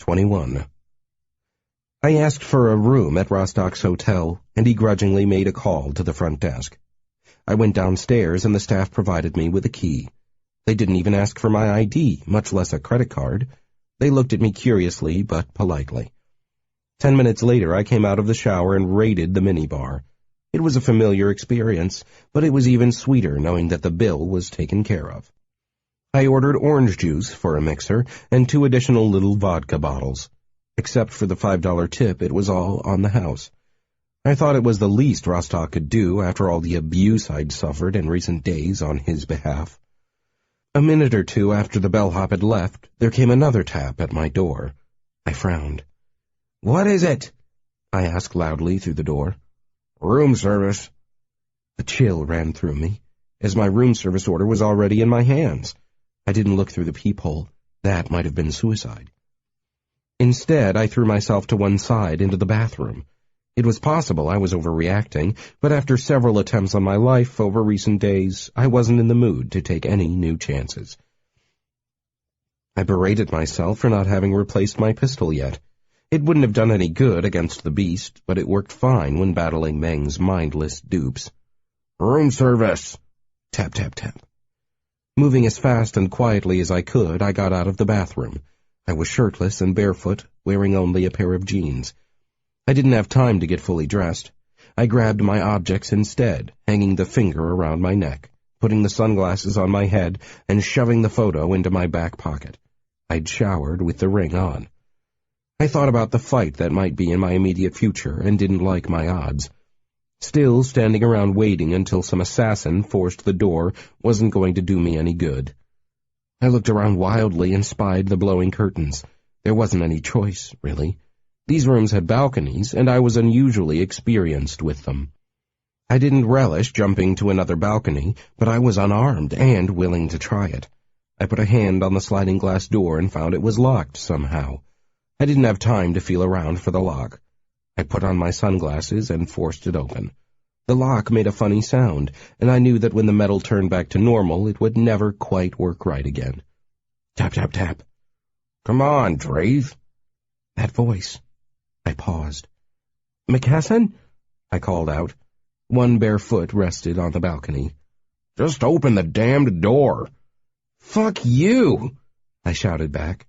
21. I asked for a room at Rostock's hotel, and he grudgingly made a call to the front desk. I went downstairs, and the staff provided me with a key. They didn't even ask for my ID, much less a credit card. They looked at me curiously, but politely. 10 minutes later, I came out of the shower and raided the minibar. It was a familiar experience, but it was even sweeter knowing that the bill was taken care of. I ordered orange juice for a mixer and 2 additional little vodka bottles. Except for the $5 tip, it was all on the house. I thought it was the least Rostock could do after all the abuse I'd suffered in recent days on his behalf. A minute or two after the bellhop had left, there came another tap at my door. I frowned. "What is it?" I asked loudly through the door. "Room service." A chill ran through me, as my room service order was already in my hands. I didn't look through the peephole. That might have been suicide. Instead, I threw myself to one side into the bathroom. It was possible I was overreacting, but after several attempts on my life over recent days, I wasn't in the mood to take any new chances. I berated myself for not having replaced my pistol yet. It wouldn't have done any good against the beast, but it worked fine when battling Meng's mindless dupes. "Room service." Tap, tap, tap. Moving as fast and quietly as I could, I got out of the bathroom. I was shirtless and barefoot, wearing only a pair of jeans. I didn't have time to get fully dressed. I grabbed my objects instead, hanging the finger around my neck, putting the sunglasses on my head, and shoving the photo into my back pocket. I'd showered with the ring on. I thought about the fight that might be in my immediate future and didn't like my odds. Still, standing around waiting until some assassin forced the door wasn't going to do me any good. I looked around wildly and spied the blowing curtains. There wasn't any choice, really. These rooms had balconies, and I was unusually experienced with them. I didn't relish jumping to another balcony, but I was unarmed and willing to try it. I put a hand on the sliding glass door and found it was locked somehow. I didn't have time to feel around for the lock. I put on my sunglasses and forced it open. The lock made a funny sound, and I knew that when the metal turned back to normal, it would never quite work right again. Tap, tap, tap. "Come on, Drave." That voice. I paused. "McKesson?" I called out. One bare foot rested on the balcony. "Just open the damned door." "Fuck you!" I shouted back.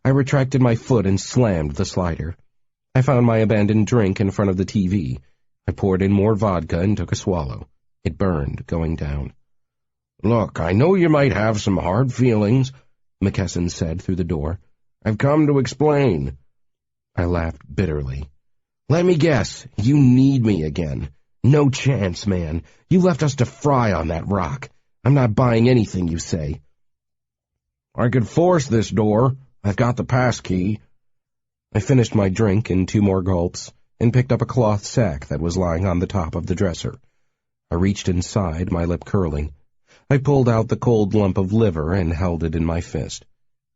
I retracted my foot and slammed the slider. I found my abandoned drink in front of the TV. I poured in more vodka and took a swallow. It burned, going down. "Look, I know you might have some hard feelings," McKesson said through the door. "I've come to explain." I laughed bitterly. "Let me guess, you need me again. No chance, man. You left us to fry on that rock. I'm not buying anything you say." "I could force this door. I've got the pass key." I finished my drink in 2 more gulps and picked up a cloth sack that was lying on the top of the dresser. I reached inside, my lip curling. I pulled out the cold lump of liver and held it in my fist.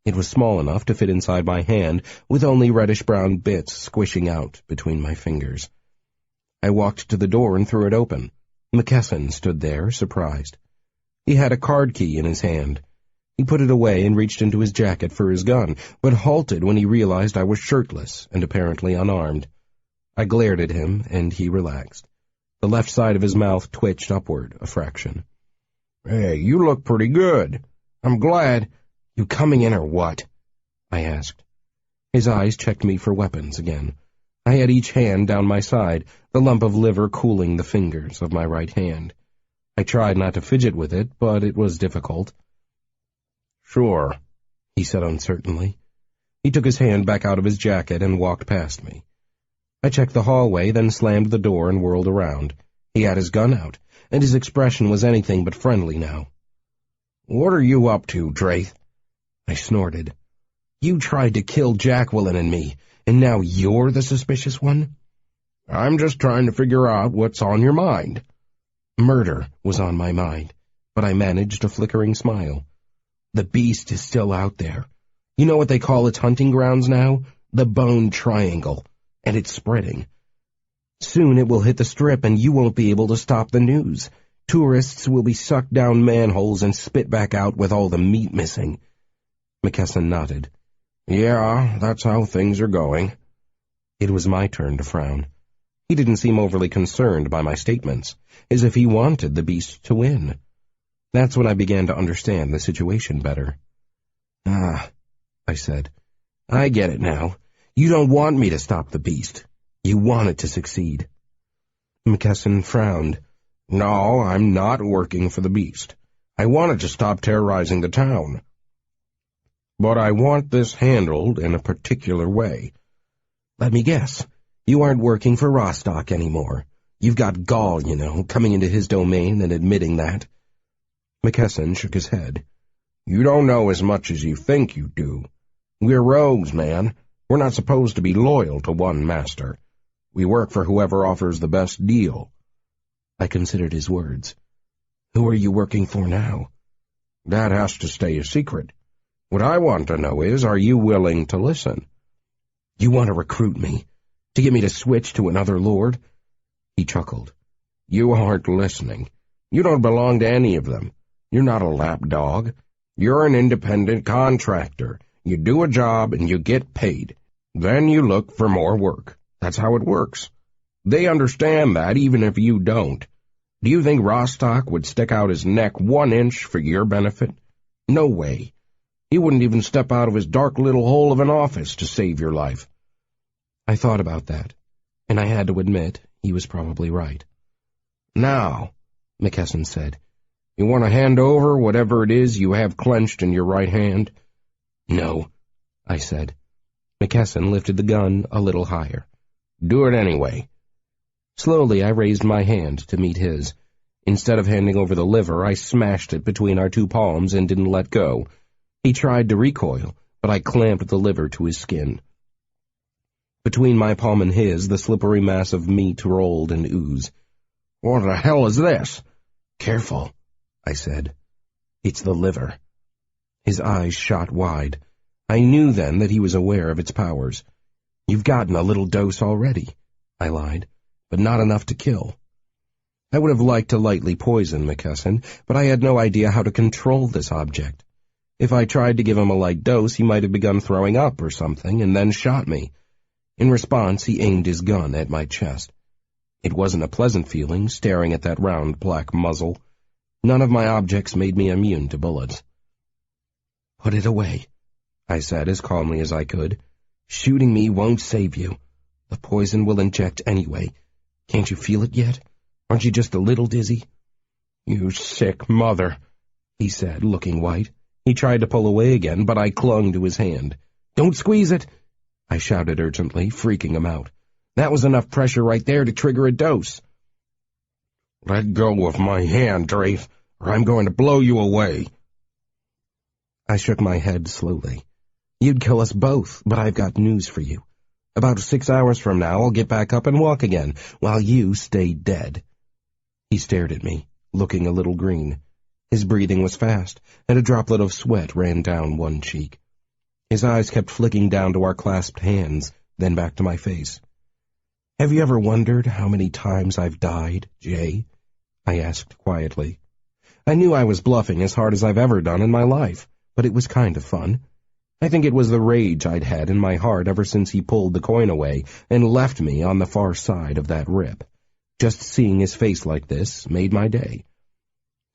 It was small enough to fit inside my hand, with only reddish-brown bits squishing out between my fingers. I walked to the door and threw it open. McKesson stood there, surprised. He had a card key in his hand. He put it away and reached into his jacket for his gun, but halted when he realized I was shirtless and apparently unarmed. I glared at him, and he relaxed. The left side of his mouth twitched upward a fraction. "Hey, you look pretty good. I'm glad. You coming in or what?" I asked. His eyes checked me for weapons again. I had each hand down my side, the lump of liver cooling the fingers of my right hand. I tried not to fidget with it, but it was difficult. "Sure," he said uncertainly. He took his hand back out of his jacket and walked past me. I checked the hallway, then slammed the door and whirled around. He had his gun out, and his expression was anything but friendly now. "What are you up to, Draith?" I snorted. "You tried to kill Jacqueline and me, and now you're the suspicious one?" "I'm just trying to figure out what's on your mind." Murder was on my mind, but I managed a flickering smile. "The beast is still out there. You know what they call its hunting grounds now? The Bone Triangle. And it's spreading. Soon it will hit the Strip, and you won't be able to stop the news. Tourists will be sucked down manholes and spit back out with all the meat missing." McKesson nodded. Yeah, that's how things are going. It was my turn to frown. He didn't seem overly concerned by my statements, as if he wanted the beast to win. That's when I began to understand the situation better. Ah, I said, I get it now. You don't want me to stop the beast. You want it to succeed. McKesson frowned. No, I'm not working for the beast. I want it to stop terrorizing the town. But I want this handled in a particular way. Let me guess. You aren't working for Rostock anymore. You've got gall, coming into his domain and admitting that. McKesson shook his head. You don't know as much as you think you do. We're rogues, man. We're not supposed to be loyal to one master. We work for whoever offers the best deal. I considered his words. Who are you working for now? That has to stay a secret. What I want to know is, are you willing to listen? You want to recruit me? To get me to switch to another lord? He chuckled. You aren't listening. You don't belong to any of them. You're not a lapdog. You're an independent contractor. You do a job and you get paid. Then you look for more work. That's how it works. They understand that even if you don't. Do you think Rostock would stick out his neck 1 inch for your benefit? No way. He wouldn't even step out of his dark little hole of an office to save your life. I thought about that, and I had to admit he was probably right. Now, McKesson said, you want to hand over whatever it is you have clenched in your right hand? No, I said. McKesson lifted the gun a little higher. Do it anyway. Slowly I raised my hand to meet his. Instead of handing over the liver, I smashed it between our 2 palms and didn't let go. He tried to recoil, but I clamped the liver to his skin. Between my palm and his, the slippery mass of meat rolled and oozed. What the hell is this? Careful, I said. It's the liver. His eyes shot wide. I knew then that he was aware of its powers. You've gotten a little dose already, I lied, but not enough to kill. I would have liked to lightly poison McKesson, but I had no idea how to control this object. If I tried to give him a light dose, he might have begun throwing up or something and then shot me. In response, he aimed his gun at my chest. It wasn't a pleasant feeling, staring at that round black muzzle. None of my objects made me immune to bullets. Put it away, I said as calmly as I could. Shooting me won't save you. The poison will inject anyway. Can't you feel it yet? Aren't you just a little dizzy? You sick mother, he said, looking white. He tried to pull away again, but I clung to his hand. Don't squeeze it, I shouted urgently, freaking him out. That was enough pressure right there to trigger a dose. Let go of my hand, Drafe, or I'm going to blow you away. I shook my head slowly. You'd kill us both, but I've got news for you. About 6 hours from now, I'll get back up and walk again, while you stay dead. He stared at me, looking a little green. His breathing was fast, and a droplet of sweat ran down one cheek. His eyes kept flicking down to our clasped hands, then back to my face. Have you ever wondered how many times I've died, Jay? I asked quietly. I knew I was bluffing as hard as I've ever done in my life, but it was kind of fun. I think it was the rage I'd had in my heart ever since he pulled the coin away and left me on the far side of that rip. Just seeing his face like this made my day.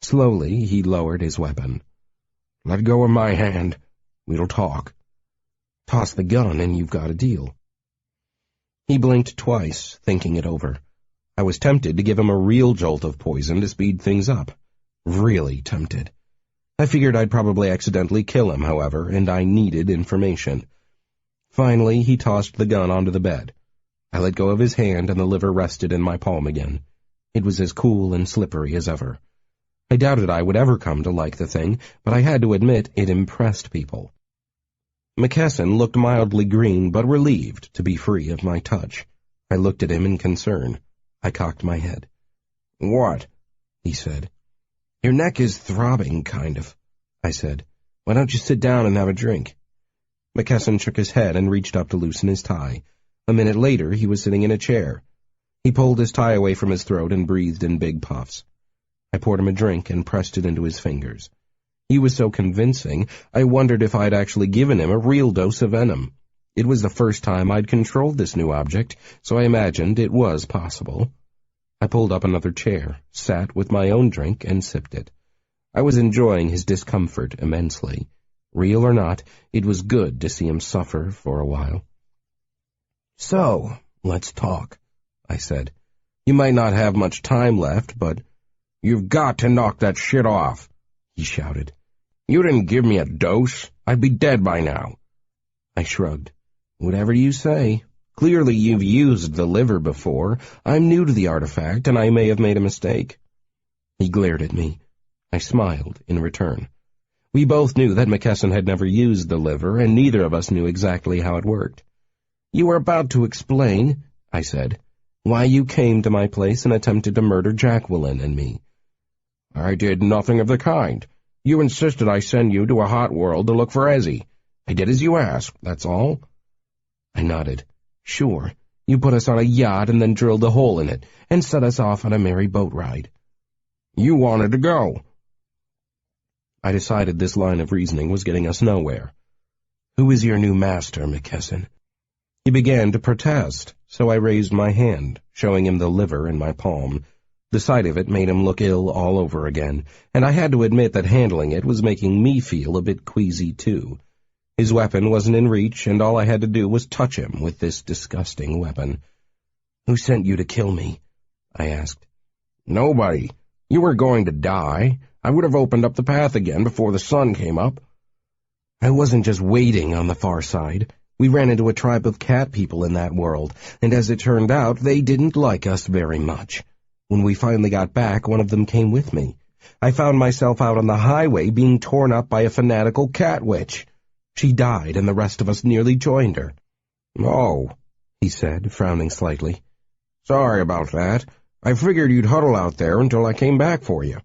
Slowly, he lowered his weapon. Let go of my hand. We'll talk. Toss the gun and you've got a deal. He blinked twice, thinking it over. I was tempted to give him a real jolt of poison to speed things up. Really tempted. I figured I'd probably accidentally kill him, however, and I needed information. Finally, he tossed the gun onto the bed. I let go of his hand and the liver rested in my palm again. It was as cool and slippery as ever. I doubted I would ever come to like the thing, but I had to admit it impressed people. McKesson looked mildly green but relieved to be free of my touch. I looked at him in concern. I cocked my head. What? He said. Your neck is throbbing, kind of, I said. Why don't you sit down and have a drink? McKesson shook his head and reached up to loosen his tie. A minute later, he was sitting in a chair. He pulled his tie away from his throat and breathed in big puffs. I poured him a drink and pressed it into his fingers. He was so convincing, I wondered if I'd actually given him a real dose of venom. It was the first time I'd controlled this new object, so I imagined it was possible. I pulled up another chair, sat with my own drink, and sipped it. I was enjoying his discomfort immensely. Real or not, it was good to see him suffer for a while. "So, let's talk," I said. "You might not have much time left, but—" "You've got to knock that shit off," he shouted. "You didn't give me a dose. I'd be dead by now." I shrugged. "Whatever you say. Clearly you've used the liver before. I'm new to the artifact, and I may have made a mistake." He glared at me. I smiled in return. We both knew that McKesson had never used the liver, and neither of us knew exactly how it worked. "You were about to explain," I said, "why you came to my place and attempted to murder Jacqueline and me." "I did nothing of the kind. You insisted I send you to a hot world to look for Ezzy. I did as you asked, that's all." I nodded. "Sure. You put us on a yacht and then drilled a hole in it, and set us off on a merry boat ride." "You wanted to go." I decided this line of reasoning was getting us nowhere. "Who is your new master, McKesson?" He began to protest, so I raised my hand, showing him the liver in my palm. The sight of it made him look ill all over again, and I had to admit that handling it was making me feel a bit queasy, too. His weapon wasn't in reach, and all I had to do was touch him with this disgusting weapon. "Who sent you to kill me?" I asked. "Nobody. You were going to die. I would have opened up the path again before the sun came up." I wasn't just waiting on the far side. We ran into a tribe of cat people in that world, and as it turned out, they didn't like us very much. When we finally got back, one of them came with me. I found myself out on the highway being torn up by a fanatical cat witch. She died, and the rest of us nearly joined her. "Oh," he said, frowning slightly. "Sorry about that. I figured you'd huddle out there until I came back for you.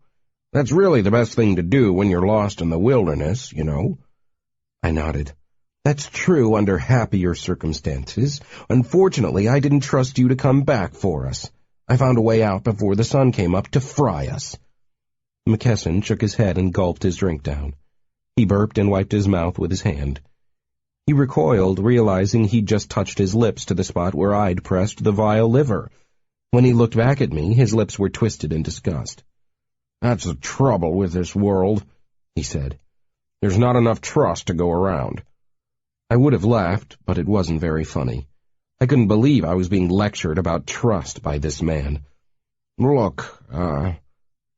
That's really the best thing to do when you're lost in the wilderness, you know." I nodded. "That's true under happier circumstances. Unfortunately, I didn't trust you to come back for us. I found a way out before the sun came up to fry us." McKesson shook his head and gulped his drink down. He burped and wiped his mouth with his hand. He recoiled, realizing he'd just touched his lips to the spot where I'd pressed the vile liver. When he looked back at me, his lips were twisted in disgust. "That's the trouble with this world," he said. "There's not enough trust to go around." I would have laughed, but it wasn't very funny. I couldn't believe I was being lectured about trust by this man. "Look,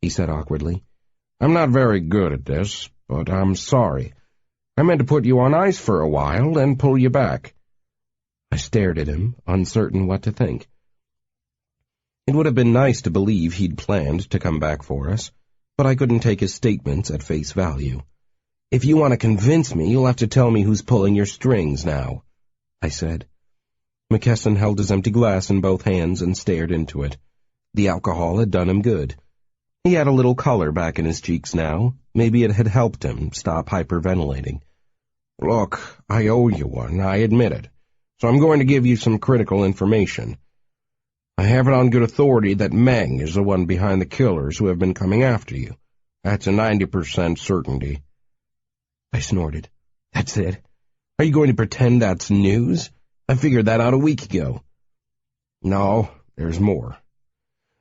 he said awkwardly, "I'm not very good at this, but I'm sorry. I meant to put you on ice for a while and pull you back." I stared at him, uncertain what to think. It would have been nice to believe he'd planned to come back for us, but I couldn't take his statements at face value. "If you want to convince me, you'll have to tell me who's pulling your strings now," I said. McKesson held his empty glass in both hands and stared into it. The alcohol had done him good. He had a little color back in his cheeks now. Maybe it had helped him stop hyperventilating. "Look, I owe you one, I admit it, so I'm going to give you some critical information. I have it on good authority that Meng is the one behind the killers who have been coming after you. That's a 90% certainty." I snorted. "That's it? Are you going to pretend that's news? I figured that out a week ago." "No, there's more.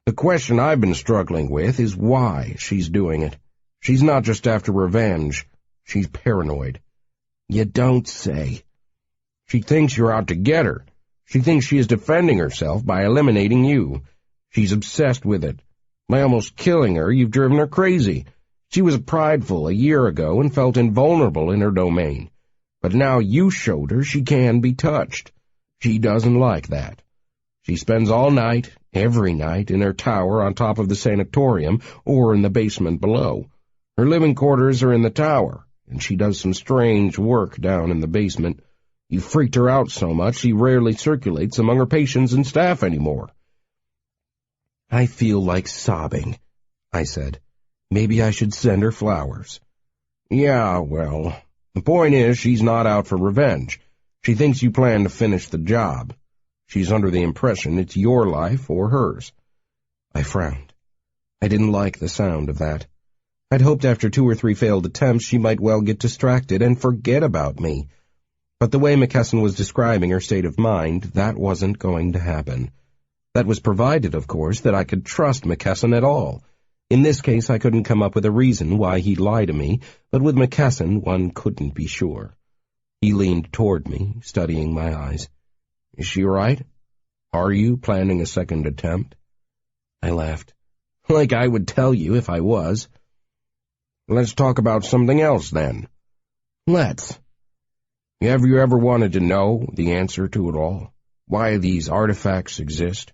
The question I've been struggling with is why she's doing it. She's not just after revenge. She's paranoid." "You don't say." "She thinks you're out to get her. She thinks she is defending herself by eliminating you. She's obsessed with it. By almost killing her, you've driven her crazy. She was prideful a year ago and felt invulnerable in her domain. But now you showed her she can be touched. She doesn't like that. She spends all night, every night, in her tower on top of the sanatorium or in the basement below. Her living quarters are in the tower, and she does some strange work down in the basement. You freaked her out so much she rarely circulates among her patients and staff anymore." "I feel like sobbing," I said. "Maybe I should send her flowers." "Yeah, well, the point is she's not out for revenge. She thinks you plan to finish the job. She's under the impression it's your life or hers." I frowned. I didn't like the sound of that. I'd hoped after 2 or 3 failed attempts she might well get distracted and forget about me. But the way McKesson was describing her state of mind, that wasn't going to happen. That was provided, of course, that I could trust McKesson at all. In this case, I couldn't come up with a reason why he'd lie to me, but with McKesson, one couldn't be sure. He leaned toward me, studying my eyes. Is she right? Are you planning a second attempt? I laughed. Like I would tell you if I was. Let's talk about something else, then. Let's. Have you ever wanted to know the answer to it all? Why these artifacts exist?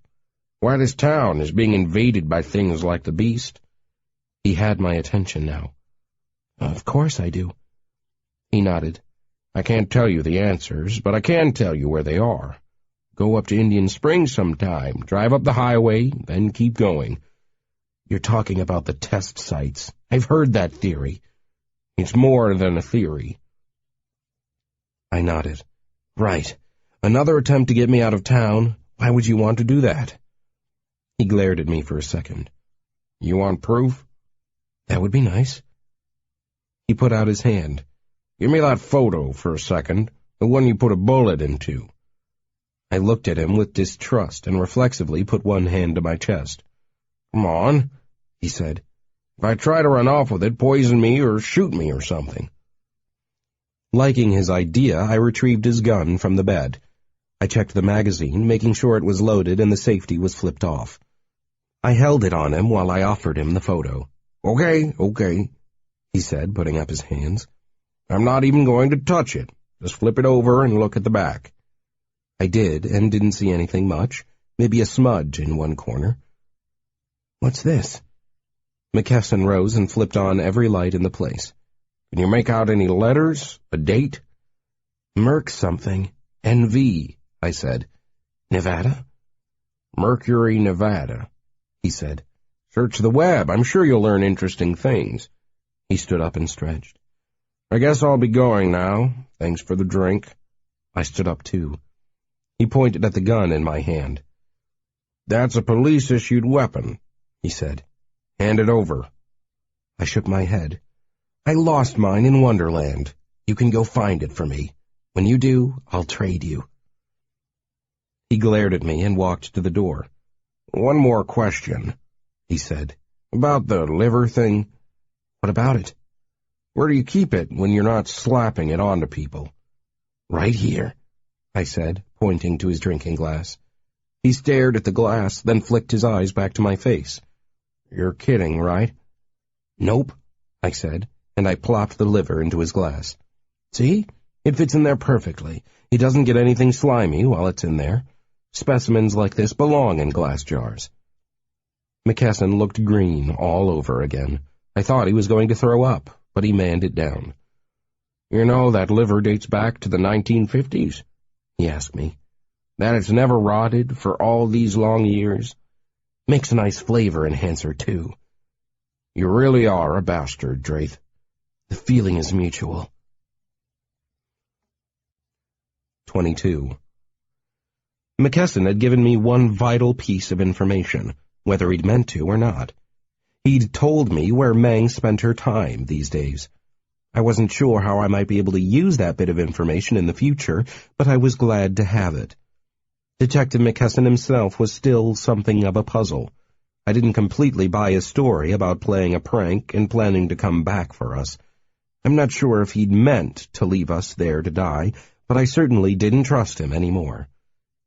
Why this town is being invaded by things like the Beast? He had my attention now. Of course I do. He nodded. I can't tell you the answers, but I can tell you where they are. Go up to Indian Springs sometime, drive up the highway, then keep going. You're talking about the test sites. I've heard that theory. It's more than a theory. I nodded. Right. Another attempt to get me out of town. Why would you want to do that? He glared at me for a second. You want proof? That would be nice. He put out his hand. Give me that photo for a second, the one you put a bullet into. I looked at him with distrust and reflexively put one hand to my chest. Come on, he said. If I try to run off with it, poison me or shoot me or something. Liking his idea, I retrieved his gun from the bed. I checked the magazine, making sure it was loaded and the safety was flipped off. I held it on him while I offered him the photo. Okay, he said, putting up his hands. I'm not even going to touch it. Just flip it over and look at the back. I did, and didn't see anything much, maybe a smudge in one corner. What's this? McKesson rose and flipped on every light in the place. Can you make out any letters? A date? Merc something. NV, I said. Nevada? Mercury, Nevada, he said. Search the web. I'm sure you'll learn interesting things. He stood up and stretched. I guess I'll be going now. Thanks for the drink. I stood up too. He pointed at the gun in my hand. That's a police-issued weapon, he said. Hand it over. I shook my head. I lost mine in Wonderland. You can go find it for me. When you do, I'll trade you. He glared at me and walked to the door. One more question, he said. About the liver thing. What about it? Where do you keep it when you're not slapping it onto people? Right here, I said, pointing to his drinking glass. He stared at the glass, then flicked his eyes back to my face. You're kidding, right? Nope, I said, and I plopped the liver into his glass. See? It fits in there perfectly. He doesn't get anything slimy while it's in there. Specimens like this belong in glass jars. McKesson looked green all over again. I thought he was going to throw up, but he manned it down. You know that liver dates back to the 1950s? He asked me. That it's never rotted for all these long years? Makes a nice flavor enhancer, too. You really are a bastard, Draith. The feeling is mutual. 22. McKesson had given me one vital piece of information, whether he'd meant to or not. He'd told me where Meng spent her time these days. I wasn't sure how I might be able to use that bit of information in the future, but I was glad to have it. Detective McKesson himself was still something of a puzzle. I didn't completely buy his story about playing a prank and planning to come back for us. I'm not sure if he'd meant to leave us there to die, but I certainly didn't trust him anymore.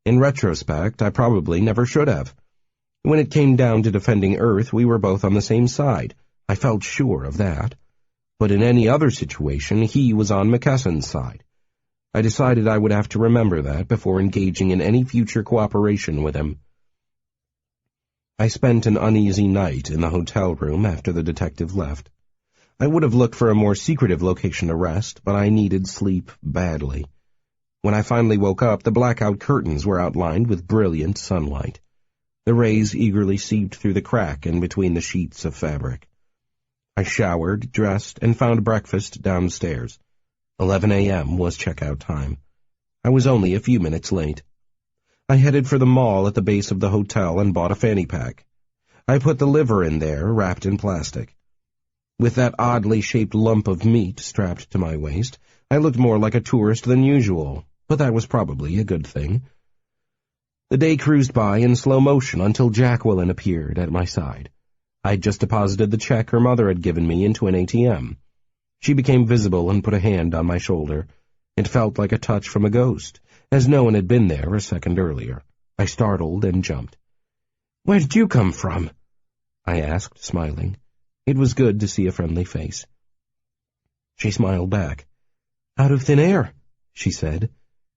In retrospect, I probably never should have. When it came down to defending Earth, we were both on the same side. I felt sure of that. But in any other situation, he was on McKesson's side. I decided I would have to remember that before engaging in any future cooperation with him. I spent an uneasy night in the hotel room after the detective left. I would have looked for a more secretive location to rest, but I needed sleep badly. When I finally woke up, the blackout curtains were outlined with brilliant sunlight. The rays eagerly seeped through the crack in between the sheets of fabric. I showered, dressed, and found breakfast downstairs. 11 a.m. was checkout time. I was only a few minutes late. I headed for the mall at the base of the hotel and bought a fanny pack. I put the liver in there, wrapped in plastic. With that oddly shaped lump of meat strapped to my waist, I looked more like a tourist than usual, but that was probably a good thing. The day cruised by in slow motion until Jacqueline appeared at my side. I'd just deposited the check her mother had given me into an ATM. She became visible and put a hand on my shoulder. It felt like a touch from a ghost, as no one had been there a second earlier. I startled and jumped. "Where did you come from?" I asked, smiling. It was good to see a friendly face. She smiled back. "Out of thin air," she said.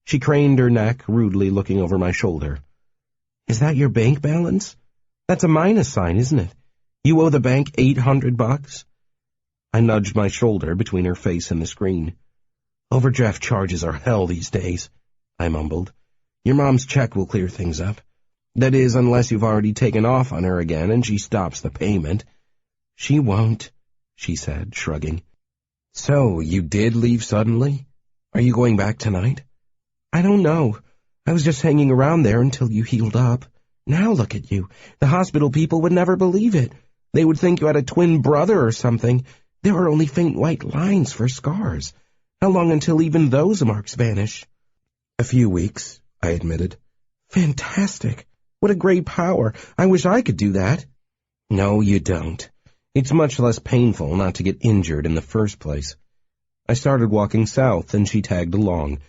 She craned her neck, rudely looking over my shoulder. "Is that your bank balance? That's a minus sign, isn't it? You owe the bank $800? I nudged my shoulder between her face and the screen. "Overdraft charges are hell these days," I mumbled. "Your mom's check will clear things up. That is, unless you've already taken off on her again and she stops the payment." "She won't," she said, shrugging. "So, you did leave suddenly? Are you going back tonight?" "I don't know. I was just hanging around there until you healed up. Now look at you. The hospital people would never believe it. They would think you had a twin brother or something. There are only faint white lines for scars. How long until even those marks vanish?" "A few weeks," I admitted. "Fantastic. What a great power. I wish I could do that." "No, you don't. It's much less painful not to get injured in the first place." I started walking south, and she tagged along.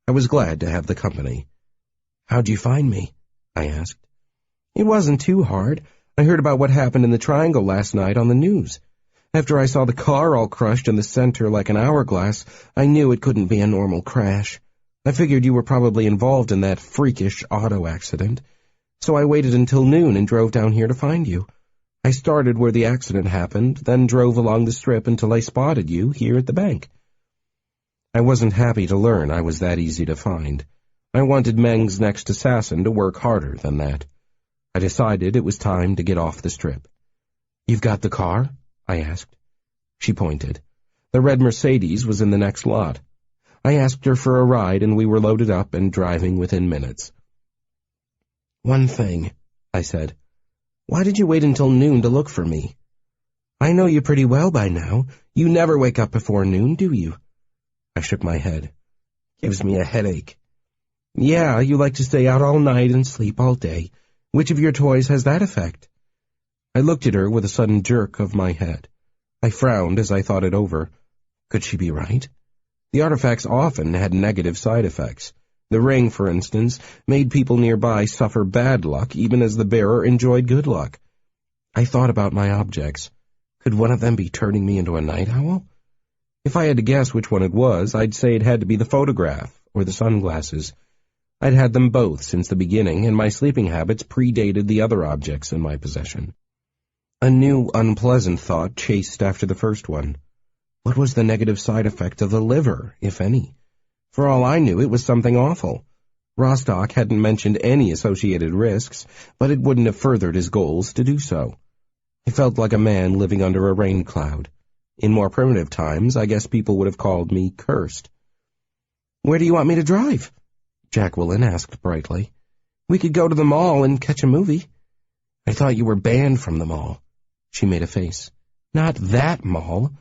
I was glad to have the company. "How'd you find me?" I asked. "It wasn't too hard. I heard about what happened in the Triangle last night on the news. After I saw the car all crushed in the center like an hourglass, I knew it couldn't be a normal crash. I figured you were probably involved in that freakish auto accident. So I waited until noon and drove down here to find you. I started where the accident happened, then drove along the strip until I spotted you here at the bank." I wasn't happy to learn I was that easy to find. I wanted Meng's next assassin to work harder than that. I decided it was time to get off the strip. "You've got the car?" I asked. She pointed. The red Mercedes was in the next lot. I asked her for a ride, and we were loaded up and driving within minutes. "One thing," I said. "Why did you wait until noon to look for me?" "I know you pretty well by now. You never wake up before noon, do you?" I shook my head. "Gives me a headache." "Yeah, you like to stay out all night and sleep all day. Which of your toys has that effect?" I looked at her with a sudden jerk of my head. I frowned as I thought it over. Could she be right? The artifacts often had negative side effects. The ring, for instance, made people nearby suffer bad luck even as the bearer enjoyed good luck. I thought about my objects. Could one of them be turning me into a night owl? If I had to guess which one it was, I'd say it had to be the photograph or the sunglasses. I'd had them both since the beginning, and my sleeping habits predated the other objects in my possession. A new, unpleasant thought chased after the first one. What was the negative side effect of the liver, if any? For all I knew, it was something awful. Rostock hadn't mentioned any associated risks, but it wouldn't have furthered his goals to do so. I felt like a man living under a rain cloud. In more primitive times, I guess people would have called me cursed. "Where do you want me to drive?" Jacqueline asked brightly. "We could go to the mall and catch a movie." "I thought you were banned from the mall." She made a face. "Not that mall."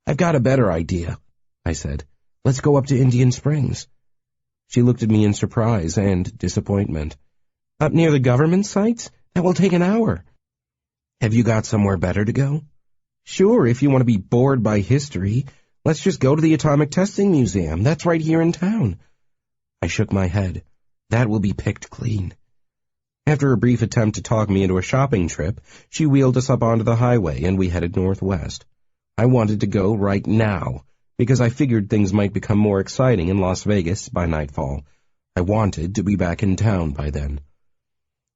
"I've got a better idea," I said. "Let's go up to Indian Springs." She looked at me in surprise and disappointment. "Up near the government sites? That will take an hour." "Have you got somewhere better to go?" "Sure, if you want to be bored by history. Let's just go to the Atomic Testing Museum. That's right here in town." I shook my head. "That will be picked clean." After a brief attempt to talk me into a shopping trip, she wheeled us up onto the highway and we headed northwest. I wanted to go right now, because I figured things might become more exciting in Las Vegas by nightfall. I wanted to be back in town by then.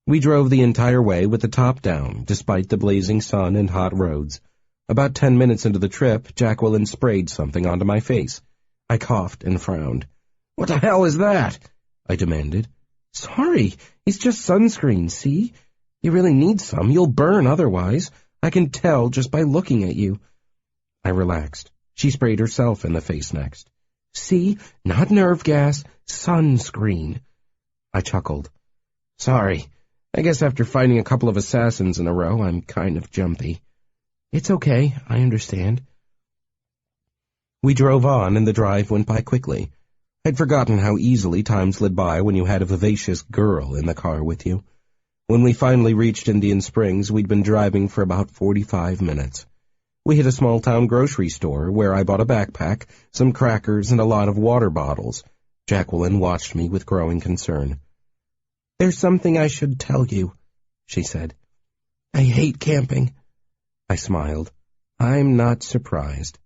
We drove the entire way with the top down, despite the blazing sun and hot roads. About 10 minutes into the trip, Jacqueline sprayed something onto my face. I coughed and frowned. "What the hell is that?" I demanded. "Sorry, it's just sunscreen, see? You really need some. You'll burn otherwise. I can tell just by looking at you." I relaxed. She sprayed herself in the face next. "See? Not nerve gas, sunscreen." I chuckled. "Sorry. I guess after fighting a couple of assassins in a row, I'm kind of jumpy." It's okay, I understand. We drove on, and the drive went by quickly. I'd forgotten how easily time slid by when you had a vivacious girl in the car with you. When we finally reached Indian Springs, we'd been driving for about 45 minutes. We hit a small-town grocery store where I bought a backpack, some crackers, and a lot of water bottles. Jacqueline watched me with growing concern. "There's something I should tell you," she said. "I hate camping." I smiled. I'm not surprised.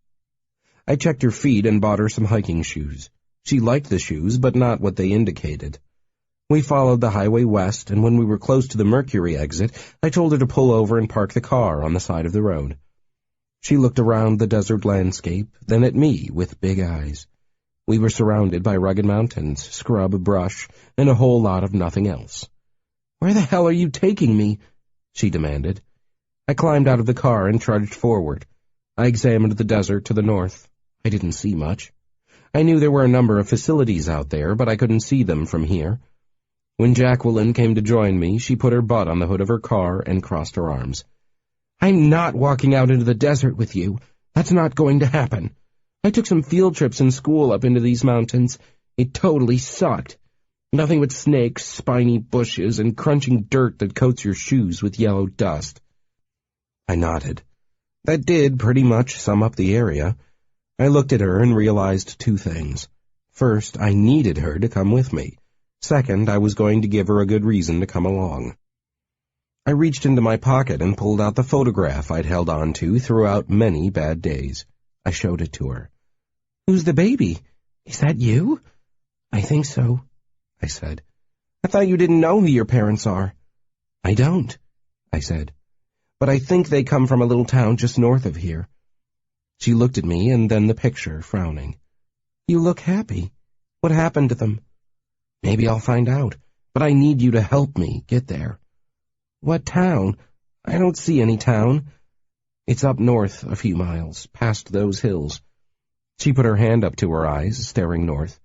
I checked her feet and bought her some hiking shoes. She liked the shoes, but not what they indicated. We followed the highway west, and when we were close to the Mercury exit, I told her to pull over and park the car on the side of the road. She looked around the desert landscape, then at me with big eyes. We were surrounded by rugged mountains, scrub, brush, and a whole lot of nothing else. "Where the hell are you taking me?" she demanded. I climbed out of the car and trudged forward. I examined the desert to the north. I didn't see much. I knew there were a number of facilities out there, but I couldn't see them from here. When Jacqueline came to join me, she put her butt on the hood of her car and crossed her arms. "I'm not walking out into the desert with you. That's not going to happen. I took some field trips in school up into these mountains. It totally sucked. Nothing but snakes, spiny bushes, and crunching dirt that coats your shoes with yellow dust." I nodded. That did pretty much sum up the area. I looked at her and realized two things. First, I needed her to come with me. Second, I was going to give her a good reason to come along. I reached into my pocket and pulled out the photograph I'd held on to throughout many bad days. I showed it to her. "Who's the baby? Is that you?" "I think so," I said. "I thought you didn't know who your parents are." "I don't," I said. "But I think they come from a little town just north of here." She looked at me and then the picture, frowning. "You look happy. What happened to them?" "Maybe I'll find out, but I need you to help me get there." "What town? I don't see any town." "It's up north a few miles, past those hills." She put her hand up to her eyes, staring north.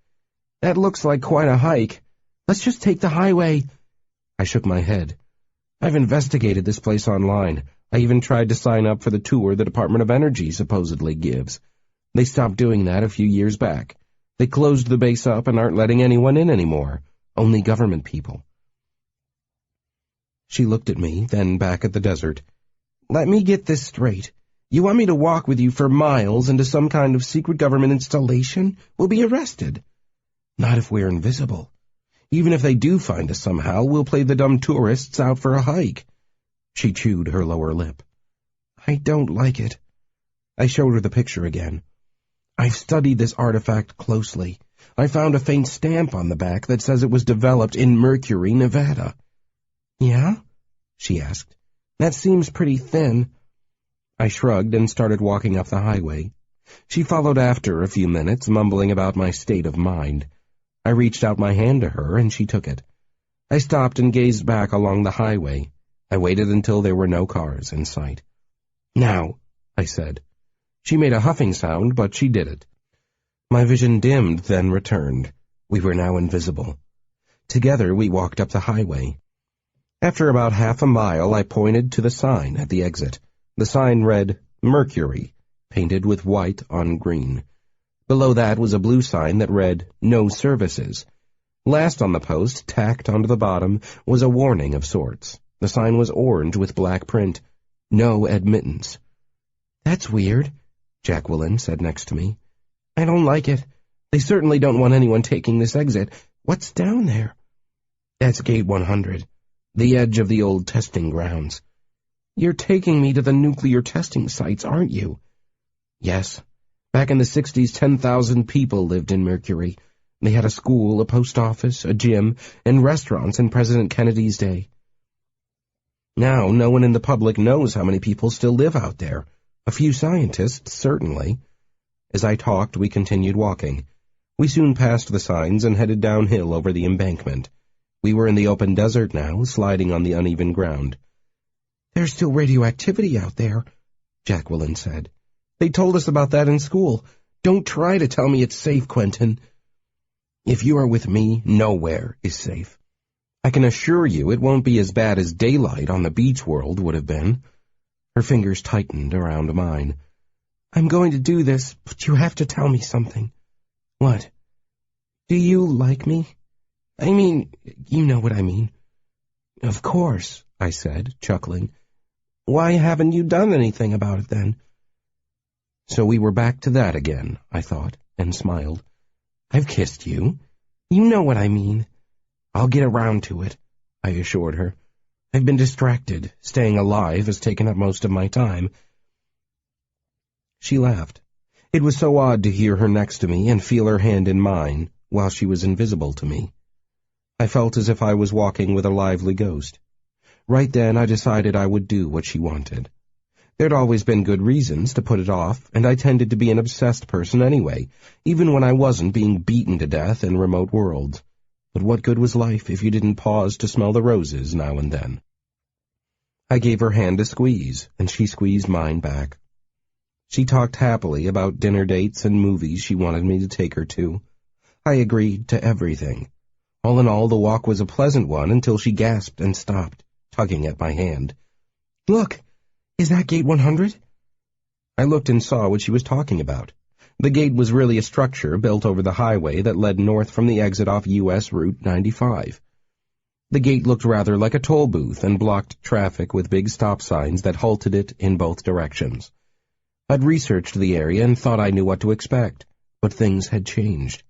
"That looks like quite a hike. Let's just take the highway." I shook my head. "I've investigated this place online. I even tried to sign up for the tour the Department of Energy supposedly gives. They stopped doing that a few years back. They closed the base up and aren't letting anyone in anymore. Only government people." She looked at me, then back at the desert. "Let me get this straight. You want me to walk with you for miles into some kind of secret government installation? We'll be arrested." "Not if we're invisible. Even if they do find us somehow, we'll play the dumb tourists out for a hike." She chewed her lower lip. "I don't like it." I showed her the picture again. "I've studied this artifact closely. I found a faint stamp on the back that says it was developed in Mercury, Nevada." "Yeah?" she asked. "That seems pretty thin." I shrugged and started walking up the highway. She followed after a few minutes, mumbling about my state of mind. I reached out my hand to her, and she took it. I stopped and gazed back along the highway. I waited until there were no cars in sight. "Now," I said. She made a huffing sound, but she did it. My vision dimmed, then returned. We were now invisible. Together we walked up the highway. After about half a mile, I pointed to the sign at the exit. The sign read, "Mercury," painted with white on green. Below that was a blue sign that read, "No services." Last on the post, tacked onto the bottom, was a warning of sorts. The sign was orange with black print, "No admittance." "That's weird," Jacqueline said next to me. "I don't like it. They certainly don't want anyone taking this exit. What's down there?" "That's Gate 100, the edge of the old testing grounds." "You're taking me to the nuclear testing sites, aren't you?" "Yes. Back in the 60s, 10,000 people lived in Mercury. They had a school, a post office, a gym, and restaurants in President Kennedy's day. Now, no one in the public knows how many people still live out there. A few scientists, certainly." As I talked, we continued walking. We soon passed the signs and headed downhill over the embankment. We were in the open desert now, sliding on the uneven ground. "There's still radioactivity out there," Jacqueline said. "They told us about that in school. Don't try to tell me it's safe, Quentin." "If you are with me, nowhere is safe. I can assure you it won't be as bad as daylight on the beach world would have been." Her fingers tightened around mine. "I'm going to do this, but you have to tell me something." "What?" "Do you like me? I mean, you know what I mean." "Of course," I said, chuckling. "Why haven't you done anything about it then?" So we were back to that again, I thought, and smiled. "I've kissed you. You know what I mean." "I'll get around to it," I assured her. "I've been distracted. Staying alive has taken up most of my time." She laughed. It was so odd to hear her next to me and feel her hand in mine while she was invisible to me. I felt as if I was walking with a lively ghost. Right then I decided I would do what she wanted. There'd always been good reasons to put it off, and I tended to be an obsessed person anyway, even when I wasn't being beaten to death in remote worlds. But what good was life if you didn't pause to smell the roses now and then? I gave her hand a squeeze, and she squeezed mine back. She talked happily about dinner dates and movies she wanted me to take her to. I agreed to everything. All in all, the walk was a pleasant one until she gasped and stopped, tugging at my hand. "Look! Is that gate 100? I looked and saw what she was talking about. The gate was really a structure built over the highway that led north from the exit off U.S. Route 95. The gate looked rather like a toll booth and blocked traffic with big stop signs that halted it in both directions. I'd researched the area and thought I knew what to expect, but things had changed.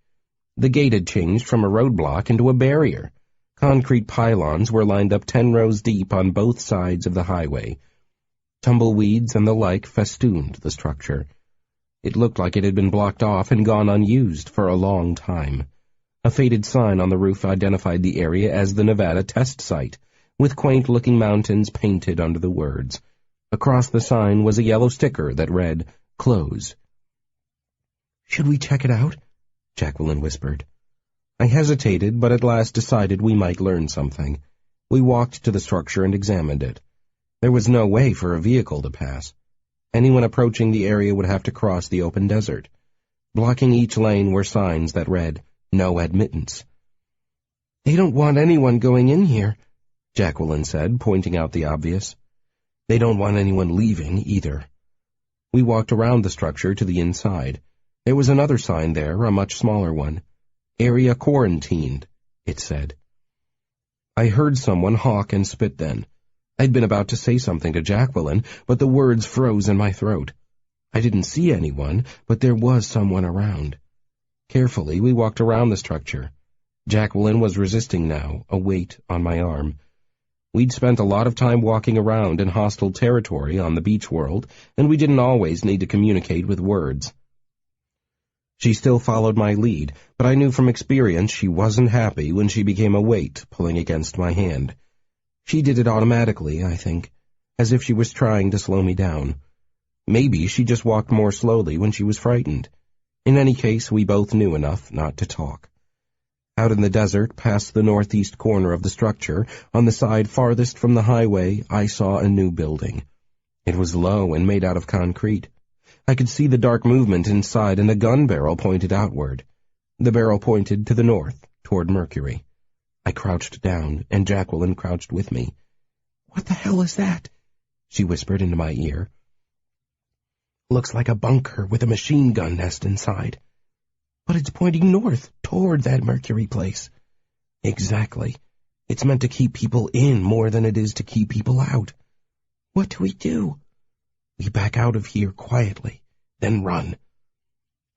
The gate had changed from a roadblock into a barrier. Concrete pylons were lined up 10 rows deep on both sides of the highway. Tumbleweeds and the like festooned the structure. It looked like it had been blocked off and gone unused for a long time. A faded sign on the roof identified the area as the Nevada Test Site, with quaint-looking mountains painted under the words. Across the sign was a yellow sticker that read, "Close." "Should we check it out?" Jacqueline whispered. I hesitated, but at last decided we might learn something. We walked to the structure and examined it. There was no way for a vehicle to pass. Anyone approaching the area would have to cross the open desert. Blocking each lane were signs that read, "No admittance." "They don't want anyone going in here," Jacqueline said, pointing out the obvious. "They don't want anyone leaving, either." We walked around the structure to the inside. There was another sign there, a much smaller one. "Area quarantined," it said. I heard someone hawk and spit then. I'd been about to say something to Jacqueline, but the words froze in my throat. I didn't see anyone, but there was someone around. Carefully, we walked around the structure. Jacqueline was resisting now, a weight on my arm. We'd spent a lot of time walking around in hostile territory on the beach world, and we didn't always need to communicate with words. She still followed my lead, but I knew from experience she wasn't happy when she became a weight pulling against my hand. She did it automatically, I think, as if she was trying to slow me down. Maybe she just walked more slowly when she was frightened. In any case, we both knew enough not to talk. Out in the desert, past the northeast corner of the structure, on the side farthest from the highway, I saw a new building. It was low and made out of concrete. I could see the dark movement inside, and a gun barrel pointed outward. The barrel pointed to the north, toward Mercury. I crouched down, and Jacqueline crouched with me. "What the hell is that?" she whispered into my ear. "Looks like a bunker with a machine gun nest inside." "But it's pointing north, toward that Mercury place." "Exactly. It's meant to keep people in more than it is to keep people out." "What do we do?" "We back out of here quietly, then run."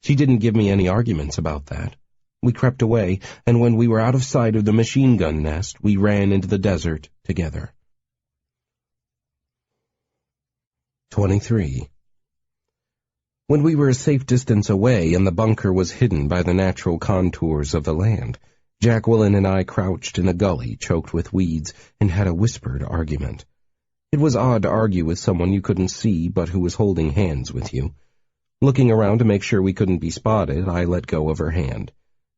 She didn't give me any arguments about that. We crept away, and when we were out of sight of the machine gun nest, we ran into the desert together. 23. When we were a safe distance away and the bunker was hidden by the natural contours of the land, Jacqueline and I crouched in a gully choked with weeds and had a whispered argument. It was odd to argue with someone you couldn't see but who was holding hands with you. Looking around to make sure we couldn't be spotted, I let go of her hand.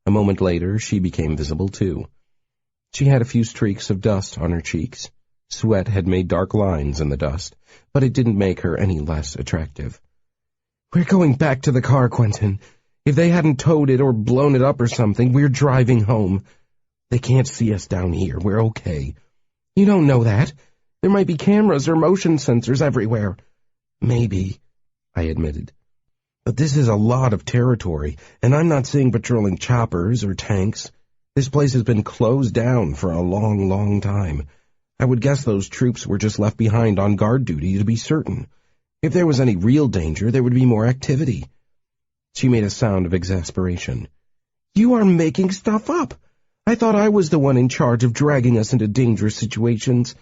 A moment later, she became visible too. She had a few streaks of dust on her cheeks. Sweat had made dark lines in the dust, but it didn't make her any less attractive. "We're going back to the car, Quentin. If they hadn't towed it or blown it up or something, we're driving home. They can't see us down here. We're okay. You don't know that. There might be cameras or motion sensors everywhere. Maybe, I admitted. But this is a lot of territory, and I'm not seeing patrolling choppers or tanks. This place has been closed down for a long, long time. I would guess those troops were just left behind on guard duty to be certain. If there was any real danger, there would be more activity. She made a sound of exasperation. You are making stuff up. I thought I was the one in charge of dragging us into dangerous situations.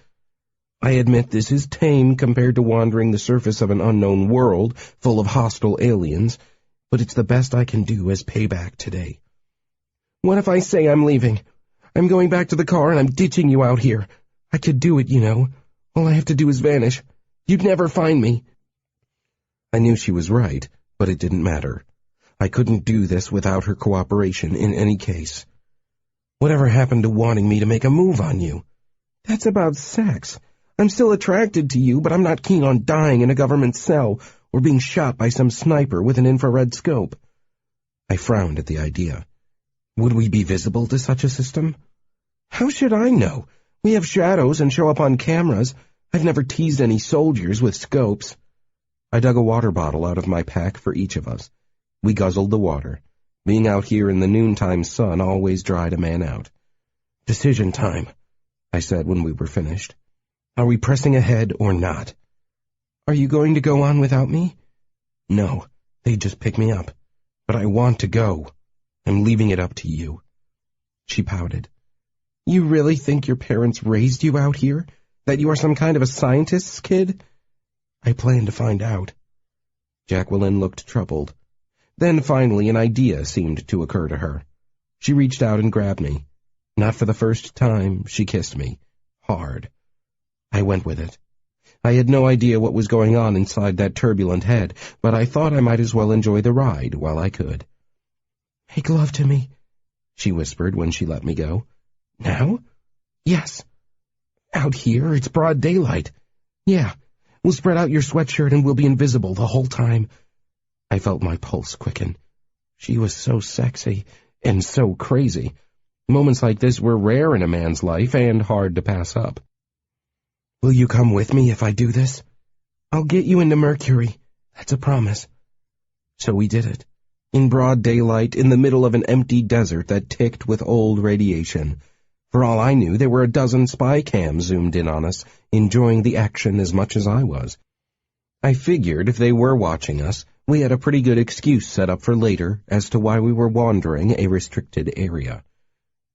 I admit this is tame compared to wandering the surface of an unknown world full of hostile aliens, but it's the best I can do as payback today. What if I say I'm leaving? I'm going back to the car and I'm ditching you out here. I could do it, you know. All I have to do is vanish. You'd never find me. I knew she was right, but it didn't matter. I couldn't do this without her cooperation in any case. Whatever happened to wanting me to make a move on you? That's about sex. I'm still attracted to you, but I'm not keen on dying in a government cell or being shot by some sniper with an infrared scope. I frowned at the idea. Would we be visible to such a system? How should I know? We have shadows and show up on cameras. I've never teased any soldiers with scopes. I dug a water bottle out of my pack for each of us. We guzzled the water. Being out here in the noontime sun always dried a man out. Decision time, I said when we were finished. Are we pressing ahead or not? Are you going to go on without me? No, they'd just pick me up. But I want to go. I'm leaving it up to you. She pouted. You really think your parents raised you out here? That you are some kind of a scientist's kid? I plan to find out. Jacqueline looked troubled. Then finally an idea seemed to occur to her. She reached out and grabbed me. Not for the first time, she kissed me. Hard. I went with it. I had no idea what was going on inside that turbulent head, but I thought I might as well enjoy the ride while I could. Make love to me, she whispered when she let me go. Now? Yes. Out here, it's broad daylight. Yeah, we'll spread out your sweatshirt and we'll be invisible the whole time. I felt my pulse quicken. She was so sexy and so crazy. Moments like this were rare in a man's life and hard to pass up. Will you come with me if I do this? I'll get you into Mercury. That's a promise. So we did it. In broad daylight, in the middle of an empty desert that ticked with old radiation. For all I knew, there were a dozen spy cams zoomed in on us, enjoying the action as much as I was. I figured if they were watching us, we had a pretty good excuse set up for later as to why we were wandering a restricted area.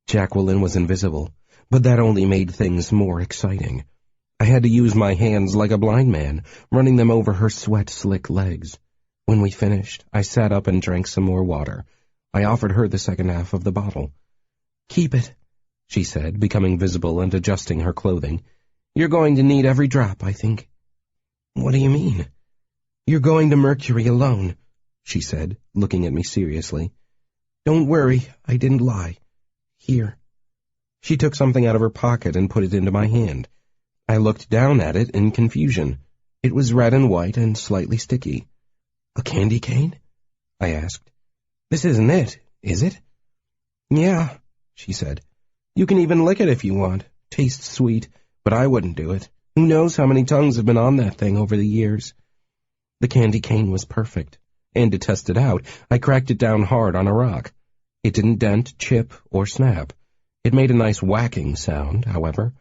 Jacqueline was invisible, but that only made things more exciting. I had to use my hands like a blind man, running them over her sweat-slick legs. When we finished, I sat up and drank some more water. I offered her the second half of the bottle. Keep it, she said, becoming visible and adjusting her clothing. You're going to need every drop, I think. What do you mean? You're going to Mercury alone, she said, looking at me seriously. Don't worry, I didn't lie. Here. She took something out of her pocket and put it into my hand. I looked down at it in confusion. It was red and white and slightly sticky. A candy cane? I asked. This isn't it, is it? Yeah, she said. You can even lick it if you want. Tastes sweet, but I wouldn't do it. Who knows how many tongues have been on that thing over the years? The candy cane was perfect, and to test it out, I cracked it down hard on a rock. It didn't dent, chip, or snap. It made a nice whacking sound, however.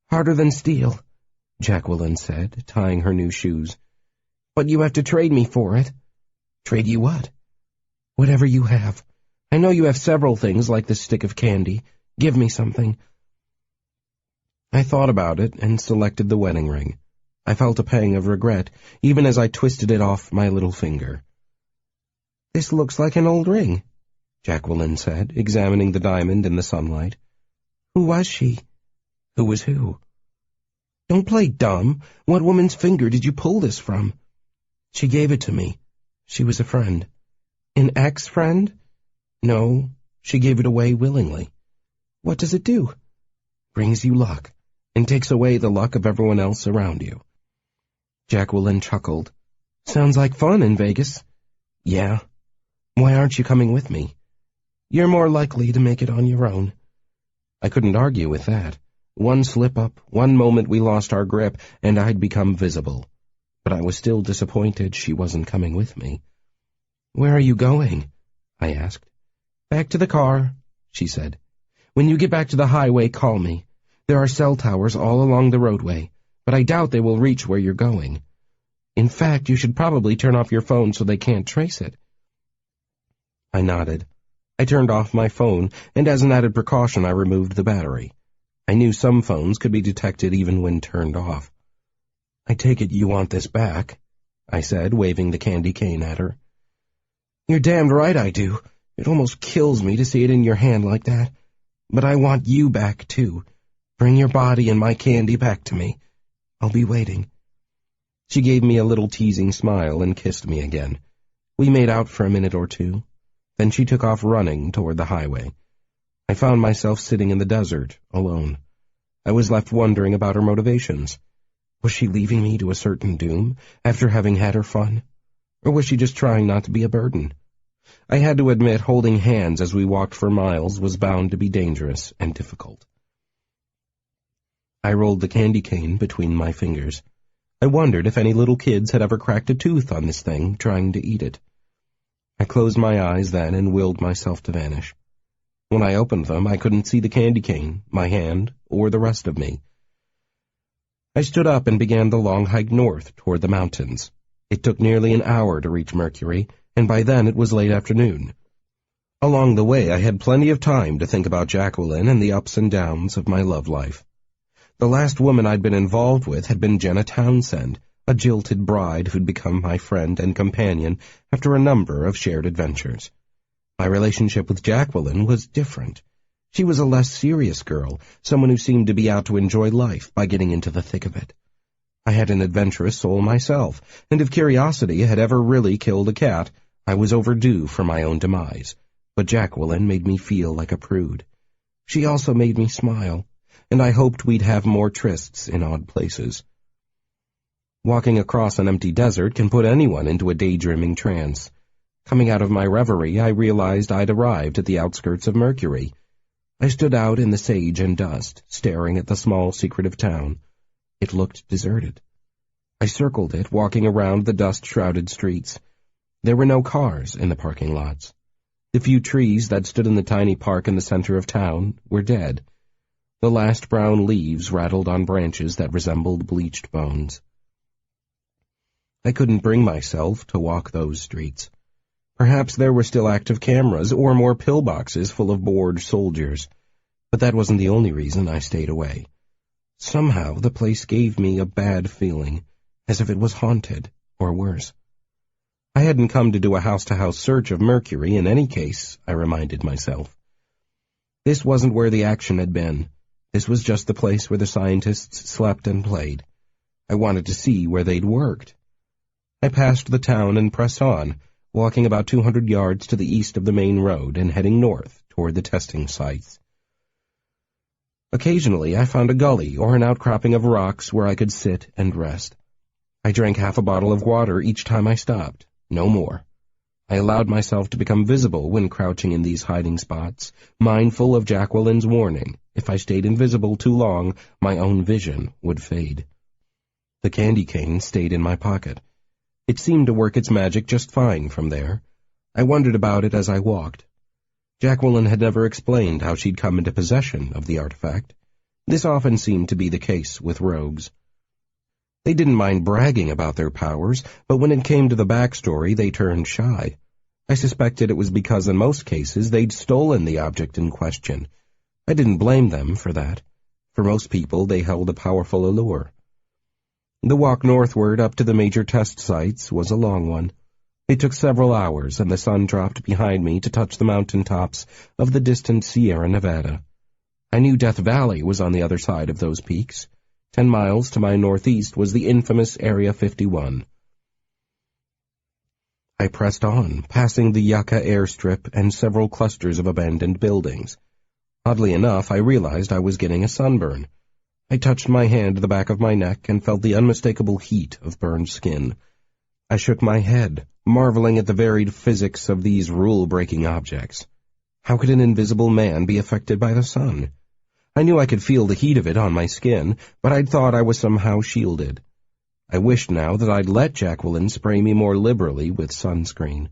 Harder than steel, Jacqueline said, tying her new shoes. But you have to trade me for it. Trade you what? Whatever you have. I know you have several things like this stick of candy. Give me something. I thought about it and selected the wedding ring. I felt a pang of regret, even as I twisted it off my little finger. This looks like an old ring, Jacqueline said, examining the diamond in the sunlight. Who was she? Who was who? Don't play dumb. What woman's finger did you pull this from? She gave it to me. She was a friend. An ex-friend? No, she gave it away willingly. What does it do? Brings you luck, and takes away the luck of everyone else around you. Jacqueline chuckled. Sounds like fun in Vegas. Yeah. Why aren't you coming with me? You're more likely to make it on your own. I couldn't argue with that. One slip-up, one moment we lost our grip, and I'd become visible. But I was still disappointed she wasn't coming with me. "Where are you going?" I asked. "Back to the car," she said. "When you get back to the highway, call me. There are cell towers all along the roadway, but I doubt they will reach where you're going. In fact, you should probably turn off your phone so they can't trace it." I nodded. I turned off my phone, and as an added precaution I removed the battery. I knew some phones could be detected even when turned off. "I take it you want this back," I said, waving the candy cane at her. "You're damned right I do. It almost kills me to see it in your hand like that. But I want you back, too. Bring your body and my candy back to me. I'll be waiting." She gave me a little teasing smile and kissed me again. We made out for a minute or two. Then she took off running toward the highway. I found myself sitting in the desert, alone. I was left wondering about her motivations. Was she leaving me to a certain doom, after having had her fun? Or was she just trying not to be a burden? I had to admit holding hands as we walked for miles was bound to be dangerous and difficult. I rolled the candy cane between my fingers. I wondered if any little kids had ever cracked a tooth on this thing, trying to eat it. I closed my eyes then and willed myself to vanish. When I opened them, I couldn't see the candy cane, my hand, or the rest of me. I stood up and began the long hike north toward the mountains. It took nearly an hour to reach Mercury, and by then it was late afternoon. Along the way, I had plenty of time to think about Jacqueline and the ups and downs of my love life. The last woman I'd been involved with had been Jenna Townsend, a jilted bride who'd become my friend and companion after a number of shared adventures. My relationship with Jacqueline was different. She was a less serious girl, someone who seemed to be out to enjoy life by getting into the thick of it. I had an adventurous soul myself, and if curiosity had ever really killed a cat, I was overdue for my own demise. But Jacqueline made me feel like a prude. She also made me smile, and I hoped we'd have more trysts in odd places. Walking across an empty desert can put anyone into a daydreaming trance. Coming out of my reverie, I realized I'd arrived at the outskirts of Mercury. I stood out in the sage and dust, staring at the small, secretive town. It looked deserted. I circled it, walking around the dust-shrouded streets. There were no cars in the parking lots. The few trees that stood in the tiny park in the center of town were dead. The last brown leaves rattled on branches that resembled bleached bones. I couldn't bring myself to walk those streets. Perhaps there were still active cameras or more pillboxes full of bored soldiers. But that wasn't the only reason I stayed away. Somehow the place gave me a bad feeling, as if it was haunted, or worse. I hadn't come to do a house-to-house search of Mercury in any case, I reminded myself. This wasn't where the action had been. This was just the place where the scientists slept and played. I wanted to see where they'd worked. I passed the town and pressed on, walking about 200 yards to the east of the main road and heading north toward the testing sites. Occasionally I found a gully or an outcropping of rocks where I could sit and rest. I drank half a bottle of water each time I stopped, no more. I allowed myself to become visible when crouching in these hiding spots, mindful of Jacqueline's warning. If I stayed invisible too long, my own vision would fade. The candy cane stayed in my pocket. It seemed to work its magic just fine from there. I wondered about it as I walked. Jacqueline had never explained how she'd come into possession of the artifact. This often seemed to be the case with rogues. They didn't mind bragging about their powers, but when it came to the backstory, they turned shy. I suspected it was because in most cases they'd stolen the object in question. I didn't blame them for that. For most people, they held a powerful allure. The walk northward up to the major test sites was a long one. It took several hours, and the sun dropped behind me to touch the mountain tops of the distant Sierra Nevada. I knew Death Valley was on the other side of those peaks. 10 miles to my northeast was the infamous Area 51. I pressed on, passing the Yucca airstrip and several clusters of abandoned buildings. Oddly enough, I realized I was getting a sunburn. I touched my hand to the back of my neck and felt the unmistakable heat of burned skin. I shook my head, marveling at the varied physics of these rule-breaking objects. How could an invisible man be affected by the sun? I knew I could feel the heat of it on my skin, but I'd thought I was somehow shielded. I wished now that I'd let Jacqueline spray me more liberally with sunscreen.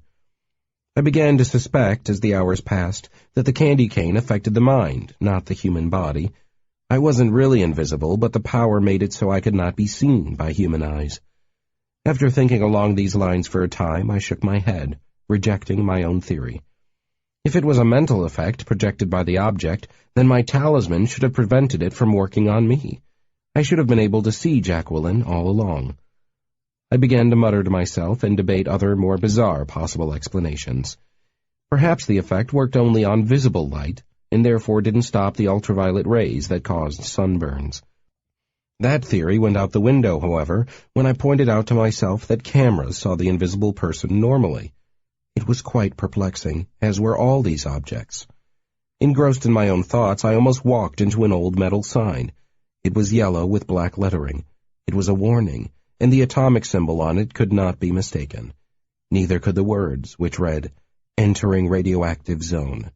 I began to suspect, as the hours passed, that the candy cane affected the mind, not the human body. I wasn't really invisible, but the power made it so I could not be seen by human eyes. After thinking along these lines for a time, I shook my head, rejecting my own theory. If it was a mental effect projected by the object, then my talisman should have prevented it from working on me. I should have been able to see Jacqueline all along. I began to mutter to myself and debate other more bizarre possible explanations. Perhaps the effect worked only on visible light, and therefore didn't stop the ultraviolet rays that caused sunburns. That theory went out the window, however, when I pointed out to myself that cameras saw the invisible person normally. It was quite perplexing, as were all these objects. Engrossed in my own thoughts, I almost walked into an old metal sign. It was yellow with black lettering. It was a warning, and the atomic symbol on it could not be mistaken. Neither could the words, which read, "Entering radioactive zone."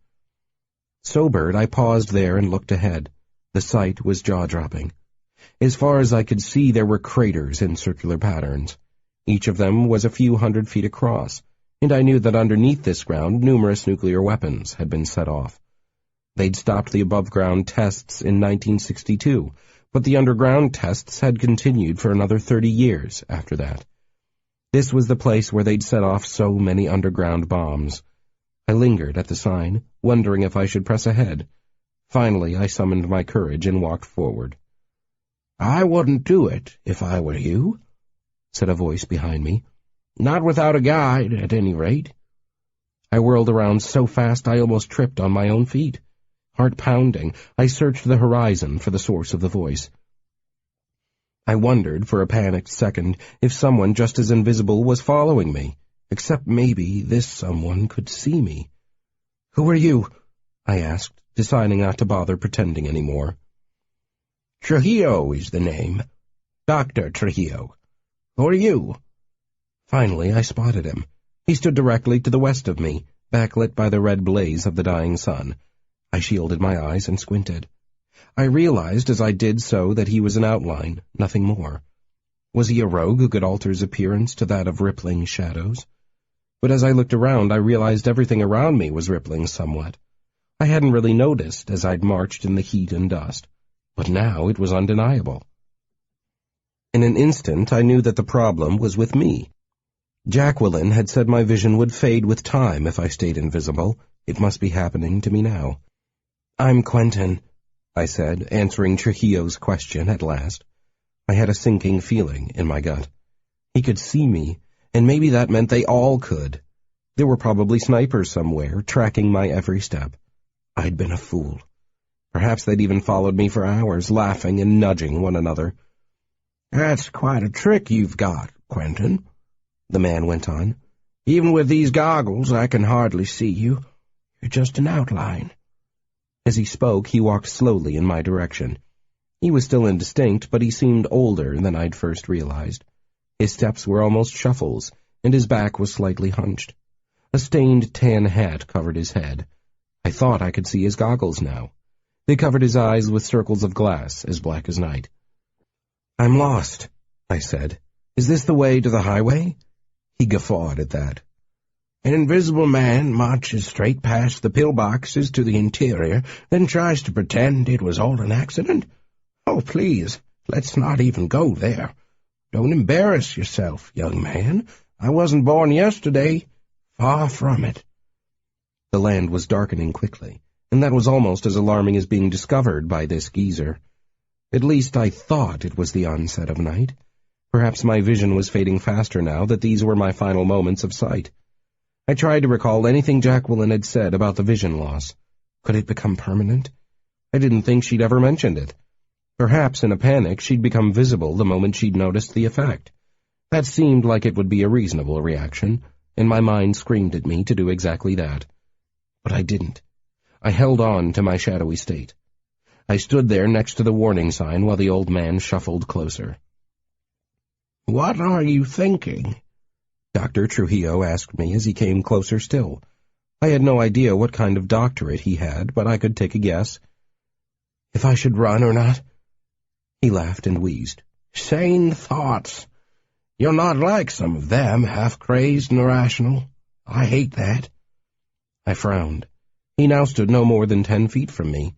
Sobered, I paused there and looked ahead. The sight was jaw-dropping. As far as I could see, there were craters in circular patterns. Each of them was a few 100 feet across, and I knew that underneath this ground numerous nuclear weapons had been set off. They'd stopped the above-ground tests in 1962, but the underground tests had continued for another 30 years after that. This was the place where they'd set off so many underground bombs. I lingered at the sign, wondering if I should press ahead. Finally, I summoned my courage and walked forward. "I wouldn't do it, if I were you," said a voice behind me. "Not without a guide, at any rate." I whirled around so fast I almost tripped on my own feet. Heart pounding, I searched the horizon for the source of the voice. I wondered for a panicked second if someone just as invisible was following me, except maybe this someone could see me. "Who are you?" I asked, deciding not to bother pretending any more. "Trujillo is the name. Dr. Trujillo. Who are you?" Finally, I spotted him. He stood directly to the west of me, backlit by the red blaze of the dying sun. I shielded my eyes and squinted. I realized as I did so that he was an outline, nothing more. Was he a rogue who could alter his appearance to that of rippling shadows? But as I looked around, I realized everything around me was rippling somewhat. I hadn't really noticed as I'd marched in the heat and dust, but now it was undeniable. In an instant, I knew that the problem was with me. Jacqueline had said my vision would fade with time if I stayed invisible. It must be happening to me now. "I'm Quentin," I said, answering Trujillo's question at last. I had a sinking feeling in my gut. He could see me, and maybe that meant they all could. There were probably snipers somewhere, tracking my every step. I'd been a fool. Perhaps they'd even followed me for hours, laughing and nudging one another. "That's quite a trick you've got, Quentin," the man went on. "Even with these goggles, I can hardly see you. You're just an outline." As he spoke, he walked slowly in my direction. He was still indistinct, but he seemed older than I'd first realized. His steps were almost shuffles, and his back was slightly hunched. A stained tan hat covered his head. I thought I could see his goggles now. They covered his eyes with circles of glass as black as night. "I'm lost," I said. "Is this the way to the highway?" He guffawed at that. "An invisible man marches straight past the pillboxes to the interior, then tries to pretend it was all an accident. Oh, please, let's not even go there. Don't embarrass yourself, young man. I wasn't born yesterday. Far from it." The land was darkening quickly, and that was almost as alarming as being discovered by this geezer. At least I thought it was the onset of night. Perhaps my vision was fading faster now that these were my final moments of sight. I tried to recall anything Jacqueline had said about the vision loss. Could it become permanent? I didn't think she'd ever mentioned it. Perhaps in a panic she'd become visible the moment she'd noticed the effect. That seemed like it would be a reasonable reaction, and my mind screamed at me to do exactly that. But I didn't. I held on to my shadowy state. I stood there next to the warning sign while the old man shuffled closer. "What are you thinking?" Dr. Trujillo asked me as he came closer still. I had no idea what kind of doctorate he had, but I could take a guess. If I should run or not?" He laughed and wheezed. "Sane thoughts. You're not like some of them, half-crazed and irrational. I hate that." I frowned. He now stood no more than 10 feet from me.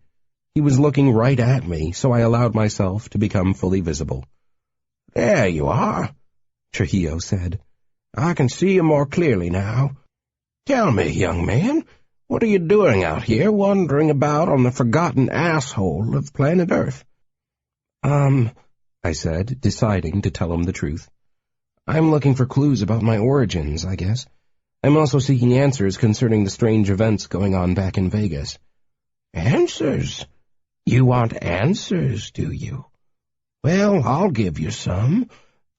He was looking right at me, so I allowed myself to become fully visible. "There you are," Trujillo said. "I can see you more clearly now. Tell me, young man, what are you doing out here wandering about on the forgotten asshole of planet Earth?" I said, deciding to tell him the truth. "I'm looking for clues about my origins, I guess. I'm also seeking answers concerning the strange events going on back in Vegas." "Answers? You want answers, do you? Well, I'll give you some,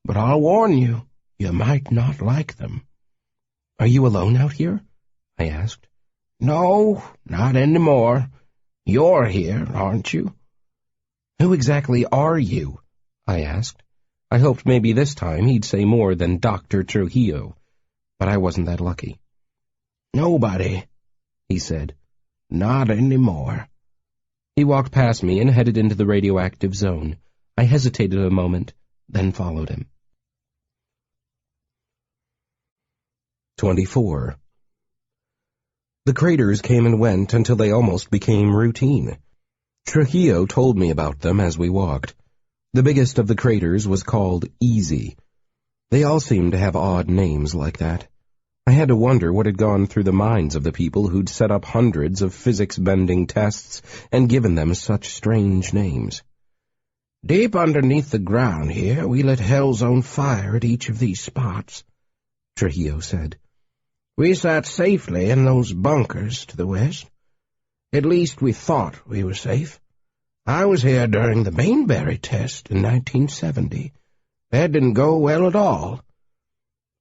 but I'll warn you, you might not like them." "Are you alone out here?" I asked. "No, not anymore. You're here, aren't you?" "Who exactly are you?" I asked. I hoped maybe this time he'd say more than Dr. Trujillo, but I wasn't that lucky. "Nobody," he said. "Not anymore." He walked past me and headed into the radioactive zone. I hesitated a moment, then followed him. 24. The craters came and went until they almost became routine. Trujillo told me about them as we walked. The biggest of the craters was called Easy. They all seemed to have odd names like that. I had to wonder what had gone through the minds of the people who'd set up hundreds of physics-bending tests and given them such strange names. "Deep underneath the ground here, we lit hell's own fire at each of these spots," Trujillo said. "We sat safely in those bunkers to the west. At least we thought we were safe. I was here during the Bainberry test in 1970. That didn't go well at all."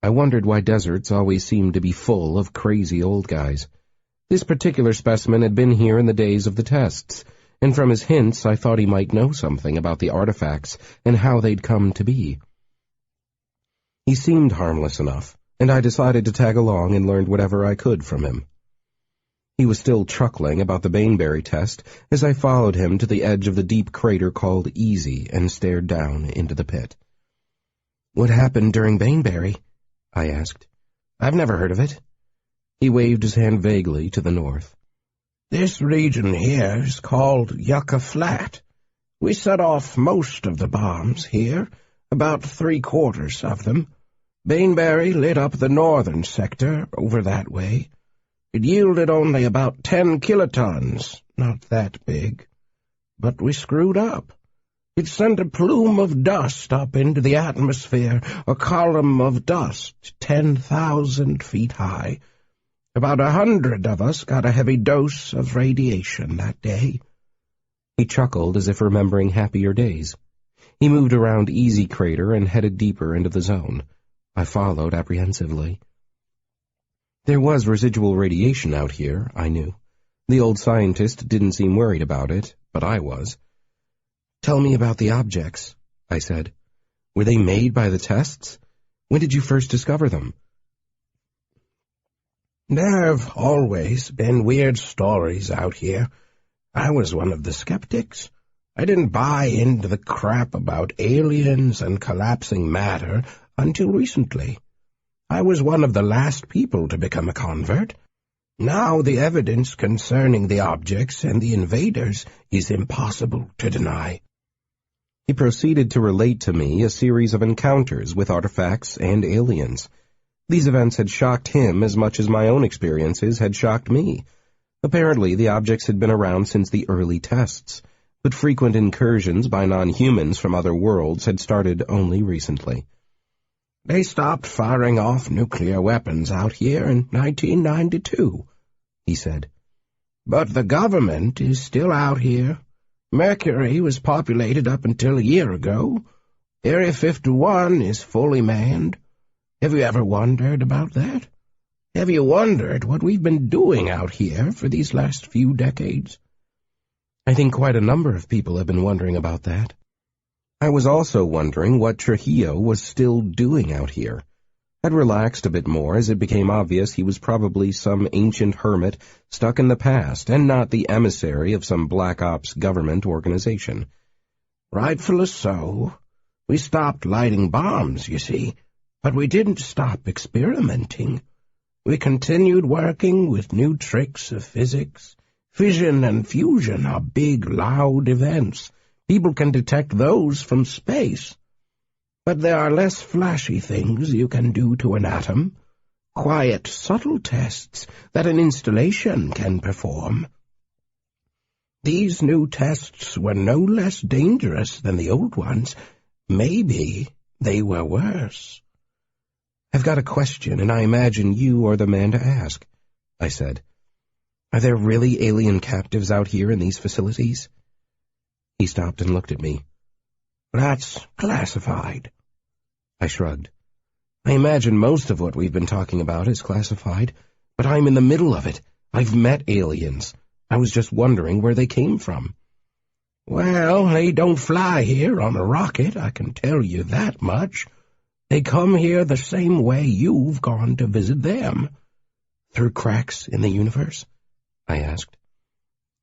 I wondered why deserts always seemed to be full of crazy old guys. This particular specimen had been here in the days of the tests, and from his hints I thought he might know something about the artifacts and how they'd come to be. He seemed harmless enough, and I decided to tag along and learn whatever I could from him. He was still chuckling about the Bainberry test as I followed him to the edge of the deep crater called Easy and stared down into the pit. "What happened during Bainberry?" I asked. "I've never heard of it." He waved his hand vaguely to the north. "This region here is called Yucca Flat. We set off most of the bombs here, about 3/4 of them. Bainberry lit up the northern sector over that way. It yielded only about 10 kilotons, not that big. But we screwed up. It sent a plume of dust up into the atmosphere, a column of dust 10,000 feet high. About 100 of us got a heavy dose of radiation that day." He chuckled as if remembering happier days. He moved around Easy Crater and headed deeper into the zone. I followed apprehensively. There was residual radiation out here, I knew. The old scientist didn't seem worried about it, but I was. "Tell me about the objects," I said. "Were they made by the tests? When did you first discover them?" "There have always been weird stories out here. I was one of the skeptics. I didn't buy into the crap about aliens and collapsing matter until recently. I was one of the last people to become a convert. Now the evidence concerning the objects and the invaders is impossible to deny." He proceeded to relate to me a series of encounters with artifacts and aliens. These events had shocked him as much as my own experiences had shocked me. Apparently, the objects had been around since the early tests, but frequent incursions by non-humans from other worlds had started only recently. "They stopped firing off nuclear weapons out here in 1992, he said. "But the government is still out here. Mercury was populated up until a year ago. Area 51 is fully manned. Have you ever wondered about that? Have you wondered what we've been doing out here for these last few decades?" I think quite a number of people have been wondering about that. I was also wondering what Trujillo was still doing out here. I'd relaxed a bit more as it became obvious he was probably some ancient hermit stuck in the past and not the emissary of some black ops government organization. Rightfully so. We stopped lighting bombs, you see, but we didn't stop experimenting. We continued working with new tricks of physics. Fission and fusion are big, loud events. People can detect those from space. But there are less flashy things you can do to an atom. Quiet, subtle tests that an installation can perform. These new tests were no less dangerous than the old ones. Maybe they were worse. "I've got a question, and I imagine you are the man to ask," I said. "Are there really alien captives out here in these facilities?" He stopped and looked at me. "That's classified." I shrugged. "I imagine most of what we've been talking about is classified, but I'm in the middle of it. I've met aliens. I was just wondering where they came from." "Well, they don't fly here on a rocket, I can tell you that much. They come here the same way you've gone to visit them." "Through cracks in the universe?" I asked.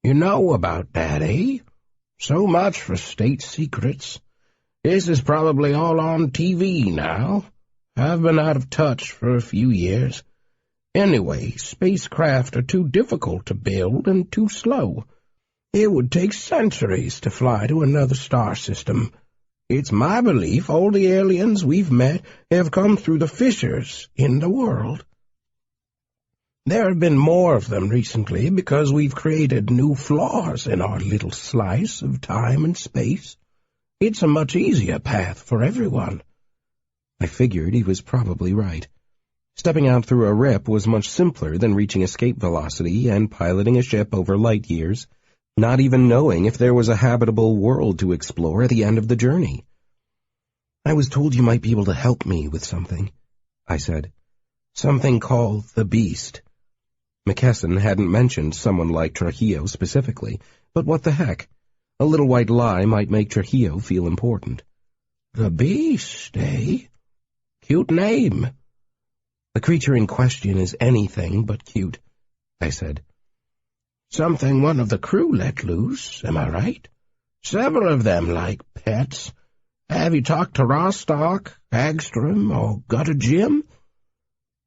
"You know about that, eh? So much for state secrets. This is probably all on TV now. I've been out of touch for a few years. Anyway, spacecraft are too difficult to build and too slow. It would take centuries to fly to another star system. It's my belief all the aliens we've met have come through the fissures in the world. There have been more of them recently because we've created new flaws in our little slice of time and space. It's a much easier path for everyone." I figured he was probably right. Stepping out through a rip was much simpler than reaching escape velocity and piloting a ship over light years, not even knowing if there was a habitable world to explore at the end of the journey. "I was told you might be able to help me with something," I said. "Something called the Beast." McKesson hadn't mentioned someone like Trujillo specifically, but what the heck? A little white lie might make Trujillo feel important. "The Beast, eh? Cute name." "The creature in question is anything but cute," I said. "Something one of the crew let loose, am I right? Several of them like pets. Have you talked to Rostock, Hagstrom, or Gutter Jim?"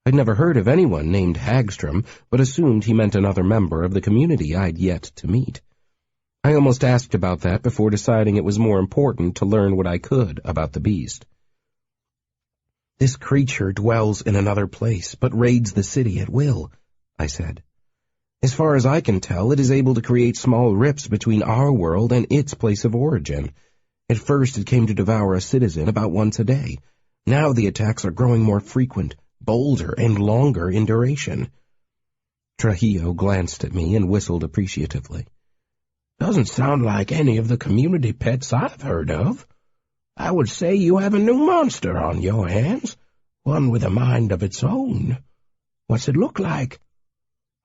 I'd never heard of anyone named Hagstrom, but assumed he meant another member of the community I'd yet to meet. I almost asked about that before deciding it was more important to learn what I could about the Beast. "This creature dwells in another place, but raids the city at will," I said. "As far as I can tell, it is able to create small rips between our world and its place of origin. At first it came to devour a citizen about once a day. Now the attacks are growing more frequent, bolder, and longer in duration." Trujillo glanced at me and whistled appreciatively. "Doesn't sound like any of the community pets I've heard of. I would say you have a new monster on your hands, one with a mind of its own. What's it look like?"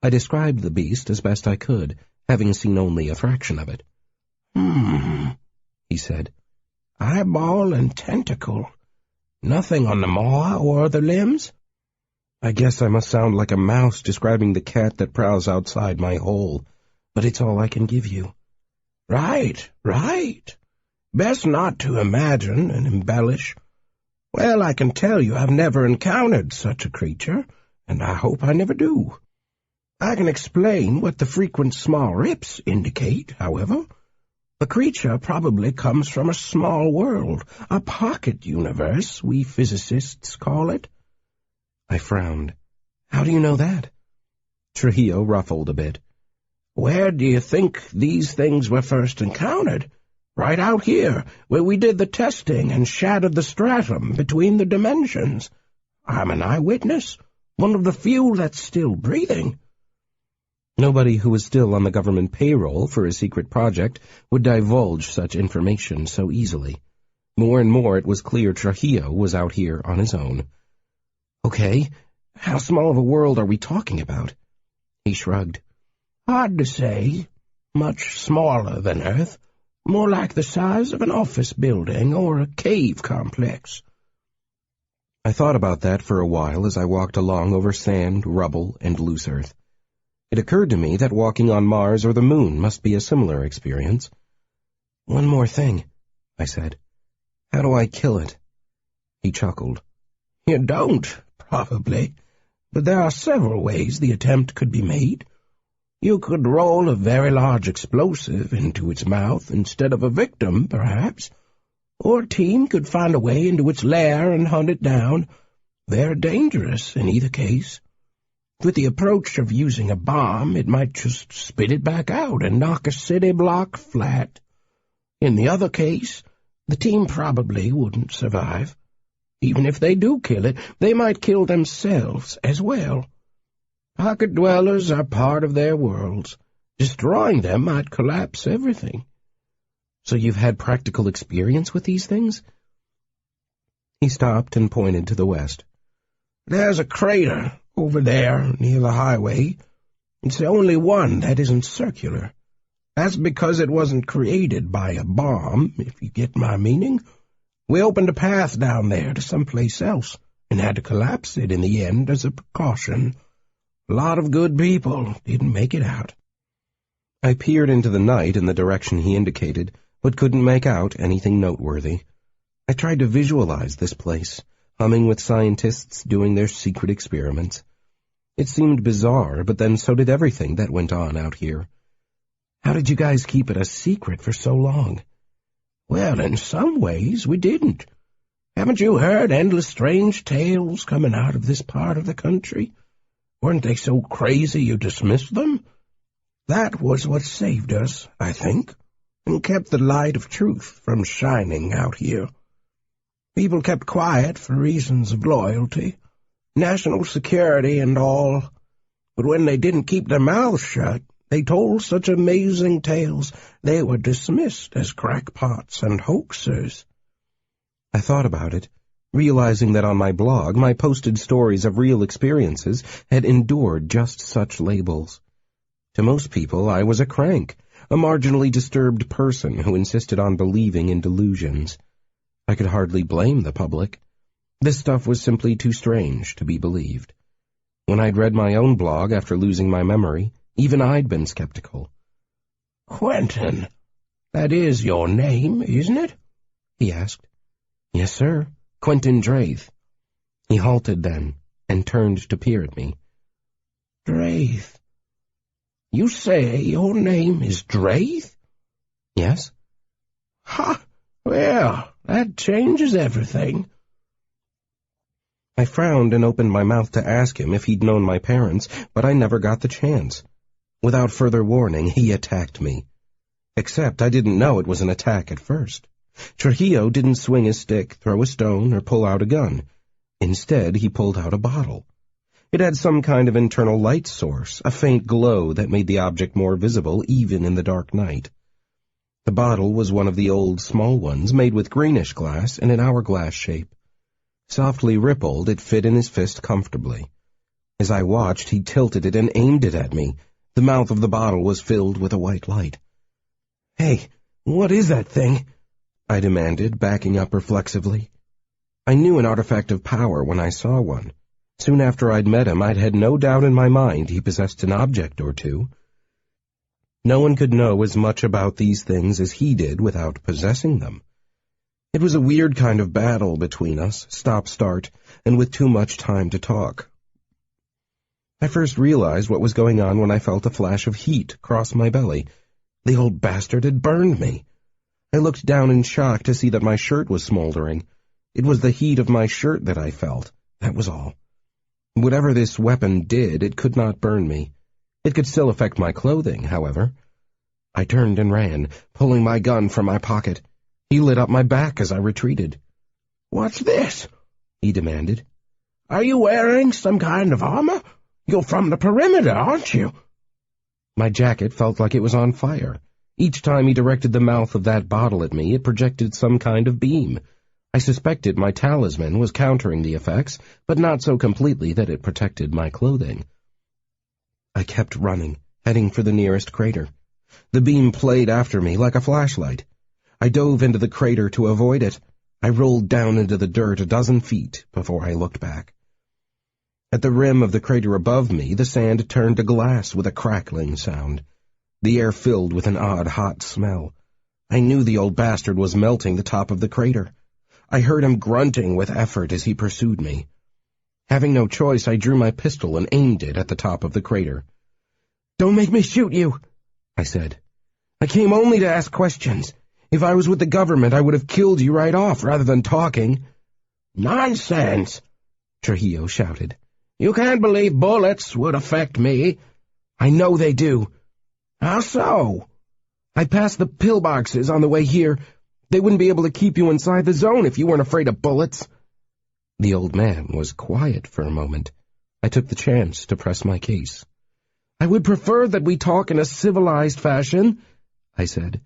I described the Beast as best I could, having seen only a fraction of it. He said. "Eyeball and tentacle. Nothing on the maw or the limbs?" I guess I must sound like a mouse describing the cat that prowls outside my hole, but it's all I can give you." Right. Best not to imagine and embellish. Well, I can tell you I've never encountered such a creature, and I hope I never do. I can explain what the frequent small rips indicate, however. The creature probably comes from a small world, a pocket universe, we physicists call it." I frowned. "How do you know that?" Trujillo ruffled a bit. "Where do you think these things were first encountered? Right out here, where we did the testing and shattered the stratum between the dimensions. I'm an eyewitness, one of the few that's still breathing." Nobody who was still on the government payroll for a secret project would divulge such information so easily. More and more it was clear Trujillo was out here on his own. "Okay, how small of a world are we talking about?" He shrugged. "Hard to say. Much smaller than Earth. More like the size of an office building or a cave complex." I thought about that for a while as I walked along over sand, rubble, and loose earth. It occurred to me that walking on Mars or the Moon must be a similar experience. "One more thing," I said. "How do I kill it?" He chuckled. "You don't, probably, but there are several ways the attempt could be made. You could roll a very large explosive into its mouth instead of a victim, perhaps. Or a team could find a way into its lair and hunt it down. They're dangerous in either case. With the approach of using a bomb, it might just spit it back out and knock a city block flat. In the other case, the team probably wouldn't survive. Even if they do kill it, they might kill themselves as well. Pocket dwellers are part of their worlds. Destroying them might collapse everything." "So you've had practical experience with these things?" He stopped and pointed to the west. "There's a crater over there near the highway. It's the only one that isn't circular. That's because it wasn't created by a bomb, if you get my meaning. We opened a path down there to someplace else and had to collapse it in the end as a precaution. A lot of good people didn't make it out." I peered into the night in the direction he indicated, but couldn't make out anything noteworthy. I tried to visualize this place, humming with scientists doing their secret experiments. It seemed bizarre, but then so did everything that went on out here. "How did you guys keep it a secret for so long?" "Well, in some ways we didn't. Haven't you heard endless strange tales coming out of this part of the country? Weren't they so crazy you dismissed them? That was what saved us, I think, and kept the light of truth from shining out here. People kept quiet for reasons of loyalty, national security and all, but when they didn't keep their mouths shut, they told such amazing tales they were dismissed as crackpots and hoaxers." I thought about it, realizing that on my blog my posted stories of real experiences had endured just such labels. To most people I was a crank, a marginally disturbed person who insisted on believing in delusions. I could hardly blame the public. This stuff was simply too strange to be believed. When I'd read my own blog after losing my memory, even I'd been skeptical. "Quentin, that is your name, isn't it?" he asked. "Yes, sir. Quentin Draith." He halted then, and turned to peer at me. "Draith. You say your name is Draith?" "Yes." "Ha! Well, that changes everything." I frowned and opened my mouth to ask him if he'd known my parents, but I never got the chance. Without further warning, he attacked me. Except I didn't know it was an attack at first. Trujillo didn't swing his stick, throw a stone, or pull out a gun. Instead, he pulled out a bottle. It had some kind of internal light source, a faint glow that made the object more visible even in the dark night. The bottle was one of the old, small ones made with greenish glass in an hourglass shape. Softly rippled, it fit in his fist comfortably. As I watched, he tilted it and aimed it at me. The mouth of the bottle was filled with a white light. "Hey, what is that thing?" I demanded, backing up reflexively. I knew an artifact of power when I saw one. Soon after I'd met him, I'd had no doubt in my mind he possessed an object or two. No one could know as much about these things as he did without possessing them. It was a weird kind of battle between us, stop-start, and with too much time to talk. I first realized what was going on when I felt a flash of heat cross my belly. The old bastard had burned me. I looked down in shock to see that my shirt was smoldering. It was the heat of my shirt that I felt, that was all. Whatever this weapon did, it could not burn me. It could still affect my clothing, however. I turned and ran, pulling my gun from my pocket. He lit up my back as I retreated. "What's this?" he demanded. "Are you wearing some kind of armor? You're from the perimeter, aren't you?" My jacket felt like it was on fire. Each time he directed the mouth of that bottle at me, it projected some kind of beam. I suspected my talisman was countering the effects, but not so completely that it protected my clothing. I kept running, heading for the nearest crater. The beam played after me like a flashlight. I dove into the crater to avoid it. I rolled down into the dirt a dozen feet before I looked back. At the rim of the crater above me, the sand turned to glass with a crackling sound. The air filled with an odd, hot smell. I knew the old bastard was melting the top of the crater. I heard him grunting with effort as he pursued me. Having no choice, I drew my pistol and aimed it at the top of the crater. "Don't make me shoot you," I said. "I came only to ask questions. If I was with the government, I would have killed you right off rather than talking." "Nonsense," Trujillo shouted. "You can't believe bullets would affect me." "I know they do." "How so?" "I passed the pillboxes on the way here. They wouldn't be able to keep you inside the zone if you weren't afraid of bullets." The old man was quiet for a moment. I took the chance to press my case. "I would prefer that we talk in a civilized fashion," I said.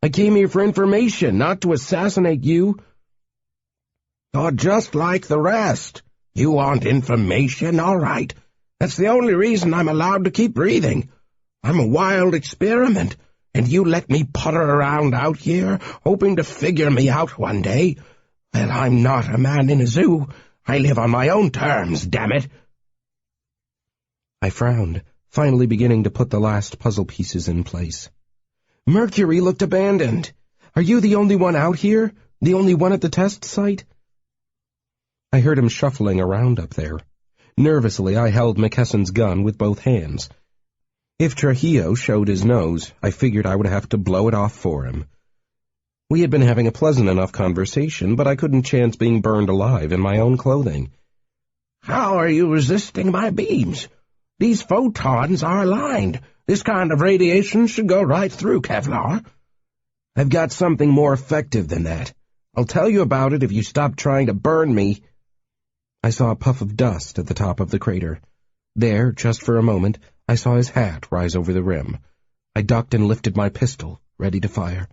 "I came here for information, not to assassinate you." "You're just like the rest. You want information, all right. That's the only reason I'm allowed to keep breathing. I'm a wild experiment, and you let me putter around out here, hoping to figure me out one day. Well, I'm not a man in a zoo. I live on my own terms, damn it." I frowned, finally beginning to put the last puzzle pieces in place. "Mercury looked abandoned. Are you the only one out here? The only one at the test site?" I heard him shuffling around up there. Nervously, I held McKesson's gun with both hands. If Trujillo showed his nose, I figured I would have to blow it off for him. We had been having a pleasant enough conversation, but I couldn't chance being burned alive in my own clothing. "How are you resisting my beams? These photons are aligned. This kind of radiation should go right through Kevlar." "I've got something more effective than that. I'll tell you about it if you stop trying to burn me." I saw a puff of dust at the top of the crater. There, just for a moment, I saw his hat rise over the rim. I ducked and lifted my pistol, ready to fire.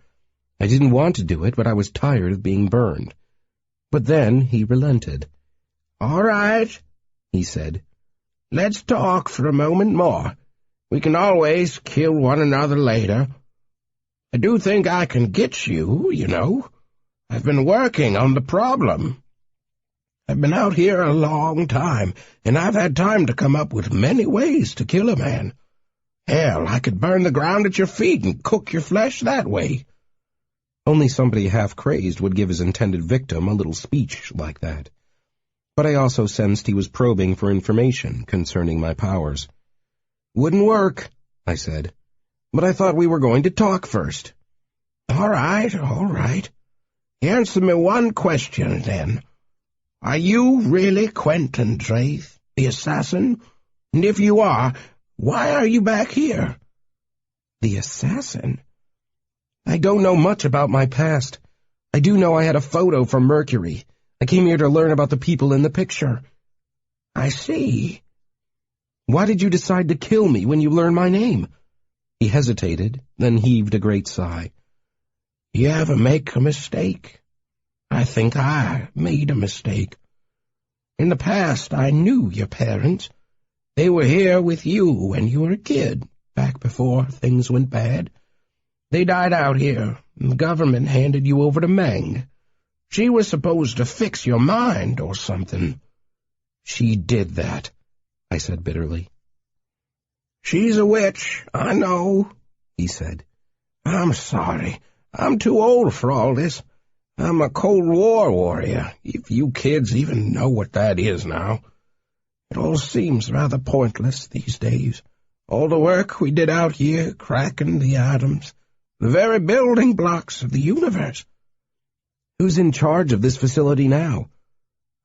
I didn't want to do it, but I was tired of being burned. But then he relented. "All right," he said. "Let's talk for a moment more. We can always kill one another later. I do think I can get you, you know. I've been working on the problem. I've been out here a long time, and I've had time to come up with many ways to kill a man. Hell, I could burn the ground at your feet and cook your flesh that way." Only somebody half-crazed would give his intended victim a little speech like that. But I also sensed he was probing for information concerning my powers. "Wouldn't work," I said. "But I thought we were going to talk first." All right. Answer me one question, then. Are you really Quentin Draith, the assassin? And if you are, why are you back here?" "The assassin? I don't know much about my past. I do know I had a photo from Mercury. I came here to learn about the people in the picture." "I see." "Why did you decide to kill me when you learned my name?" He hesitated, then heaved a great sigh. "You ever make a mistake? I think I made a mistake. In the past, I knew your parents. They were here with you when you were a kid, back before things went bad. They died out here, and the government handed you over to Meng. She was supposed to fix your mind or something." "She did that," I said bitterly. "She's a witch, I know," he said. "I'm sorry. I'm too old for all this. I'm a Cold War warrior, if you kids even know what that is now. It all seems rather pointless these days. All the work we did out here, cracking the atoms, the very building blocks of the universe." "Who's in charge of this facility now?"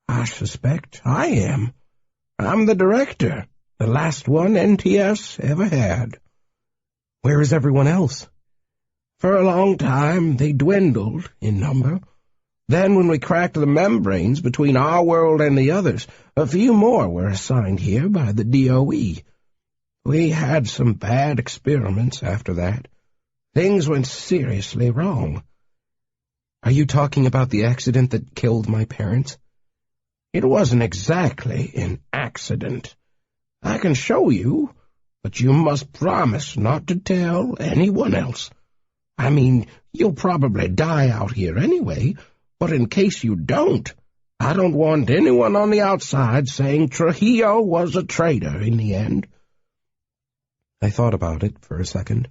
"I suspect I am. I'm the director, the last one NTS ever had." "Where is everyone else?" "For a long time, they dwindled in number. Then when we cracked the membranes between our world and the others, a few more were assigned here by the DOE. We had some bad experiments after that. Things went seriously wrong." "Are you talking about the accident that killed my parents?" "It wasn't exactly an accident. I can show you, but you must promise not to tell anyone else. I mean, you'll probably die out here anyway, But in case you don't, I don't want anyone on the outside saying Trujillo was a traitor in the end." I thought about it for a second.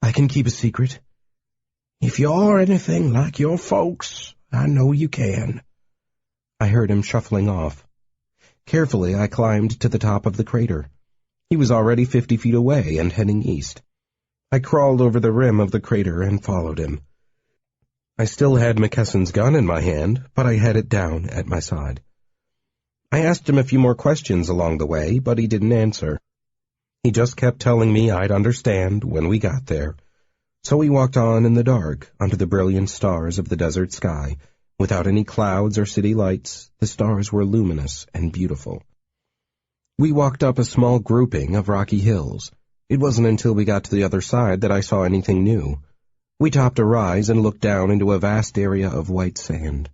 "I can keep a secret." "If you're anything like your folks, I know you can." I heard him shuffling off. Carefully, I climbed to the top of the crater. He was already 50 feet away and heading east. I crawled over the rim of the crater and followed him. I still had McKesson's gun in my hand, but I had it down at my side. I asked him a few more questions along the way, but he didn't answer. He just kept telling me I'd understand when we got there. So we walked on in the dark, under the brilliant stars of the desert sky. Without any clouds or city lights, the stars were luminous and beautiful. We walked up a small grouping of rocky hills. It wasn't until we got to the other side that I saw anything new. We topped a rise and looked down into a vast area of white sand.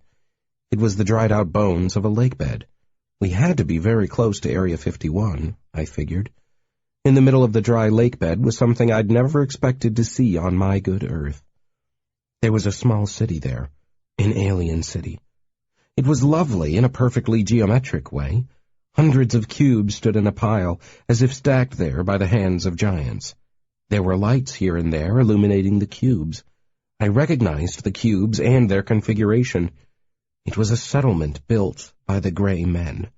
It was the dried-out bones of a lake bed. We had to be very close to Area 51, I figured. In the middle of the dry lake bed was something I'd never expected to see on my good Earth. There was a small city there, an alien city. It was lovely in a perfectly geometric way. Hundreds of cubes stood in a pile, as if stacked there by the hands of giants. There were lights here and there illuminating the cubes. I recognized the cubes and their configuration. It was a settlement built by the Gray Men.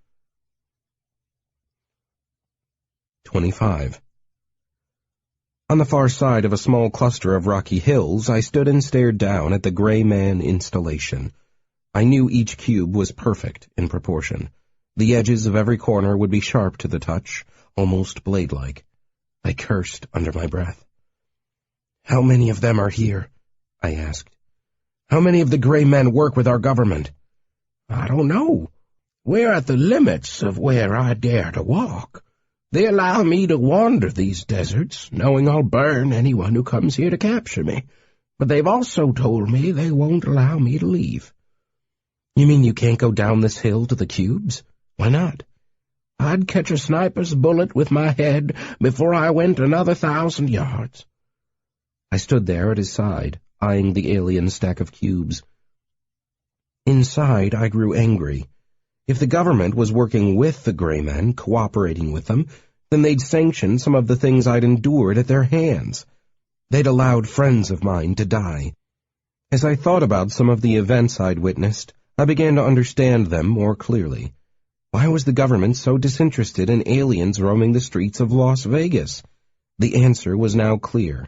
25. On the far side of a small cluster of rocky hills, I stood and stared down at the Gray Man installation. I knew each cube was perfect in proportion. The edges of every corner would be sharp to the touch, almost blade-like. I cursed under my breath. "How many of them are here?" I asked. "How many of the Gray Men work with our government?" "I don't know. We're at the limits of where I dare to walk. They allow me to wander these deserts, knowing I'll burn anyone who comes here to capture me. But they've also told me they won't allow me to leave." "You mean you can't go down this hill to the cubes? Why not?" "I'd catch a sniper's bullet with my head before I went another 1,000 yards. I stood there at his side, eyeing the alien stack of cubes. Inside, I grew angry. If the government was working with the Gray Men, cooperating with them, then they'd sanction some of the things I'd endured at their hands. They'd allowed friends of mine to die. As I thought about some of the events I'd witnessed, I began to understand them more clearly. Why was the government so disinterested in aliens roaming the streets of Las Vegas? The answer was now clear.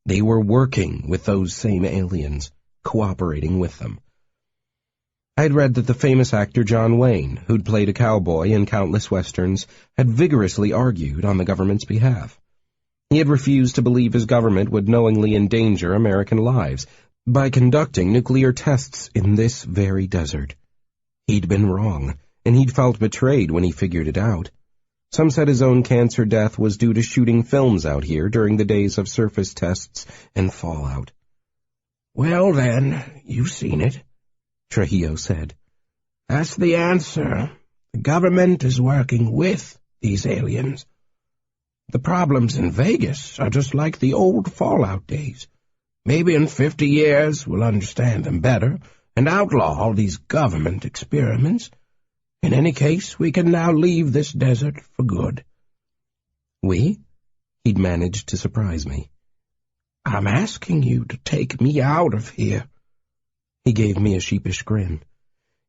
They were working with those same aliens, cooperating with them. I'd read that the famous actor John Wayne, who'd played a cowboy in countless westerns, had vigorously argued on the government's behalf. He had refused to believe his government would knowingly endanger American lives by conducting nuclear tests in this very desert. He'd been wrong, and he'd felt betrayed when he figured it out. Some said his own cancer death was due to shooting films out here during the days of surface tests and fallout. "Well, then, you've seen it," Trujillo said. "That's the answer. The government is working with these aliens. The problems in Vegas are just like the old Fallout days. Maybe in 50 years we'll understand them better and outlaw all these government experiments. In any case, we can now leave this desert for good." "We?" He'd managed to surprise me. "I'm asking you to take me out of here." He gave me a sheepish grin.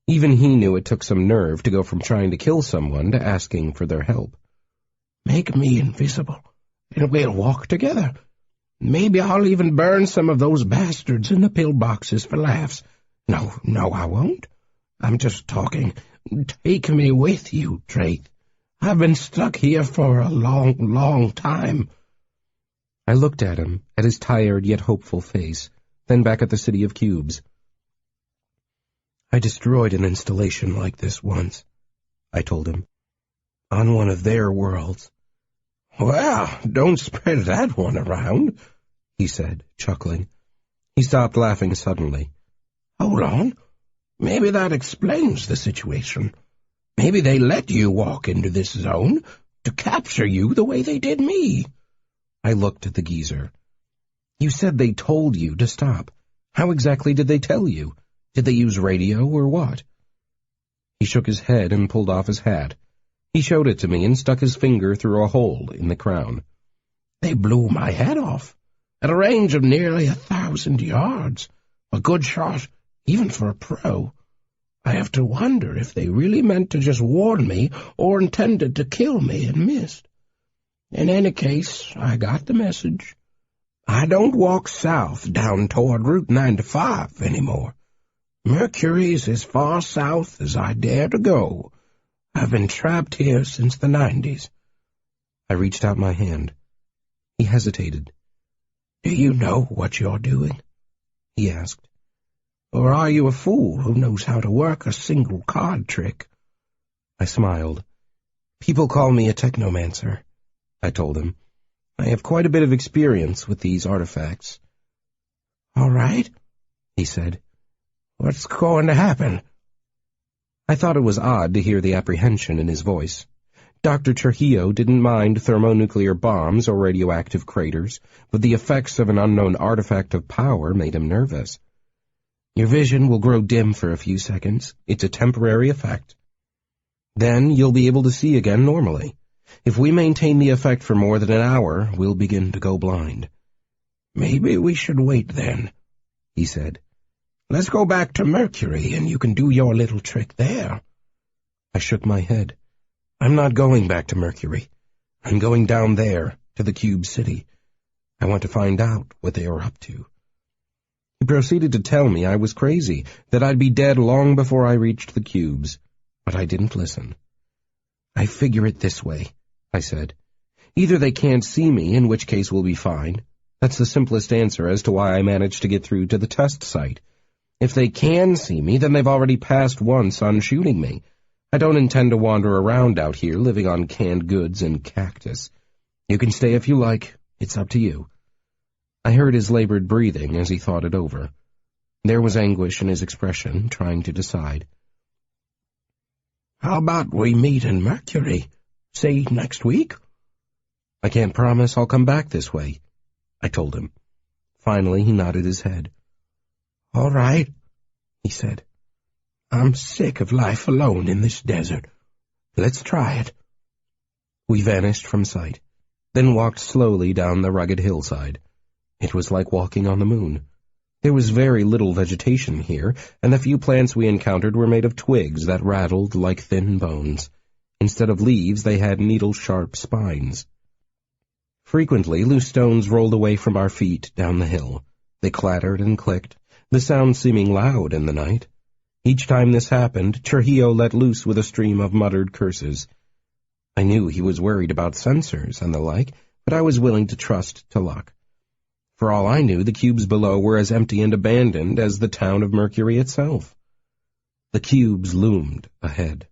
Even he knew it took some nerve to go from trying to kill someone to asking for their help. "Make me invisible, and we'll walk together. Maybe I'll even burn some of those bastards in the pillboxes for laughs. No, I won't. I'm just talking. Take me with you, Traith. I've been stuck here for a long, long time." I looked at him, at his tired yet hopeful face, then back at the city of cubes. "I destroyed an installation like this once," I told him. "On one of their worlds." "Well, don't spread that one around," he said, chuckling. He stopped laughing suddenly. "Hold on. Maybe that explains the situation. Maybe they let you walk into this zone to capture you the way they did me." I looked at the geezer. "You said they told you to stop. How exactly did they tell you? Did they use radio or what?" He shook his head and pulled off his hat. He showed it to me and stuck his finger through a hole in the crown. "They blew my head off, at a range of nearly 1,000 yards. A good shot, even for a pro. I have to wonder if they really meant to just warn me or intended to kill me and missed. In any case, I got the message. I don't walk south down toward Route 95 anymore. Mercury's as far south as I dare to go. I've been trapped here since the 90s. I reached out my hand. He hesitated. "Do you know what you're doing?" he asked. "Or are you a fool who knows how to work a single card trick?" I smiled. "People call me a technomancer," I told him. "I have quite a bit of experience with these artifacts." "All right," he said. "What's going to happen?" I thought it was odd to hear the apprehension in his voice. Dr. Trujillo didn't mind thermonuclear bombs or radioactive craters, but the effects of an unknown artifact of power made him nervous. "Your vision will grow dim for a few seconds. It's a temporary effect. Then you'll be able to see again normally. If we maintain the effect for more than an hour, we'll begin to go blind." "Maybe we should wait then," he said. "Let's go back to Mercury, and you can do your little trick there." I shook my head. "I'm not going back to Mercury. I'm going down there, to the Cube City. I want to find out what they are up to." He proceeded to tell me I was crazy, that I'd be dead long before I reached the cubes, but I didn't listen. "I figure it this way," I said. "Either they can't see me, in which case we'll be fine. That's the simplest answer as to why I managed to get through to the test site. If they can see me, then they've already passed once on shooting me. I don't intend to wander around out here living on canned goods and cactus. You can stay if you like. It's up to you." I heard his labored breathing as he thought it over. There was anguish in his expression, trying to decide. "How about we meet in Mercury, say next week?" "I can't promise I'll come back this way," I told him. Finally, he nodded his head. "All right," he said. "I'm sick of life alone in this desert. Let's try it." We vanished from sight, then walked slowly down the rugged hillside. It was like walking on the moon. There was very little vegetation here, and the few plants we encountered were made of twigs that rattled like thin bones. Instead of leaves, they had needle-sharp spines. Frequently, loose stones rolled away from our feet down the hill. They clattered and clicked, the sound seeming loud in the night. Each time this happened, Trujillo let loose with a stream of muttered curses. I knew he was worried about sensors and the like, but I was willing to trust to luck. For all I knew, the cubes below were as empty and abandoned as the town of Mercury itself. The cubes loomed ahead.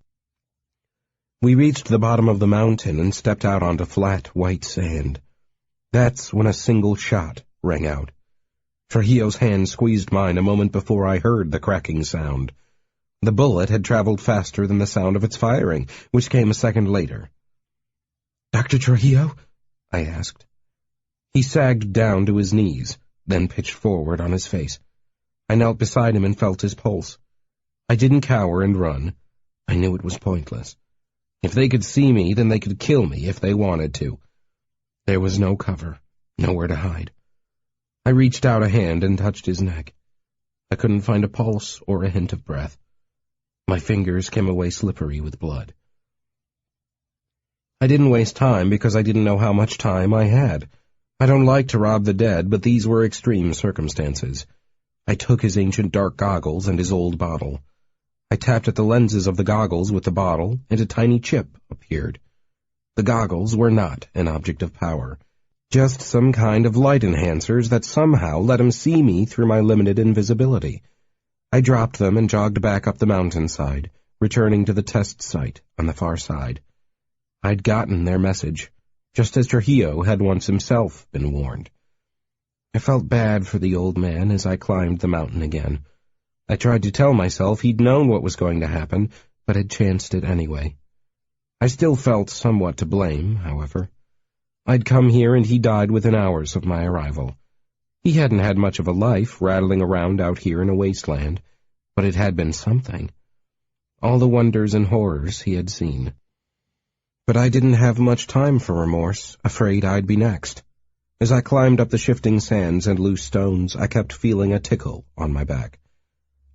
We reached the bottom of the mountain and stepped out onto flat, white sand. That's when a single shot rang out. Trujillo's hand squeezed mine a moment before I heard the cracking sound. The bullet had traveled faster than the sound of its firing, which came a second later. "Dr. Trujillo?" I asked. He sagged down to his knees, then pitched forward on his face. I knelt beside him and felt his pulse. I didn't cower and run. I knew it was pointless. If they could see me, then they could kill me if they wanted to. There was no cover, nowhere to hide. I reached out a hand and touched his neck. I couldn't find a pulse or a hint of breath. My fingers came away slippery with blood. I didn't waste time because I didn't know how much time I had. I don't like to rob the dead, but these were extreme circumstances. I took his ancient dark goggles and his old bottle. I tapped at the lenses of the goggles with the bottle, and a tiny chip appeared. The goggles were not an object of power, just some kind of light enhancers that somehow let him see me through my limited invisibility. I dropped them and jogged back up the mountainside, returning to the test site on the far side. I'd gotten their message, just as Trujillo had once himself been warned. I felt bad for the old man as I climbed the mountain again. I tried to tell myself he'd known what was going to happen, but had chanced it anyway. I still felt somewhat to blame, however. I'd come here and he died within hours of my arrival. He hadn't had much of a life rattling around out here in a wasteland, but it had been something. All the wonders and horrors he had seen. But I didn't have much time for remorse, afraid I'd be next. As I climbed up the shifting sands and loose stones, I kept feeling a tickle on my back.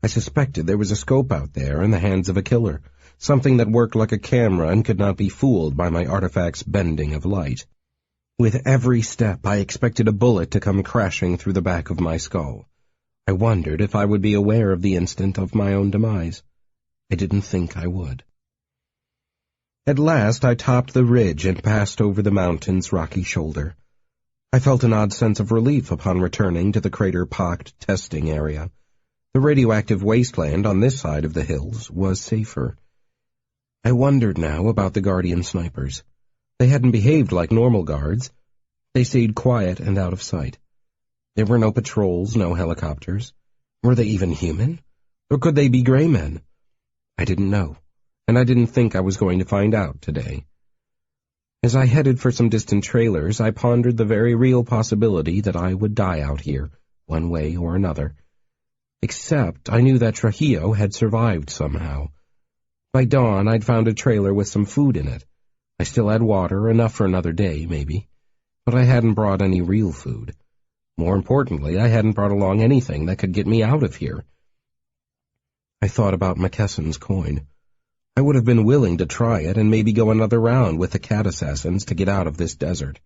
I suspected there was a scope out there in the hands of a killer, something that worked like a camera and could not be fooled by my artifact's bending of light. With every step, I expected a bullet to come crashing through the back of my skull. I wondered if I would be aware of the instant of my own demise. I didn't think I would. At last, I topped the ridge and passed over the mountain's rocky shoulder. I felt an odd sense of relief upon returning to the crater-pocked testing area. The radioactive wasteland on this side of the hills was safer. I wondered now about the Guardian snipers. They hadn't behaved like normal guards. They stayed quiet and out of sight. There were no patrols, no helicopters. Were they even human? Or could they be gray men? I didn't know, and I didn't think I was going to find out today. As I headed for some distant trailers, I pondered the very real possibility that I would die out here, one way or another. Except I knew that Trujillo had survived somehow. By dawn, I'd found a trailer with some food in it. I still had water, enough for another day, maybe. But I hadn't brought any real food. More importantly, I hadn't brought along anything that could get me out of here. I thought about McKesson's coin. I would have been willing to try it and maybe go another round with the cat assassins to get out of this desert.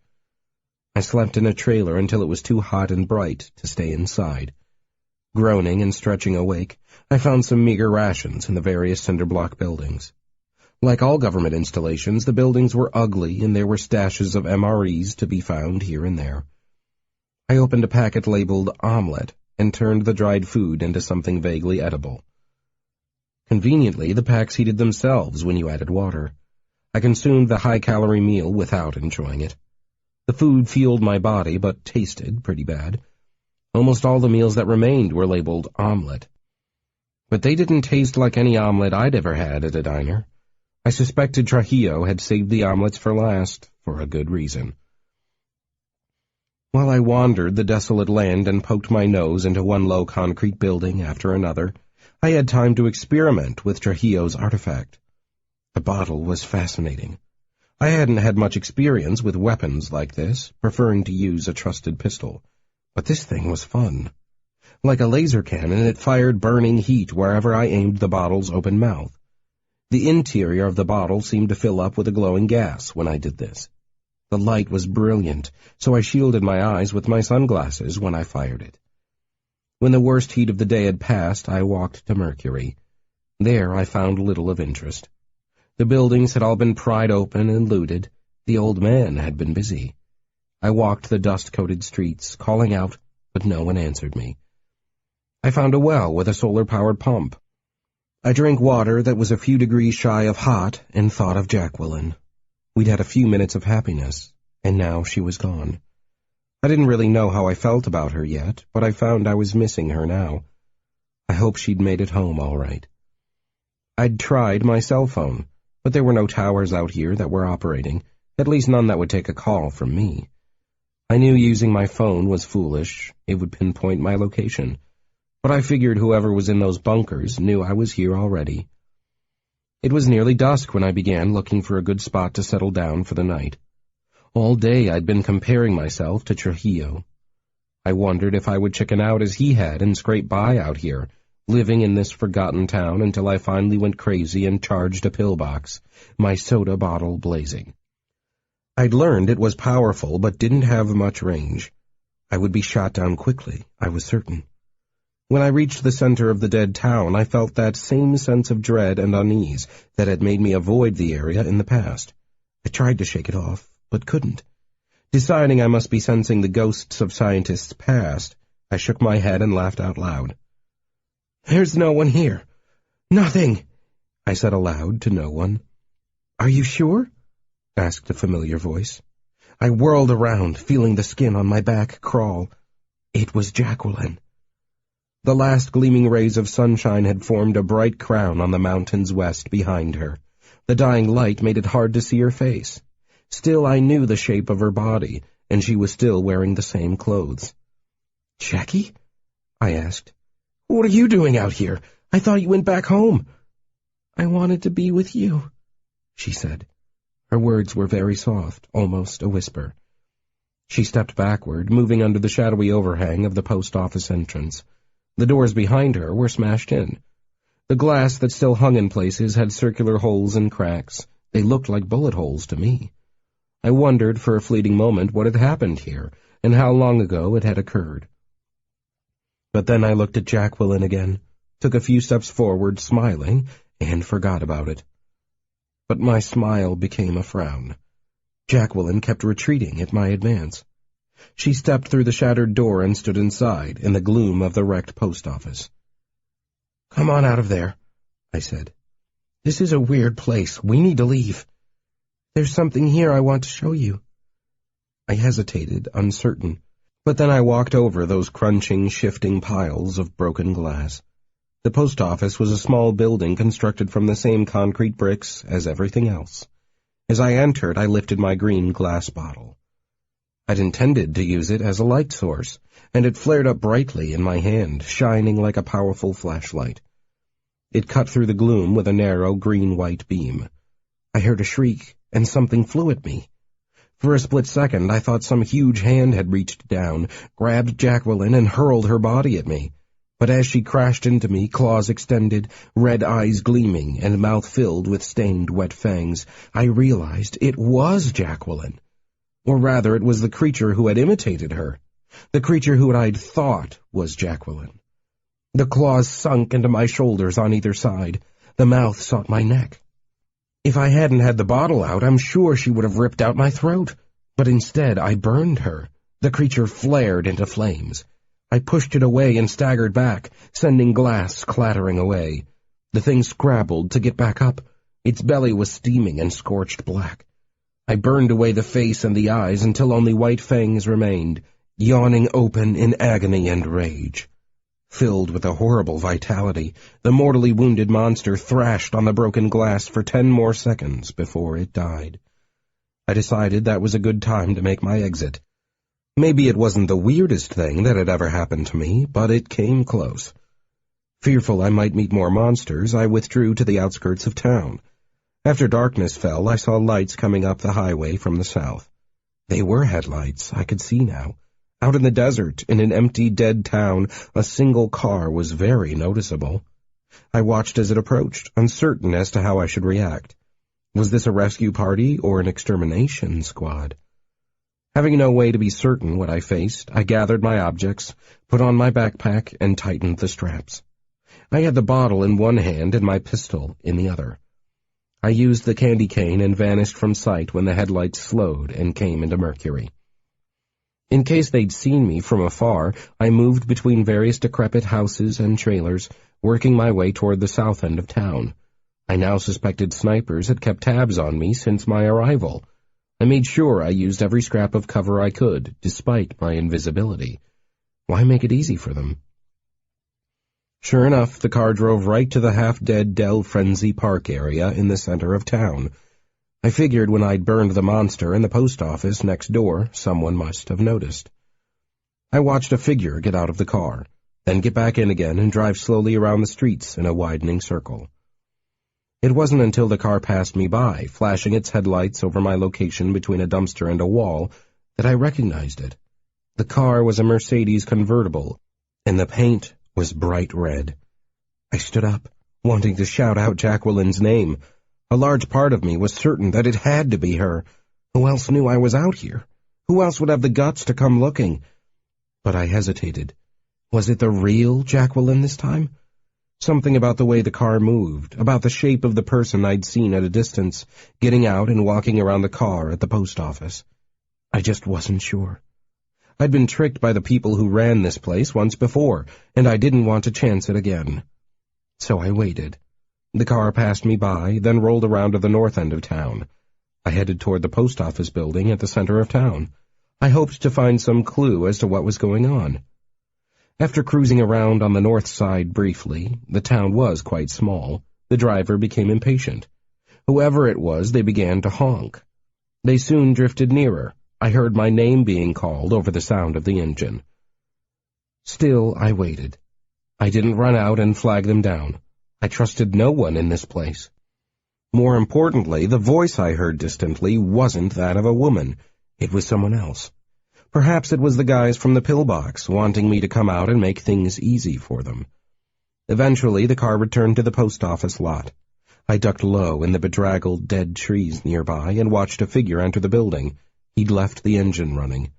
I slept in a trailer until it was too hot and bright to stay inside. Groaning and stretching awake, I found some meager rations in the various cinder-block buildings. Like all government installations, the buildings were ugly and there were stashes of MREs to be found here and there. I opened a packet labeled omelet and turned the dried food into something vaguely edible. Conveniently, the packs heated themselves when you added water. I consumed the high-calorie meal without enjoying it. The food fueled my body, but tasted pretty bad. Almost all the meals that remained were labeled omelet. But they didn't taste like any omelet I'd ever had at a diner. I suspected Trujillo had saved the omelets for last, for a good reason. While I wandered the desolate land and poked my nose into one low concrete building after another, I had time to experiment with Trujillo's artifact. The bottle was fascinating. I hadn't had much experience with weapons like this, preferring to use a trusted pistol. But this thing was fun. Like a laser cannon, it fired burning heat wherever I aimed the bottle's open mouth. The interior of the bottle seemed to fill up with a glowing gas when I did this. The light was brilliant, so I shielded my eyes with my sunglasses when I fired it. When the worst heat of the day had passed, I walked to Mercury. There I found little of interest. The buildings had all been pried open and looted. The old man had been busy. I walked the dust-coated streets, calling out, but no one answered me. I found a well with a solar-powered pump. I drank water that was a few degrees shy of hot and thought of Jacqueline. We'd had a few minutes of happiness, and now she was gone. I didn't really know how I felt about her yet, but I found I was missing her now. I hoped she'd made it home all right. I'd tried my cell phone, but there were no towers out here that were operating, at least none that would take a call from me. I knew using my phone was foolish. It would pinpoint my location. But I figured whoever was in those bunkers knew I was here already. It was nearly dusk when I began looking for a good spot to settle down for the night. All day I'd been comparing myself to Trujillo. I wondered if I would chicken out as he had and scrape by out here, living in this forgotten town until I finally went crazy and charged a pillbox, my soda bottle blazing. I'd learned it was powerful but didn't have much range. I would be shot down quickly, I was certain. When I reached the center of the dead town, I felt that same sense of dread and unease that had made me avoid the area in the past. I tried to shake it off, but couldn't. Deciding I must be sensing the ghosts of scientists past, I shook my head and laughed out loud. "There's no one here. Nothing," I said aloud to no one. "Are you sure?" asked a familiar voice. I whirled around, feeling the skin on my back crawl. It was Jacqueline. The last gleaming rays of sunshine had formed a bright crown on the mountains west behind her. The dying light made it hard to see her face. Still, I knew the shape of her body, and she was still wearing the same clothes. "Jackie?" I asked. "What are you doing out here? I thought you went back home." "I wanted to be with you," she said. Her words were very soft, almost a whisper. She stepped backward, moving under the shadowy overhang of the post office entrance. The doors behind her were smashed in. The glass that still hung in places had circular holes and cracks. They looked like bullet holes to me. I wondered for a fleeting moment what had happened here, and how long ago it had occurred. But then I looked at Jacqueline again, took a few steps forward, smiling, and forgot about it. But my smile became a frown. Jacqueline kept retreating at my advance. She stepped through the shattered door and stood inside, in the gloom of the wrecked post office. "Come on out of there," I said. "This is a weird place. We need to leave. There's something here I want to show you." I hesitated, uncertain, but then I walked over those crunching, shifting piles of broken glass. The post office was a small building constructed from the same concrete bricks as everything else. As I entered, I lifted my green glass bottle. I'd intended to use it as a light source, and it flared up brightly in my hand, shining like a powerful flashlight. It cut through the gloom with a narrow green-white beam. I heard a shriek, and something flew at me. For a split second, I thought some huge hand had reached down, grabbed Jacqueline, and hurled her body at me. But as she crashed into me, claws extended, red eyes gleaming, and mouth filled with stained, wet fangs, I realized it was Jacqueline. Or rather, it was the creature who had imitated her, the creature who I'd thought was Jacqueline. The claws sunk into my shoulders on either side. The mouth sought my neck. If I hadn't had the bottle out, I'm sure she would have ripped out my throat. But instead, I burned her. The creature flared into flames. I pushed it away and staggered back, sending glass clattering away. The thing scrabbled to get back up. Its belly was steaming and scorched black. I burned away the face and the eyes until only white fangs remained, yawning open in agony and rage. Filled with a horrible vitality, the mortally wounded monster thrashed on the broken glass for 10 more seconds before it died. I decided that was a good time to make my exit. Maybe it wasn't the weirdest thing that had ever happened to me, but it came close. Fearful I might meet more monsters, I withdrew to the outskirts of town. After darkness fell, I saw lights coming up the highway from the south. They were headlights, I could see now. Out in the desert, in an empty, dead town, a single car was very noticeable. I watched as it approached, uncertain as to how I should react. Was this a rescue party or an extermination squad? Having no way to be certain what I faced, I gathered my objects, put on my backpack, and tightened the straps. I had the bottle in one hand and my pistol in the other. I used the candy cane and vanished from sight when the headlights slowed and came into mercury. In case they'd seen me from afar, I moved between various decrepit houses and trailers, working my way toward the south end of town. I now suspected snipers had kept tabs on me since my arrival. I made sure I used every scrap of cover I could, despite my invisibility. Why make it easy for them? Sure enough, the car drove right to the half-dead Del Frenzy Park area in the center of town. I figured when I'd burned the monster in the post office next door, someone must have noticed. I watched a figure get out of the car, then get back in again and drive slowly around the streets in a widening circle. It wasn't until the car passed me by, flashing its headlights over my location between a dumpster and a wall, that I recognized it. The car was a Mercedes convertible, and the paint was bright red. I stood up, wanting to shout out Jacqueline's name. A large part of me was certain that it had to be her. Who else knew I was out here? Who else would have the guts to come looking? But I hesitated. Was it the real Jacqueline this time? Something about the way the car moved, about the shape of the person I'd seen at a distance, getting out and walking around the car at the post office. I just wasn't sure. I'd been tricked by the people who ran this place once before, and I didn't want to chance it again. So I waited. The car passed me by, then rolled around to the north end of town. I headed toward the post office building at the center of town. I hoped to find some clue as to what was going on. After cruising around on the north side briefly, the town was quite small. The driver became impatient. Whoever it was, they began to honk. They soon drifted nearer. I heard my name being called over the sound of the engine. Still, I waited. I didn't run out and flag them down. I trusted no one in this place. More importantly, the voice I heard distantly wasn't that of a woman. It was someone else. Perhaps it was the guys from the pillbox wanting me to come out and make things easy for them. Eventually, the car returned to the post office lot. I ducked low in the bedraggled dead trees nearby and watched a figure enter the building. He'd left the engine running.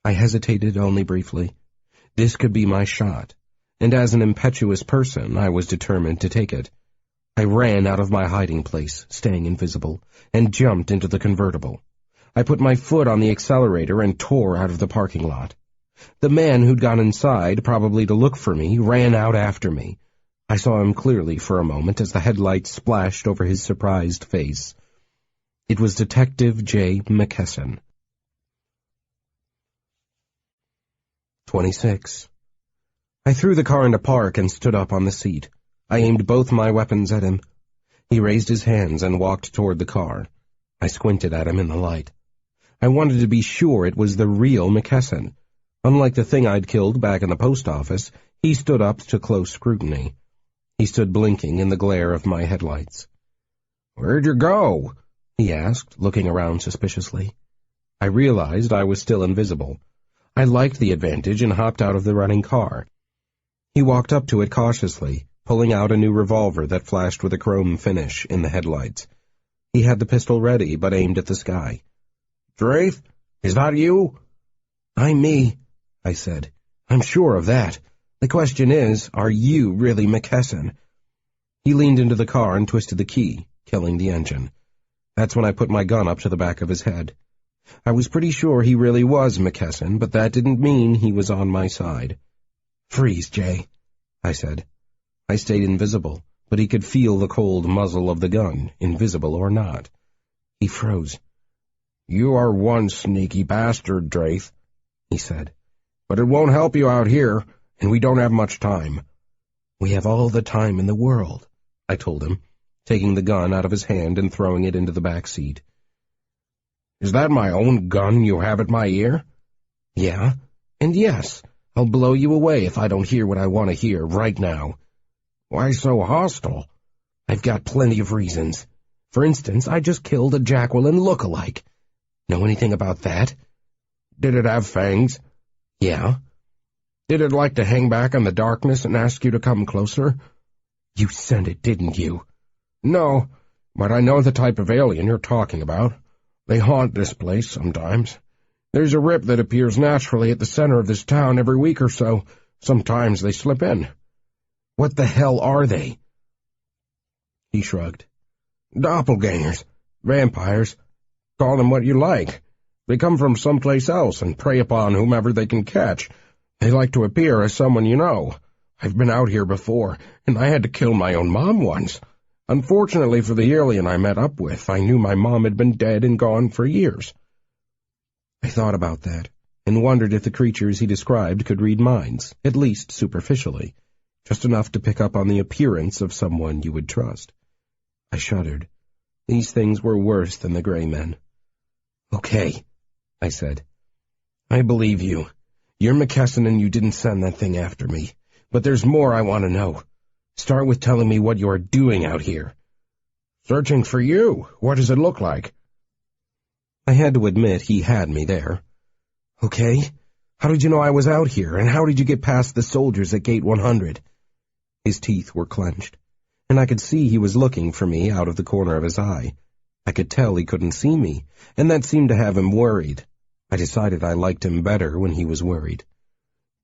I hesitated only briefly. This could be my shot, and as an impetuous person, I was determined to take it. I ran out of my hiding place, staying invisible, and jumped into the convertible. I put my foot on the accelerator and tore out of the parking lot. The man who'd gone inside, probably to look for me, ran out after me. I saw him clearly for a moment as the headlights splashed over his surprised face. It was Detective J. McKesson. 26. I threw the car into park and stood up on the seat. I aimed both my weapons at him. He raised his hands and walked toward the car. I squinted at him in the light. I wanted to be sure it was the real McKesson. Unlike the thing I'd killed back in the post office, he stood up to close scrutiny. He stood blinking in the glare of my headlights. "Where'd you go?" he asked, looking around suspiciously. I realized I was still invisible. I liked the advantage and hopped out of the running car. He walked up to it cautiously, pulling out a new revolver that flashed with a chrome finish in the headlights. He had the pistol ready, but aimed at the sky. "Draith, is that you?" "I'm me," I said. "I'm sure of that. The question is, are you really McKesson?" He leaned into the car and twisted the key, killing the engine. That's when I put my gun up to the back of his head. I was pretty sure he really was McKesson, but that didn't mean he was on my side. "Freeze, Jay," I said. I stayed invisible, but he could feel the cold muzzle of the gun, invisible or not. He froze. "You are one sneaky bastard, Draith," he said. "But it won't help you out here, and we don't have much time." "We have all the time in the world," I told him, taking the gun out of his hand and throwing it into the back seat. "Is that my own gun you have at my ear?" "Yeah, and yes, I'll blow you away if I don't hear what I want to hear right now." "Why so hostile?" "I've got plenty of reasons. For instance, I just killed a Jacqueline look-alike. Know anything about that?" "Did it have fangs?" "Yeah." "Did it like to hang back in the darkness and ask you to come closer?" "You sent it, didn't you?" "No, but I know the type of alien you're talking about. They haunt this place sometimes. There's a rip that appears naturally at the center of this town every week or so. Sometimes they slip in." "What the hell are they?" He shrugged. "Doppelgangers. Vampires. Call them what you like. They come from someplace else and prey upon whomever they can catch. They like to appear as someone you know. I've been out here before, and I had to kill my own mom once. Unfortunately for the alien I met up with, I knew my mom had been dead and gone for years." I thought about that, and wondered if the creatures he described could read minds, at least superficially, just enough to pick up on the appearance of someone you would trust. I shuddered. These things were worse than the gray men. "Okay," I said. "I believe you. You're McKesson and you didn't send that thing after me. But there's more I want to know. Start with telling me what you're doing out here." "Searching for you. What does it look like?" I had to admit he had me there. "Okay. How did you know I was out here, and how did you get past the soldiers at Gate 100? His teeth were clenched, and I could see he was looking for me out of the corner of his eye. I could tell he couldn't see me, and that seemed to have him worried. I decided I liked him better when he was worried.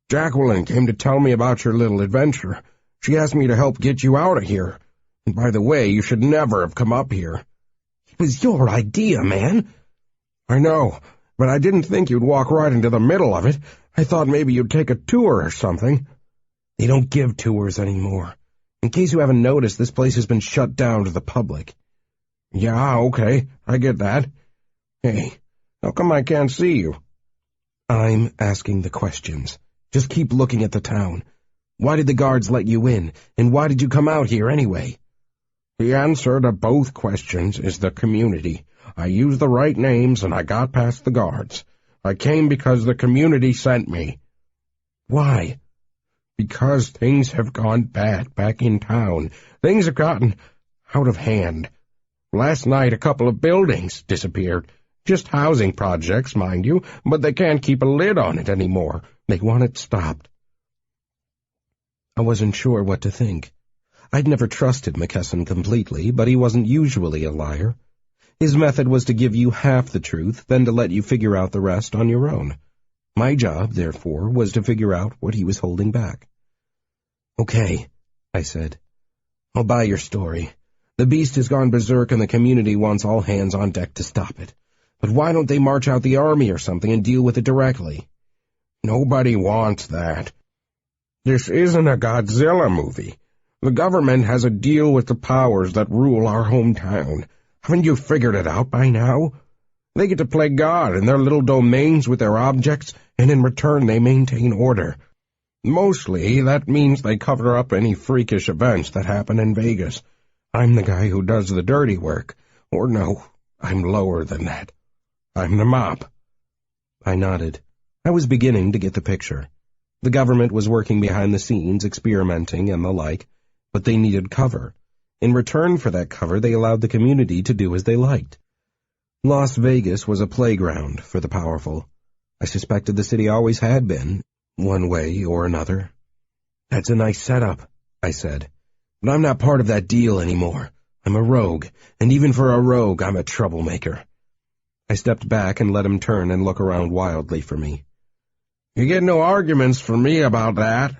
"Jacqueline came to tell me about your little adventure. She asked me to help get you out of here. And by the way, you should never have come up here." "It was your idea, man." "I know, but I didn't think you'd walk right into the middle of it. I thought maybe you'd take a tour or something." "They don't give tours anymore. In case you haven't noticed, this place has been shut down to the public." "Yeah, okay, I get that. Hey, how come I can't see you?" "I'm asking the questions. Just keep looking at the town. Why did the guards let you in, and why did you come out here anyway?" "The answer to both questions is the community. I used the right names and I got past the guards. I came because the community sent me." "Why?" Because things have gone bad back in town. Things have gotten out of hand. Last night a couple of buildings disappeared. Just housing projects, mind you, but they can't keep a lid on it anymore. They want it stopped. I wasn't sure what to think. I'd never trusted McKesson completely, but he wasn't usually a liar. His method was to give you half the truth, then to let you figure out the rest on your own. My job, therefore, was to figure out what he was holding back. "Okay," I said. "I'll buy your story. The beast has gone berserk and the community wants all hands on deck to stop it. But why don't they march out the army or something and deal with it directly?" "Nobody wants that. This isn't a Godzilla movie. The government has a deal with the powers that rule our hometown. Haven't you figured it out by now? They get to play God in their little domains with their objects, and in return they maintain order. Mostly, that means they cover up any freakish events that happen in Vegas. I'm the guy who does the dirty work. Or no, I'm lower than that. I'm the mop." I nodded. I was beginning to get the picture. The government was working behind the scenes, experimenting and the like, but they needed cover. In return for that cover, they allowed the community to do as they liked. Las Vegas was a playground for the powerful. I suspected the city always had been, one way or another. "That's a nice setup," I said. "But I'm not part of that deal anymore. I'm a rogue, and even for a rogue, I'm a troublemaker." I stepped back and let him turn and look around wildly for me. "You get no arguments from me about that,"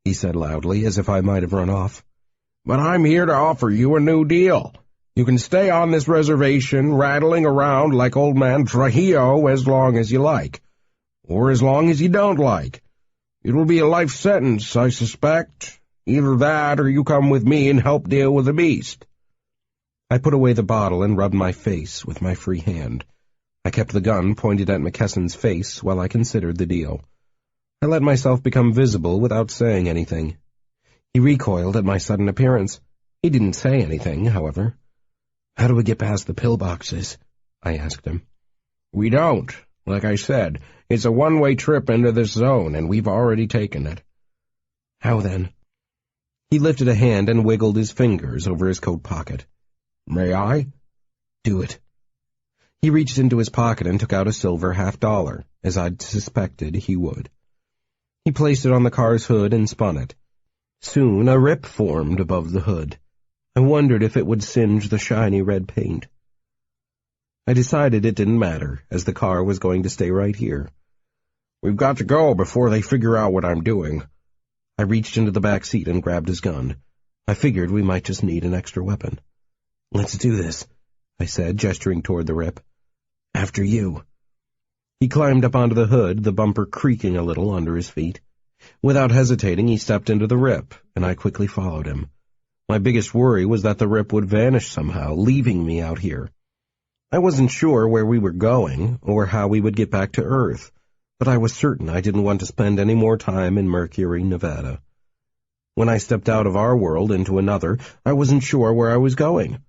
he said loudly, as if I might have run off. "But I'm here to offer you a new deal. You can stay on this reservation, rattling around like old man Trujillo as long as you like. Or as long as you don't like. It will be a life sentence, I suspect. Either that or you come with me and help deal with the beast." I put away the bottle and rubbed my face with my free hand. I kept the gun pointed at McKesson's face while I considered the deal. I let myself become visible without saying anything. He recoiled at my sudden appearance. He didn't say anything, however. "How do we get past the pillboxes?" I asked him. "We don't. Like I said, it's a one-way trip into this zone, and we've already taken it." "How then?" He lifted a hand and wiggled his fingers over his coat pocket. "May I?" "Do it." He reached into his pocket and took out a silver $50, as I'd suspected he would. He placed it on the car's hood and spun it. Soon a rip formed above the hood. I wondered if it would singe the shiny red paint. I decided it didn't matter, as the car was going to stay right here. "We've got to go before they figure out what I'm doing." I reached into the back seat and grabbed his gun. I figured we might just need an extra weapon. "Let's do this," I said, gesturing toward the rip. "After you." He climbed up onto the hood, the bumper creaking a little under his feet. Without hesitating, he stepped into the rip, and I quickly followed him. My biggest worry was that the rip would vanish somehow, leaving me out here. I wasn't sure where we were going, or how we would get back to Earth, but I was certain I didn't want to spend any more time in Mercury, Nevada. When I stepped out of our world into another, I wasn't sure where I was going.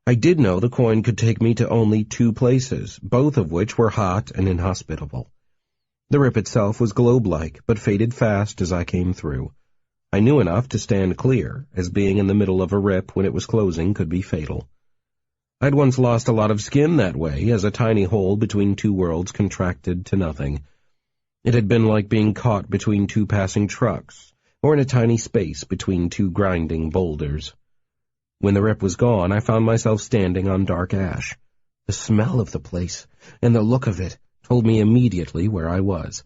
I did know the coin could take me to only 2 places, both of which were hot and inhospitable. The rip itself was globe-like, but faded fast as I came through. I knew enough to stand clear, as being in the middle of a rip when it was closing could be fatal. I'd once lost a lot of skin that way, as a tiny hole between 2 worlds contracted to nothing. It had been like being caught between 2 passing trucks, or in a tiny space between 2 grinding boulders. When the rip was gone, I found myself standing on dark ash. The smell of the place, and the look of it, told me immediately where I was.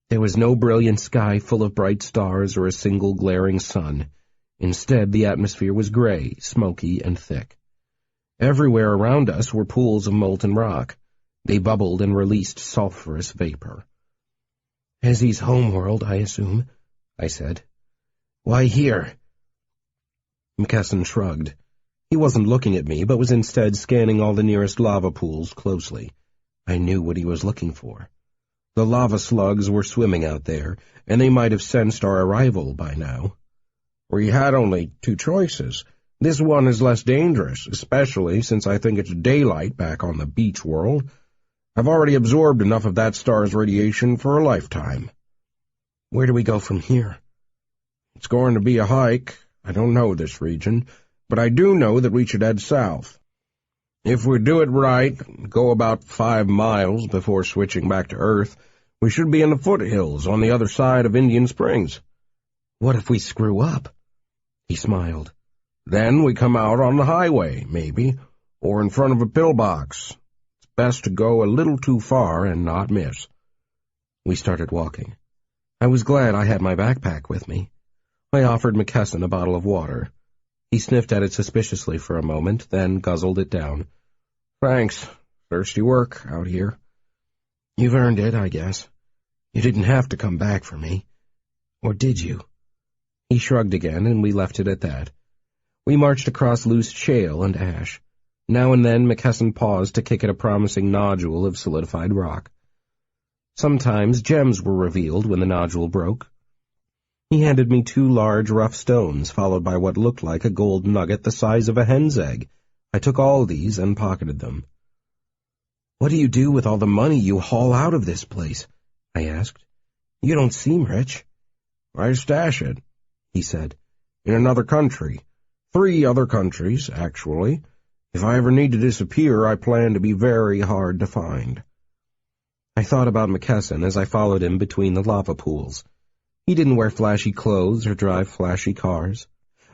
There was no brilliant sky full of bright stars or a single glaring sun. Instead, the atmosphere was gray, smoky, and thick. Everywhere around us were pools of molten rock. They bubbled and released sulphurous vapor. "Hezzy's homeworld, I assume," I said. "Why here?" McKesson shrugged. He wasn't looking at me, but was instead scanning all the nearest lava pools closely. I knew what he was looking for. The lava slugs were swimming out there, and they might have sensed our arrival by now. "We had only 2 choices. This one is less dangerous, especially since I think it's daylight back on the beach world. I've already absorbed enough of that star's radiation for a lifetime." "Where do we go from here?" It's going to be a hike. I don't know this region, but I do know that we should head south. If we do it right, go about 5 miles before switching back to Earth, we should be in the foothills on the other side of Indian Springs. What if we screw up? He smiled. Then we come out on the highway, maybe, or in front of a pillbox. It's best to go a little too far and not miss. We started walking. I was glad I had my backpack with me. I offered McKesson a bottle of water. He sniffed at it suspiciously for a moment, then guzzled it down. Thanks. Thirsty work out here. You've earned it, I guess. You didn't have to come back for me. Or did you? He shrugged again, and we left it at that. We marched across loose shale and ash. Now and then McKesson paused to kick at a promising nodule of solidified rock. Sometimes gems were revealed when the nodule broke. He handed me 2 large, rough stones, followed by what looked like a gold nugget the size of a hen's egg. I took all these and pocketed them. "What do you do with all the money you haul out of this place?" I asked. "You don't seem rich." "I stash it," he said, "in another country. 3 other countries, actually. If I ever need to disappear, I plan to be very hard to find." I thought about McKesson as I followed him between the lava pools. He didn't wear flashy clothes or drive flashy cars.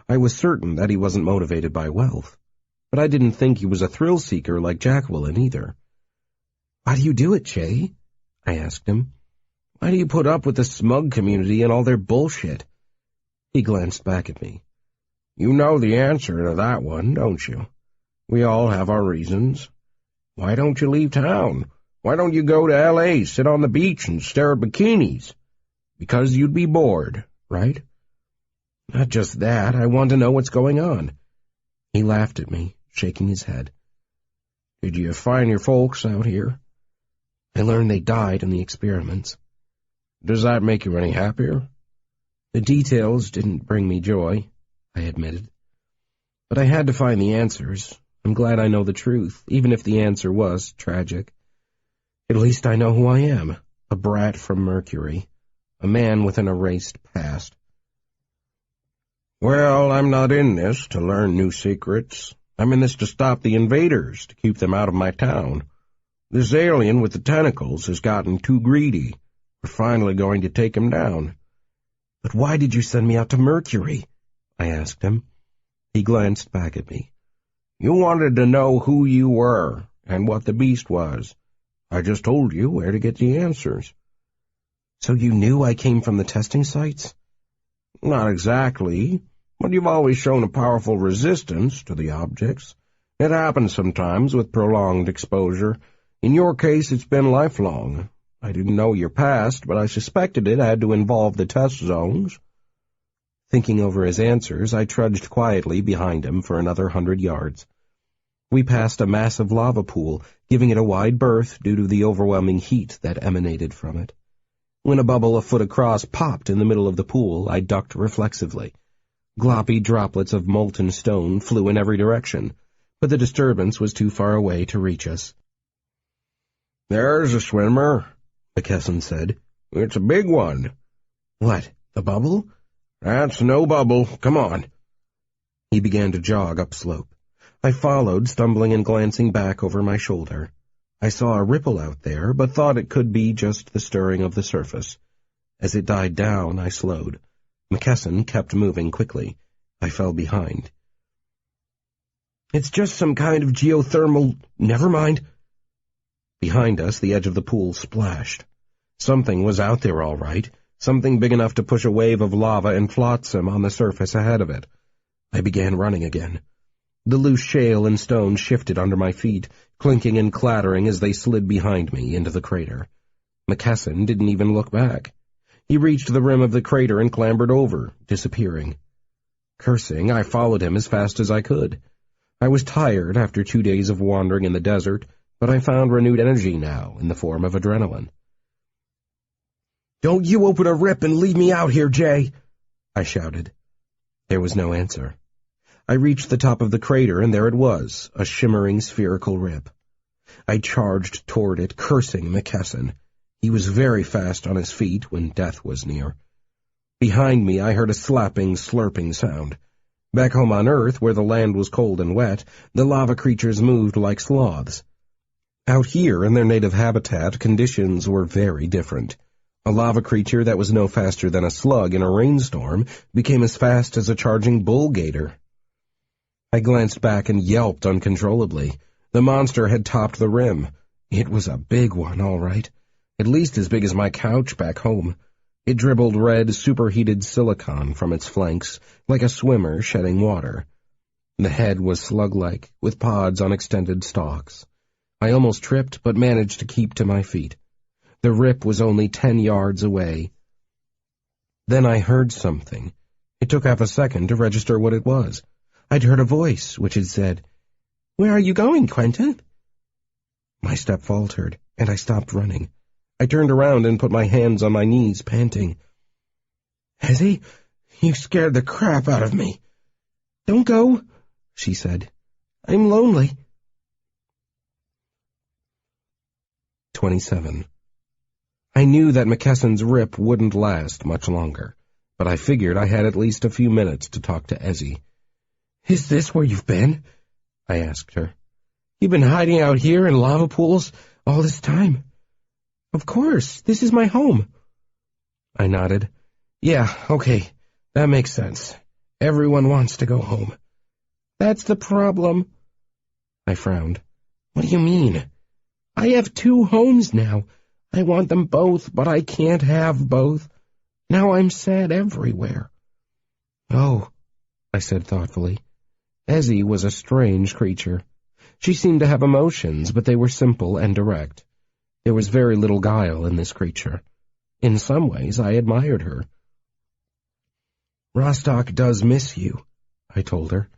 I was certain that he wasn't motivated by wealth, but I didn't think he was a thrill-seeker like Jacqueline either. "Why do you do it, Jay?" I asked him. "Why do you put up with the smug community and all their bullshit?" He glanced back at me. "You know the answer to that one, don't you? We all have our reasons. Why don't you leave town? Why don't you go to L.A., sit on the beach, and stare at bikinis? Because you'd be bored, right?" "Not just that. I want to know what's going on." He laughed at me, shaking his head. "Did you find your folks out here?" "I learned they died in the experiments." "Does that make you any happier?" "The details didn't bring me joy," I admitted. "But I had to find the answers. I'm glad I know the truth, even if the answer was tragic. At least I know who I am, a brat from Mercury, a man with an erased past." "Well, I'm not in this to learn new secrets. I'm in this to stop the invaders, to keep them out of my town. This alien with the tentacles has gotten too greedy. We're finally going to take him down." "But why did you send me out to Mercury?" I asked him. He glanced back at me. "You wanted to know who you were and what the beast was. I just told you where to get the answers." "So you knew I came from the testing sites?" "Not exactly, but you've always shown a powerful resistance to the objects. It happens sometimes with prolonged exposure. In your case, it's been lifelong. I didn't know your past, but I suspected it had to involve the test zones." Thinking over his answers, I trudged quietly behind him for another 100 yards. We passed a massive lava pool, giving it a wide berth due to the overwhelming heat that emanated from it. When a bubble a foot across popped in the middle of the pool, I ducked reflexively. Gloppy droplets of molten stone flew in every direction, but the disturbance was too far away to reach us. "There's a swimmer," McKesson said. "It's a big one." "What, the bubble?" "That's no bubble. Come on." He began to jog upslope. I followed, stumbling and glancing back over my shoulder. I saw a ripple out there, but thought it could be just the stirring of the surface. As it died down, I slowed. McKesson kept moving quickly. I fell behind. "It's just some kind of geothermal— Never mind." Behind us, the edge of the pool splashed. Something was out there all right, something big enough to push a wave of lava and flotsam on the surface ahead of it. I began running again. The loose shale and stone shifted under my feet, clinking and clattering as they slid behind me into the crater. McKesson didn't even look back. He reached the rim of the crater and clambered over, disappearing. Cursing, I followed him as fast as I could. I was tired after 2 days of wandering in the desert, but I found renewed energy now in the form of adrenaline. "Don't you open a rip and leave me out here, Jay!" I shouted. There was no answer. I reached the top of the crater, and there it was, a shimmering spherical rip. I charged toward it, cursing McKesson. He was very fast on his feet when death was near. Behind me, I heard a slapping, slurping sound. Back home on Earth, where the land was cold and wet, the lava creatures moved like sloths. Out here, in their native habitat, conditions were very different. A lava creature that was no faster than a slug in a rainstorm became as fast as a charging bull gator. I glanced back and yelped uncontrollably. The monster had topped the rim. It was a big one, all right. At least as big as my couch back home. It dribbled red, superheated silicon from its flanks, like a swimmer shedding water. The head was slug-like, with pods on extended stalks. I almost tripped, but managed to keep to my feet. The rip was only 10 yards away. Then I heard something. It took half a second to register what it was. I'd heard a voice, which had said, "Where are you going, Quentin?" My step faltered, and I stopped running. I turned around and put my hands on my knees, panting. "Ezzy, you scared the crap out of me." "Don't go," she said. "I'm lonely." 27. I knew that McKesson's rip wouldn't last much longer, but I figured I had at least a few minutes to talk to Ezzy. "Is this where you've been?" I asked her. "You've been hiding out here in lava pools all this time?" "Of course, this is my home." I nodded. "Yeah, okay, that makes sense. Everyone wants to go home." "That's the problem." I frowned. "What do you mean?" "I have 2 homes now. I want them both, but I can't have both. Now I'm sad everywhere." "Oh," I said thoughtfully. Ezzy was a strange creature. She seemed to have emotions, but they were simple and direct. There was very little guile in this creature. In some ways, I admired her. "Rostock does miss you," I told her.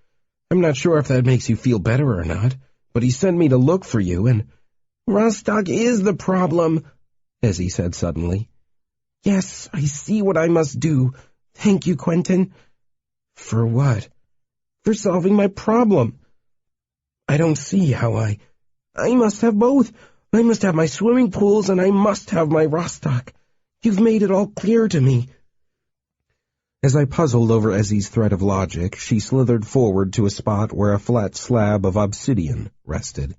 "I'm not sure if that makes you feel better or not, but he sent me to look for you, and—" "Rostock is the problem," Ezzy said suddenly. "Yes, I see what I must do. Thank you, Quentin." "For what?" "For solving my problem. I don't see how I must have both. I must have my swimming pools, and I must have my Rostock. You've made it all clear to me." As I puzzled over Ezzy's thread of logic, she slithered forward to a spot where a flat slab of obsidian rested.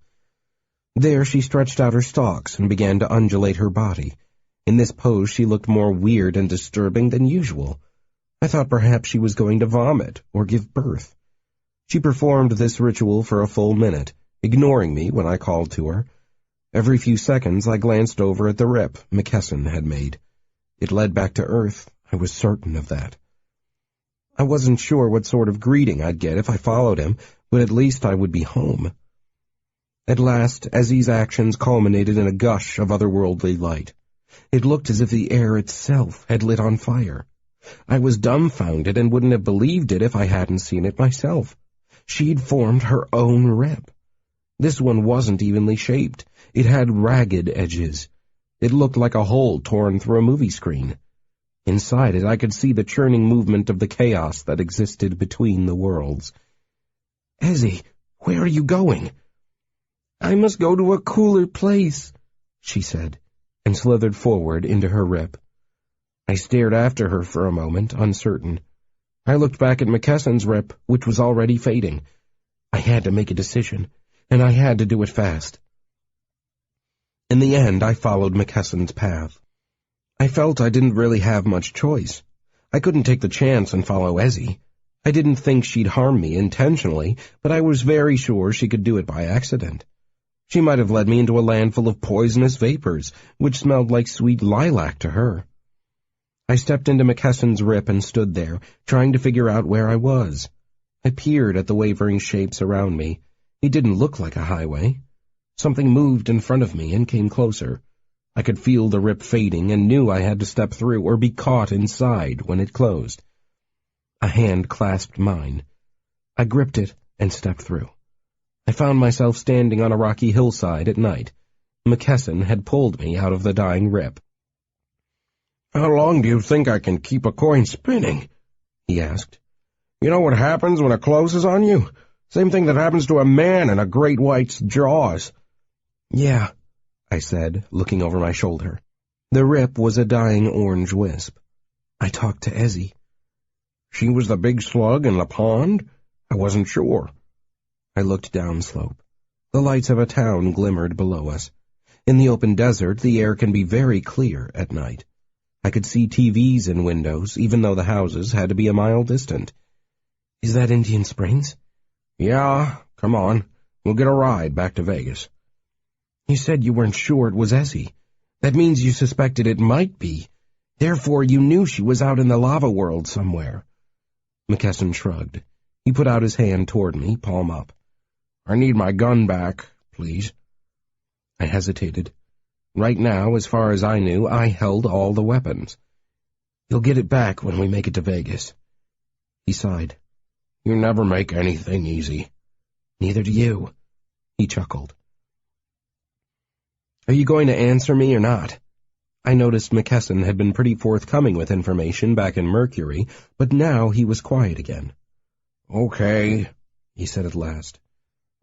There she stretched out her stalks and began to undulate her body. In this pose she looked more weird and disturbing than usual. I thought perhaps she was going to vomit or give birth. She performed this ritual for a full minute, ignoring me when I called to her. Every few seconds I glanced over at the rip McKesson had made. It led back to Earth, I was certain of that. I wasn't sure what sort of greeting I'd get if I followed him, but at least I would be home. At last, Ezzy's actions culminated in a gush of otherworldly light. It looked as if the air itself had lit on fire. I was dumbfounded and wouldn't have believed it if I hadn't seen it myself. She'd formed her own rip. This one wasn't evenly shaped. It had ragged edges. It looked like a hole torn through a movie screen. Inside it I could see the churning movement of the chaos that existed between the worlds. "Ezzy, where are you going?" "I must go to a cooler place," she said, and slithered forward into her rip. I stared after her for a moment, uncertain. I looked back at McKesson's rip, which was already fading. I had to make a decision, and I had to do it fast. In the end, I followed McKesson's path. I felt I didn't really have much choice. I couldn't take the chance and follow Ezzy. I didn't think she'd harm me intentionally, but I was very sure she could do it by accident. She might have led me into a land full of poisonous vapors, which smelled like sweet lilac to her. I stepped into McKesson's rip and stood there, trying to figure out where I was. I peered at the wavering shapes around me. It didn't look like a highway. Something moved in front of me and came closer. I could feel the rip fading and knew I had to step through or be caught inside when it closed. A hand clasped mine. I gripped it and stepped through. I found myself standing on a rocky hillside at night. McKesson had pulled me out of the dying rip. "How long do you think I can keep a coin spinning?" he asked. "You know what happens when it closes on you? Same thing that happens to a man in a great white's jaws." "Yeah," I said, looking over my shoulder. The rip was a dying orange wisp. I talked to Ezzy. She was the big slug in the pond? I wasn't sure. I looked downslope. The lights of a town glimmered below us. In the open desert, the air can be very clear at night. I could see TVs in windows, even though the houses had to be a mile distant. Is that Indian Springs? Yeah, come on. We'll get a ride back to Vegas. You said you weren't sure it was Ezzy. That means you suspected it might be. Therefore, you knew she was out in the lava world somewhere. McKesson shrugged. He put out his hand toward me, palm up. I need my gun back, please. I hesitated. Right now, as far as I knew, I held all the weapons. You'll get it back when we make it to Vegas. He sighed. You never make anything easy. Neither do you. He chuckled. Are you going to answer me or not? I noticed McKesson had been pretty forthcoming with information back in Mercury, but now he was quiet again. Okay, he said at last.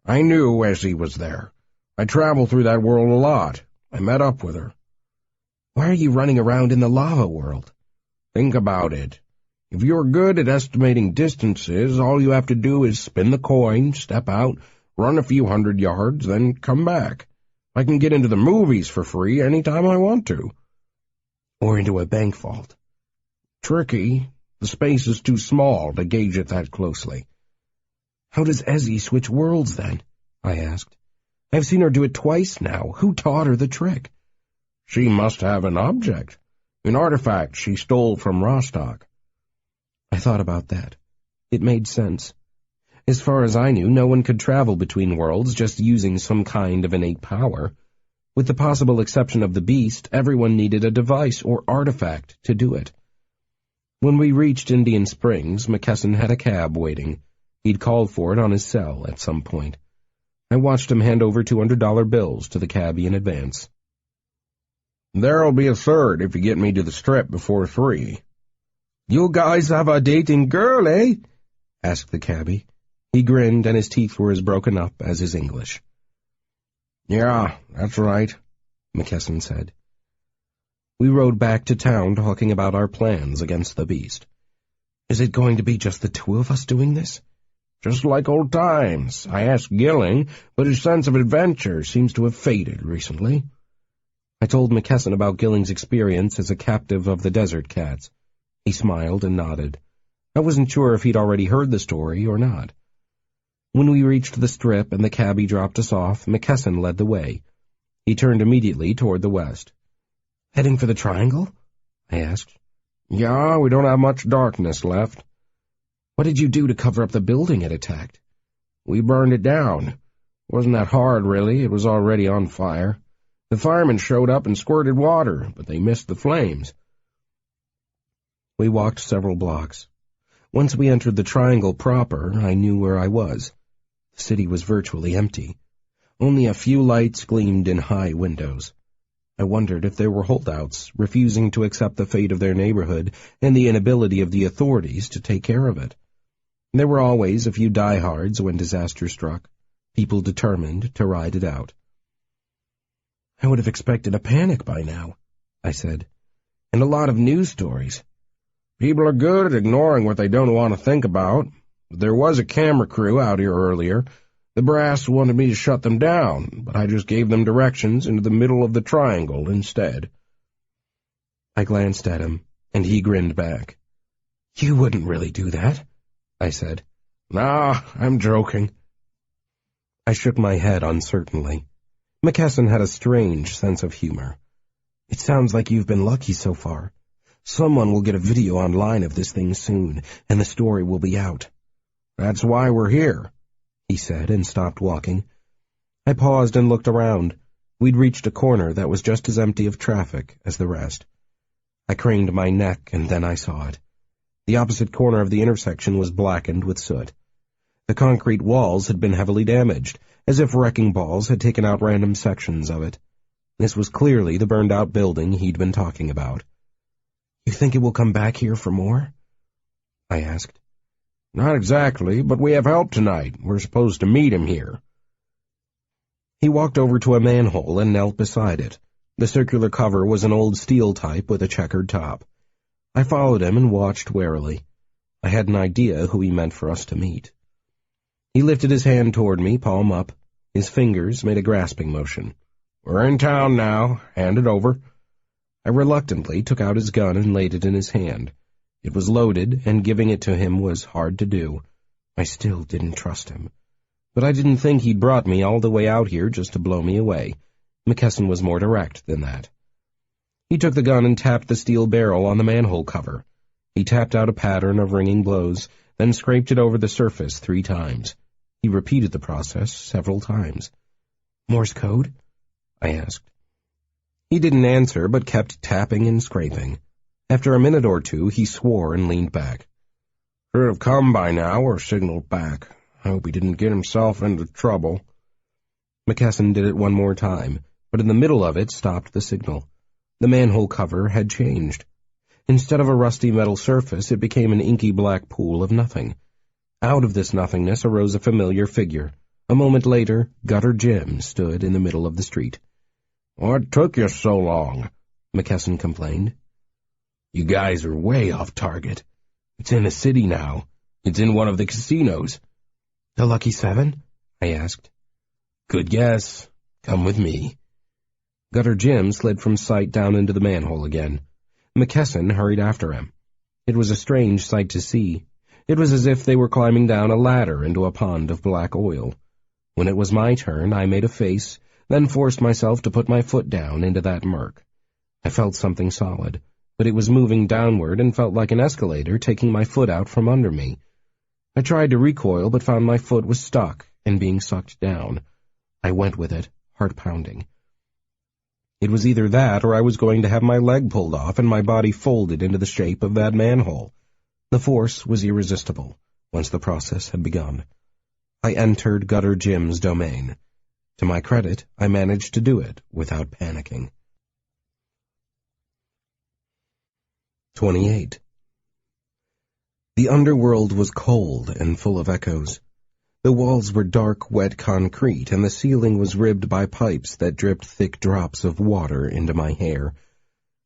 I knew Ezzy was there. I traveled through that world a lot. I met up with her. Why are you running around in the lava world? Think about it. If you're good at estimating distances, all you have to do is spin the coin, step out, run a few 100 yards, then come back. I can get into the movies for free any time I want to. Or into a bank vault. Tricky. The space is too small to gauge it that closely. How does Ezzy switch worlds, then? I asked. I've seen her do it twice now. Who taught her the trick? She must have an object. An artifact she stole from Rostock. I thought about that. It made sense. As far as I knew, no one could travel between worlds just using some kind of innate power. With the possible exception of the beast, everyone needed a device or artifact to do it. When we reached Indian Springs, McKesson had a cab waiting. He'd called for it on his cell at some point. I watched him hand over $200 bills to the cabbie in advance. There'll be a third if you get me to the Strip before 3. You guys have a dating girl, eh? Asked the cabbie. He grinned, and his teeth were as broken up as his English. Yeah, that's right, McKesson said. We rode back to town talking about our plans against the beast. Is it going to be just the two of us doing this? Just like old times. I asked Gilling, but his sense of adventure seems to have faded recently. I told McKesson about Gilling's experience as a captive of the desert cats. He smiled and nodded. I wasn't sure if he'd already heard the story or not. When we reached the Strip and the cabbie dropped us off, McKesson led the way. He turned immediately toward the west. Heading for the Triangle? I asked. Yeah, we don't have much darkness left. What did you do to cover up the building it attacked? We burned it down. Wasn't that hard, really. It was already on fire. The firemen showed up and squirted water, but they missed the flames. We walked several blocks. Once we entered the Triangle proper, I knew where I was. The city was virtually empty. Only a few lights gleamed in high windows. I wondered if there were holdouts, refusing to accept the fate of their neighborhood and the inability of the authorities to take care of it. There were always a few diehards when disaster struck, people determined to ride it out. I would have expected a panic by now, I said, and a lot of news stories. People are good at ignoring what they don't want to think about. There was a camera crew out here earlier. The brass wanted me to shut them down, but I just gave them directions into the middle of the Triangle instead. I glanced at him, and he grinned back. You wouldn't really do that, I said. Nah, I'm joking. I shook my head uncertainly. McKesson had a strange sense of humor. It sounds like you've been lucky so far. Someone will get a video online of this thing soon, and the story will be out. That's why we're here, he said, and stopped walking. I paused and looked around. We'd reached a corner that was just as empty of traffic as the rest. I craned my neck, and then I saw it. The opposite corner of the intersection was blackened with soot. The concrete walls had been heavily damaged, as if wrecking balls had taken out random sections of it. This was clearly the burned-out building he'd been talking about. You think it will come back here for more? I asked. Not exactly, but we have help tonight. We're supposed to meet him here. He walked over to a manhole and knelt beside it. The circular cover was an old steel type with a checkered top. I followed him and watched warily. I had an idea who he meant for us to meet. He lifted his hand toward me, palm up. His fingers made a grasping motion. "We're in town now. Hand it over." I reluctantly took out his gun and laid it in his hand. It was loaded, and giving it to him was hard to do. I still didn't trust him. But I didn't think he'd brought me all the way out here just to blow me away. McKesson was more direct than that. He took the gun and tapped the steel barrel on the manhole cover. He tapped out a pattern of ringing blows, then scraped it over the surface 3 times. He repeated the process several times. "Morse code?" I asked. He didn't answer, but kept tapping and scraping. After a minute or two, he swore and leaned back. "Should have come by now or signaled back. I hope he didn't get himself into trouble." McKesson did it one more time, but in the middle of it stopped the signal. The manhole cover had changed. Instead of a rusty metal surface, it became an inky black pool of nothing. Out of this nothingness arose a familiar figure. A moment later, Gutter Jim stood in the middle of the street. "What took you so long?" McKesson complained. "You guys are way off target. It's in the city now. It's in one of the casinos." "The Lucky 7? I asked. "Good guess. Come with me." Gutter Jim slid from sight down into the manhole again. McKesson hurried after him. It was a strange sight to see. It was as if they were climbing down a ladder into a pond of black oil. When it was my turn, I made a face, then forced myself to put my foot down into that murk. I felt something solid, but it was moving downward and felt like an escalator taking my foot out from under me. I tried to recoil, but found my foot was stuck and being sucked down. I went with it, heart pounding. It was either that or I was going to have my leg pulled off and my body folded into the shape of that manhole. The force was irresistible, once the process had begun. I entered Gutter Jim's domain. To my credit, I managed to do it without panicking. 28. The underworld was cold and full of echoes. The walls were dark, wet concrete, and the ceiling was ribbed by pipes that dripped thick drops of water into my hair.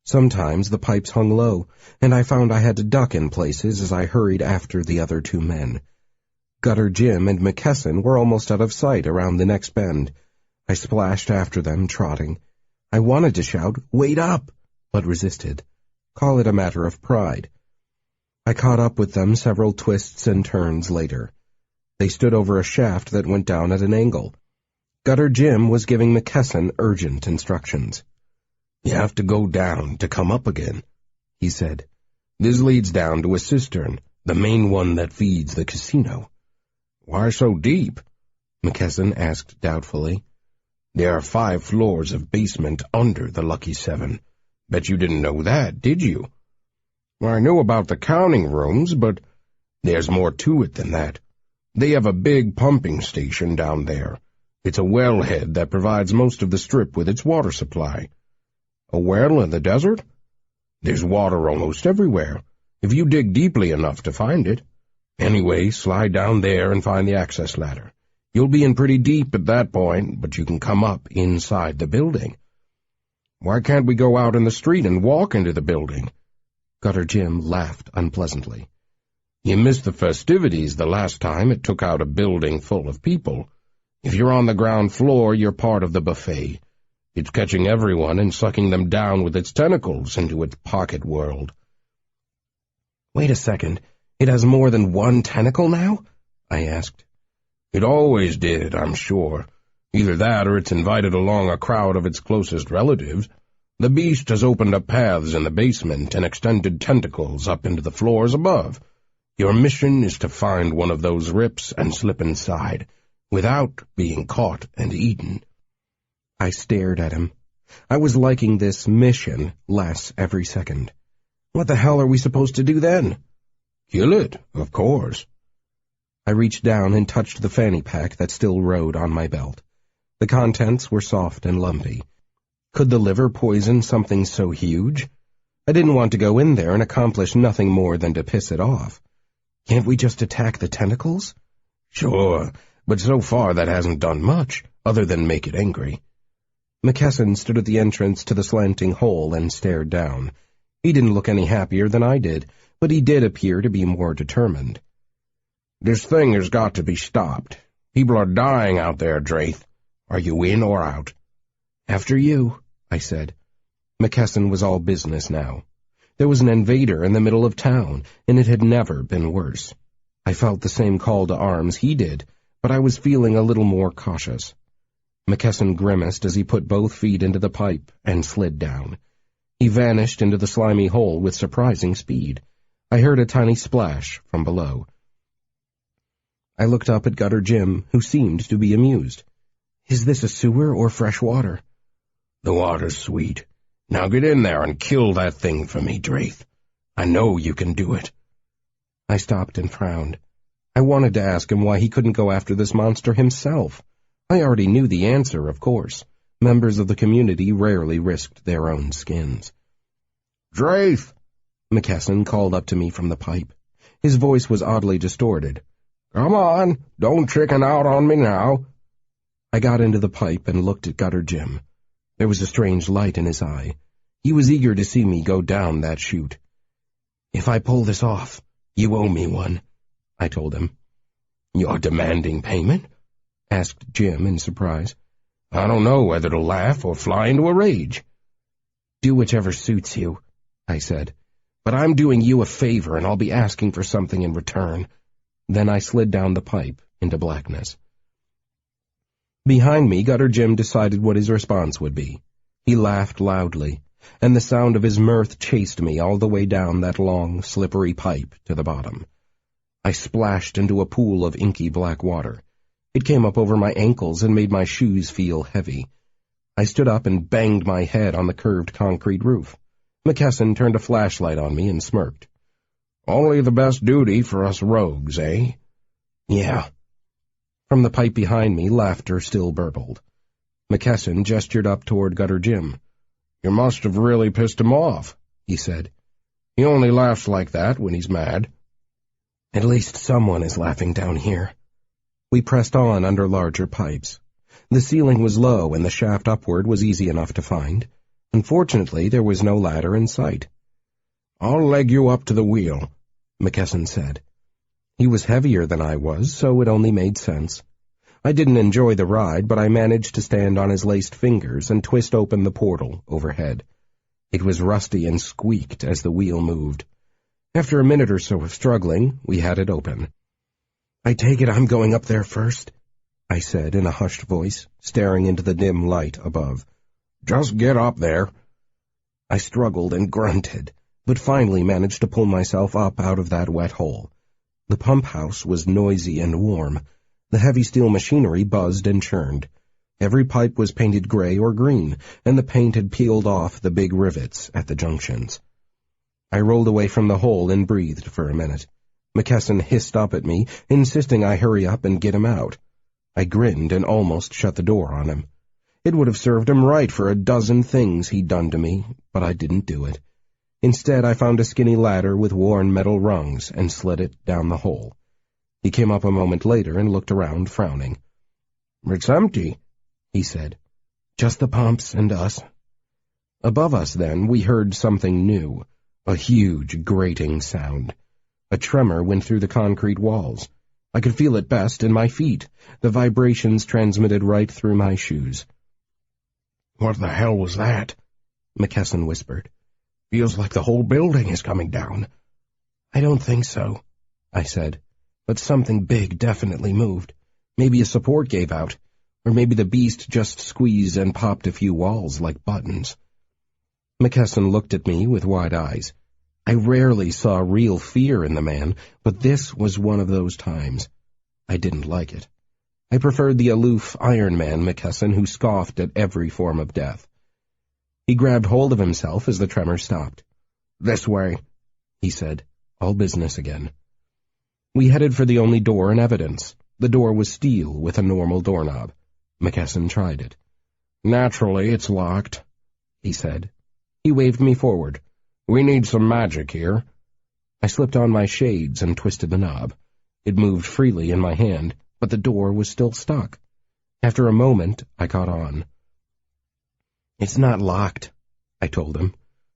Sometimes the pipes hung low, and I found I had to duck in places as I hurried after the other 2 men. Gutter Jim and McKesson were almost out of sight around the next bend. I splashed after them, trotting. I wanted to shout, "Wait up!" but resisted. Call it a matter of pride. I caught up with them several twists and turns later. They stood over a shaft that went down at an angle. Gutter Jim was giving McKesson urgent instructions. "You have to go down to come up again," he said. "This leads down to a cistern, the main one that feeds the casino." "Why so deep?" McKesson asked doubtfully. "There are 5 floors of basement under the Lucky 7. Bet you didn't know that, did you?" "I knew about the counting rooms, but there's more to it than that. They have a big pumping station down there. It's a wellhead that provides most of the strip with its water supply." "A well in the desert?" "There's water almost everywhere, if you dig deeply enough to find it. Anyway, slide down there and find the access ladder. You'll be in pretty deep at that point, but you can come up inside the building." "Why can't we go out in the street and walk into the building?" Gutter Jim laughed unpleasantly. "You missed the festivities the last time it took out a building full of people. If you're on the ground floor, you're part of the buffet. It's catching everyone and sucking them down with its tentacles into its pocket world." "Wait a second. It has more than one tentacle now?" I asked. "It always did, I'm sure. Either that or it's invited along a crowd of its closest relatives. The beast has opened up paths in the basement and extended tentacles up into the floors above. Your mission is to find one of those rips and slip inside, without being caught and eaten." I stared at him. I was liking this mission less every second. "What the hell are we supposed to do then?" "Kill it, of course." I reached down and touched the fanny pack that still rode on my belt. The contents were soft and lumpy. Could the liver poison something so huge? I didn't want to go in there and accomplish nothing more than to piss it off. "Can't we just attack the tentacles?" "Sure, but so far that hasn't done much, other than make it angry." McKesson stood at the entrance to the slanting hole and stared down. He didn't look any happier than I did, but he did appear to be more determined. "This thing has got to be stopped. People are dying out there, Draith. Are you in or out?" "After you," I said. McKesson was all business now. There was an invader in the middle of town, and it had never been worse. I felt the same call to arms he did, but I was feeling a little more cautious. McKesson grimaced as he put both feet into the pipe and slid down. He vanished into the slimy hole with surprising speed. I heard a tiny splash from below. I looked up at Gutter Jim, who seemed to be amused. "Is this a sewer or fresh water?" "The water's sweet. Now get in there and kill that thing for me, Draith. I know you can do it." I stopped and frowned. I wanted to ask him why he couldn't go after this monster himself. I already knew the answer, of course. Members of the community rarely risked their own skins. "Draith!" McKesson called up to me from the pipe. His voice was oddly distorted. "Come on, don't chicken out on me now." I got into the pipe and looked at Gutter Jim. There was a strange light in his eye. He was eager to see me go down that chute. "If I pull this off, you owe me one," I told him. "You're demanding payment?" asked Jim in surprise. "I don't know whether to laugh or fly into a rage." "Do whichever suits you," I said. "But I'm doing you a favor, and I'll be asking for something in return." Then I slid down the pipe into blackness. Behind me, Gutter Jim decided what his response would be. He laughed loudly, and the sound of his mirth chased me all the way down that long, slippery pipe to the bottom. I splashed into a pool of inky black water. It came up over my ankles and made my shoes feel heavy. I stood up and banged my head on the curved concrete roof. McKesson turned a flashlight on me and smirked. "Only the best duty for us rogues, eh?" "Yeah." From the pipe behind me, laughter still burbled. McKesson gestured up toward Gutter Jim. "You must have really pissed him off," he said. "He only laughs like that when he's mad." "At least someone is laughing down here." We pressed on under larger pipes. The ceiling was low and the shaft upward was easy enough to find. Unfortunately, there was no ladder in sight. "I'll leg you up to the wheel," McKesson said. He was heavier than I was, so it only made sense. I didn't enjoy the ride, but I managed to stand on his laced fingers and twist open the portal overhead. It was rusty and squeaked as the wheel moved. After a minute or so of struggling, we had it open. "I take it I'm going up there first?" I said in a hushed voice, staring into the dim light above. "Just get up there." I struggled and grunted, but finally managed to pull myself up out of that wet hole. The pump house was noisy and warm. The heavy steel machinery buzzed and churned. Every pipe was painted gray or green, and the paint had peeled off the big rivets at the junctions. I rolled away from the hole and breathed for a minute. McKesson hissed up at me, insisting I hurry up and get him out. I grinned and almost shut the door on him. It would have served him right for a dozen things he'd done to me, but I didn't do it. Instead, I found a skinny ladder with worn metal rungs and slid it down the hole. He came up a moment later and looked around, frowning. "It's empty," he said. "Just the pumps and us." Above us, then, we heard something new, a huge, grating sound. A tremor went through the concrete walls. I could feel it best in my feet. The vibrations transmitted right through my shoes. "What the hell was that?" McKesson whispered. "Feels like the whole building is coming down." "I don't think so," I said. "But something big definitely moved. Maybe a support gave out, or maybe the beast just squeezed and popped a few walls like buttons." McKesson looked at me with wide eyes. I rarely saw real fear in the man, but this was one of those times. I didn't like it. I preferred the aloof Iron Man McKesson who scoffed at every form of death. He grabbed hold of himself as the tremor stopped. "This way," he said, all business again. We headed for the only door in evidence. The door was steel with a normal doorknob. McKesson tried it. "Naturally, it's locked," he said. He waved me forward. "We need some magic here." I slipped on my shades and twisted the knob. It moved freely in my hand, but the door was still stuck. After a moment, I caught on. "It's not locked," I told him.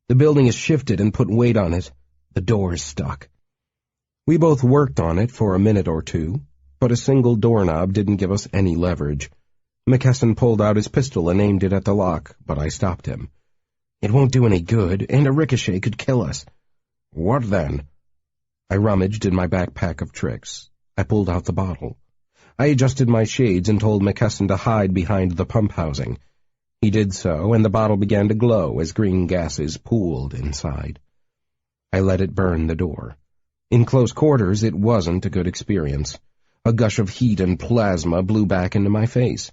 The building has shifted and put weight on it. The door is stuck. We both worked on it for a minute or two, but a single doorknob didn't give us any leverage. McKesson pulled out his pistol and aimed it at the lock, but I stopped him. It won't do any good, and a ricochet could kill us. What then? I rummaged in my backpack of tricks. I pulled out the bottle. I adjusted my shades and told McKesson to hide behind the pump housing. He did so, and the bottle began to glow as green gases pooled inside. I let it burn the door. In close quarters, it wasn't a good experience. A gush of heat and plasma blew back into my face.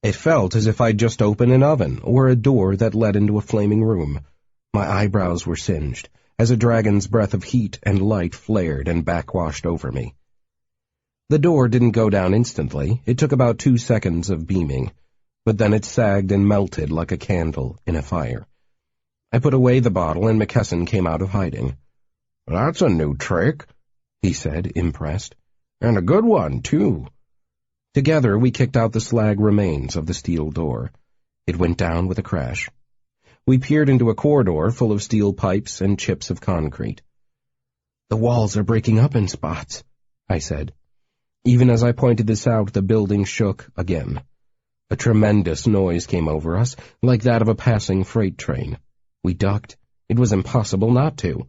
It felt as if I'd just opened an oven or a door that led into a flaming room. My eyebrows were singed as a dragon's breath of heat and light flared and backwashed over me. The door didn't go down instantly. It took about 2 seconds of beaming, but then it sagged and melted like a candle in a fire. I put away the bottle and McKesson came out of hiding. "That's a new trick," he said, impressed. "And a good one, too." Together we kicked out the slag remains of the steel door. It went down with a crash. We peered into a corridor full of steel pipes and chips of concrete. "The walls are breaking up in spots," I said. Even as I pointed this out, the building shook again. A tremendous noise came over us, like that of a passing freight train. We ducked. It was impossible not to.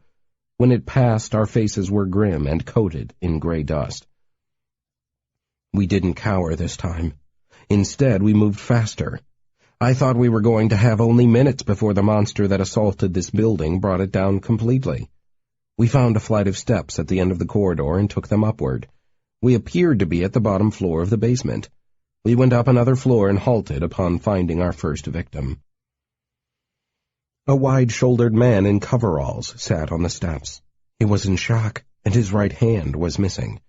When it passed, our faces were grim and coated in gray dust. We didn't cower this time. Instead, we moved faster. I thought we were going to have only minutes before the monster that assaulted this building brought it down completely. We found a flight of steps at the end of the corridor and took them upward. We appeared to be at the bottom floor of the basement. We went up another floor and halted upon finding our first victim. A wide-shouldered man in coveralls sat on the steps. He was in shock, and his right hand was missing.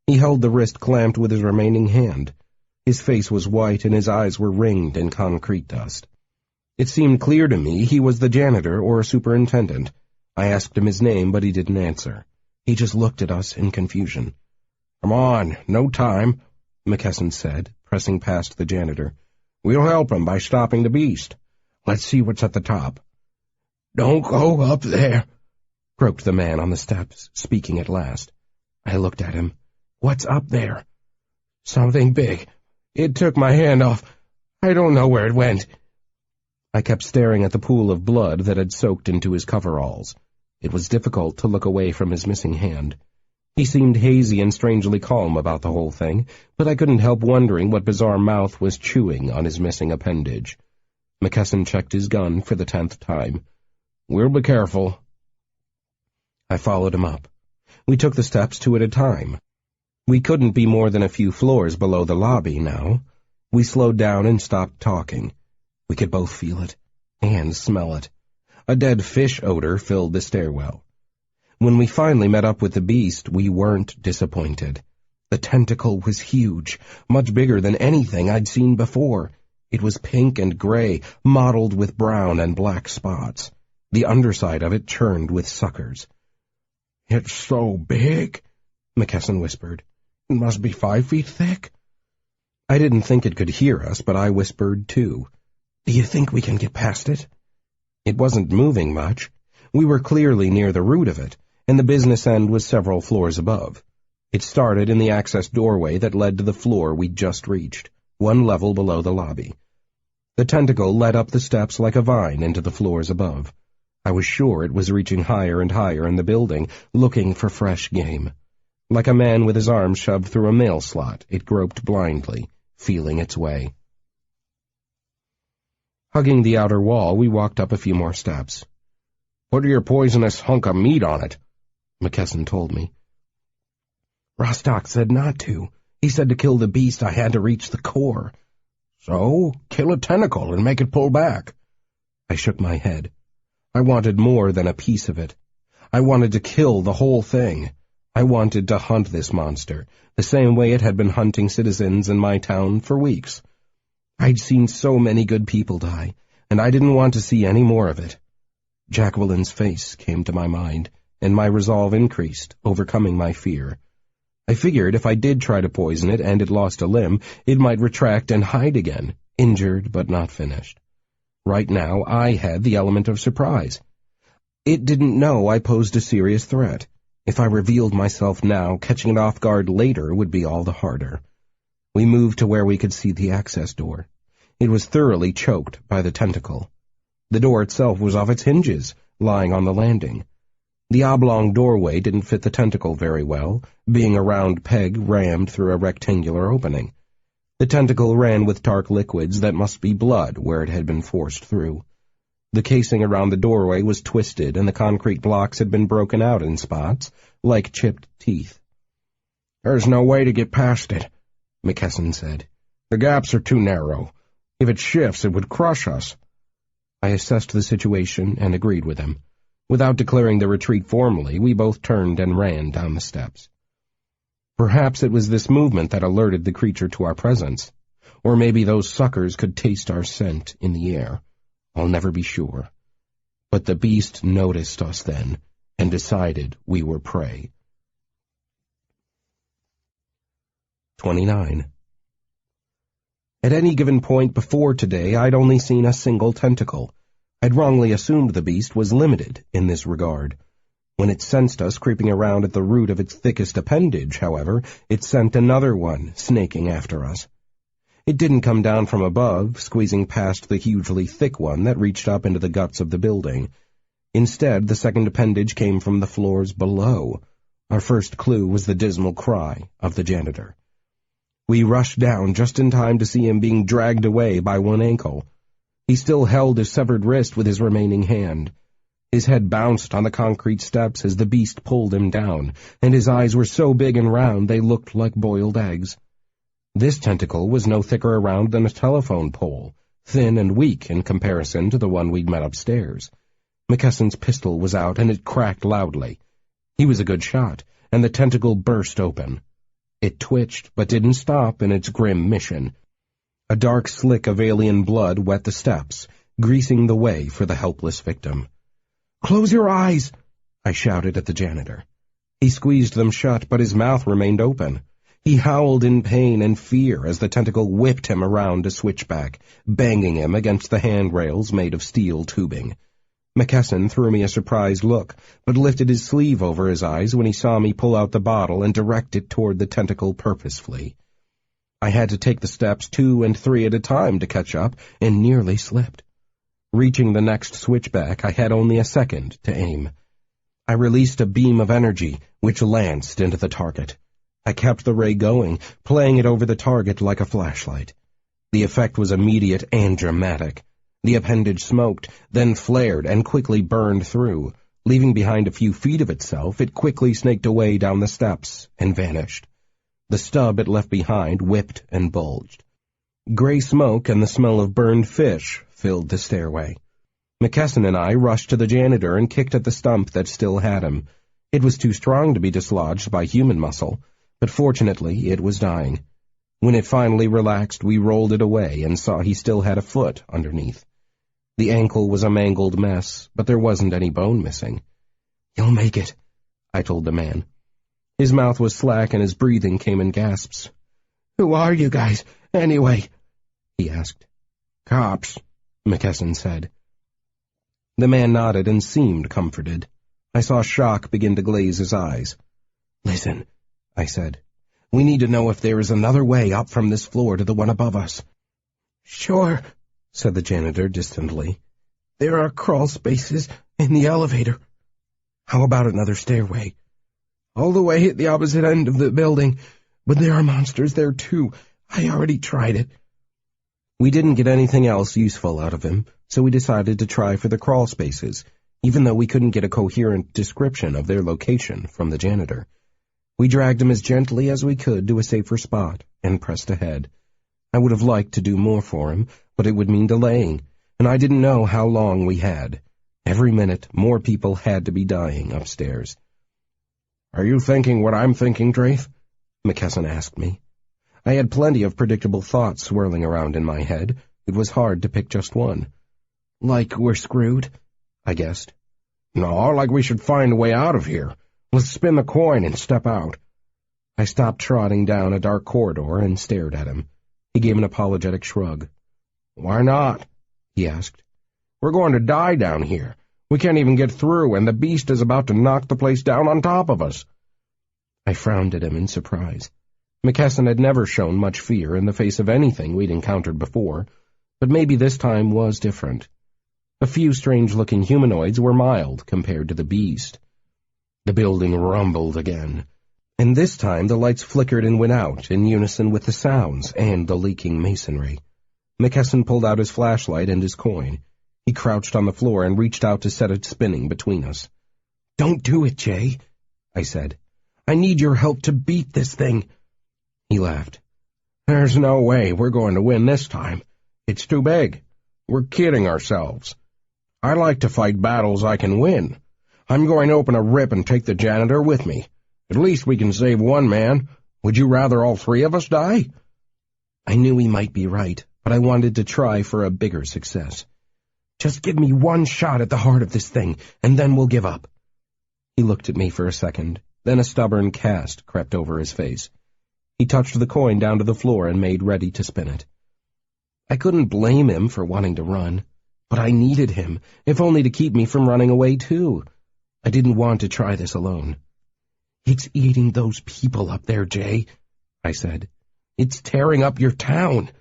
He held the wrist clamped with his remaining hand. His face was white and his eyes were ringed in concrete dust. It seemed clear to me he was the janitor or a superintendent. I asked him his name, but he didn't answer. He just looked at us in confusion. "Come on, no time," McKesson said, pressing past the janitor. "We'll help him by stopping the beast. Let's see what's at the top." "Don't go up there," croaked the man on the steps, speaking at last. I looked at him. "What's up there?" "Something big. It took my hand off. I don't know where it went." I kept staring at the pool of blood that had soaked into his coveralls. It was difficult to look away from his missing hand. He seemed hazy and strangely calm about the whole thing, but I couldn't help wondering what bizarre mouth was chewing on his missing appendage. McKesson checked his gun for the 10th time. "We'll be careful." I followed him up. We took the steps 2 at a time. We couldn't be more than a few floors below the lobby now. We slowed down and stopped talking. We could both feel it and smell it. A dead fish odor filled the stairwell. When we finally met up with the beast, we weren't disappointed. The tentacle was huge, much bigger than anything I'd seen before. It was pink and gray, mottled with brown and black spots. The underside of it churned with suckers. "It's so big," McKesson whispered. "It must be 5 feet thick." I didn't think it could hear us, but I whispered too. "Do you think we can get past it?" It wasn't moving much. We were clearly near the root of it, and the business end was several floors above. It started in the access doorway that led to the floor we'd just reached, 1 level below the lobby. The tentacle led up the steps like a vine into the floors above. I was sure it was reaching higher and higher in the building, looking for fresh game. Like a man with his arm shoved through a mail slot, it groped blindly, feeling its way. Hugging the outer wall, we walked up a few more steps. "Put your poisonous hunk of meat on it," McKesson told me. "Rostock said not to. He said to kill the beast I had to reach the core." "So, kill a tentacle and make it pull back." I shook my head. I wanted more than a piece of it. I wanted to kill the whole thing. I wanted to hunt this monster, the same way it had been hunting citizens in my town for weeks. I'd seen so many good people die, and I didn't want to see any more of it. Jacqueline's face came to my mind, and my resolve increased, overcoming my fear. I figured if I did try to poison it and it lost a limb, it might retract and hide again, injured but not finished. Right now, I had the element of surprise. It didn't know I posed a serious threat. If I revealed myself now, catching it off guard later would be all the harder. We moved to where we could see the access door. It was thoroughly choked by the tentacle. The door itself was off its hinges, lying on the landing. The oblong doorway didn't fit the tentacle very well, being a round peg rammed through a rectangular opening. The tentacle ran with dark liquids that must be blood where it had been forced through. The casing around the doorway was twisted, and the concrete blocks had been broken out in spots, like chipped teeth. "There's no way to get past it," McKesson said. "The gaps are too narrow. If it shifts, it would crush us." I assessed the situation and agreed with him. Without declaring the retreat formally, we both turned and ran down the steps. Perhaps it was this movement that alerted the creature to our presence, or maybe those suckers could taste our scent in the air. I'll never be sure. But the beast noticed us then, and decided we were prey. 29. At any given point before today, I'd only seen a single tentacle. I'd wrongly assumed the beast was limited in this regard. When it sensed us creeping around at the root of its thickest appendage, however, it sent another one snaking after us. It didn't come down from above, squeezing past the hugely thick one that reached up into the guts of the building. Instead, the second appendage came from the floors below. Our first clue was the dismal cry of the janitor. We rushed down just in time to see him being dragged away by one ankle. He still held his severed wrist with his remaining hand. His head bounced on the concrete steps as the beast pulled him down, and his eyes were so big and round they looked like boiled eggs. This tentacle was no thicker around than a telephone pole, thin and weak in comparison to the one we'd met upstairs. McKesson's pistol was out, and it cracked loudly. He was a good shot, and the tentacle burst open. It twitched, but didn't stop in its grim mission. A dark slick of alien blood wet the steps, greasing the way for the helpless victim. "Close your eyes!" I shouted at the janitor. He squeezed them shut, but his mouth remained open. He howled in pain and fear as the tentacle whipped him around a switchback, banging him against the handrails made of steel tubing. McKesson threw me a surprised look, but lifted his sleeve over his eyes when he saw me pull out the bottle and direct it toward the tentacle purposefully. I had to take the steps 2 and 3 at a time to catch up, and nearly slipped. Reaching the next switchback, I had only a second to aim. I released a beam of energy, which lanced into the target. I kept the ray going, playing it over the target like a flashlight. The effect was immediate and dramatic. The appendage smoked, then flared and quickly burned through. Leaving behind a few feet of itself, it quickly snaked away down the steps and vanished. The stub it left behind whipped and bulged. Gray smoke and the smell of burned fish filled the stairway. McKesson and I rushed to the janitor and kicked at the stump that still had him. It was too strong to be dislodged by human muscle, but fortunately it was dying. When it finally relaxed, we rolled it away and saw he still had a foot underneath. The ankle was a mangled mess, but there wasn't any bone missing. "You'll make it," I told the man. His mouth was slack and his breathing came in gasps. "Who are you guys, anyway?" he asked. "Cops," McKesson said. The man nodded and seemed comforted. I saw shock begin to glaze his eyes. "Listen," I said. "We need to know if there is another way up from this floor to the one above us." "Sure," said the janitor distantly. "There are crawl spaces in the elevator." "How about another stairway?" "All the way at the opposite end of the building, but there are monsters there too. I already tried it." We didn't get anything else useful out of him, so we decided to try for the crawl spaces, even though we couldn't get a coherent description of their location from the janitor. We dragged him as gently as we could to a safer spot and pressed ahead. I would have liked to do more for him, but it would mean delaying, and I didn't know how long we had. Every minute, more people had to be dying upstairs. "Are you thinking what I'm thinking, Drafe?" McKesson asked me. I had plenty of predictable thoughts swirling around in my head. It was hard to pick just one. "Like we're screwed?" I guessed. "No, like we should find a way out of here. Let's spin the coin and step out." I stopped trotting down a dark corridor and stared at him. He gave an apologetic shrug. "Why not?" he asked. "We're going to die down here. We can't even get through, and the beast is about to knock the place down on top of us." I frowned at him in surprise. McKesson had never shown much fear in the face of anything we'd encountered before, but maybe this time was different. A few strange-looking humanoids were mild compared to the beast. The building rumbled again, and this time the lights flickered and went out in unison with the sounds and the leaking masonry. McKesson pulled out his flashlight and his coin. He crouched on the floor and reached out to set it spinning between us. "Don't do it, Jay," I said. "I need your help to beat this thing." He laughed. "There's no way we're going to win this time. It's too big. We're kidding ourselves. I like to fight battles I can win. I'm going to open a rip and take the janitor with me. At least we can save one man. Would you rather all three of us die?" I knew he might be right, but I wanted to try for a bigger success. "Just give me one shot at the heart of this thing, and then we'll give up." He looked at me for a second, then a stubborn cast crept over his face. He touched the coin down to the floor and made ready to spin it. I couldn't blame him for wanting to run, but I needed him, if only to keep me from running away too. I didn't want to try this alone. "It's eating those people up there, Jay," I said. "It's tearing up your town."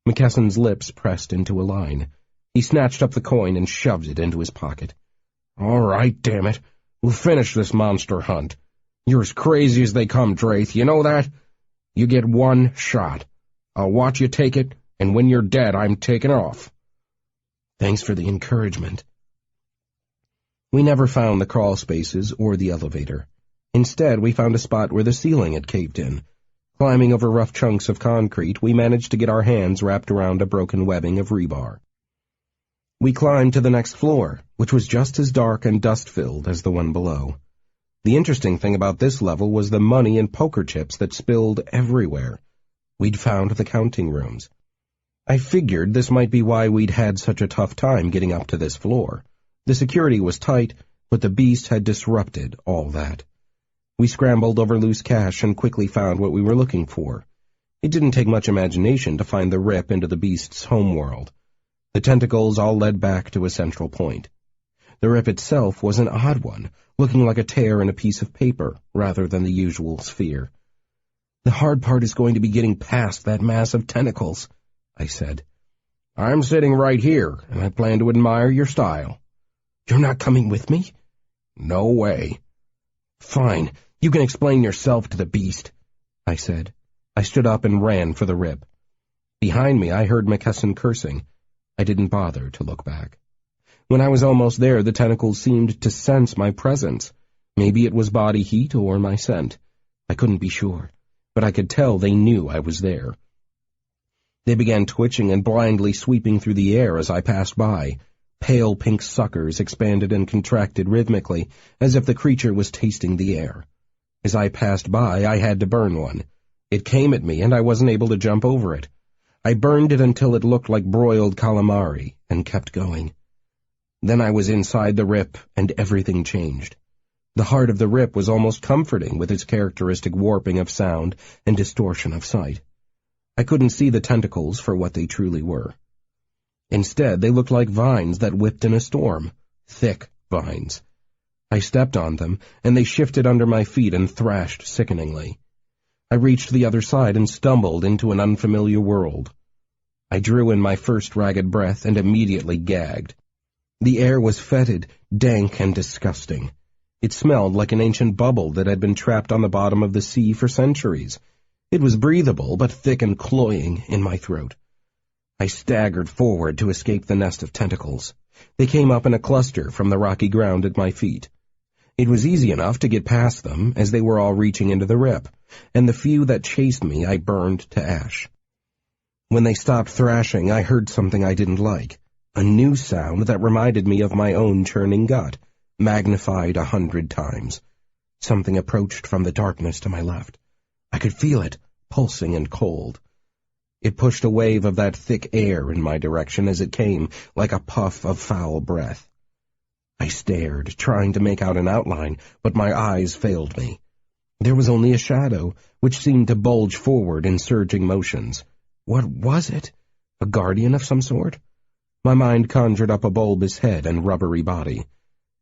McKesson's lips pressed into a line. He snatched up the coin and shoved it into his pocket. "All right, damn it. We'll finish this monster hunt. You're as crazy as they come, Draith, you know that? You get one shot. I'll watch you take it, and when you're dead, I'm taking off." Thanks for the encouragement. We never found the crawl spaces or the elevator. Instead, we found a spot where the ceiling had caved in. Climbing over rough chunks of concrete, we managed to get our hands wrapped around a broken webbing of rebar. We climbed to the next floor, which was just as dark and dust-filled as the one below. The interesting thing about this level was the money and poker chips that spilled everywhere. We'd found the counting rooms. I figured this might be why we'd had such a tough time getting up to this floor. The security was tight, but the beast had disrupted all that. We scrambled over loose cash and quickly found what we were looking for. It didn't take much imagination to find the rip into the beast's homeworld. The tentacles all led back to a central point. The rip itself was an odd one, looking like a tear in a piece of paper rather than the usual sphere. "The hard part is going to be getting past that mass of tentacles," I said. "I'm sitting right here, and I plan to admire your style." "You're not coming with me?" "No way." "Fine, you can explain yourself to the beast," I said. I stood up and ran for the rip. Behind me, I heard McKesson cursing. I didn't bother to look back. When I was almost there, the tentacles seemed to sense my presence. Maybe it was body heat or my scent. I couldn't be sure, but I could tell they knew I was there. They began twitching and blindly sweeping through the air as I passed by. Pale pink suckers expanded and contracted rhythmically, as if the creature was tasting the air. As I passed by, I had to burn one. It came at me, and I wasn't able to jump over it. I burned it until it looked like broiled calamari, and kept going. Then I was inside the rip, and everything changed. The heart of the rip was almost comforting with its characteristic warping of sound and distortion of sight. I couldn't see the tentacles for what they truly were. Instead, they looked like vines that whipped in a storm, thick vines. I stepped on them, and they shifted under my feet and thrashed sickeningly. I reached the other side and stumbled into an unfamiliar world. I drew in my first ragged breath and immediately gagged. The air was fetid, dank, and disgusting. It smelled like an ancient bubble that had been trapped on the bottom of the sea for centuries. It was breathable, but thick and cloying in my throat. I staggered forward to escape the nest of tentacles. They came up in a cluster from the rocky ground at my feet. It was easy enough to get past them, as they were all reaching into the rip, and the few that chased me I burned to ash. When they stopped thrashing, I heard something I didn't like, a new sound that reminded me of my own churning gut, magnified 100 times. Something approached from the darkness to my left. I could feel it, pulsing and cold. It pushed a wave of that thick air in my direction as it came, like a puff of foul breath. I stared, trying to make out an outline, but my eyes failed me. There was only a shadow, which seemed to bulge forward in surging motions. What was it? A guardian of some sort? My mind conjured up a bulbous head and rubbery body.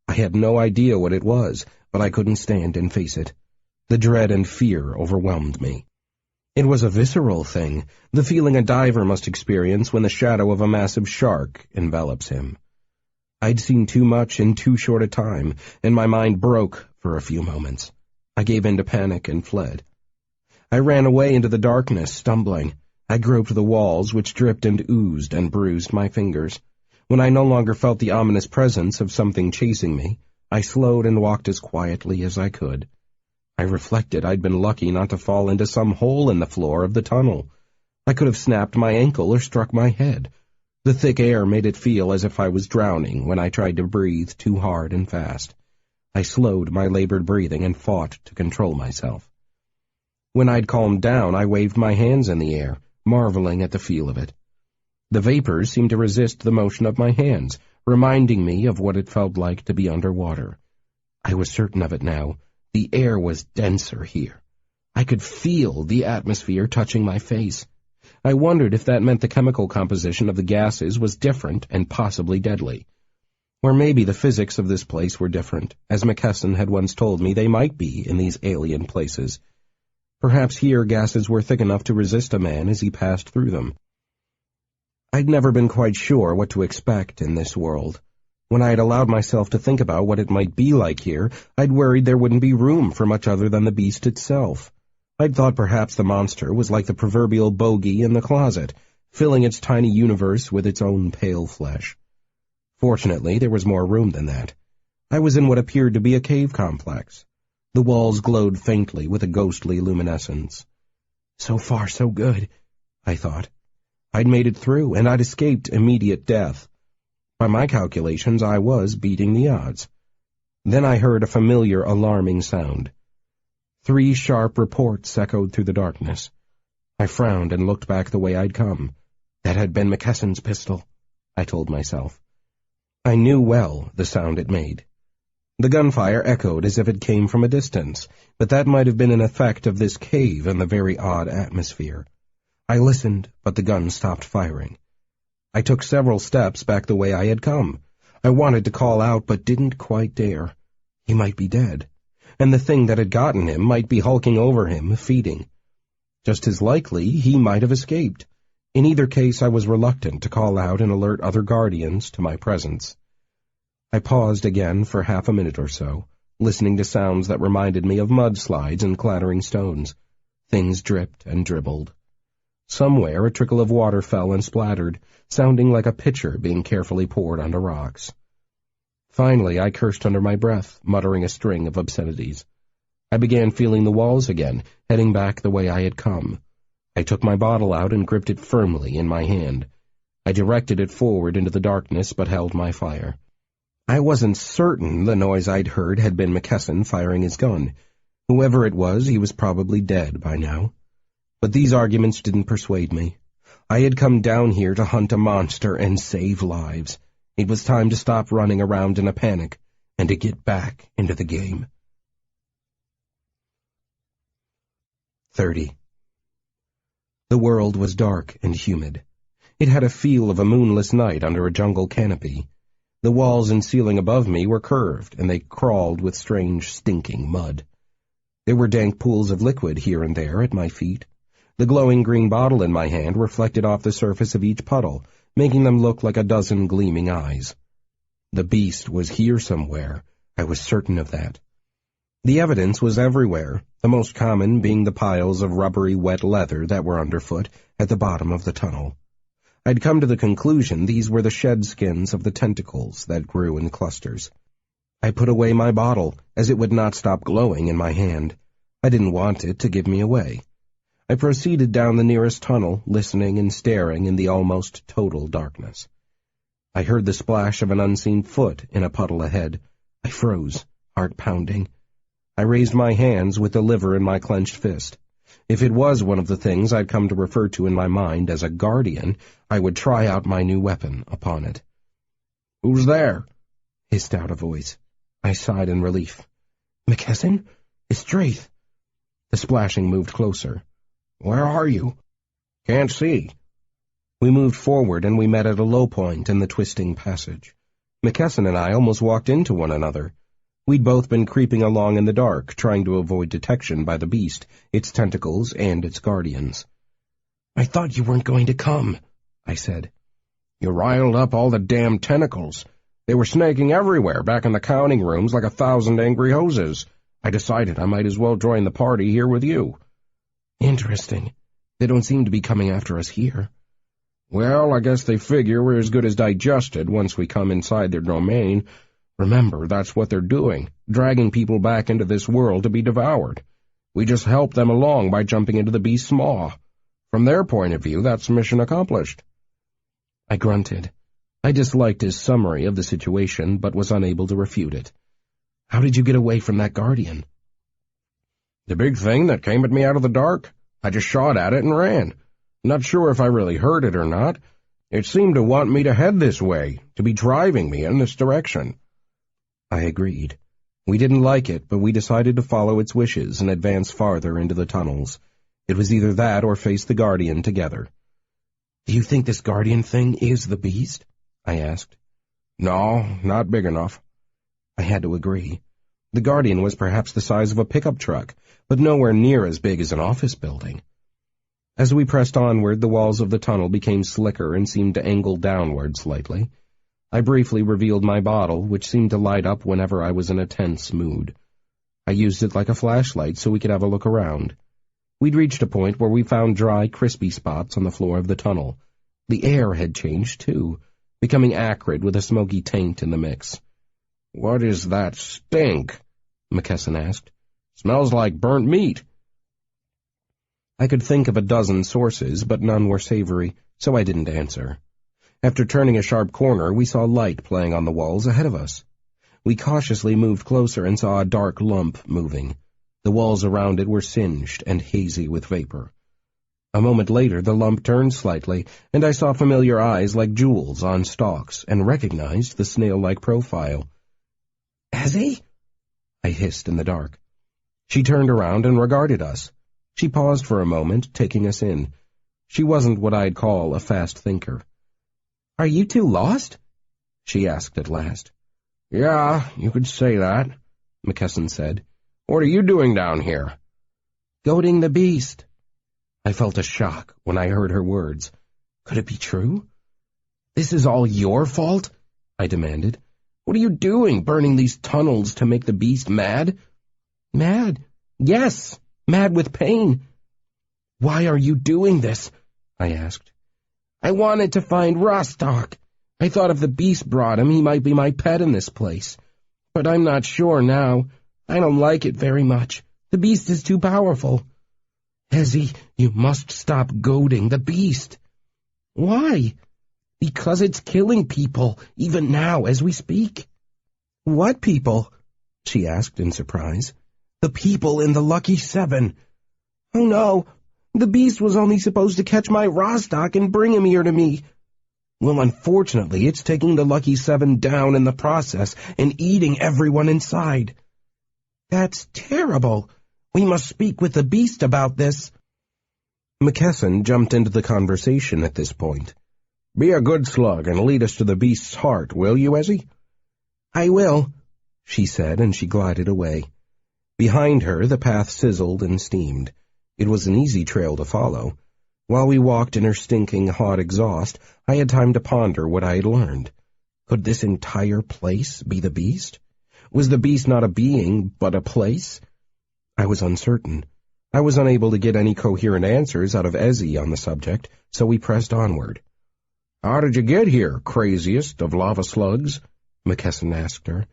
I had no idea what it was, but I couldn't stand and face it. The dread and fear overwhelmed me. It was a visceral thing, the feeling a diver must experience when the shadow of a massive shark envelops him. I'd seen too much in too short a time, and my mind broke for a few moments. I gave in to panic and fled. I ran away into the darkness, stumbling. I groped the walls, which dripped and oozed and bruised my fingers. When I no longer felt the ominous presence of something chasing me, I slowed and walked as quietly as I could. I reflected I'd been lucky not to fall into some hole in the floor of the tunnel. I could have snapped my ankle or struck my head. The thick air made it feel as if I was drowning when I tried to breathe too hard and fast. I slowed my labored breathing and fought to control myself. When I'd calmed down, I waved my hands in the air, marveling at the feel of it. The vapors seemed to resist the motion of my hands, reminding me of what it felt like to be underwater. I was certain of it now. The air was denser here. I could feel the atmosphere touching my face. I wondered if that meant the chemical composition of the gases was different and possibly deadly. Or maybe the physics of this place were different, as McKesson had once told me they might be in these alien places. Perhaps here gases were thick enough to resist a man as he passed through them. I'd never been quite sure what to expect in this world. When I had allowed myself to think about what it might be like here, I'd worried there wouldn't be room for much other than the beast itself. I'd thought perhaps the monster was like the proverbial bogey in the closet, filling its tiny universe with its own pale flesh. Fortunately, there was more room than that. I was in what appeared to be a cave complex. The walls glowed faintly with a ghostly luminescence. So far, so good, I thought. I'd made it through, and I'd escaped immediate death. By my calculations, I was beating the odds. Then I heard a familiar, alarming sound. 3 sharp reports echoed through the darkness. I frowned and looked back the way I'd come. That had been McKesson's pistol, I told myself. I knew well the sound it made. The gunfire echoed as if it came from a distance, but that might have been an effect of this cave and the very odd atmosphere. I listened, but the gun stopped firing. I took several steps back the way I had come. I wanted to call out, but didn't quite dare. He might be dead, and the thing that had gotten him might be hulking over him, feeding. Just as likely, he might have escaped. In either case, I was reluctant to call out and alert other guardians to my presence. I paused again for half a minute or so, listening to sounds that reminded me of mudslides and clattering stones. Things dripped and dribbled. Somewhere a trickle of water fell and splattered, sounding like a pitcher being carefully poured onto rocks. Finally, I cursed under my breath, muttering a string of obscenities. I began feeling the walls again, heading back the way I had come. I took my bottle out and gripped it firmly in my hand. I directed it forward into the darkness, but held my fire. I wasn't certain the noise I'd heard had been McKesson firing his gun. Whoever it was, he was probably dead by now. But these arguments didn't persuade me. I had come down here to hunt a monster and save lives. It was time to stop running around in a panic and to get back into the game. 30. The world was dark and humid. It had a feel of a moonless night under a jungle canopy. The walls and ceiling above me were curved, and they crawled with strange, stinking mud. There were dank pools of liquid here and there at my feet. The glowing green bottle in my hand reflected off the surface of each puddle, making them look like a dozen gleaming eyes. The beast was here somewhere. I was certain of that. The evidence was everywhere, the most common being the piles of rubbery wet leather that were underfoot at the bottom of the tunnel. I'd come to the conclusion these were the shed skins of the tentacles that grew in clusters. I put away my bottle, as it would not stop glowing in my hand. I didn't want it to give me away. I proceeded down the nearest tunnel, listening and staring in the almost total darkness. I heard the splash of an unseen foot in a puddle ahead. I froze, heart pounding. I raised my hands with the liver in my clenched fist. If it was one of the things I'd come to refer to in my mind as a guardian, I would try out my new weapon upon it. "Who's there?" hissed out a voice. I sighed in relief. "McKesson? It's Draith." The splashing moved closer. "Where are you?" "Can't see." We moved forward and we met at a low point in the twisting passage. McKesson and I almost walked into one another. We'd both been creeping along in the dark, trying to avoid detection by the beast, its tentacles, and its guardians. "I thought you weren't going to come," I said. "You riled up all the damn tentacles. They were snaking everywhere back in the counting rooms like 1,000 angry hoses. I decided I might as well join the party here with you." "Interesting. They don't seem to be coming after us here." "Well, I guess they figure we're as good as digested once we come inside their domain. Remember, that's what they're doing, dragging people back into this world to be devoured. We just help them along by jumping into the beast's maw. From their point of view, that's mission accomplished." I grunted. I disliked his summary of the situation, but was unable to refute it. "How did you get away from that guardian?" "The big thing that came at me out of the dark? I just shot at it and ran. Not sure if I really heard it or not. It seemed to want me to head this way, to be driving me in this direction." I agreed. We didn't like it, but we decided to follow its wishes and advance farther into the tunnels. It was either that or face the guardian together. "Do you think this guardian thing is the beast?" I asked. "No, not big enough." I had to agree. The guardian was perhaps the size of a pickup truck, but nowhere near as big as an office building. As we pressed onward, the walls of the tunnel became slicker and seemed to angle downward slightly. I briefly revealed my bottle, which seemed to light up whenever I was in a tense mood. I used it like a flashlight so we could have a look around. We'd reached a point where we found dry, crispy spots on the floor of the tunnel. The air had changed, too, becoming acrid with a smoky taint in the mix. "What is that stink?" McKesson asked. "Smells like burnt meat." I could think of a dozen sources, but none were savory, so I didn't answer. After turning a sharp corner, we saw light playing on the walls ahead of us. We cautiously moved closer and saw a dark lump moving. The walls around it were singed and hazy with vapor. A moment later, the lump turned slightly, and I saw familiar eyes like jewels on stalks and recognized the snail-like profile. "Ezzy?" I hissed in the dark. She turned around and regarded us. She paused for a moment, taking us in. She wasn't what I'd call a fast thinker. "Are you two lost?" she asked at last. "Yeah, you could say that," McKesson said. "What are you doing down here?" "Goading the beast." I felt a shock when I heard her words. Could it be true? "This is all your fault?" I demanded. "What are you doing, burning these tunnels to make the beast mad?" "Mad? Yes, mad with pain." "Why are you doing this?" I asked. "I wanted to find Rostock. I thought if the beast brought him, he might be my pet in this place. But I'm not sure now. I don't like it very much. The beast is too powerful." "Ezzy, you must stop goading the beast." "Why?" "Because it's killing people, even now as we speak." "What people?" she asked in surprise. "The people in the Lucky Seven." "Oh no, the beast was only supposed to catch my Rostock and bring him here to me." "Well, unfortunately, it's taking the Lucky Seven down in the process and eating everyone inside." "That's terrible. We must speak with the beast about this." McKesson jumped into the conversation at this point. "Be a good slug and lead us to the beast's heart, will you, Ezzy?" "I will," she said, and she glided away. Behind her, the path sizzled and steamed. It was an easy trail to follow. While we walked in her stinking, hot exhaust, I had time to ponder what I had learned. Could this entire place be the beast? Was the beast not a being, but a place? I was uncertain. I was unable to get any coherent answers out of Ezzy on the subject, so we pressed onward. "How did you get here, craziest of lava slugs?" McKesson asked her.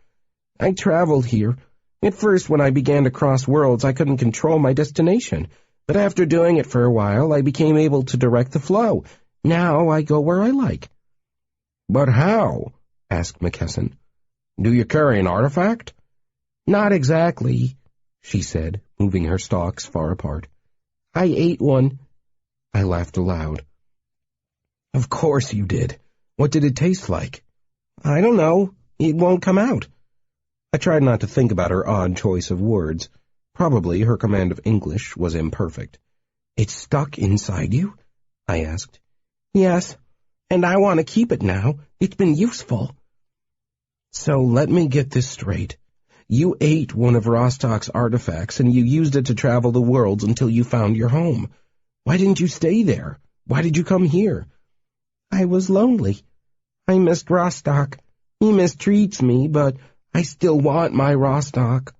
"I traveled here. At first, when I began to cross worlds, I couldn't control my destination. But after doing it for a while, I became able to direct the flow. Now I go where I like." "But how?" asked McKesson. "Do you carry an artifact?" "Not exactly," she said, moving her stalks far apart. "I ate one." I laughed aloud. "Of course you did. What did it taste like?" "I don't know. It won't come out." I tried not to think about her odd choice of words. Probably her command of English was imperfect. "It's stuck inside you?" I asked. Yes, and I want to keep it now. It's been useful. So let me get this straight. You ate one of Rostock's artifacts and you used it to travel the worlds until you found your home. Why didn't you stay there? Why did you come here? I was lonely. I missed Rostock. He mistreats me, but I still want my Rostock.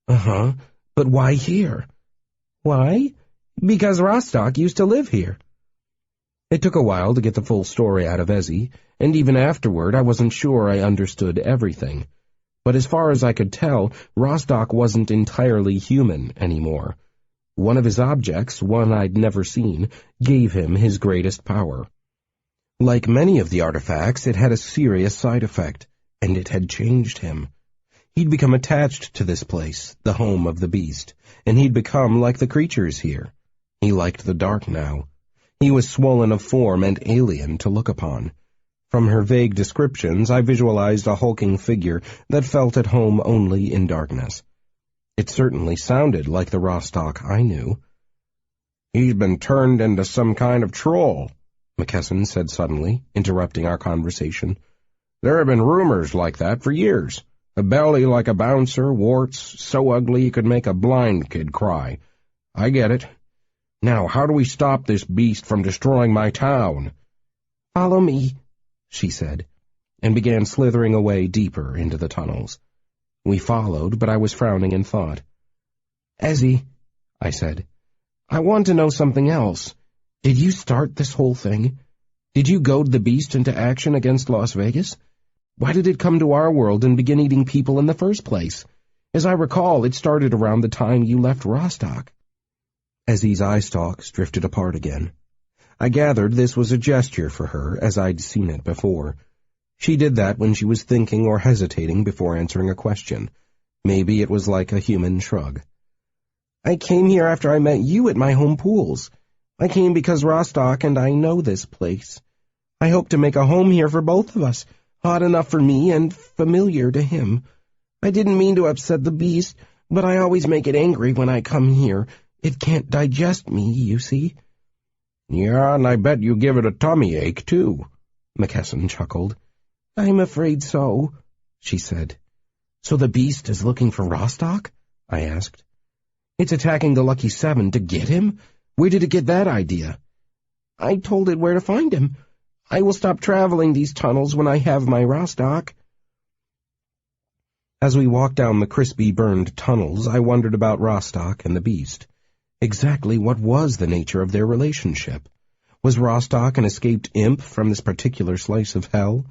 Uh-huh, but why here? Why? Because Rostock used to live here. It took a while to get the full story out of Ezzy, and even afterward I wasn't sure I understood everything. But as far as I could tell, Rostock wasn't entirely human anymore. One of his objects, one I'd never seen, gave him his greatest power. Like many of the artifacts, it had a serious side effect, and it had changed him. He'd become attached to this place, the home of the beast, and he'd become like the creatures here. He liked the dark now. He was swollen of form and alien to look upon. From her vague descriptions, I visualized a hulking figure that felt at home only in darkness. It certainly sounded like the Rostock I knew. "He's been turned into some kind of troll," McKesson said suddenly, interrupting our conversation. "There have been rumors like that for years. A belly like a bouncer, warts so ugly you could make a blind kid cry. I get it. Now, how do we stop this beast from destroying my town?" "Follow me," she said, and began slithering away deeper into the tunnels. We followed, but I was frowning in thought. "Ezzy," I said, "I want to know something else. Did you start this whole thing? Did you goad the beast into action against Las Vegas? Why did it come to our world and begin eating people in the first place? As I recall, it started around the time you left Rostock." Ezzy's eye stalks drifted apart again. I gathered this was a gesture for her, as I'd seen it before. She did that when she was thinking or hesitating before answering a question. Maybe it was like a human shrug. "I came here after I met you at my home pools. I came because Rostock and I know this place. I hope to make a home here for both of us, hot enough for me and familiar to him. I didn't mean to upset the beast, but I always make it angry when I come here. It can't digest me, you see." "Yeah, and I bet you give it a tummy ache, too," McKesson chuckled. "I'm afraid so," she said. "So the beast is looking for Rostock?" I asked. "It's attacking the Lucky Seven to get him? Where did it get that idea?" "I told it where to find him. I will stop traveling these tunnels when I have my Rostock." As we walked down the crispy burned tunnels, I wondered about Rostock and the beast. Exactly what was the nature of their relationship? Was Rostock an escaped imp from this particular slice of hell?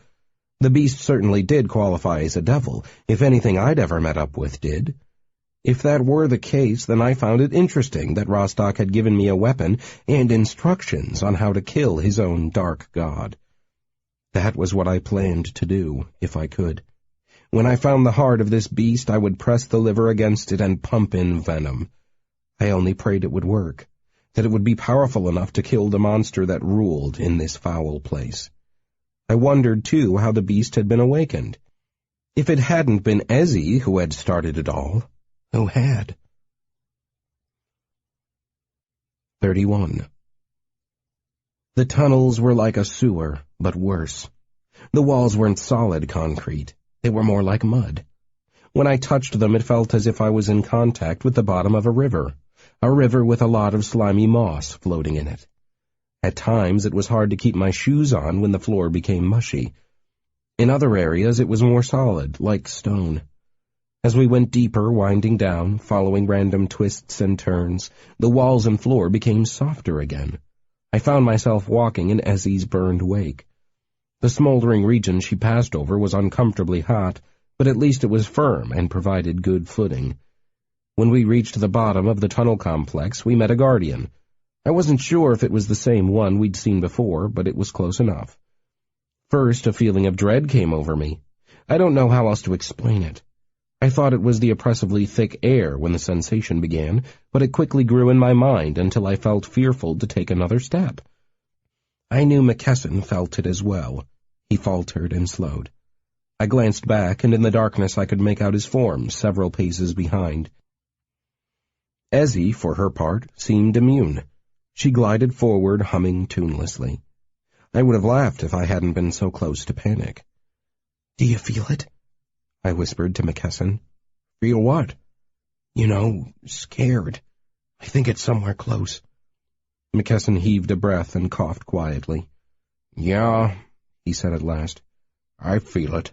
The beast certainly did qualify as a devil, if anything I'd ever met up with did. If that were the case, then I found it interesting that Rostock had given me a weapon and instructions on how to kill his own dark god. That was what I planned to do, if I could. When I found the heart of this beast, I would press the liver against it and pump in venom. I only prayed it would work, that it would be powerful enough to kill the monster that ruled in this foul place. I wondered, too, how the beast had been awakened. If it hadn't been Ezzy who had started it all, who had? 31. The tunnels were like a sewer, but worse. The walls weren't solid concrete. They were more like mud. When I touched them, it felt as if I was in contact with the bottom of a river with a lot of slimy moss floating in it. At times, it was hard to keep my shoes on when the floor became mushy. In other areas, it was more solid, like stone. As we went deeper, winding down, following random twists and turns, the walls and floor became softer again. I found myself walking in Ezzy's burned wake. The smoldering region she passed over was uncomfortably hot, but at least it was firm and provided good footing. When we reached the bottom of the tunnel complex, we met a guardian. I wasn't sure if it was the same one we'd seen before, but it was close enough. First, a feeling of dread came over me. I don't know how else to explain it. I thought it was the oppressively thick air when the sensation began, but it quickly grew in my mind until I felt fearful to take another step. I knew McKesson felt it as well. He faltered and slowed. I glanced back, and in the darkness I could make out his form several paces behind. Ezzy, for her part, seemed immune. She glided forward, humming tunelessly. I would have laughed if I hadn't been so close to panic. "Do you feel it?" I whispered to McKesson. "Feel what?" "You know, scared. I think it's somewhere close." McKesson heaved a breath and coughed quietly. "Yeah," he said at last. "I feel it."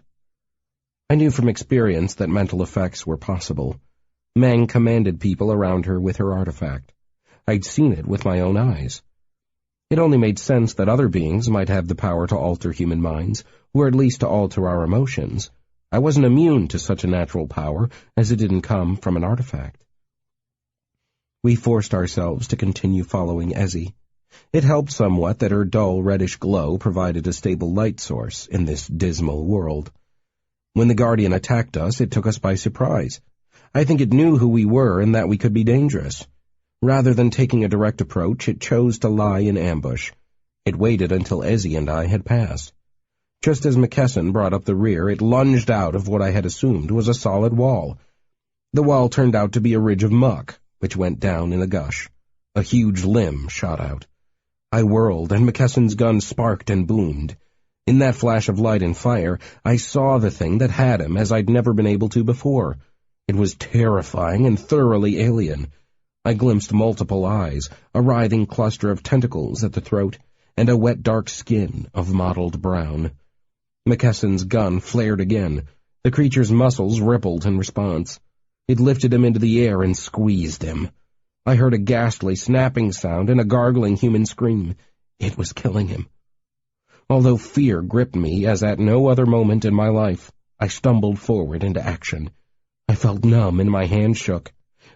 I knew from experience that mental effects were possible. Meng commanded people around her with her artifact. I'd seen it with my own eyes. It only made sense that other beings might have the power to alter human minds, or at least to alter our emotions. I wasn't immune to such a natural power, as it didn't come from an artifact. We forced ourselves to continue following Ezzy. It helped somewhat that her dull reddish glow provided a stable light source in this dismal world. When the Guardian attacked us, it took us by surprise. I think it knew who we were and that we could be dangerous. Rather than taking a direct approach, it chose to lie in ambush. It waited until Ezzy and I had passed. Just as McKesson brought up the rear, it lunged out of what I had assumed was a solid wall. The wall turned out to be a ridge of muck, which went down in a gush. A huge limb shot out. I whirled, and McKesson's gun sparked and boomed. In that flash of light and fire, I saw the thing that had him as I'd never been able to before. It was terrifying and thoroughly alien. I glimpsed multiple eyes, a writhing cluster of tentacles at the throat, and a wet dark skin of mottled brown. McKesson's gun flared again. The creature's muscles rippled in response. It lifted him into the air and squeezed him. I heard a ghastly snapping sound and a gargling human scream. It was killing him. Although fear gripped me as at no other moment in my life, I stumbled forward into action. I felt numb and my hand shook.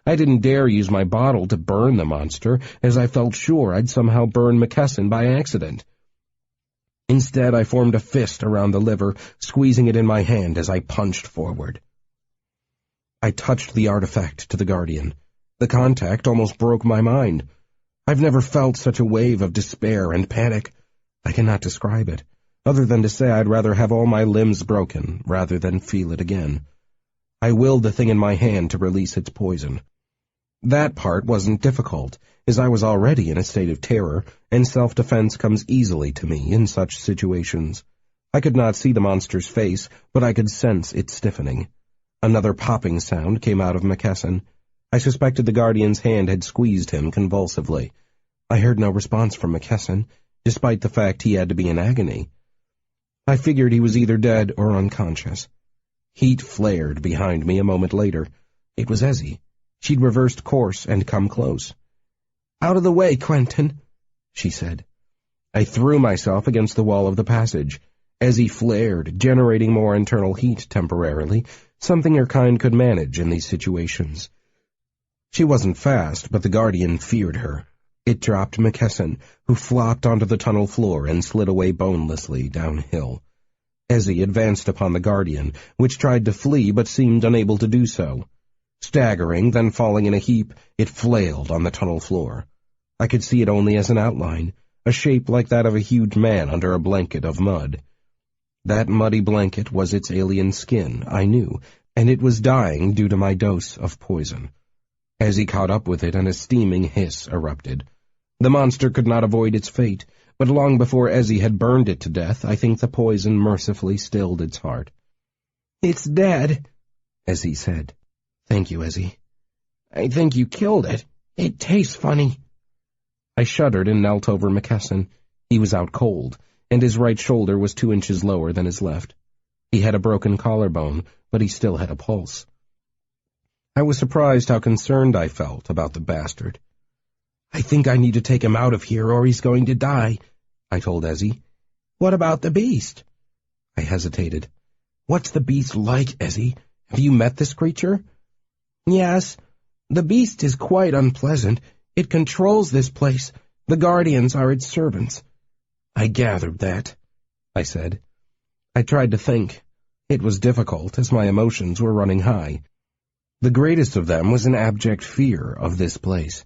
I didn't dare use my bottle to burn the monster, as I felt sure I'd somehow burn McKesson by accident. Instead, I formed a fist around the liver, squeezing it in my hand as I punched forward. I touched the artifact to the Guardian. The contact almost broke my mind. I've never felt such a wave of despair and panic. I cannot describe it, other than to say I'd rather have all my limbs broken rather than feel it again. I willed the thing in my hand to release its poison. That part wasn't difficult, as I was already in a state of terror, and self-defense comes easily to me in such situations. I could not see the monster's face, but I could sense it stiffening. Another popping sound came out of McKesson. I suspected the Guardian's hand had squeezed him convulsively. I heard no response from McKesson, despite the fact he had to be in agony. I figured he was either dead or unconscious. Heat flared behind me a moment later. It was Ezzy. She'd reversed course and come close. "Out of the way, Quentin," she said. I threw myself against the wall of the passage. Ezzy flared, generating more internal heat temporarily, something her kind could manage in these situations. She wasn't fast, but the Guardian feared her. It dropped McKesson, who flopped onto the tunnel floor and slid away bonelessly downhill. Ezzy advanced upon the Guardian, which tried to flee but seemed unable to do so. Staggering, then falling in a heap, it flailed on the tunnel floor. I could see it only as an outline, a shape like that of a huge man under a blanket of mud. That muddy blanket was its alien skin, I knew, and it was dying due to my dose of poison. Ezzy caught up with it and a steaming hiss erupted. The monster could not avoid its fate, but long before Ezzy had burned it to death, I think the poison mercifully stilled its heart. "It's dead," Ezzy said. "Thank you, Ezzy." "I think you killed it. It tastes funny." I shuddered and knelt over McKesson. He was out cold, and his right shoulder was 2 inches lower than his left. He had a broken collarbone, but he still had a pulse. I was surprised how concerned I felt about the bastard. "I think I need to take him out of here or he's going to die," I told Ezzy. "What about the beast?" I hesitated. "What's the beast like, Ezzy? Have you met this creature?" "Yes. The beast is quite unpleasant. It controls this place. The Guardians are its servants." "I gathered that," I said. I tried to think. It was difficult, as my emotions were running high. The greatest of them was an abject fear of this place.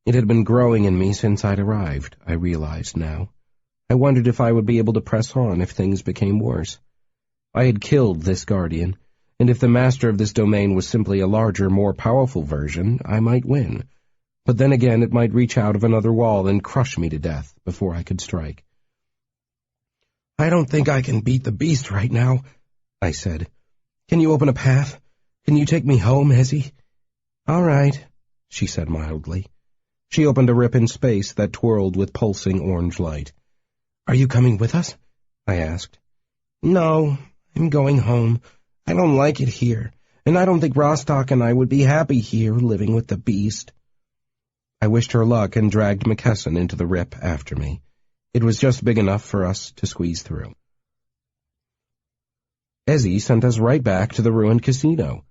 It had been growing in me since I'd arrived, I realized now. I wondered if I would be able to press on if things became worse. I had killed this Guardian, and if the master of this domain was simply a larger, more powerful version, I might win. But then again it might reach out of another wall and crush me to death before I could strike. "I don't think I can beat the beast right now," I said. "Can you open a path? Can you take me home, Ezzy?" "All right," she said mildly. She opened a rip in space that twirled with pulsing orange light. "Are you coming with us?" I asked. "No, I'm going home. I don't like it here, and I don't think Rostock and I would be happy here living with the beast." I wished her luck and dragged McKesson into the rip after me. It was just big enough for us to squeeze through. Ezzy sent us right back to the ruined casino.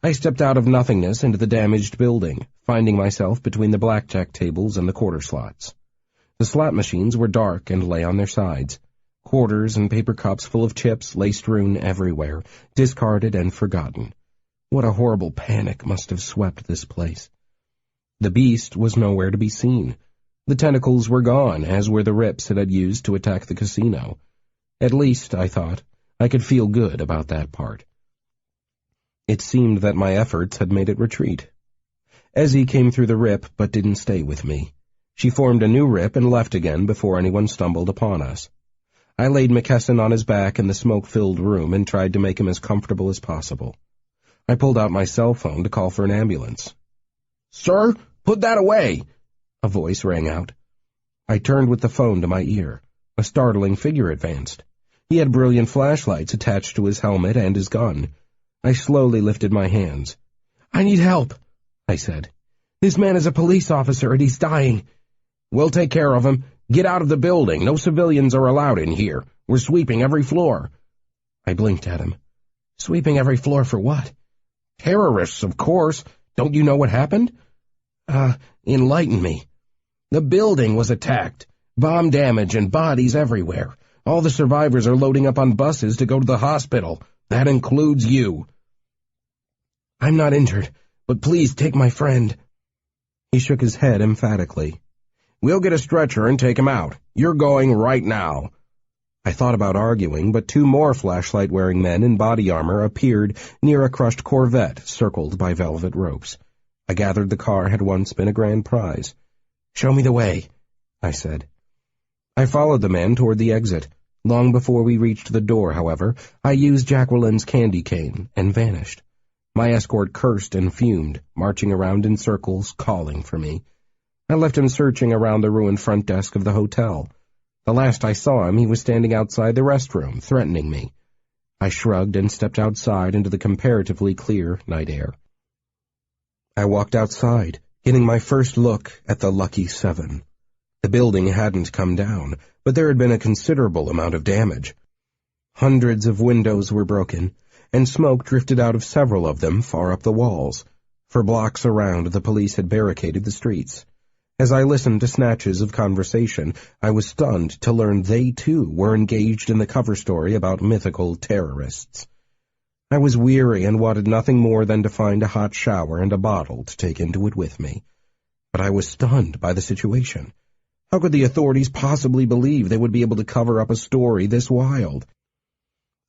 I stepped out of nothingness into the damaged building, finding myself between the blackjack tables and the quarter slots. The slot machines were dark and lay on their sides. Quarters and paper cups full of chips lay strewn everywhere, discarded and forgotten. What a horrible panic must have swept this place. The beast was nowhere to be seen. The tentacles were gone, as were the rips it had used to attack the casino. At least, I thought, I could feel good about that part. It seemed that my efforts had made it retreat. Ezzy came through the rip but didn't stay with me. She formed a new rip and left again before anyone stumbled upon us. I laid McKesson on his back in the smoke-filled room and tried to make him as comfortable as possible. I pulled out my cell phone to call for an ambulance. "Sir, put that away!" a voice rang out. I turned with the phone to my ear. A startling figure advanced. He had brilliant flashlights attached to his helmet and his gun. I slowly lifted my hands. "I need help," I said. "This man is a police officer and he's dying." "We'll take care of him. Get out of the building. No civilians are allowed in here. We're sweeping every floor." I blinked at him. "Sweeping every floor for what?" "Terrorists, of course. Don't you know what happened?" Enlighten me." "The building was attacked. Bomb damage and bodies everywhere. All the survivors are loading up on buses to go to the hospital. That includes you." "I'm not injured, but please take my friend." He shook his head emphatically. "We'll get a stretcher and take him out. You're going right now." I thought about arguing, but two more flashlight-wearing men in body armor appeared near a crushed Corvette circled by velvet ropes. I gathered the car had once been a grand prize. "Show me the way," I said. I followed the man toward the exit. Long before we reached the door, however, I used Jacqueline's candy cane and vanished. My escort cursed and fumed, marching around in circles, calling for me. I left him searching around the ruined front desk of the hotel. The last I saw him, he was standing outside the restroom, threatening me. I shrugged and stepped outside into the comparatively clear night air. I walked outside, getting my first look at the Lucky 7. The building hadn't come down, but there had been a considerable amount of damage. Hundreds of windows were broken, and smoke drifted out of several of them far up the walls. For blocks around, the police had barricaded the streets. As I listened to snatches of conversation, I was stunned to learn they, too, were engaged in the cover story about mythical terrorists. I was weary and wanted nothing more than to find a hot shower and a bottle to take into it with me. But I was stunned by the situation. How could the authorities possibly believe they would be able to cover up a story this wild?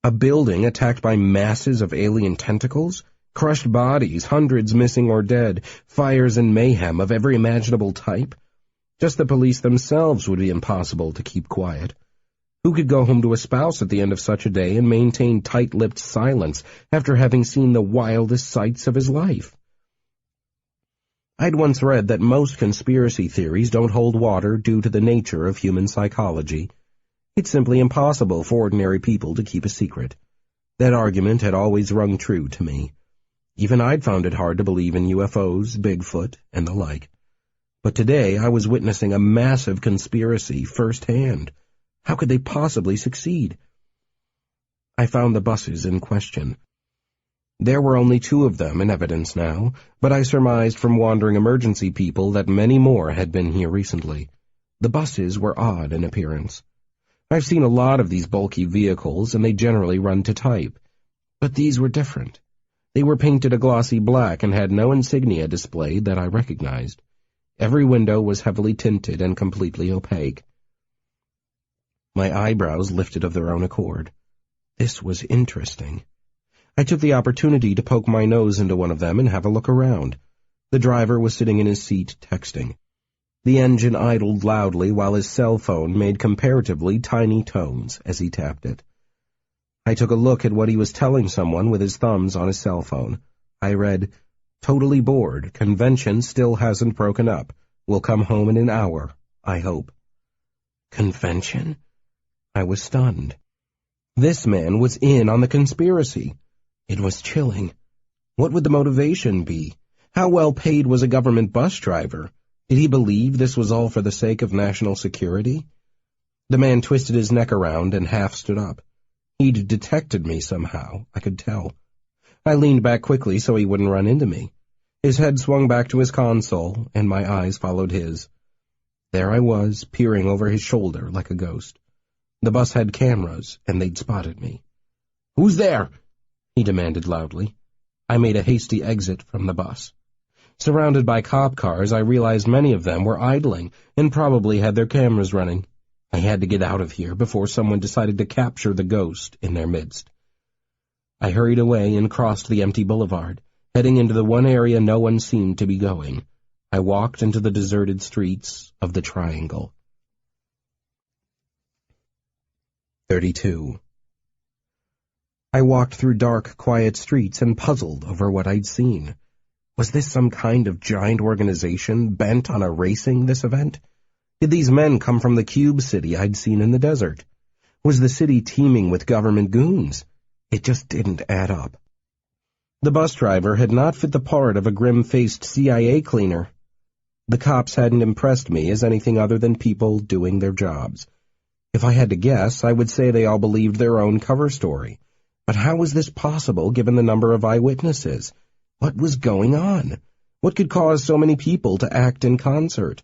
A building attacked by masses of alien tentacles? Crushed bodies, hundreds missing or dead, fires and mayhem of every imaginable type? Just the police themselves would be impossible to keep quiet. Who could go home to a spouse at the end of such a day and maintain tight-lipped silence after having seen the wildest sights of his life? I'd once read that most conspiracy theories don't hold water due to the nature of human psychology. It's simply impossible for ordinary people to keep a secret. That argument had always rung true to me. Even I'd found it hard to believe in UFOs, Bigfoot, and the like. But today I was witnessing a massive conspiracy firsthand. How could they possibly succeed? I found the buses in question. There were only 2 of them in evidence now, but I surmised from wandering emergency people that many more had been here recently. The buses were odd in appearance. I've seen a lot of these bulky vehicles, and they generally run to type. But these were different. They were painted a glossy black and had no insignia displayed that I recognized. Every window was heavily tinted and completely opaque. My eyebrows lifted of their own accord. This was interesting. I took the opportunity to poke my nose into one of them and have a look around. The driver was sitting in his seat texting. The engine idled loudly while his cell phone made comparatively tiny tones as he tapped it. I took a look at what he was telling someone with his thumbs on his cell phone. I read, "Totally bored. Convention still hasn't broken up. We'll come home in an hour, I hope." Convention? I was stunned. This man was in on the conspiracy. It was chilling. What would the motivation be? How well paid was a government bus driver? Did he believe this was all for the sake of national security? The man twisted his neck around and half stood up. He'd detected me somehow, I could tell. I leaned back quickly so he wouldn't run into me. His head swung back to his console, and my eyes followed his. There I was, peering over his shoulder like a ghost. The bus had cameras, and they'd spotted me. "Who's there?" he demanded loudly. I made a hasty exit from the bus. Surrounded by cop cars, I realized many of them were idling and probably had their cameras running. I had to get out of here before someone decided to capture the ghost in their midst. I hurried away and crossed the empty boulevard, heading into the one area no one seemed to be going. I walked into the deserted streets of the Triangle. 32. I walked through dark, quiet streets and puzzled over what I'd seen. Was this some kind of giant organization bent on erasing this event? Did these men come from the cube city I'd seen in the desert? Was the city teeming with government goons? It just didn't add up. The bus driver had not fit the part of a grim-faced CIA cleaner. The cops hadn't impressed me as anything other than people doing their jobs. If I had to guess, I would say they all believed their own cover story. But how was this possible given the number of eyewitnesses? What was going on? What could cause so many people to act in concert?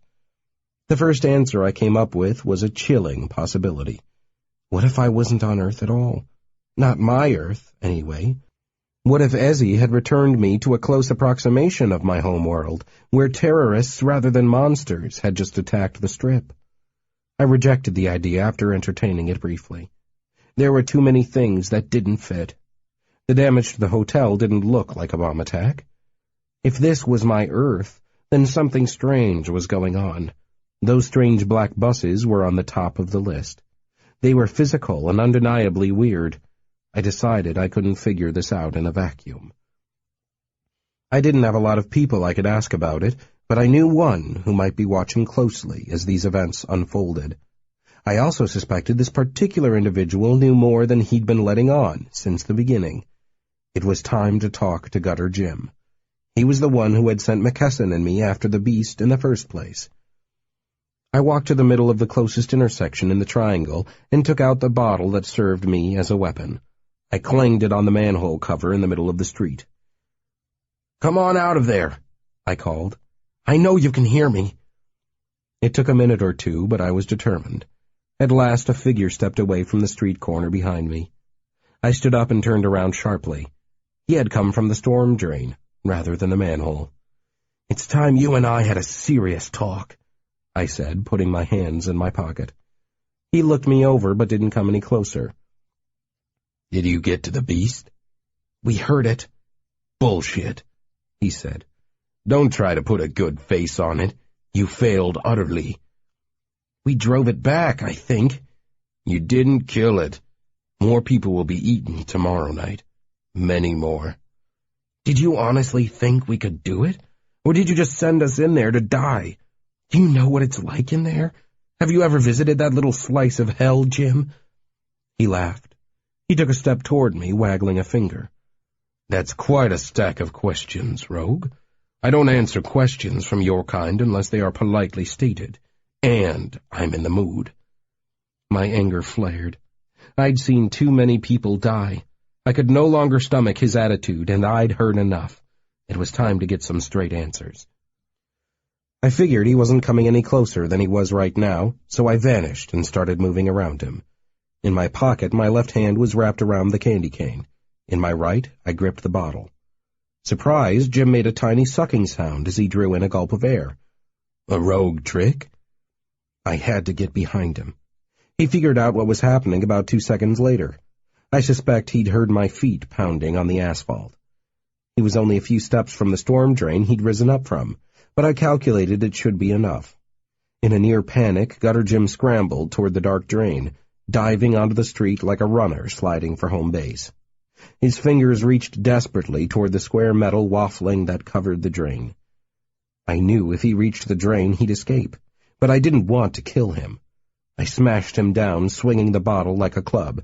The first answer I came up with was a chilling possibility. What if I wasn't on Earth at all? Not my Earth, anyway. What if Ezzy had returned me to a close approximation of my home world, where terrorists rather than monsters had just attacked the Strip? I rejected the idea after entertaining it briefly. There were too many things that didn't fit. The damage to the hotel didn't look like a bomb attack. If this was my Earth, then something strange was going on. Those strange black buses were on the top of the list. They were physical and undeniably weird. I decided I couldn't figure this out in a vacuum. I didn't have a lot of people I could ask about it, but I knew one who might be watching closely as these events unfolded. I also suspected this particular individual knew more than he'd been letting on since the beginning. It was time to talk to Gutter Jim. He was the one who had sent McKesson and me after the beast in the first place. I walked to the middle of the closest intersection in the triangle and took out the bottle that served me as a weapon. I clanged it on the manhole cover in the middle of the street. "Come on out of there," I called. "I know you can hear me." It took a minute or two, but I was determined. At last a figure stepped away from the street corner behind me. I stood up and turned around sharply. He had come from the storm drain, rather than the manhole. "It's time you and I had a serious talk," I said, putting my hands in my pocket. He looked me over but didn't come any closer. "Did you get to the beast?" "We heard it." "Bullshit," he said. "Don't try to put a good face on it. You failed utterly." "We drove it back, I think." "You didn't kill it. More people will be eaten tomorrow night. Many more." "Did you honestly think we could do it? Or did you just send us in there to die? Do you know what it's like in there? Have you ever visited that little slice of hell, Jim?" He laughed. He took a step toward me, waggling a finger. "That's quite a stack of questions, Rogue. I don't answer questions from your kind unless they are politely stated. And I'm in the mood." My anger flared. I'd seen too many people die. I could no longer stomach his attitude, and I'd heard enough. It was time to get some straight answers. I figured he wasn't coming any closer than he was right now, so I vanished and started moving around him. In my pocket, my left hand was wrapped around the candy cane. In my right, I gripped the bottle. Surprised, Jim made a tiny sucking sound as he drew in a gulp of air. "A rogue trick?" I had to get behind him. He figured out what was happening about 2 seconds later. I suspect he'd heard my feet pounding on the asphalt. He was only a few steps from the storm drain he'd risen up from, but I calculated it should be enough. In a near panic, Gutter Jim scrambled toward the dark drain, diving onto the street like a runner sliding for home base. His fingers reached desperately toward the square metal waffling that covered the drain. I knew if he reached the drain he'd escape, but I didn't want to kill him. I smashed him down, swinging the bottle like a club.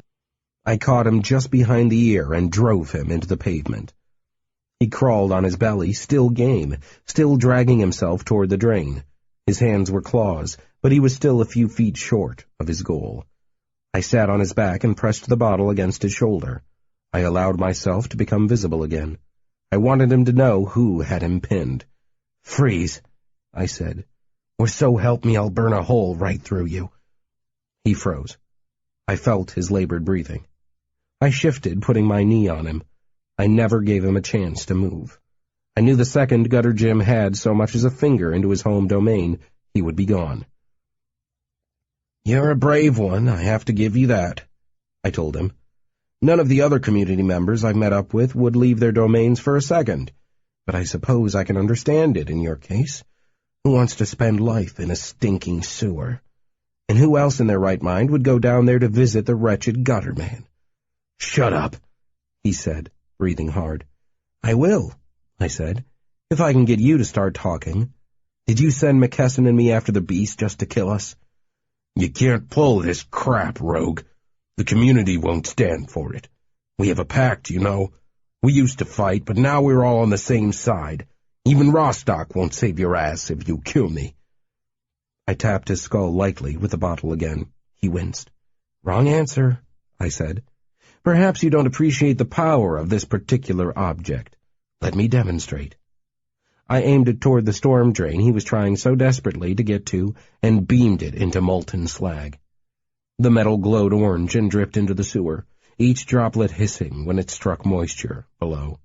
I caught him just behind the ear and drove him into the pavement. He crawled on his belly, still game, still dragging himself toward the drain. His hands were claws, but he was still a few feet short of his goal. I sat on his back and pressed the bottle against his shoulder. I allowed myself to become visible again. I wanted him to know who had him pinned. "Freeze," I said, "or so help me I'll burn a hole right through you." He froze. I felt his labored breathing. I shifted, putting my knee on him. I never gave him a chance to move. I knew the second Gutter Jim had so much as a finger into his home domain, he would be gone. "You're a brave one, I have to give you that," I told him. "None of the other community members I've met up with would leave their domains for a second, but I suppose I can understand it in your case. Who wants to spend life in a stinking sewer? And who else in their right mind would go down there to visit the wretched gutter man?" "Shut up," he said, breathing hard. "I will," I said, "if I can get you to start talking. Did you send McKesson and me after the beast just to kill us?" "You can't pull this crap, Rogue. The community won't stand for it. We have a pact, you know. We used to fight, but now we're all on the same side. Even Rostock won't save your ass if you kill me." I tapped his skull lightly with the bottle again. He winced. "Wrong answer," I said. "Perhaps you don't appreciate the power of this particular object. Let me demonstrate." I aimed it toward the storm drain he was trying so desperately to get to and beamed it into molten slag. The metal glowed orange and dripped into the sewer, each droplet hissing when it struck moisture below.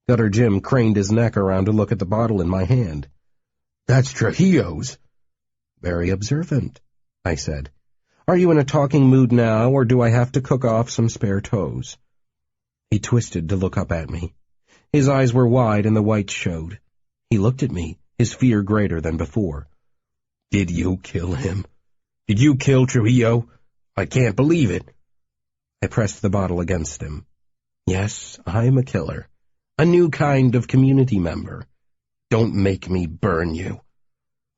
Gutter Jim craned his neck around to look at the bottle in my hand. "That's Trujillo's." "Very observant," I said. "Are you in a talking mood now, or do I have to cook off some spare toes?" He twisted to look up at me. His eyes were wide and the whites showed. He looked at me, his fear greater than before. "Did you kill him? Did you kill Trujillo? I can't believe it." I pressed the bottle against him. "Yes, I'm a killer. A new kind of community member. Don't make me burn you."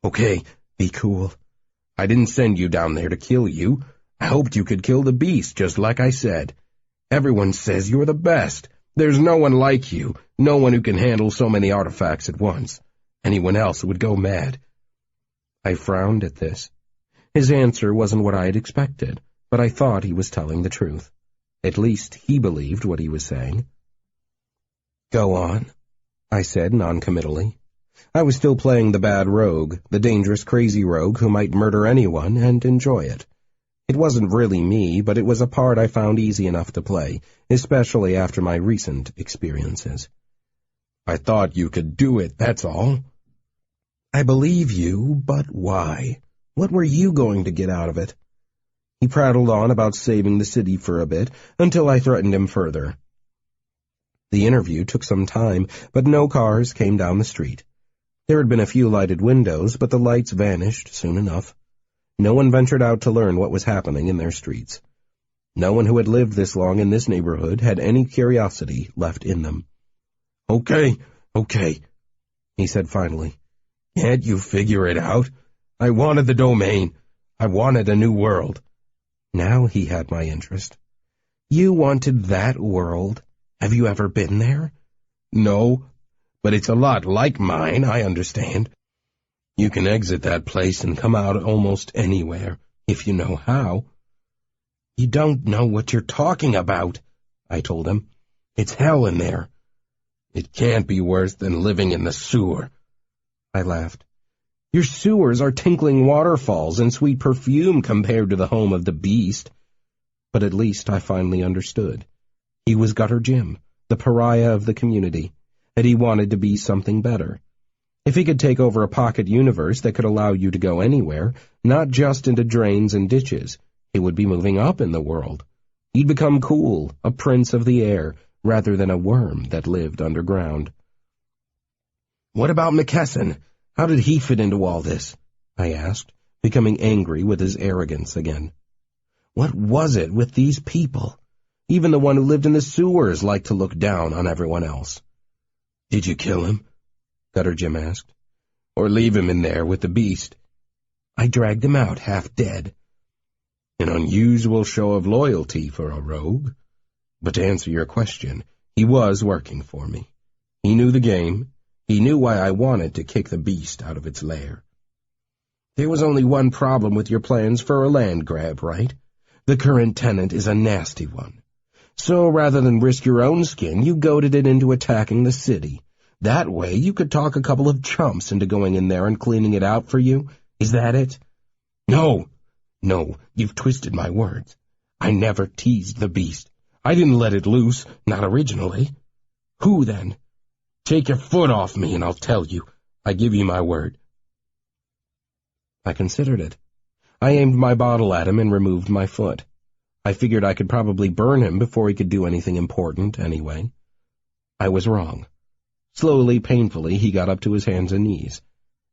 "Okay, be cool. I didn't send you down there to kill you. I hoped you could kill the beast, just like I said. Everyone says you're the best. There's no one like you, no one who can handle so many artifacts at once. Anyone else would go mad." I frowned at this. His answer wasn't what I had expected, but I thought he was telling the truth. At least he believed what he was saying. "Go on," I said noncommittally. I was still playing the bad rogue, the dangerous crazy rogue who might murder anyone and enjoy it. It wasn't really me, but it was a part I found easy enough to play, especially after my recent experiences. "I thought you could do it, that's all." "I believe you, but why? What were you going to get out of it?" He prattled on about saving the city for a bit, until I threatened him further. The interview took some time, but no cars came down the street. There had been a few lighted windows, but the lights vanished soon enough. No one ventured out to learn what was happening in their streets. No one who had lived this long in this neighborhood had any curiosity left in them. Okay, he said finally. "Can't you figure it out? I wanted the domain. I wanted a new world." Now he had my interest. "You wanted that world? Have you ever been there?" "No, but it's a lot like mine, I understand. You can exit that place and come out almost anywhere, if you know how." "You don't know what you're talking about," I told him. "It's hell in there." "It can't be worse than living in the sewer." I laughed. "Your sewers are tinkling waterfalls and sweet perfume compared to the home of the beast." But at least I finally understood. He was Gutter Jim, the pariah of the community, and he wanted to be something better. If he could take over a pocket universe that could allow you to go anywhere, not just into drains and ditches, he would be moving up in the world. He'd become cool, a prince of the air, rather than a worm that lived underground. "What about McKesson? How did he fit into all this?" I asked, becoming angry with his arrogance again. What was it with these people? Even the one who lived in the sewers liked to look down on everyone else. Did you kill him? Gutter Jim asked. Or leave him in there with the beast? I dragged him out half dead. An unusual show of loyalty for a rogue. But to answer your question, he was working for me. He knew the game. He knew why I wanted to kick the beast out of its lair. There was only one problem with your plans for a land grab, right? The current tenant is a nasty one. So rather than risk your own skin, you goaded it into attacking the city. That way you could talk a couple of chumps into going in there and cleaning it out for you. Is that it? No, you've twisted my words. I never teased the beast. I didn't let it loose, not originally. Who then? Take your foot off me and I'll tell you. I give you my word. I considered it. I aimed my bottle at him and removed my foot. I figured I could probably burn him before he could do anything important, anyway. I was wrong. Slowly, painfully, he got up to his hands and knees.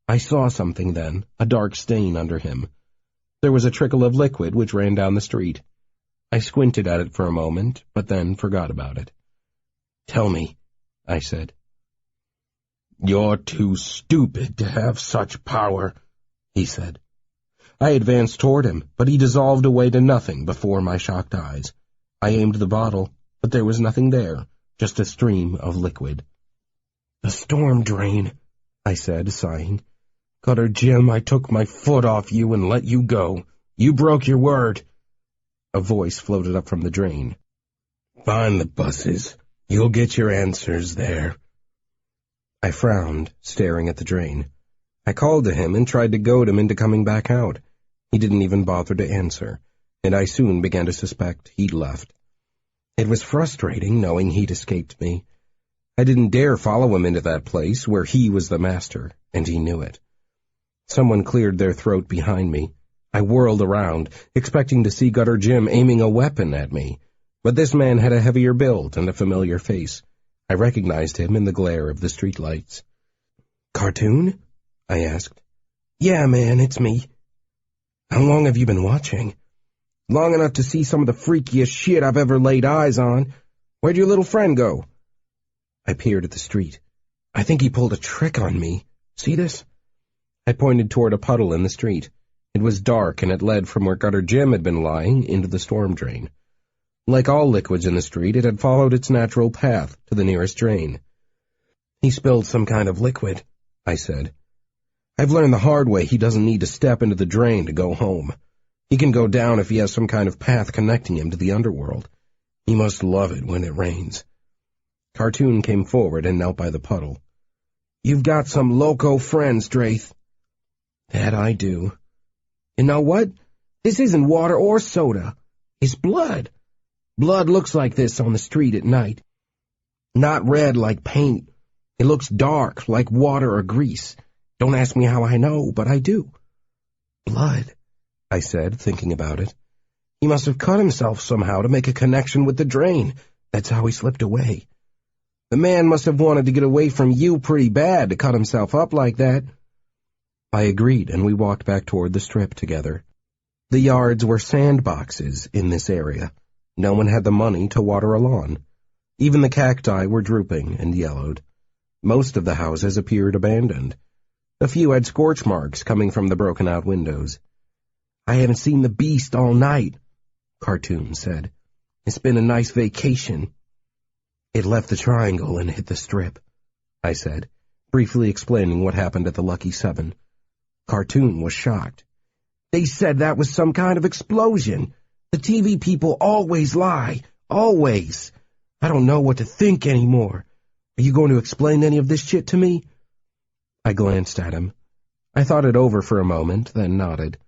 I saw something then, a dark stain under him. There was a trickle of liquid which ran down the street. I squinted at it for a moment, but then forgot about it. Tell me, I said. You're too stupid to have such power, he said. I advanced toward him, but he dissolved away to nothing before my shocked eyes. I aimed the bottle, but there was nothing there, just a stream of liquid. The storm drain, I said, sighing. Gutter Jim, I took my foot off you and let you go. You broke your word. A voice floated up from the drain. Find the buses. You'll get your answers there. I frowned, staring at the drain. I called to him and tried to goad him into coming back out. He didn't even bother to answer, and I soon began to suspect he'd left. It was frustrating knowing he'd escaped me. I didn't dare follow him into that place where he was the master, and he knew it. Someone cleared their throat behind me. I whirled around, expecting to see Gutter Jim aiming a weapon at me, but this man had a heavier build and a familiar face. I recognized him in the glare of the streetlights. "Cartoon?" I asked. "Yeah, man, it's me." "How long have you been watching?" "Long enough to see some of the freakiest shit I've ever laid eyes on. Where'd your little friend go?" I peered at the street. "I think he pulled a trick on me. See this?" I pointed toward a puddle in the street. It was dark, and it led from where Gutter Jim had been lying into the storm drain. Like all liquids in the street, it had followed its natural path to the nearest drain. "He spilled some kind of liquid," I said. "I've learned the hard way he doesn't need to step into the drain to go home. He can go down if he has some kind of path connecting him to the underworld. He must love it when it rains." Cartoon came forward and knelt by the puddle. "You've got some loco friends, Draith." "That I do." "You know what? This isn't water or soda. It's blood. Blood looks like this on the street at night. Not red like paint. It looks dark like water or grease. Don't ask me how I know, but I do." "Blood," I said, thinking about it. "He must have cut himself somehow to make a connection with the drain. That's how he slipped away. The man must have wanted to get away from you pretty bad to cut himself up like that." I agreed, and we walked back toward the strip together. The yards were sandboxes in this area. No one had the money to water a lawn. Even the cacti were drooping and yellowed. Most of the houses appeared abandoned. A few had scorch marks coming from the broken-out windows. "I haven't seen the beast all night," Cartoon said. "It's been a nice vacation." "It left the triangle and hit the strip," I said, briefly explaining what happened at the Lucky 7. Cartoon was shocked. "They said that was some kind of explosion. The TV people always lie. Always. I don't know what to think anymore. Are you going to explain any of this shit to me?" I glanced at him. I thought it over for a moment, then nodded.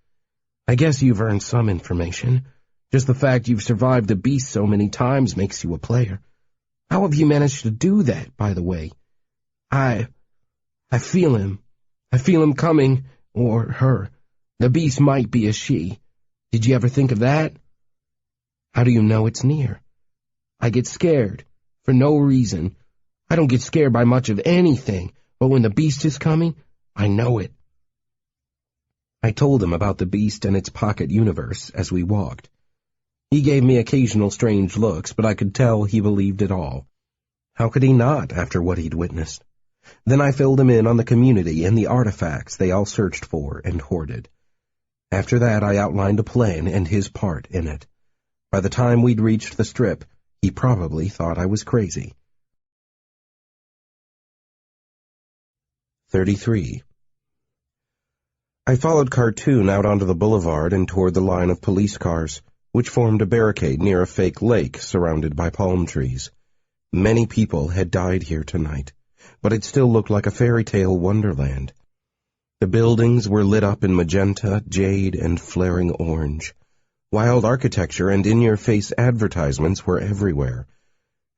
"I guess you've earned some information. Just the fact you've survived the beast so many times makes you a player. How have you managed to do that, by the way?" I feel him. I feel him coming, or her. The beast might be a she. Did you ever think of that?" "How do you know it's near?" "I get scared. For no reason. I don't get scared by much of anything, but when the beast is coming, I know it." I told him about the beast and its pocket universe as we walked. He gave me occasional strange looks, but I could tell he believed it all. How could he not, after what he'd witnessed? Then I filled him in on the community and the artifacts they all searched for and hoarded. After that, I outlined a plan and his part in it. By the time we'd reached the Strip, he probably thought I was crazy. 33. I followed Cartoon out onto the boulevard and toward the line of police cars, which formed a barricade near a fake lake surrounded by palm trees. Many people had died here tonight, but it still looked like a fairy tale wonderland. The buildings were lit up in magenta, jade, and flaring orange. Wild architecture and in-your-face advertisements were everywhere.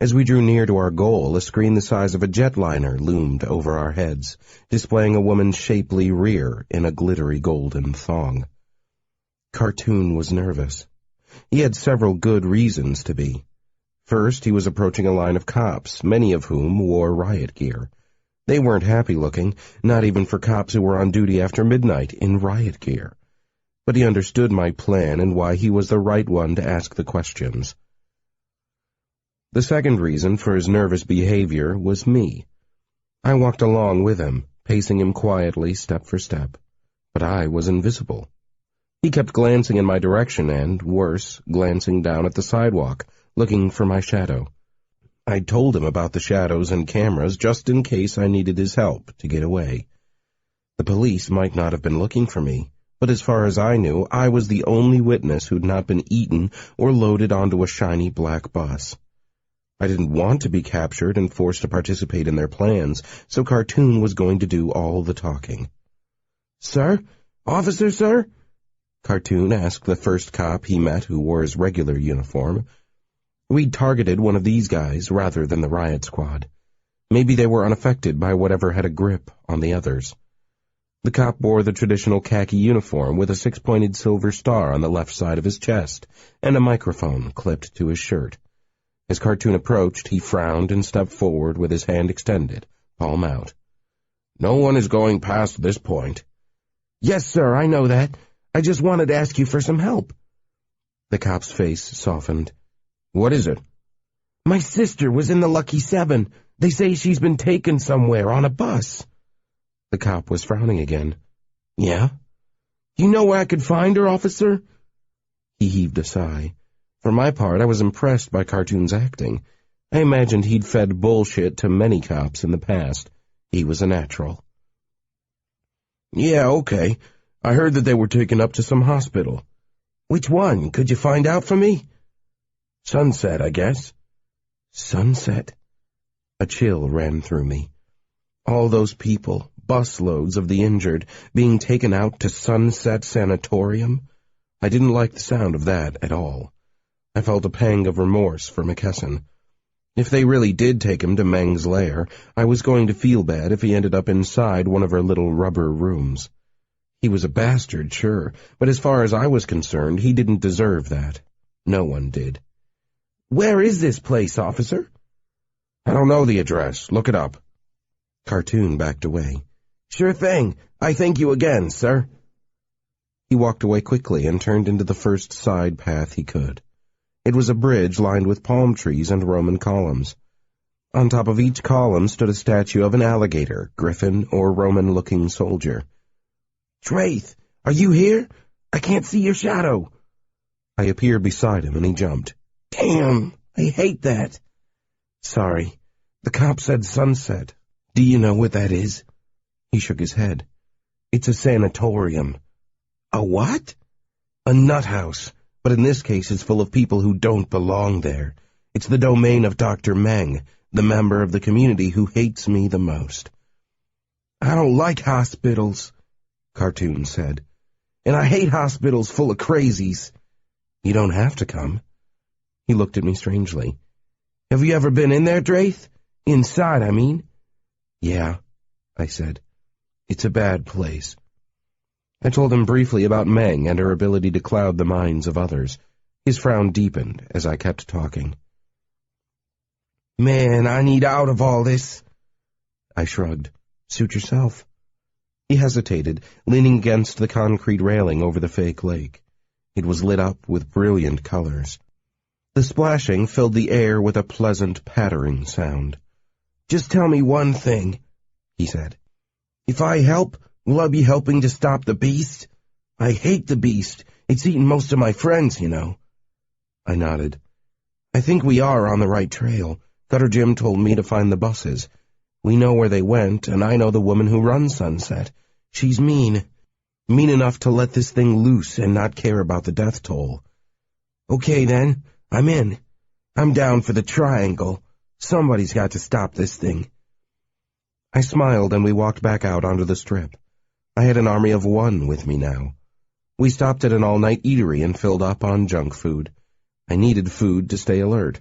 As we drew near to our goal, a screen the size of a jetliner loomed over our heads, displaying a woman's shapely rear in a glittery golden thong. Cartoon was nervous. He had several good reasons to be. First, he was approaching a line of cops, many of whom wore riot gear. They weren't happy-looking, not even for cops who were on duty after midnight in riot gear. But he understood my plan and why he was the right one to ask the questions. The second reason for his nervous behavior was me. I walked along with him, pacing him quietly step for step, but I was invisible. He kept glancing in my direction and, worse, glancing down at the sidewalk, looking for my shadow. I told him about the shadows and cameras just in case I needed his help to get away. The police might not have been looking for me, but as far as I knew, I was the only witness who'd not been eaten or loaded onto a shiny black bus. I didn't want to be captured and forced to participate in their plans, so Cartoon was going to do all the talking. "Sir? Officer, sir?" Cartoon asked the first cop he met who wore his regular uniform. We'd targeted one of these guys rather than the riot squad. Maybe they were unaffected by whatever had a grip on the others. The cop wore the traditional khaki uniform with a 6-pointed silver star on the left side of his chest and a microphone clipped to his shirt. As Cartoon approached, he frowned and stepped forward with his hand extended, palm out. "No one is going past this point." "Yes, sir, I know that. I just wanted to ask you for some help." The cop's face softened. "What is it?" "My sister was in the Lucky 7. They say she's been taken somewhere on a bus." The cop was frowning again. "Yeah? You know where I could find her, officer?" He heaved a sigh. For my part, I was impressed by Cartoon's acting. I imagined he'd fed bullshit to many cops in the past. He was a natural. "Yeah, okay. I heard that they were taken up to some hospital." "Which one? Could you find out for me?" "Sunset, I guess." Sunset? A chill ran through me. All those people, busloads of the injured, being taken out to Sunset Sanatorium? I didn't like the sound of that at all. I felt a pang of remorse for McKesson. If they really did take him to Meng's lair, I was going to feel bad if he ended up inside one of her little rubber rooms. He was a bastard, sure, but as far as I was concerned, he didn't deserve that. No one did. "Where is this place, officer?" "I don't know the address. Look it up." Cartoon backed away. "Sure thing. I thank you again, sir." He walked away quickly and turned into the first side path he could. It was a bridge lined with palm trees and Roman columns. On top of each column stood a statue of an alligator, griffin, or Roman-looking soldier. "Draith, are you here? I can't see your shadow." I appeared beside him and he jumped. "Damn, I hate that." "Sorry. The cop said Sunset. Do you know what that is?" He shook his head. "It's a sanatorium." "A what?" "A nut house. But in this case it's full of people who don't belong there. It's the domain of Dr. Meng, the member of the community who hates me the most." "I don't like hospitals," Cartoon said. "And I hate hospitals full of crazies." "You don't have to come." He looked at me strangely. "Have you ever been in there, Draith? Inside, I mean." "Yeah," I said. "It's a bad place." I told him briefly about Meng and her ability to cloud the minds of others. His frown deepened as I kept talking. "Man, I need out of all this." I shrugged. "Suit yourself." He hesitated, leaning against the concrete railing over the fake lake. It was lit up with brilliant colors. The splashing filled the air with a pleasant pattering sound. "Just tell me one thing," he said. "If I help, will I be helping to stop the beast? I hate the beast. It's eaten most of my friends, you know." I nodded. "I think we are on the right trail. Gutter Jim told me to find the buses. We know where they went, and I know the woman who runs Sunset. She's mean. Mean enough to let this thing loose and not care about the death toll. Okay, then. I'm in. I'm down for the triangle. Somebody's got to stop this thing." I smiled and we walked back out onto the strip. I had an army of one with me now. We stopped at an all-night eatery and filled up on junk food. I needed food to stay alert.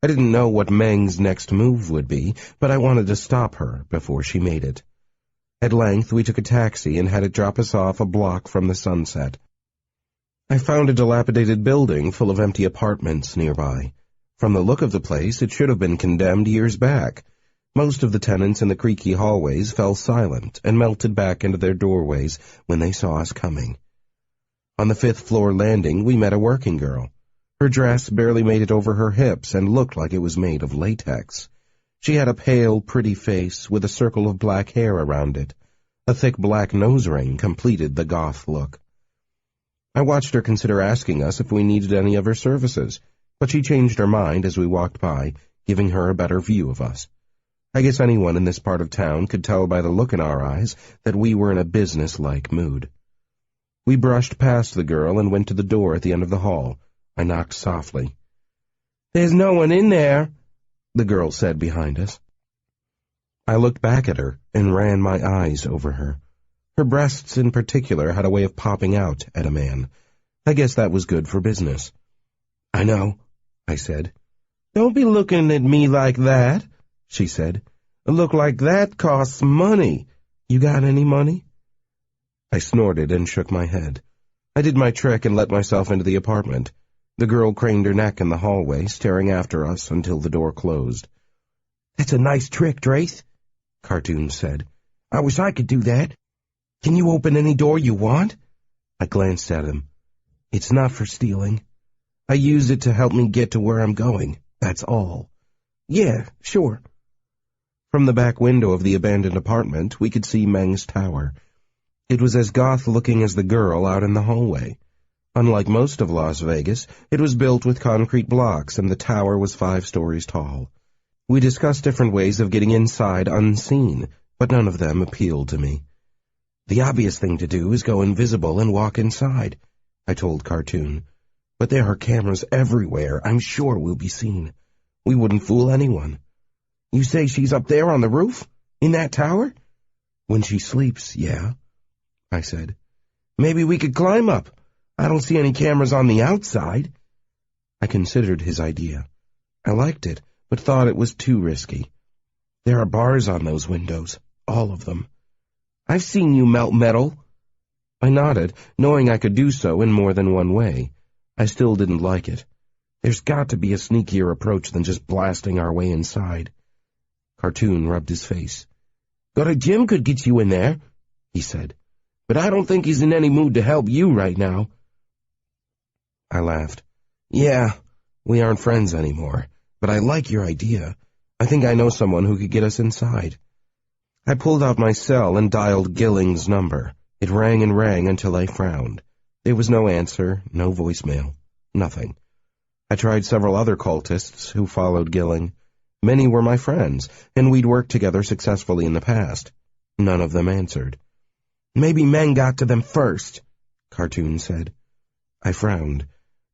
I didn't know what Meng's next move would be, but I wanted to stop her before she made it. At length, we took a taxi and had it drop us off a block from the Sunset. I found a dilapidated building full of empty apartments nearby. From the look of the place, it should have been condemned years back. Most of the tenants in the creaky hallways fell silent and melted back into their doorways when they saw us coming. On the fifth-floor landing, we met a working girl. Her dress barely made it over her hips and looked like it was made of latex. She had a pale, pretty face with a circle of black hair around it. A thick black nose ring completed the goth look. I watched her consider asking us if we needed any of her services, but she changed her mind as we walked by, giving her a better view of us. I guess anyone in this part of town could tell by the look in our eyes that we were in a business-like mood. We brushed past the girl and went to the door at the end of the hall. I knocked softly. "There's no one in there," the girl said behind us. I looked back at her and ran my eyes over her. Her breasts in particular had a way of popping out at a man. I guess that was good for business. "I know," I said. "Don't be looking at me like that," she said. "A look like that costs money. You got any money?" I snorted and shook my head. I did my trick and let myself into the apartment. The girl craned her neck in the hallway, staring after us until the door closed. "That's a nice trick, Drace," Cartoon said. "I wish I could do that. Can you open any door you want?" I glanced at him. "It's not for stealing. I use it to help me get to where I'm going. That's all." "Yeah, sure." From the back window of the abandoned apartment, we could see Meng's tower. It was as goth-looking as the girl out in the hallway. Unlike most of Las Vegas, it was built with concrete blocks, and the tower was 5 stories tall. We discussed different ways of getting inside unseen, but none of them appealed to me. "The obvious thing to do is go invisible and walk inside," I told Cartoon. "But there are cameras everywhere. I'm sure we'll be seen. We wouldn't fool anyone." "You say she's up there on the roof? In that tower?" "When she sleeps, yeah," I said. "Maybe we could climb up. I don't see any cameras on the outside." I considered his idea. I liked it, but thought it was too risky. "There are bars on those windows, all of them. I've seen you melt metal." I nodded, knowing I could do so in more than one way. I still didn't like it. There's got to be a sneakier approach than just blasting our way inside. Cartoon rubbed his face. "Gutter Jim could get you in there," he said. "But I don't think he's in any mood to help you right now." I laughed. "Yeah, we aren't friends anymore, but I like your idea. I think I know someone who could get us inside." I pulled out my cell and dialed Gilling's number. It rang and rang until I frowned. There was no answer, no voicemail, nothing. I tried several other cultists who followed Gilling. Many were my friends, and we'd worked together successfully in the past. None of them answered. "Maybe Meng got to them first," Cartoon said. I frowned.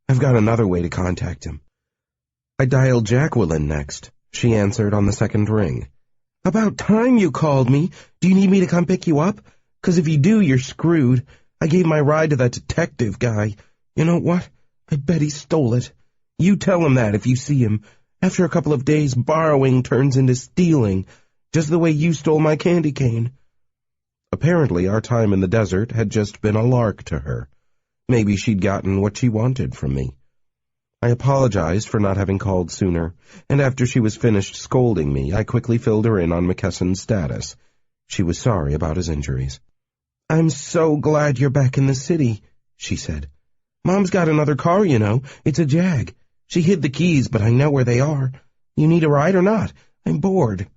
"I've got another way to contact him." I dialed Jacqueline next. She answered on the second ring. "About time you called me. Do you need me to come pick you up? 'Cause if you do, you're screwed. I gave my ride to that detective guy. You know what? I bet he stole it. You tell him that if you see him. After a couple of days, borrowing turns into stealing, just the way you stole my candy cane." Apparently, our time in the desert had just been a lark to her. Maybe she'd gotten what she wanted from me. I apologized for not having called sooner, and after she was finished scolding me, I quickly filled her in on McKesson's status. She was sorry about his injuries. "I'm so glad you're back in the city," she said. "Mom's got another car, you know. It's a Jag. She hid the keys, but I know where they are. You need a ride or not? I'm bored."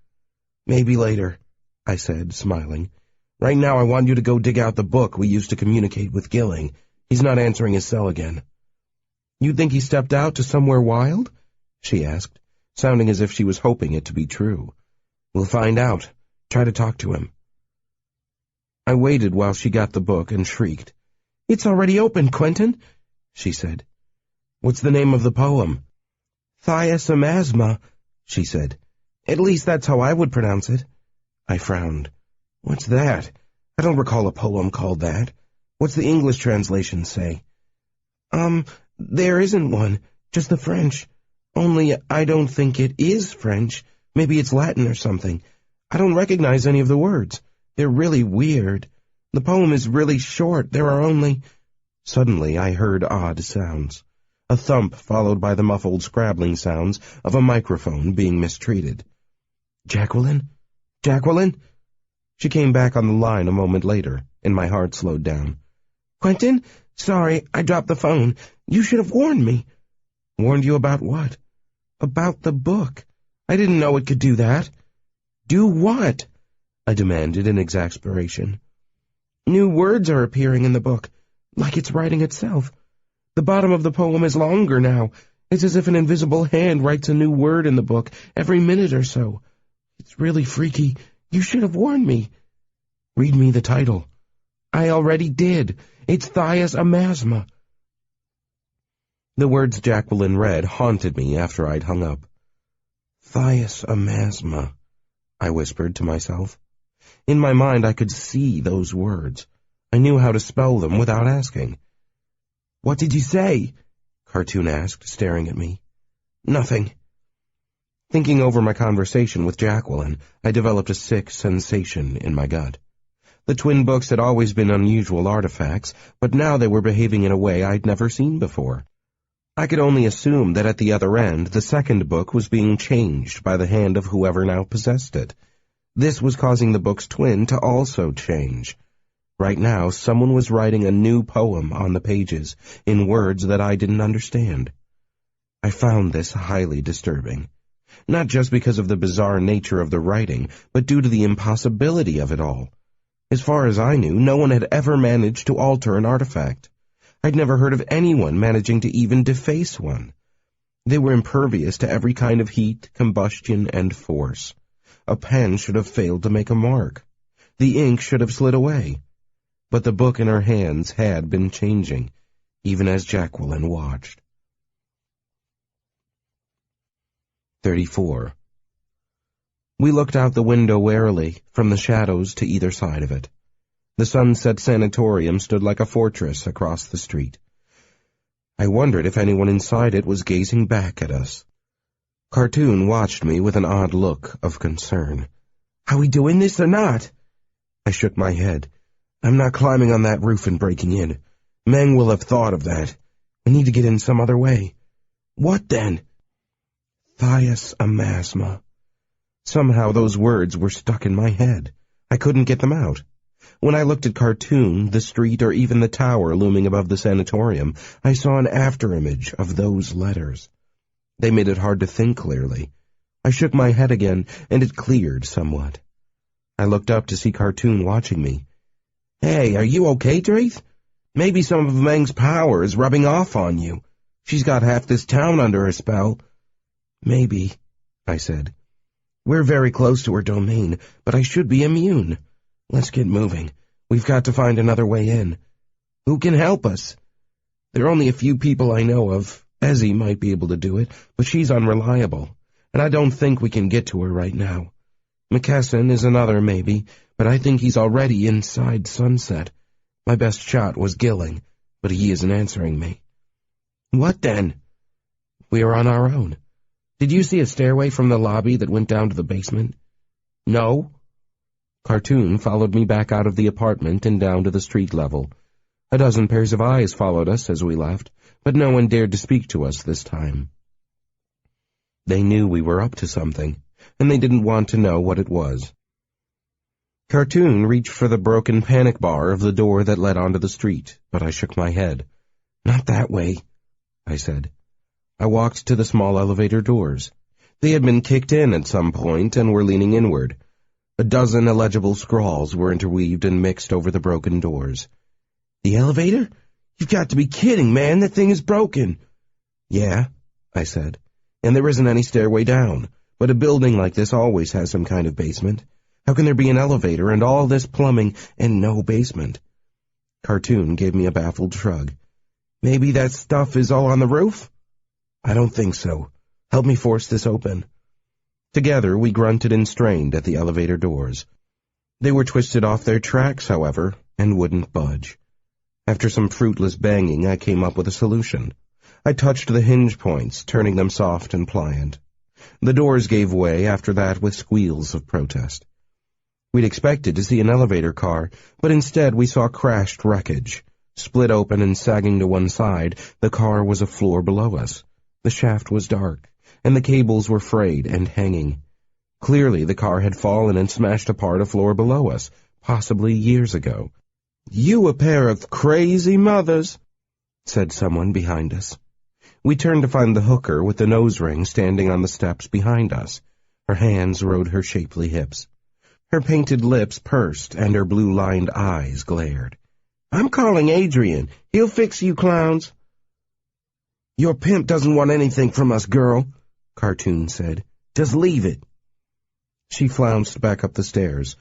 "Maybe later," I said, smiling. "Right now I want you to go dig out the book we used to communicate with Gilling. He's not answering his cell again." "You think he stepped out to somewhere wild?" she asked, sounding as if she was hoping it to be true. "We'll find out. Try to talk to him." I waited while she got the book and shrieked. "It's already open, Quentin," she said. "What's the name of the poem?" "Thiasamasma," she said. "At least that's how I would pronounce it." I frowned. "What's that? I don't recall a poem called that. What's the English translation say?" There isn't one, just the French. Only I don't think it is French. Maybe it's Latin or something. I don't recognize any of the words. They're really weird. The poem is really short. There are only—" Suddenly I heard odd sounds. A thump followed by the muffled scrabbling sounds of a microphone being mistreated. "Jacqueline? Jacqueline?" She came back on the line a moment later, and my heart slowed down. "Quentin? Sorry, I dropped the phone. You should have warned me." "Warned you about what?" "About the book. I didn't know it could do that." "Do what?" I demanded in exasperation. "New words are appearing in the book, like it's writing itself. The bottom of the poem is longer now. It's as if an invisible hand writes a new word in the book every minute or so. It's really freaky. You should have warned me." "Read me the title." "I already did. It's Thiasamasma." The words Jacqueline read haunted me after I'd hung up. "Thiasamasma," I whispered to myself. In my mind I could see those words. I knew how to spell them without asking. "What did you say?" Cartoon asked, staring at me. "Nothing." Thinking over my conversation with Jacqueline, I developed a sick sensation in my gut. The twin books had always been unusual artifacts, but now they were behaving in a way I'd never seen before. I could only assume that at the other end, the second book was being changed by the hand of whoever now possessed it. This was causing the book's twin to also change. Right now, someone was writing a new poem on the pages, in words that I didn't understand. I found this highly disturbing. Not just because of the bizarre nature of the writing, but due to the impossibility of it all. As far as I knew, no one had ever managed to alter an artifact. I'd never heard of anyone managing to even deface one. They were impervious to every kind of heat, combustion, and force. A pen should have failed to make a mark. The ink should have slid away. But the book in her hands had been changing, even as Jacqueline watched. 34. We looked out the window warily, from the shadows to either side of it. The Sunset Sanatorium stood like a fortress across the street. I wondered if anyone inside it was gazing back at us. Cartoon watched me with an odd look of concern. "Are we doing this or not?" I shook my head. "I'm not climbing on that roof and breaking in. Meng will have thought of that. We need to get in some other way." "What then?" Thiasamasma. Somehow those words were stuck in my head. I couldn't get them out. When I looked at Cartoon, the street, or even the tower looming above the sanatorium, I saw an afterimage of those letters. They made it hard to think clearly. I shook my head again, and it cleared somewhat. I looked up to see Cartoon watching me. "Hey, are you okay, Draith? Maybe some of Meng's power is rubbing off on you. She's got half this town under her spell." "Maybe," I said. "We're very close to her domain, but I should be immune. Let's get moving. We've got to find another way in. Who can help us?" "There are only a few people I know of. Ezzy might be able to do it, but she's unreliable, and I don't think we can get to her right now. McKesson is another, maybe, but I think he's already inside Sunset. My best shot was Gilling, but he isn't answering me." "What then?" "We are on our own. Did you see a stairway from the lobby that went down to the basement?" "No." Cartoon followed me back out of the apartment and down to the street level. A dozen pairs of eyes followed us as we left, but no one dared to speak to us this time. They knew we were up to something, and they didn't want to know what it was. Cartoon reached for the broken panic bar of the door that led onto the street, but I shook my head. "Not that way," I said. I walked to the small elevator doors. They had been kicked in at some point and were leaning inward. A dozen illegible scrawls were interweaved and mixed over the broken doors. "The elevator? You've got to be kidding, man. That thing is broken." "Yeah," I said, "and there isn't any stairway down. But a building like this always has some kind of basement. How can there be an elevator and all this plumbing and no basement?" Cartoon gave me a baffled shrug. "Maybe that stuff is all on the roof?" "I don't think so. Help me force this open." Together we grunted and strained at the elevator doors. They were twisted off their tracks, however, and wouldn't budge. After some fruitless banging, I came up with a solution. I touched the hinge points, turning them soft and pliant. The doors gave way after that with squeals of protest. We'd expected to see an elevator car, but instead we saw crashed wreckage. Split open and sagging to one side, the car was a floor below us. The shaft was dark, and the cables were frayed and hanging. Clearly the car had fallen and smashed apart a floor below us, possibly years ago. "You a pair of crazy mothers," said someone behind us. We turned to find the hooker with the nose ring standing on the steps behind us. Her hands rode her shapely hips. Her painted lips pursed and her blue-lined eyes glared. "I'm calling Adrian. He'll fix you clowns." "Your pimp doesn't want anything from us, girl," Cartoon said. "Just leave it." She flounced back up the stairs.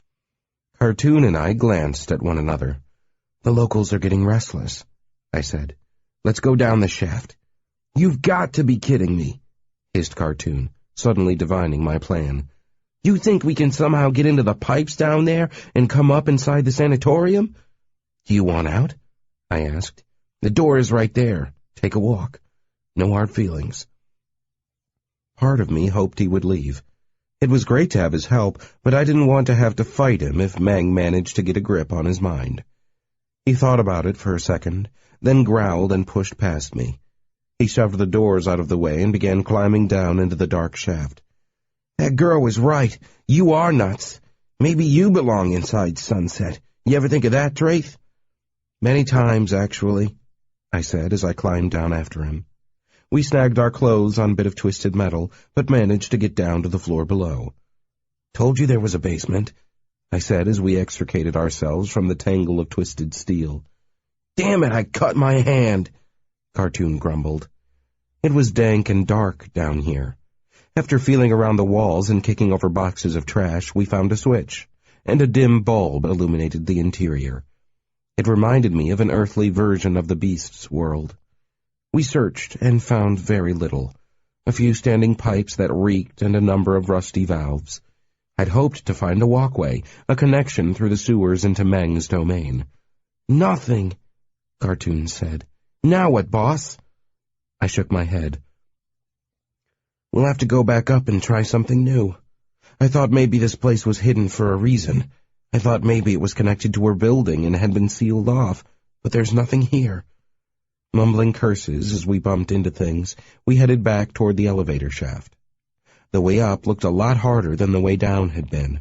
Cartoon and I glanced at one another. "The locals are getting restless," I said. "Let's go down the shaft." "You've got to be kidding me," hissed Cartoon, suddenly divining my plan. "You think we can somehow get into the pipes down there and come up inside the sanatorium?" "Do you want out?" I asked. "The door is right there. Take a walk. No hard feelings." Part of me hoped he would leave. It was great to have his help, but I didn't want to have to fight him if Meng managed to get a grip on his mind. He thought about it for a second, then growled and pushed past me. He shoved the doors out of the way and began climbing down into the dark shaft. "That girl was right. You are nuts. Maybe you belong inside Sunset. You ever think of that, Draith?" "Many times, actually," I said as I climbed down after him. We snagged our clothes on a bit of twisted metal, but managed to get down to the floor below. "Told you there was a basement," I said as we extricated ourselves from the tangle of twisted steel. "Damn it, I cut my hand," Cartoon grumbled. It was dank and dark down here. After feeling around the walls and kicking over boxes of trash, we found a switch, and a dim bulb illuminated the interior. It reminded me of an earthly version of the beast's world. We searched and found very little. A few standing pipes that reeked and a number of rusty valves. I'd hoped to find a walkway, a connection through the sewers into Meng's domain. "Nothing," Cartoon said. "Now what, boss?" I shook my head. "We'll have to go back up and try something new. I thought maybe this place was hidden for a reason. I thought maybe it was connected to her building and had been sealed off, but there's nothing here." Mumbling curses as we bumped into things, we headed back toward the elevator shaft. The way up looked a lot harder than the way down had been.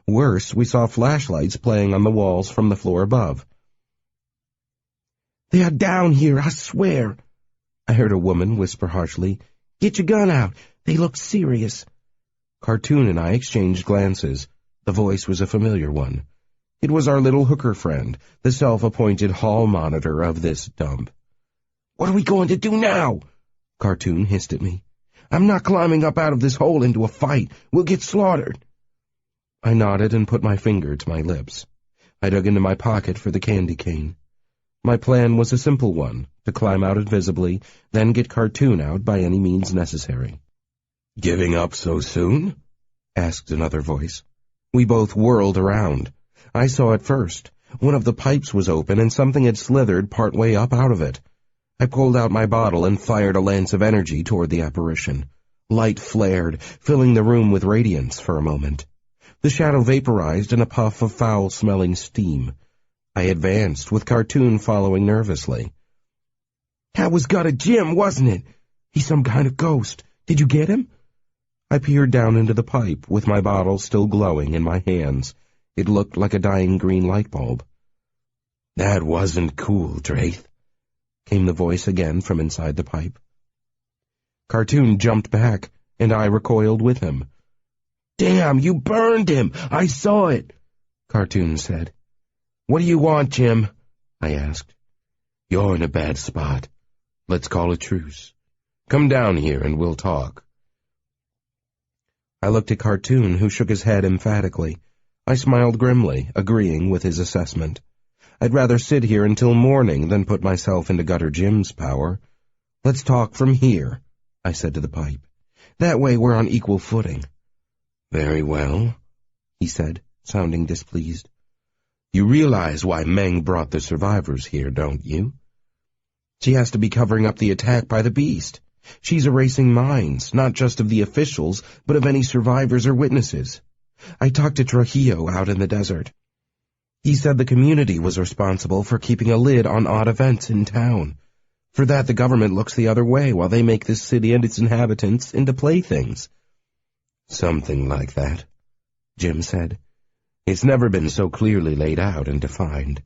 Worse, we saw flashlights playing on the walls from the floor above. "They are down here, I swear," I heard a woman whisper harshly. "Get your gun out. They look serious." Cartoon and I exchanged glances. The voice was a familiar one. It was our little hooker friend, the self-appointed hall monitor of this dump. "What are we going to do now?" Cartoon hissed at me. "I'm not climbing up out of this hole into a fight. We'll get slaughtered." I nodded and put my finger to my lips. I dug into my pocket for the candy cane. My plan was a simple one, to climb out invisibly, then get Cartoon out by any means necessary. "Giving up so soon?" asked another voice. We both whirled around. I saw it first. One of the pipes was open and something had slithered part way up out of it. I pulled out my bottle and fired a lance of energy toward the apparition. Light flared, filling the room with radiance for a moment. The shadow vaporized in a puff of foul-smelling steam. I advanced, with Cartoon following nervously. "That was Gutter Jim, wasn't it? He's some kind of ghost. Did you get him?" I peered down into the pipe, with my bottle still glowing in my hands. It looked like a dying green light bulb. "That wasn't cool, Draith," came the voice again from inside the pipe. Cartoon jumped back, and I recoiled with him. "Damn, you burned him! I saw it!" Cartoon said. "What do you want, Jim?" I asked. "You're in a bad spot. Let's call a truce. Come down here and we'll talk." I looked at Cartoon, who shook his head emphatically. I smiled grimly, agreeing with his assessment. I'd rather sit here until morning than put myself into Gutter Jim's power. "Let's talk from here," I said to the pipe. "That way we're on equal footing." "Very well," he said, sounding displeased. "You realize why Meng brought the survivors here, don't you?" "She has to be covering up the attack by the beast. She's erasing minds, not just of the officials, but of any survivors or witnesses. I talked to Trujillo out in the desert. He said the community was responsible for keeping a lid on odd events in town. For that, the government looks the other way while they make this city and its inhabitants into playthings." "Something like that," Jim said. "It's never been so clearly laid out and defined.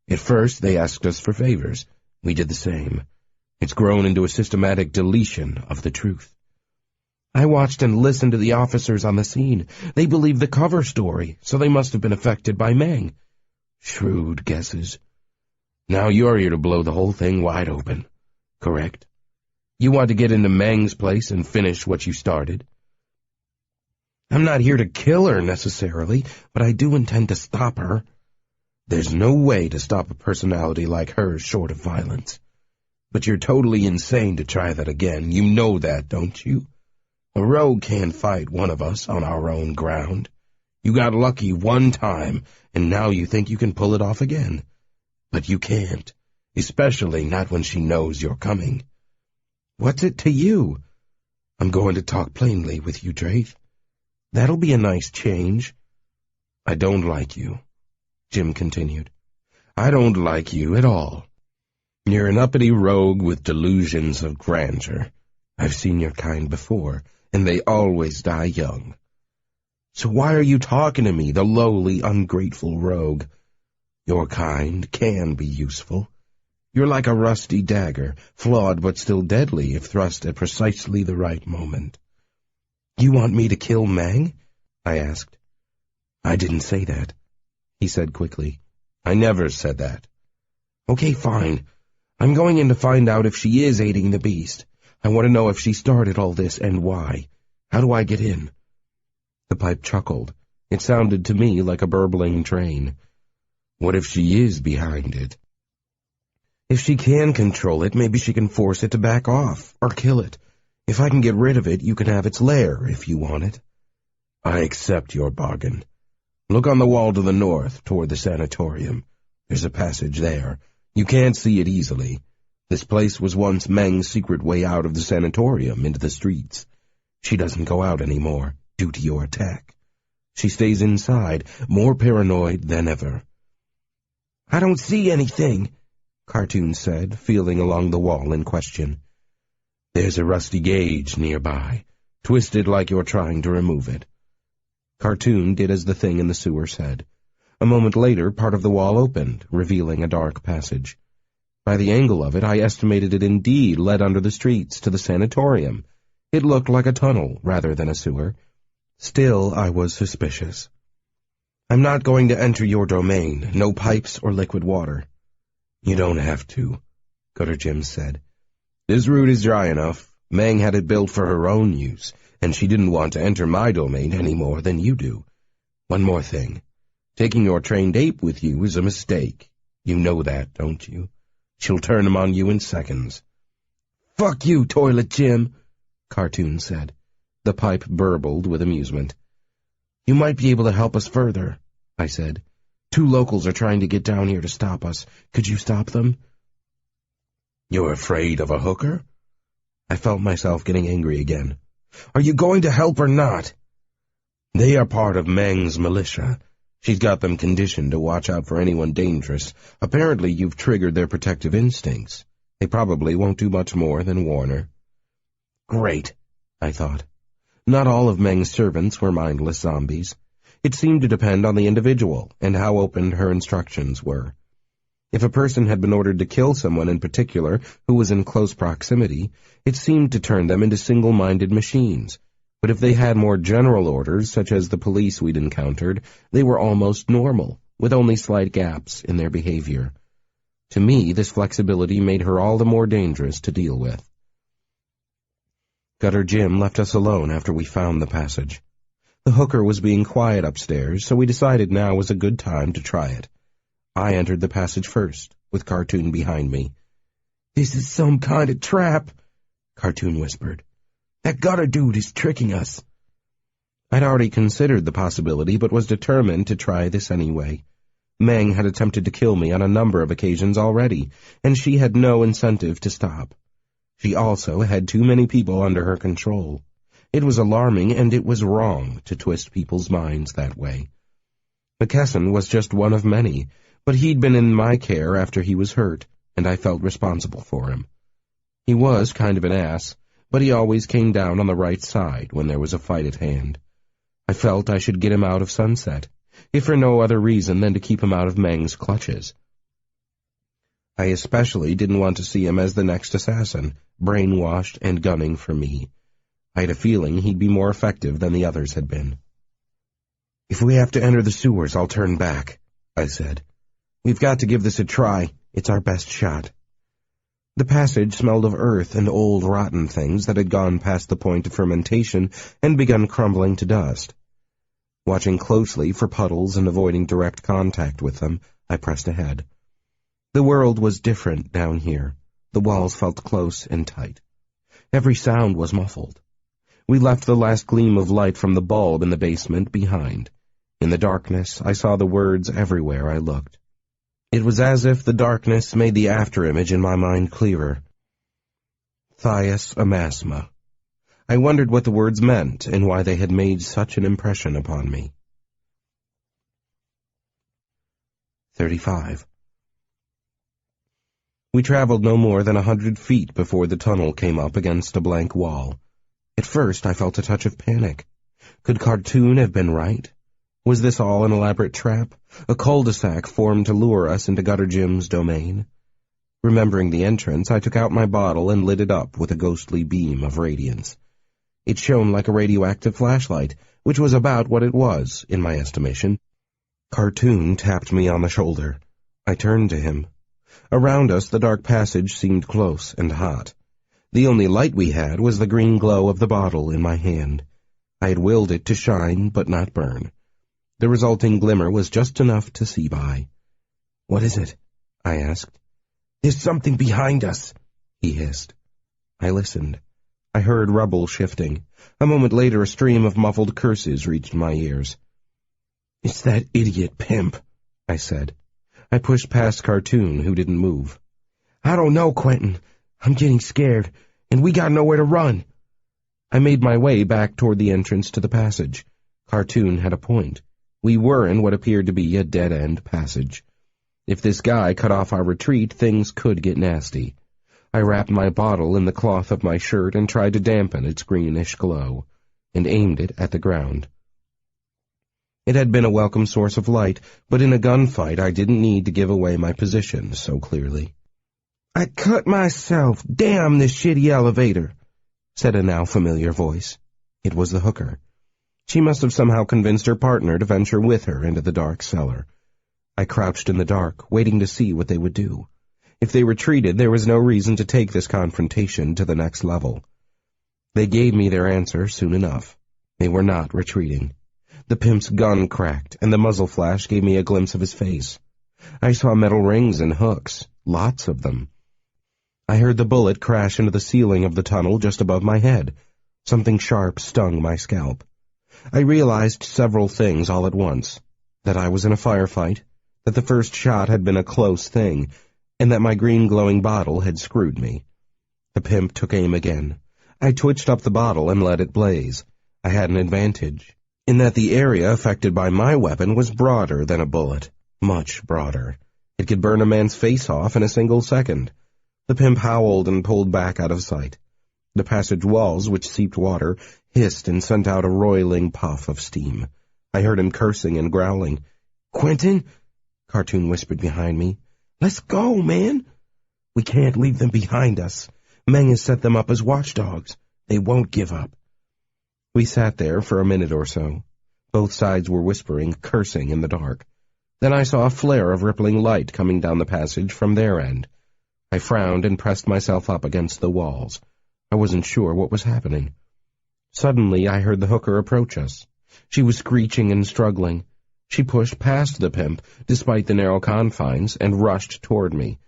At first, they asked us for favors. We did the same. It's grown into a systematic deletion of the truth." "I watched and listened to the officers on the scene. They believed the cover story, so they must have been affected by Meng." "Shrewd guesses. Now you're here to blow the whole thing wide open, correct? You want to get into Meng's place and finish what you started?" "I'm not here to kill her, necessarily, but I do intend to stop her." "There's no way to stop a personality like hers short of violence. But you're totally insane to try that again. You know that, don't you? A rogue can't fight one of us on our own ground. You got lucky one time, and now you think you can pull it off again. But you can't, especially not when she knows you're coming." "What's it to you?" "I'm going to talk plainly with you, Draith." "That'll be a nice change." "I don't like you," Jim continued. "I don't like you at all. You're an uppity rogue with delusions of grandeur. I've seen your kind before, and they always die young." "So why are you talking to me, the lowly, ungrateful rogue?" "Your kind can be useful. You're like a rusty dagger, flawed but still deadly if thrust at precisely the right moment." "You want me to kill Meng?" I asked. "I didn't say that," he said quickly. "I never said that." "Okay, fine. I'm going in to find out if she is aiding the beast. I want to know if she started all this and why. How do I get in?" The pipe chuckled. It sounded to me like a burbling train. "What if she is behind it?" "If she can control it, maybe she can force it to back off, or kill it. If I can get rid of it, you can have its lair, if you want it." "I accept your bargain. Look on the wall to the north, toward the sanatorium. There's a passage there. You can't see it easily. This place was once Meng's secret way out of the sanatorium into the streets. She doesn't go out anymore, due to your attack. She stays inside, more paranoid than ever." "I don't see anything," Cartoon said, feeling along the wall in question. "There's a rusty gauge nearby, twisted like you're trying to remove it." Cartoon did as the thing in the sewer said. A moment later, part of the wall opened, revealing a dark passage. By the angle of it, I estimated it indeed led under the streets to the sanatorium. It looked like a tunnel rather than a sewer. Still, I was suspicious. "I'm not going to enter your domain. No pipes or liquid water." "You don't have to," Gutter Jim said. "This route is dry enough. Meng had it built for her own use, and she didn't want to enter my domain any more than you do. One more thing. Taking your trained ape with you is a mistake. You know that, don't you? She'll turn him on you in seconds." "Fuck you, Toilet Jim," Cartoon said. The pipe burbled with amusement. "You might be able to help us further," I said. "2 locals are trying to get down here to stop us. Could you stop them?" "You're afraid of a hooker?" I felt myself getting angry again. "Are you going to help or not?" "They are part of Meng's militia. She's got them conditioned to watch out for anyone dangerous. Apparently you've triggered their protective instincts. They probably won't do much more than warn her." Great, I thought. Not all of Meng's servants were mindless zombies. It seemed to depend on the individual and how open her instructions were. If a person had been ordered to kill someone in particular who was in close proximity, it seemed to turn them into single-minded machines. But if they had more general orders, such as the police we'd encountered, they were almost normal, with only slight gaps in their behavior. To me, this flexibility made her all the more dangerous to deal with. Gutter Jim left us alone after we found the passage. The hooker was being quiet upstairs, so we decided now was a good time to try it. I entered the passage first, with Cartoon behind me. "This is some kind of trap," Cartoon whispered. "That gutter dude is tricking us." I'd already considered the possibility, but was determined to try this anyway. Meng had attempted to kill me on a number of occasions already, and she had no incentive to stop. She also had too many people under her control. It was alarming, and it was wrong to twist people's minds that way. McKesson was just one of many, but he'd been in my care after he was hurt, and I felt responsible for him. He was kind of an ass, but he always came down on the right side when there was a fight at hand. I felt I should get him out of Sunset, if for no other reason than to keep him out of Meng's clutches. I especially didn't want to see him as the next assassin, brainwashed and gunning for me. I had a feeling he'd be more effective than the others had been. "If we have to enter the sewers, I'll turn back," I said. "We've got to give this a try. It's our best shot." The passage smelled of earth and old rotten things that had gone past the point of fermentation and begun crumbling to dust. Watching closely for puddles and avoiding direct contact with them, I pressed ahead. The world was different down here. The walls felt close and tight. Every sound was muffled. We left the last gleam of light from the bulb in the basement behind. In the darkness, I saw the words everywhere I looked. It was as if the darkness made the afterimage in my mind clearer. Thias Amasma. I wondered what the words meant and why they had made such an impression upon me. 35. We traveled no more than 100 feet before the tunnel came up against a blank wall. At first I felt a touch of panic. Could Cartoon have been right? Was this all an elaborate trap, a cul-de-sac formed to lure us into Gutter Jim's domain? Remembering the entrance, I took out my bottle and lit it up with a ghostly beam of radiance. It shone like a radioactive flashlight, which was about what it was, in my estimation. Cartoon tapped me on the shoulder. I turned to him. Around us, the dark passage seemed close and hot. The only light we had was the green glow of the bottle in my hand. I had willed it to shine, but not burn. The resulting glimmer was just enough to see by. "What is it?" I asked. "There's something behind us," he hissed. I listened. I heard rubble shifting. A moment later, a stream of muffled curses reached my ears. "It's that idiot pimp," I said. I pushed past Cartoon, who didn't move. "I don't know, Quentin. I'm getting scared, and we got nowhere to run." I made my way back toward the entrance to the passage. Cartoon had a point. We were in what appeared to be a dead-end passage. If this guy cut off our retreat, things could get nasty. I wrapped my bottle in the cloth of my shirt and tried to dampen its greenish glow, and aimed it at the ground. It had been a welcome source of light, but in a gunfight I didn't need to give away my position so clearly. "I cut myself. Damn this shitty elevator," said a now familiar voice. It was the hooker. She must have somehow convinced her partner to venture with her into the dark cellar. I crouched in the dark, waiting to see what they would do. If they retreated, there was no reason to take this confrontation to the next level. They gave me their answer soon enough. They were not retreating. The pimp's gun cracked, and the muzzle flash gave me a glimpse of his face. I saw metal rings and hooks, lots of them. I heard the bullet crash into the ceiling of the tunnel just above my head. Something sharp stung my scalp. I realized several things all at once. That I was in a firefight, that the first shot had been a close thing, and that my green glowing bottle had screwed me. The pimp took aim again. I twitched up the bottle and let it blaze. I had an advantage, in that the area affected by my weapon was broader than a bullet, much broader. It could burn a man's face off in a single second. The pimp howled and pulled back out of sight. The passage walls, which seeped water, hissed and sent out a roiling puff of steam. I heard him cursing and growling. "Quentin," Cartoon whispered behind me. "let's go, man." "We can't leave them behind us. Meng has set them up as watchdogs. They won't give up." We sat there for a minute or so. Both sides were whispering, cursing in the dark. Then I saw a flare of rippling light coming down the passage from their end. I frowned and pressed myself up against the walls. I wasn't sure what was happening. Suddenly I heard the hooker approach us. She was screeching and struggling. She pushed past the pimp, despite the narrow confines, and rushed toward me.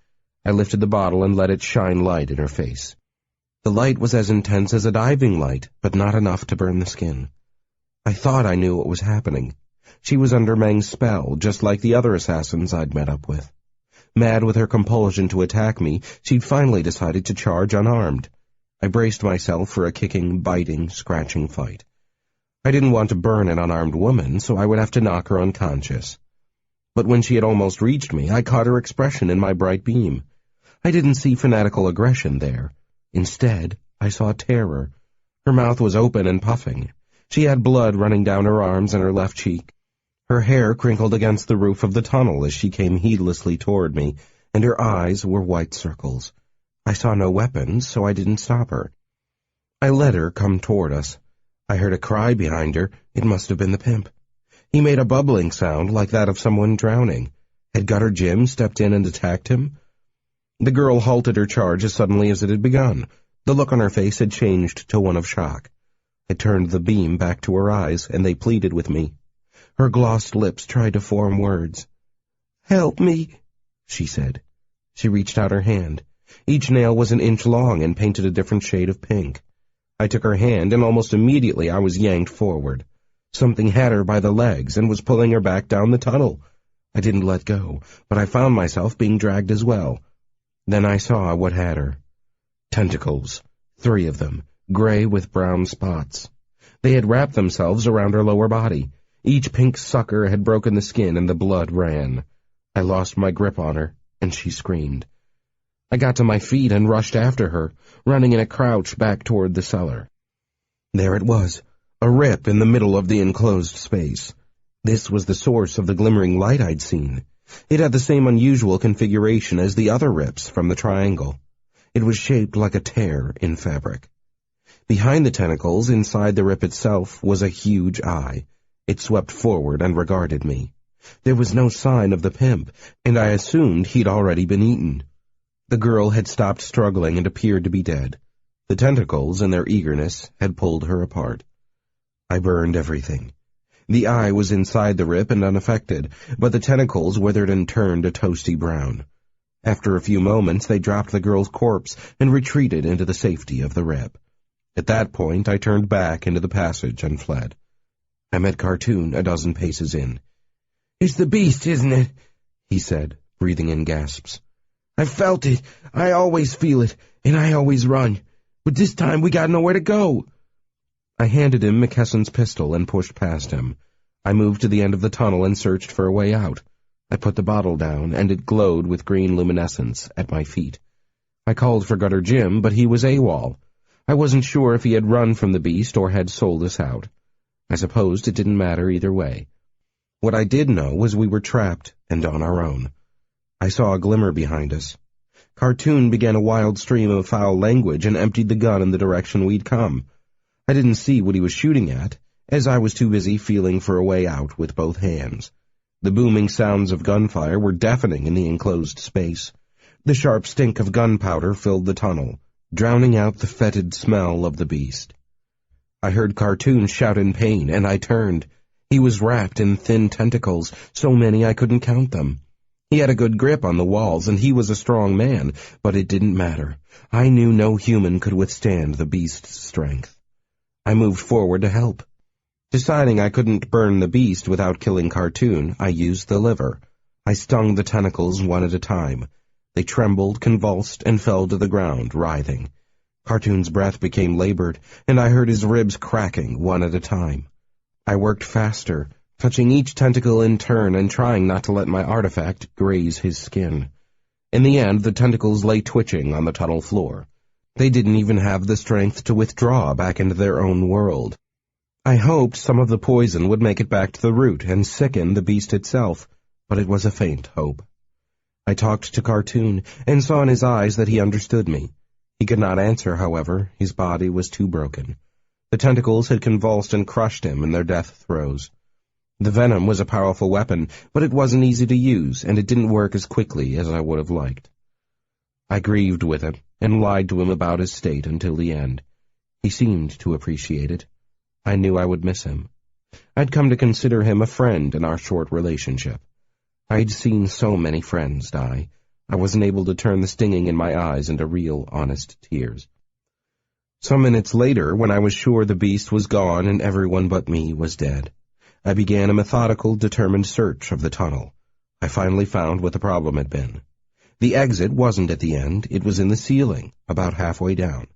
I lifted the bottle and let it shine light in her face. The light was as intense as a diving light, but not enough to burn the skin. I thought I knew what was happening. She was under Meng's spell, just like the other assassins I'd met up with. Mad with her compulsion to attack me, she'd finally decided to charge unarmed. I braced myself for a kicking, biting, scratching fight. I didn't want to burn an unarmed woman, so I would have to knock her unconscious. But when she had almost reached me, I caught her expression in my bright beam. I didn't see fanatical aggression there. Instead, I saw terror. Her mouth was open and puffing. She had blood running down her arms and her left cheek. Her hair crinkled against the roof of the tunnel as she came heedlessly toward me, and her eyes were white circles. I saw no weapons, so I didn't stop her. I let her come toward us. I heard a cry behind her. It must have been the pimp. He made a bubbling sound like that of someone drowning. Had Gutter Jim stepped in and attacked him? The girl halted her charge as suddenly as it had begun. The look on her face had changed to one of shock. I turned the beam back to her eyes, and they pleaded with me. Her glossed lips tried to form words. "Help me," she said. She reached out her hand. Each nail was an inch long and painted a different shade of pink. I took her hand, and almost immediately I was yanked forward. Something had her by the legs and was pulling her back down the tunnel. I didn't let go, but I found myself being dragged as well. Then I saw what had her. Tentacles. 3 of them, gray with brown spots. They had wrapped themselves around her lower body. Each pink sucker had broken the skin and the blood ran. I lost my grip on her, and she screamed. I got to my feet and rushed after her, running in a crouch back toward the cellar. There it was, a rip in the middle of the enclosed space. This was the source of the glimmering light I'd seen. It had the same unusual configuration as the other rips from the triangle. It was shaped like a tear in fabric. Behind the tentacles, inside the rip itself, was a huge eye. It swept forward and regarded me. There was no sign of the pimp, and I assumed he'd already been eaten. The girl had stopped struggling and appeared to be dead. The tentacles, in their eagerness, had pulled her apart. I burned everything. The eye was inside the rip and unaffected, but the tentacles withered and turned a toasty brown. After a few moments, they dropped the girl's corpse and retreated into the safety of the rip. At that point, I turned back into the passage and fled. I met Cartoon a dozen paces in. "It's the beast, isn't it?" he said, breathing in gasps. "I felt it. I always feel it, and I always run. But this time we got nowhere to go." I handed him McKesson's pistol and pushed past him. I moved to the end of the tunnel and searched for a way out. I put the bottle down, and it glowed with green luminescence at my feet. I called for Gutter Jim, but he was AWOL. I wasn't sure if he had run from the beast or had sold us out. I supposed it didn't matter either way. What I did know was we were trapped and on our own. I saw a glimmer behind us. Cartoon began a wild stream of foul language and emptied the gun in the direction we'd come. I didn't see what he was shooting at, as I was too busy feeling for a way out with both hands. The booming sounds of gunfire were deafening in the enclosed space. The sharp stink of gunpowder filled the tunnel, drowning out the fetid smell of the beast. I heard Cartoon shout in pain, and I turned. He was wrapped in thin tentacles, so many I couldn't count them. He had a good grip on the walls, and he was a strong man, but it didn't matter. I knew no human could withstand the beast's strength. I moved forward to help. Deciding I couldn't burn the beast without killing Cartoon, I used the liver. I stung the tentacles one at a time. They trembled, convulsed, and fell to the ground, writhing. Cartoon's breath became labored, and I heard his ribs cracking one at a time. I worked faster, touching each tentacle in turn and trying not to let my artifact graze his skin. In the end, the tentacles lay twitching on the tunnel floor. They didn't even have the strength to withdraw back into their own world. I hoped some of the poison would make it back to the root and sicken the beast itself, but it was a faint hope. I talked to Cartoon and saw in his eyes that he understood me. He could not answer, however. His body was too broken. The tentacles had convulsed and crushed him in their death throes. The venom was a powerful weapon, but it wasn't easy to use, and it didn't work as quickly as I would have liked. I grieved with him and lied to him about his state until the end. He seemed to appreciate it. I knew I would miss him. I'd come to consider him a friend in our short relationship. I'd seen so many friends die. I wasn't able to turn the stinging in my eyes into real, honest tears. Some minutes later, when I was sure the beast was gone and everyone but me was dead, I began a methodical, determined search of the tunnel. I finally found what the problem had been. The exit wasn't at the end, it was in the ceiling, about halfway down.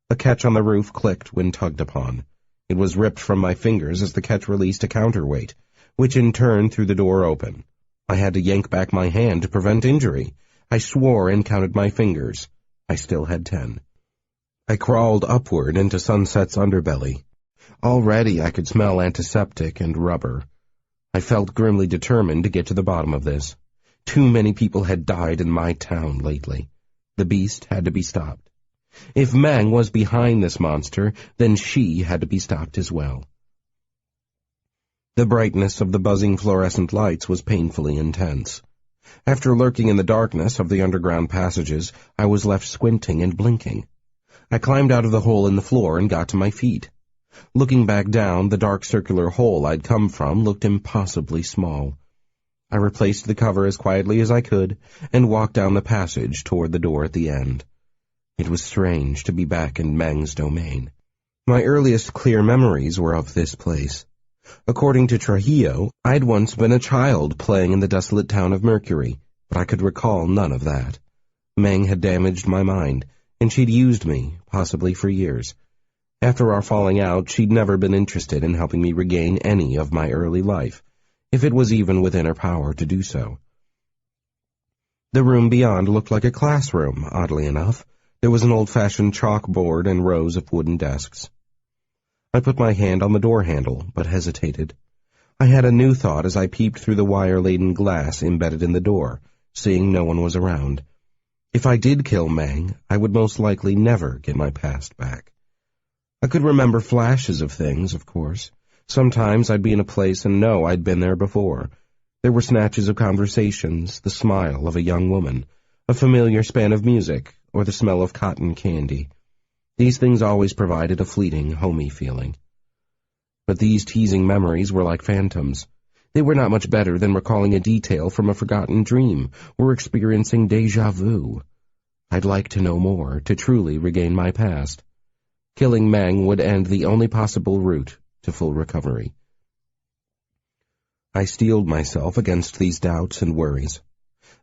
A catch on the roof clicked when tugged upon. It was ripped from my fingers as the catch released a counterweight, which in turn threw the door open. I had to yank back my hand to prevent injury. I swore and counted my fingers. I still had 10. I crawled upward into Sunset's underbelly. Already I could smell antiseptic and rubber. I felt grimly determined to get to the bottom of this. Too many people had died in my town lately. The beast had to be stopped. If Meng was behind this monster, then she had to be stopped as well. The brightness of the buzzing fluorescent lights was painfully intense. After lurking in the darkness of the underground passages, I was left squinting and blinking. I climbed out of the hole in the floor and got to my feet. Looking back down, the dark circular hole I'd come from looked impossibly small. I replaced the cover as quietly as I could and walked down the passage toward the door at the end. It was strange to be back in Meng's domain. My earliest clear memories were of this place. According to Trujillo, I'd once been a child playing in the desolate town of Mercury, but I could recall none of that. Meng had damaged my mind, and she'd used me, possibly for years. After our falling out, she'd never been interested in helping me regain any of my early life, if it was even within her power to do so. The room beyond looked like a classroom, oddly enough. There was an old-fashioned chalkboard and rows of wooden desks. I put my hand on the door handle, but hesitated. I had a new thought as I peeped through the wire-laden glass embedded in the door, seeing no one was around. If I did kill Meng, I would most likely never get my past back. I could remember flashes of things, of course. Sometimes I'd be in a place and know I'd been there before. There were snatches of conversations, the smile of a young woman, a familiar span of music, or the smell of cotton candy. These things always provided a fleeting, homey feeling. But these teasing memories were like phantoms. They were not much better than recalling a detail from a forgotten dream, or experiencing déjà vu. I'd like to know more, to truly regain my past. Killing Meng would end the only possible route to full recovery. I steeled myself against these doubts and worries.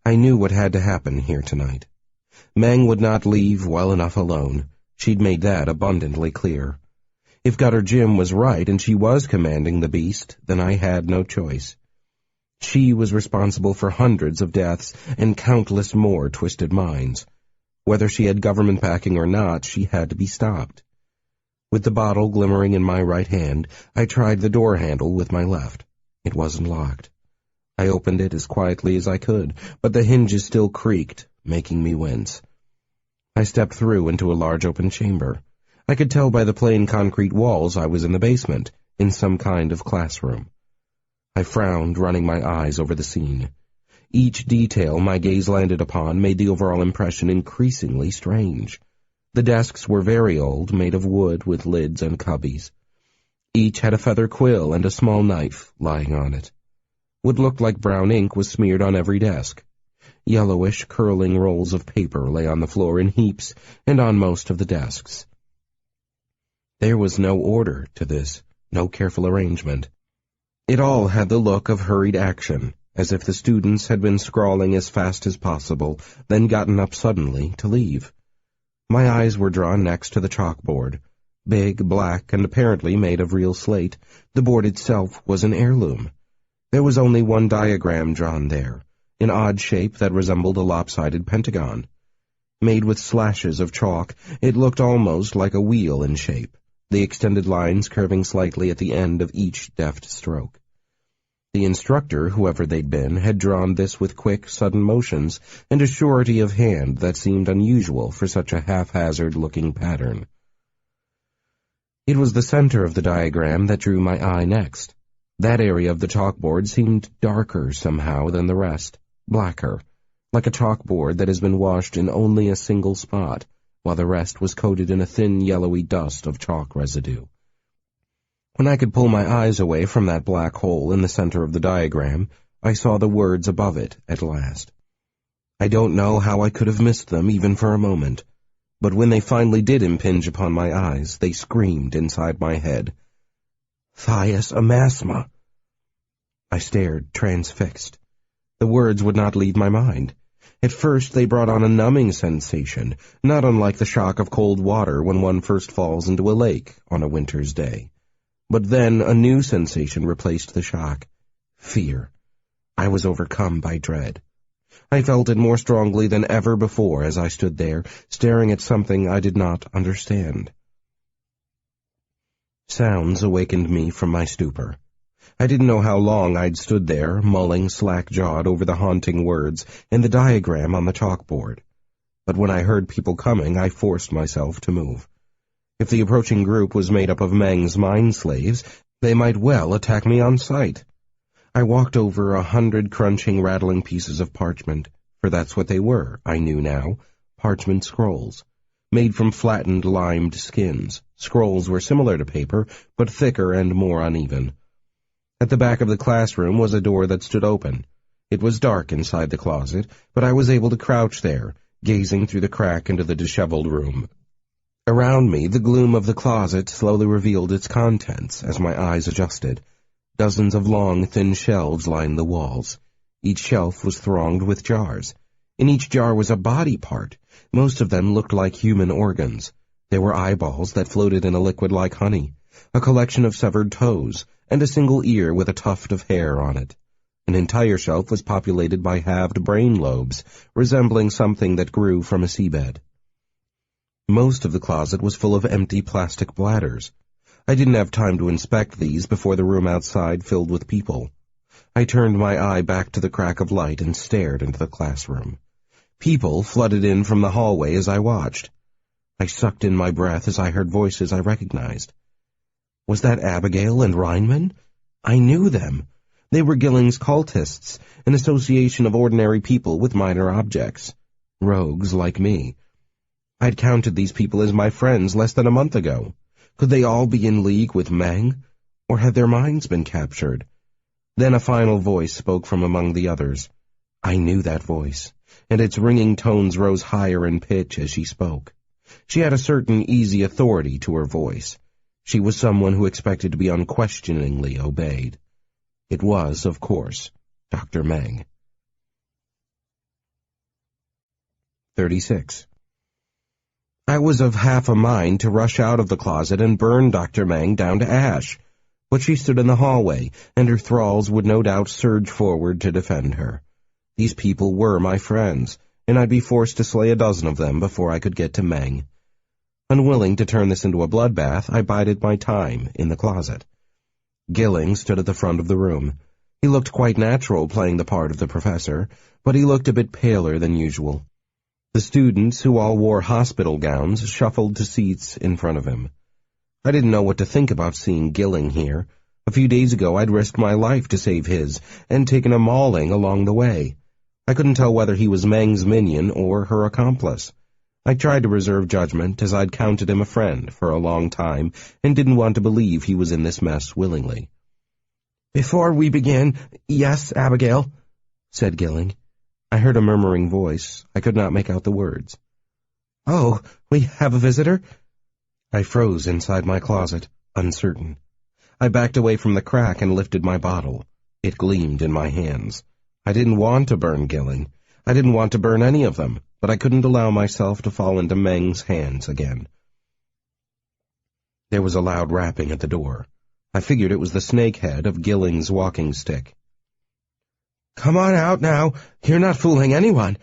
I knew what had to happen here tonight. Meng would not leave well enough alone. She'd made that abundantly clear. If Gutter Jim was right and she was commanding the beast, then I had no choice. She was responsible for hundreds of deaths and countless more twisted minds. Whether she had government backing or not, she had to be stopped. With the bottle glimmering in my right hand, I tried the door handle with my left. It wasn't locked. I opened it as quietly as I could, but the hinges still creaked, making me wince. I stepped through into a large open chamber. I could tell by the plain concrete walls I was in the basement, in some kind of classroom. I frowned, running my eyes over the scene. Each detail my gaze landed upon made the overall impression increasingly strange. The desks were very old, made of wood with lids and cubbies. Each had a feather quill and a small knife lying on it. What looked like brown ink was smeared on every desk. Yellowish, curling rolls of paper lay on the floor in heaps and on most of the desks. There was no order to this, no careful arrangement. It all had the look of hurried action, as if the students had been scrawling as fast as possible, then gotten up suddenly to leave. My eyes were drawn next to the chalkboard. Big, black, and apparently made of real slate, the board itself was an heirloom. There was only one diagram drawn there, an odd shape that resembled a lopsided pentagon. Made with slashes of chalk, it looked almost like a wheel in shape. the extended lines curving slightly at the end of each deft stroke. The instructor, whoever they'd been, had drawn this with quick, sudden motions and a surety of hand that seemed unusual for such a haphazard-looking pattern. It was the center of the diagram that drew my eye next. That area of the chalkboard seemed darker somehow than the rest, blacker, like a chalkboard that has been washed in only a single spot, while the rest was coated in a thin yellowy dust of chalk residue. When I could pull my eyes away from that black hole in the center of the diagram, I saw the words above it at last. I don't know how I could have missed them even for a moment, but when they finally did impinge upon my eyes, they screamed inside my head. Thias amasma. I stared, transfixed. The words would not leave my mind. At first they brought on a numbing sensation, not unlike the shock of cold water when one first falls into a lake on a winter's day. But then a new sensation replaced the shock. Fear. I was overcome by dread. I felt it more strongly than ever before as I stood there, staring at something I did not understand. Sounds awakened me from my stupor. I didn't know how long I'd stood there, mulling slack-jawed over the haunting words and the diagram on the chalkboard. But when I heard people coming, I forced myself to move. If the approaching group was made up of Meng's mind slaves, they might well attack me on sight. I walked over 100 crunching, rattling pieces of parchment, for that's what they were, I knew now, parchment scrolls. Made from flattened, limed skins. Scrolls were similar to paper, but thicker and more uneven. At the back of the classroom was a door that stood open. It was dark inside the closet, but I was able to crouch there, gazing through the crack into the disheveled room. Around me, the gloom of the closet slowly revealed its contents as my eyes adjusted. Dozens of long, thin shelves lined the walls. Each shelf was thronged with jars. In each jar was a body part. Most of them looked like human organs. There were eyeballs that floated in a liquid like honey, a collection of severed toes, and a single ear with a tuft of hair on it. An entire shelf was populated by halved brain lobes, resembling something that grew from a seabed. Most of the closet was full of empty plastic bladders. I didn't have time to inspect these before the room outside filled with people. I turned my eye back to the crack of light and stared into the classroom. People flooded in from the hallway as I watched. I sucked in my breath as I heard voices I recognized. Was that Abigail and Reinman? I knew them. They were Gilling's cultists, an association of ordinary people with minor objects. Rogues like me. I'd counted these people as my friends less than a month ago. Could they all be in league with Meng? Or had their minds been captured? Then a final voice spoke from among the others. I knew that voice, and its ringing tones rose higher in pitch as she spoke. She had a certain easy authority to her voice. She was someone who expected to be unquestioningly obeyed. It was, of course, Dr. Meng. 36. I was of half a mind to rush out of the closet and burn Dr. Meng down to ash, but she stood in the hallway, and her thralls would no doubt surge forward to defend her. These people were my friends, and I'd be forced to slay a dozen of them before I could get to Meng. Unwilling to turn this into a bloodbath, I bided my time in the closet. Gilling stood at the front of the room. He looked quite natural playing the part of the professor, but he looked a bit paler than usual. The students, who all wore hospital gowns, shuffled to seats in front of him. I didn't know what to think about seeing Gilling here. A few days ago I'd risked my life to save his, and taken a mauling along the way. I couldn't tell whether he was Meng's minion or her accomplice. I tried to reserve judgment, as I'd counted him a friend for a long time, and didn't want to believe he was in this mess willingly. "Before we begin, yes, Abigail," said Gilling. I heard a murmuring voice. I could not make out the words. "Oh, we have a visitor?" I froze inside my closet, uncertain. I backed away from the crack and lifted my bottle. It gleamed in my hands. I didn't want to burn Gilling. I didn't want to burn any of them, but I couldn't allow myself to fall into Meng's hands again. There was a loud rapping at the door. I figured it was the snakehead of Gilling's walking stick. "Come on out now. You're not fooling anyone."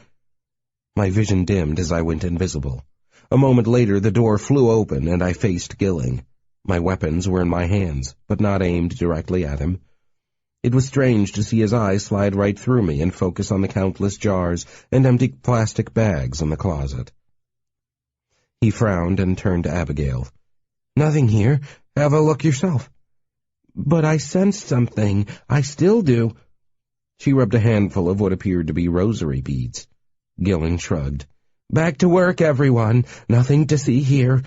My vision dimmed as I went invisible. A moment later the door flew open and I faced Gilling. My weapons were in my hands, but not aimed directly at him. It was strange to see his eyes slide right through me and focus on the countless jars and empty plastic bags in the closet. He frowned and turned to Abigail. "Nothing here. Have a look yourself." "But I sensed something. I still do." She rubbed a handful of what appeared to be rosary beads. Gillen shrugged. "Back to work, everyone. Nothing to see here."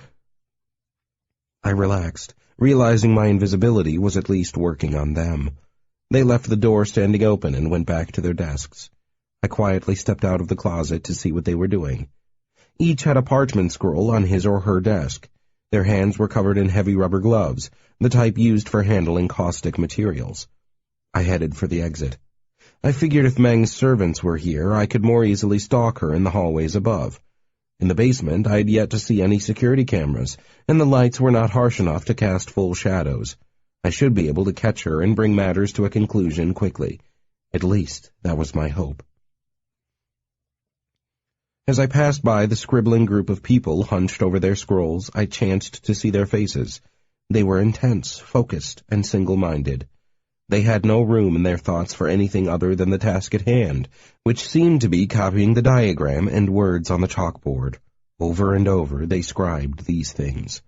I relaxed, realizing my invisibility was at least working on them. They left the door standing open and went back to their desks. I quietly stepped out of the closet to see what they were doing. Each had a parchment scroll on his or her desk. Their hands were covered in heavy rubber gloves, the type used for handling caustic materials. I headed for the exit. I figured if Meng's servants were here, I could more easily stalk her in the hallways above. In the basement, I had yet to see any security cameras, and the lights were not harsh enough to cast full shadows. I should be able to catch her and bring matters to a conclusion quickly. At least, that was my hope. As I passed by the scribbling group of people hunched over their scrolls, I chanced to see their faces. They were intense, focused, and single-minded. They had no room in their thoughts for anything other than the task at hand, which seemed to be copying the diagram and words on the chalkboard. Over and over they scribed these things.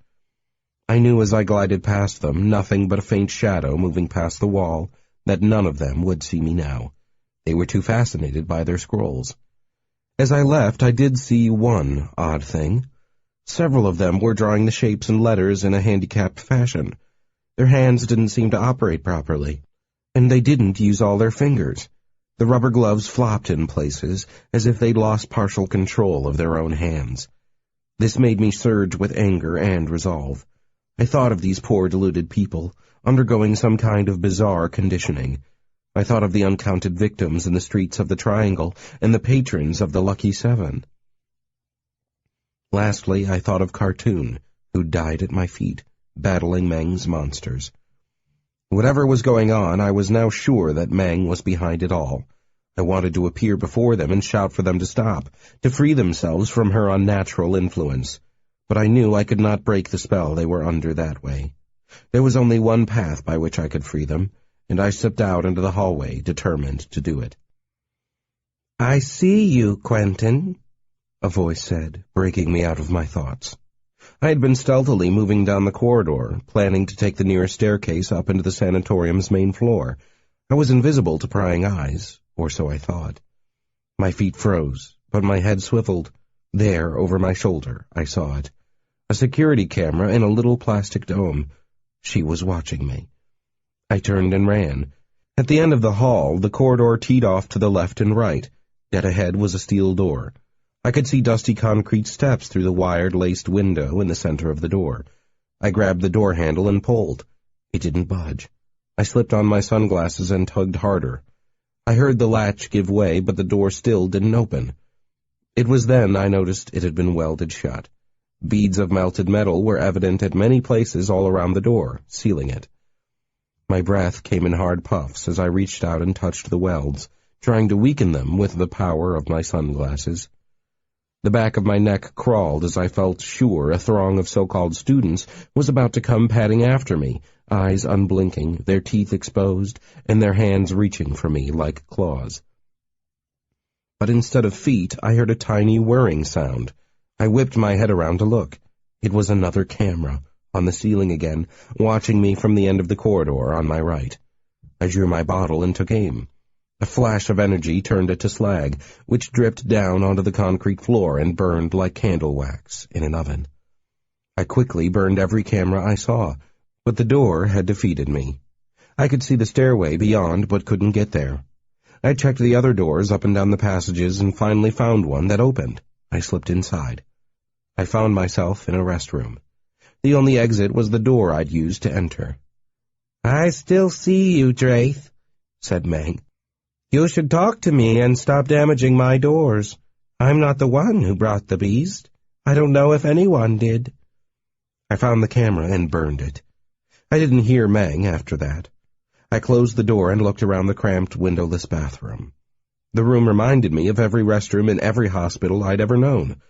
I knew as I glided past them, nothing but a faint shadow moving past the wall, that none of them would see me now. They were too fascinated by their scrolls. As I left, I did see one odd thing. Several of them were drawing the shapes and letters in a handicapped fashion. Their hands didn't seem to operate properly, and they didn't use all their fingers. The rubber gloves flopped in places, as if they'd lost partial control of their own hands. This made me surge with anger and resolve. I thought of these poor deluded people, undergoing some kind of bizarre conditioning. I thought of the uncounted victims in the streets of the Triangle and the patrons of the Lucky Seven. Lastly, I thought of Cartoon, who died at my feet, battling Meng's monsters. Whatever was going on, I was now sure that Meng was behind it all. I wanted to appear before them and shout for them to stop, to free themselves from her unnatural influence. But I knew I could not break the spell they were under that way. There was only one path by which I could free them, and I stepped out into the hallway, determined to do it. "I see you, Quentin," a voice said, breaking me out of my thoughts. I had been stealthily moving down the corridor, planning to take the nearest staircase up into the sanatorium's main floor. I was invisible to prying eyes, or so I thought. My feet froze, but my head swiveled. There, over my shoulder, I saw it. A security camera in a little plastic dome. She was watching me. I turned and ran. At the end of the hall, the corridor teed off to the left and right. Dead ahead was a steel door. I could see dusty concrete steps through the wired-laced window in the center of the door. I grabbed the door handle and pulled. It didn't budge. I slipped on my sunglasses and tugged harder. I heard the latch give way, but the door still didn't open. It was then I noticed it had been welded shut. Beads of melted metal were evident at many places all around the door, sealing it. My breath came in hard puffs as I reached out and touched the welds, trying to weaken them with the power of my sunglasses. The back of my neck crawled as I felt sure a throng of so-called students was about to come padding after me, eyes unblinking, their teeth exposed, and their hands reaching for me like claws. But instead of feet, I heard a tiny whirring sound. I whipped my head around to look. It was another camera, on the ceiling again, watching me from the end of the corridor on my right. I drew my bottle and took aim. A flash of energy turned it to slag, which dripped down onto the concrete floor and burned like candle wax in an oven. I quickly burned every camera I saw, but the door had defeated me. I could see the stairway beyond, but couldn't get there. I checked the other doors up and down the passages and finally found one that opened. I slipped inside. I found myself in a restroom. The only exit was the door I'd used to enter. "I still see you, Draith," said Meng. "You should talk to me and stop damaging my doors. I'm not the one who brought the beast. I don't know if anyone did." I found the camera and burned it. I didn't hear Meng after that. I closed the door and looked around the cramped, windowless bathroom. The room reminded me of every restroom in every hospital I'd ever known.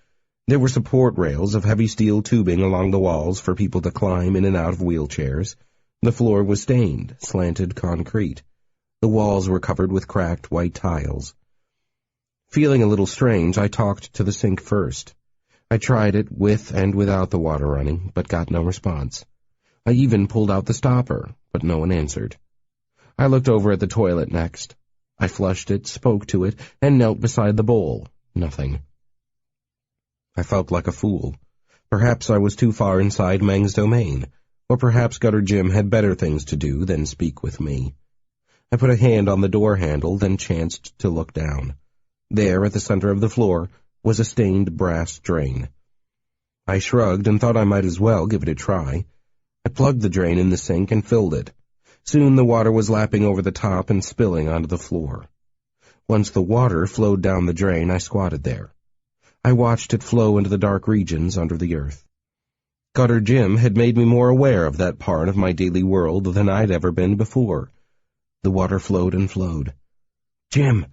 There were support rails of heavy steel tubing along the walls for people to climb in and out of wheelchairs. The floor was stained, slanted concrete. The walls were covered with cracked white tiles. Feeling a little strange, I talked to the sink first. I tried it with and without the water running, but got no response. I even pulled out the stopper, but no one answered. I looked over at the toilet next. I flushed it, spoke to it, and knelt beside the bowl. Nothing. I felt like a fool. Perhaps I was too far inside Meng's domain, or perhaps Gutter Jim had better things to do than speak with me. I put a hand on the door handle, then chanced to look down. There, at the center of the floor, was a stained brass drain. I shrugged and thought I might as well give it a try. I plugged the drain in the sink and filled it. Soon the water was lapping over the top and spilling onto the floor. Once the water flowed down the drain, I squatted there. I watched it flow into the dark regions under the earth. Gutter Jim had made me more aware of that part of my daily world than I'd ever been before. The water flowed and flowed. "Jim,"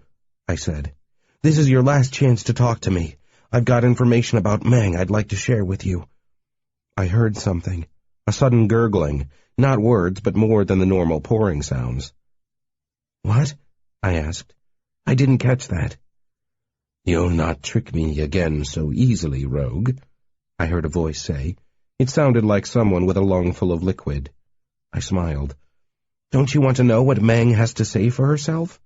I said, "this is your last chance to talk to me. I've got information about Meng I'd like to share with you." I heard something, a sudden gurgling, not words but more than the normal pouring sounds. "What?" I asked. "I didn't catch that." "You'll not trick me again so easily, rogue," I heard a voice say. It sounded like someone with a lungful of liquid. I smiled. "Don't you want to know what Meng has to say for herself?"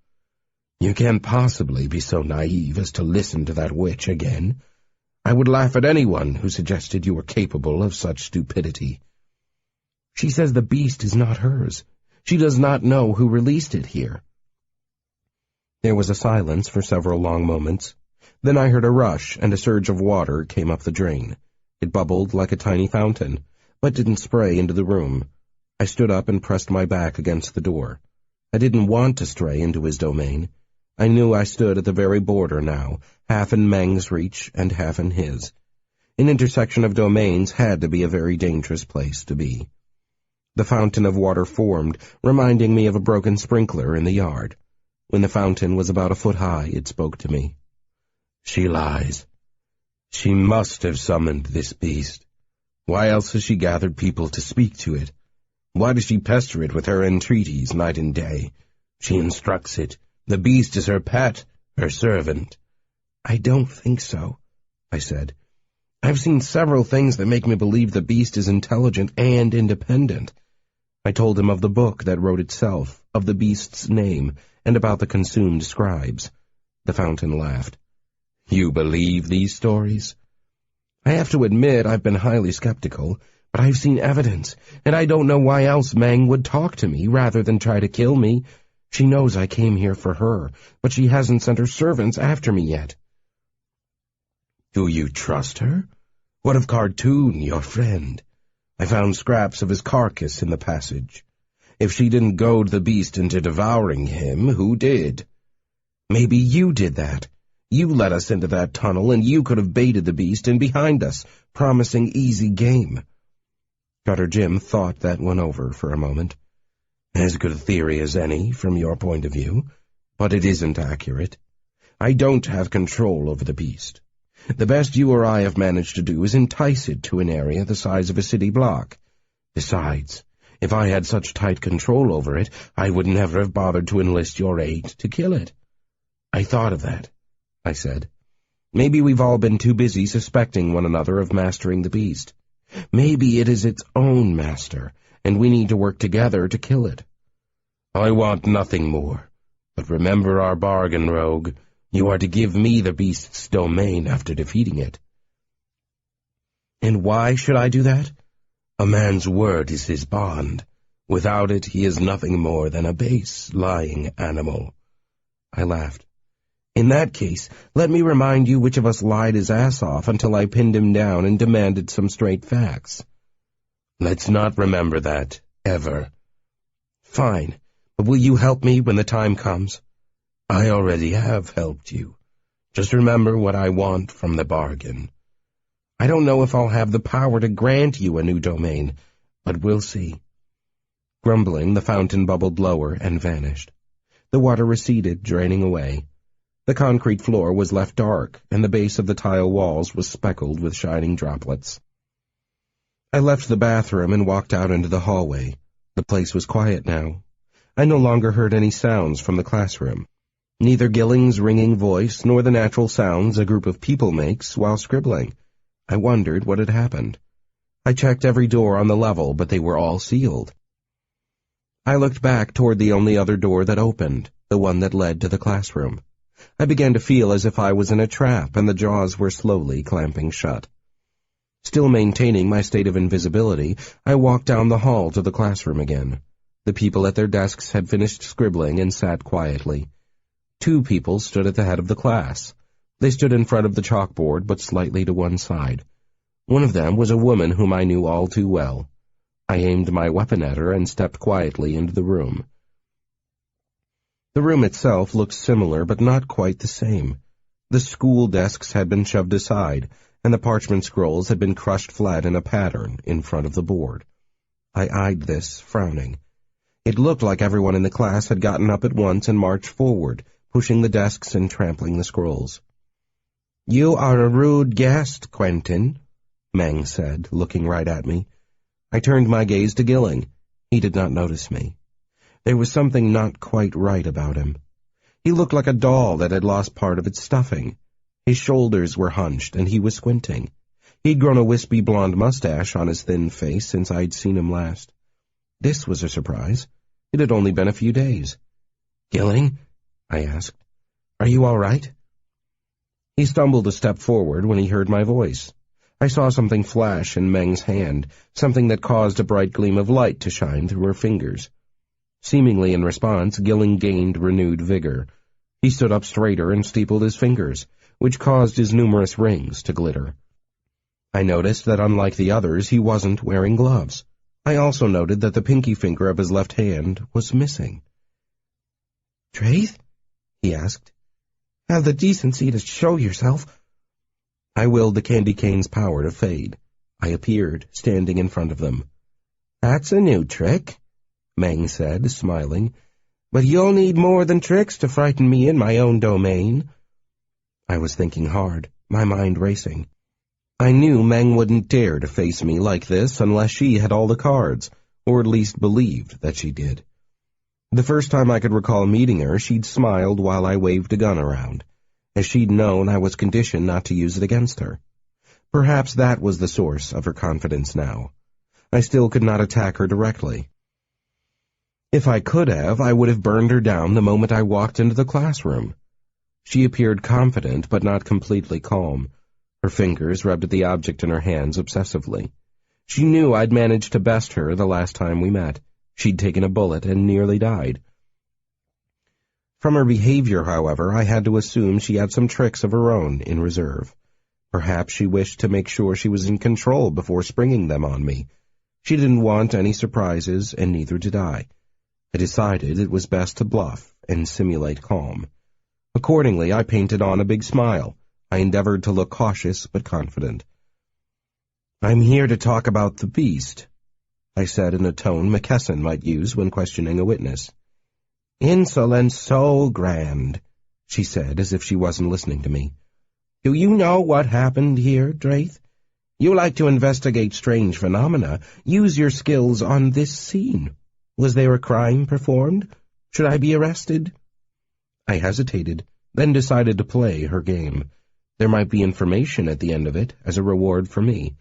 "You can't possibly be so naive as to listen to that witch again. I would laugh at anyone who suggested you were capable of such stupidity." "She says the beast is not hers. She does not know who released it here." There was a silence for several long moments. Then I heard a rush, and a surge of water came up the drain. It bubbled like a tiny fountain, but didn't spray into the room. I stood up and pressed my back against the door. I didn't want to stray into his domain. I knew I stood at the very border now, half in Meng's reach and half in his. An intersection of domains had to be a very dangerous place to be. The fountain of water formed, reminding me of a broken sprinkler in the yard. When the fountain was about a foot high, it spoke to me. "She lies. She must have summoned this beast. Why else has she gathered people to speak to it? Why does she pester it with her entreaties night and day? She instructs it. The beast is her pet, her servant." "I don't think so," I said. "I've seen several things that make me believe the beast is intelligent and independent." I told him of the book that wrote itself, of the beast's name, and about the consumed scribes. The fountain laughed. "You believe these stories?" "I have to admit I've been highly skeptical, but I've seen evidence, and I don't know why else Meng would talk to me rather than try to kill me. She knows I came here for her, but she hasn't sent her servants after me yet." "Do you trust her? What of Cartoon, your friend? I found scraps of his carcass in the passage. If she didn't goad the beast into devouring him, who did?" "Maybe you did that. You led us into that tunnel, and you could have baited the beast in behind us, promising easy game." Gutter Jim thought that one over for a moment. "As good a theory as any, from your point of view, but it isn't accurate. I don't have control over the beast. The best you or I have managed to do is entice it to an area the size of a city block. Besides, if I had such tight control over it, I would never have bothered to enlist your aid to kill it." "I thought of that," I said. "Maybe we've all been too busy suspecting one another of mastering the beast. Maybe it is its own master, and we need to work together to kill it." "I want nothing more. But remember our bargain, rogue. You are to give me the beast's domain after defeating it." "And why should I do that?" "A man's word is his bond. Without it, he is nothing more than a base, lying animal." I laughed. "In that case, let me remind you which of us lied his ass off until I pinned him down and demanded some straight facts." "Let's not remember that, ever." "Fine, but will you help me when the time comes?" "I already have helped you. Just remember what I want from the bargain." "I don't know if I'll have the power to grant you a new domain, but we'll see." Grumbling, the fountain bubbled lower and vanished. The water receded, draining away. The concrete floor was left dark, and the base of the tile walls was speckled with shining droplets. I left the bathroom and walked out into the hallway. The place was quiet now. I no longer heard any sounds from the classroom. Neither Gilling's ringing voice nor the natural sounds a group of people makes while scribbling. I wondered what had happened. I checked every door on the level, but they were all sealed. I looked back toward the only other door that opened, the one that led to the classroom. I began to feel as if I was in a trap, and the jaws were slowly clamping shut. Still maintaining my state of invisibility, I walked down the hall to the classroom again. The people at their desks had finished scribbling and sat quietly. 2 people stood at the head of the class. They stood in front of the chalkboard, but slightly to one side. One of them was a woman whom I knew all too well. I aimed my weapon at her and stepped quietly into the room. The room itself looked similar, but not quite the same. The school desks had been shoved aside, and the parchment scrolls had been crushed flat in a pattern in front of the board. I eyed this, frowning. It looked like everyone in the class had gotten up at once and marched forward, pushing the desks and trampling the scrolls. "You are a rude guest, Quentin," Meng said, looking right at me. I turned my gaze to Gilling. He did not notice me. There was something not quite right about him. He looked like a doll that had lost part of its stuffing. His shoulders were hunched, and he was squinting. He'd grown a wispy blonde mustache on his thin face since I'd seen him last. This was a surprise. It had only been a few days. "Gilling?" I asked. "Are you all right?" He stumbled a step forward when he heard my voice. I saw something flash in Meng's hand, something that caused a bright gleam of light to shine through her fingers. Seemingly in response, Gilling gained renewed vigor. He stood up straighter and steepled his fingers, which caused his numerous rings to glitter. I noticed that unlike the others, he wasn't wearing gloves. I also noted that the pinky finger of his left hand was missing. "Traith?" he asked. "Have the decency to show yourself." I willed the candy cane's power to fade. I appeared, standing in front of them. "That's a new trick," Meng said, smiling. "But you'll need more than tricks to frighten me in my own domain." I was thinking hard, my mind racing. I knew Meng wouldn't dare to face me like this unless she had all the cards, or at least believed that she did. The first time I could recall meeting her, she'd smiled while I waved a gun around, as she'd known I was conditioned not to use it against her. Perhaps that was the source of her confidence now. I still could not attack her directly. If I could have, I would have burned her down the moment I walked into the classroom. She appeared confident, but not completely calm. Her fingers rubbed at the object in her hands obsessively. She knew I'd managed to best her the last time we met. She'd taken a bullet and nearly died. From her behavior, however, I had to assume she had some tricks of her own in reserve. Perhaps she wished to make sure she was in control before springing them on me. She didn't want any surprises, and neither did I. I decided it was best to bluff and simulate calm. Accordingly, I painted on a big smile. I endeavored to look cautious but confident. "I'm here to talk about the beast," I said in a tone McKesson might use when questioning a witness. "Insolence so grand," she said as if she wasn't listening to me. "Do you know what happened here, Draith? You like to investigate strange phenomena. Use your skills on this scene. Was there a crime performed? Should I be arrested?" I hesitated, then decided to play her game. There might be information at the end of it as a reward for me.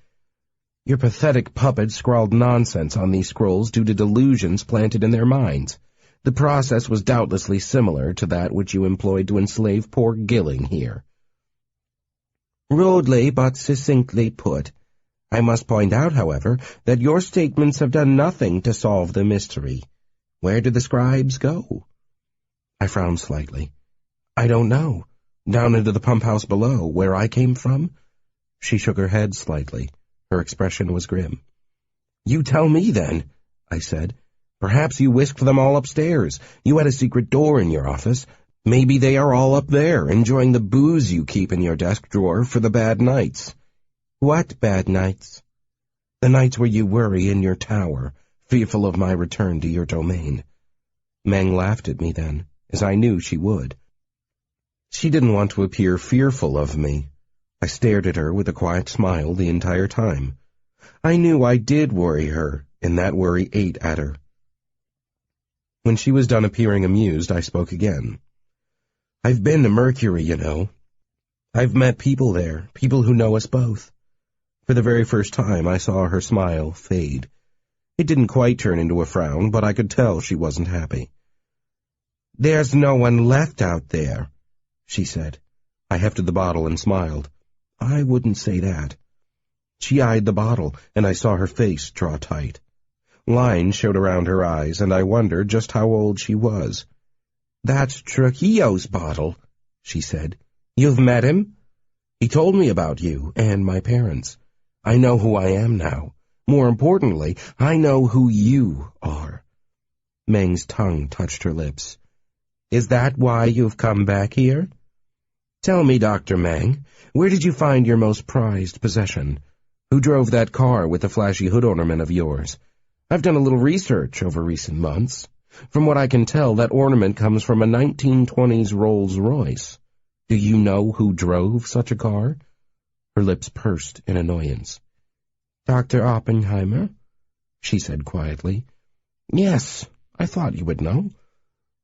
"Your pathetic puppets scrawled nonsense on these scrolls due to delusions planted in their minds. The process was doubtlessly similar to that which you employed to enslave poor Gilling here." "Rudely but succinctly put. I must point out, however, that your statements have done nothing to solve the mystery. Where did the scribes go?" I frowned slightly. "I don't know. Down into the pump house below, where I came from?" She shook her head slightly. Her expression was grim. "You tell me, then," I said. "Perhaps you whisked them all upstairs. You had a secret door in your office. Maybe they are all up there, enjoying the booze you keep in your desk drawer for the bad nights." "What bad nights?" "The nights where you worry in your tower, fearful of my return to your domain." Meng laughed at me then, as I knew she would. She didn't want to appear fearful of me. I stared at her with a quiet smile the entire time. I knew I did worry her, and that worry ate at her. When she was done appearing amused, I spoke again. I've been to Mercury, you know. I've met people there, people who know us both. For the very first time, I saw her smile fade. It didn't quite turn into a frown, but I could tell she wasn't happy. There's no one left out there, she said. I hefted the bottle and smiled. I wouldn't say that. She eyed the bottle, and I saw her face draw tight. Lines showed around her eyes, and I wondered just how old she was. That's Trujillo's bottle, she said. You've met him? He told me about you and my parents. I know who I am now. More importantly, I know who you are. Meng's tongue touched her lips. Is that why you've come back here? Tell me, Dr. Meng, where did you find your most prized possession? Who drove that car with the flashy hood ornament of yours? I've done a little research over recent months. From what I can tell, that ornament comes from a 1920s Rolls-Royce. Do you know who drove such a car? Her lips pursed in annoyance. Dr. Oppenheimer? She said quietly. Yes, I thought you would know.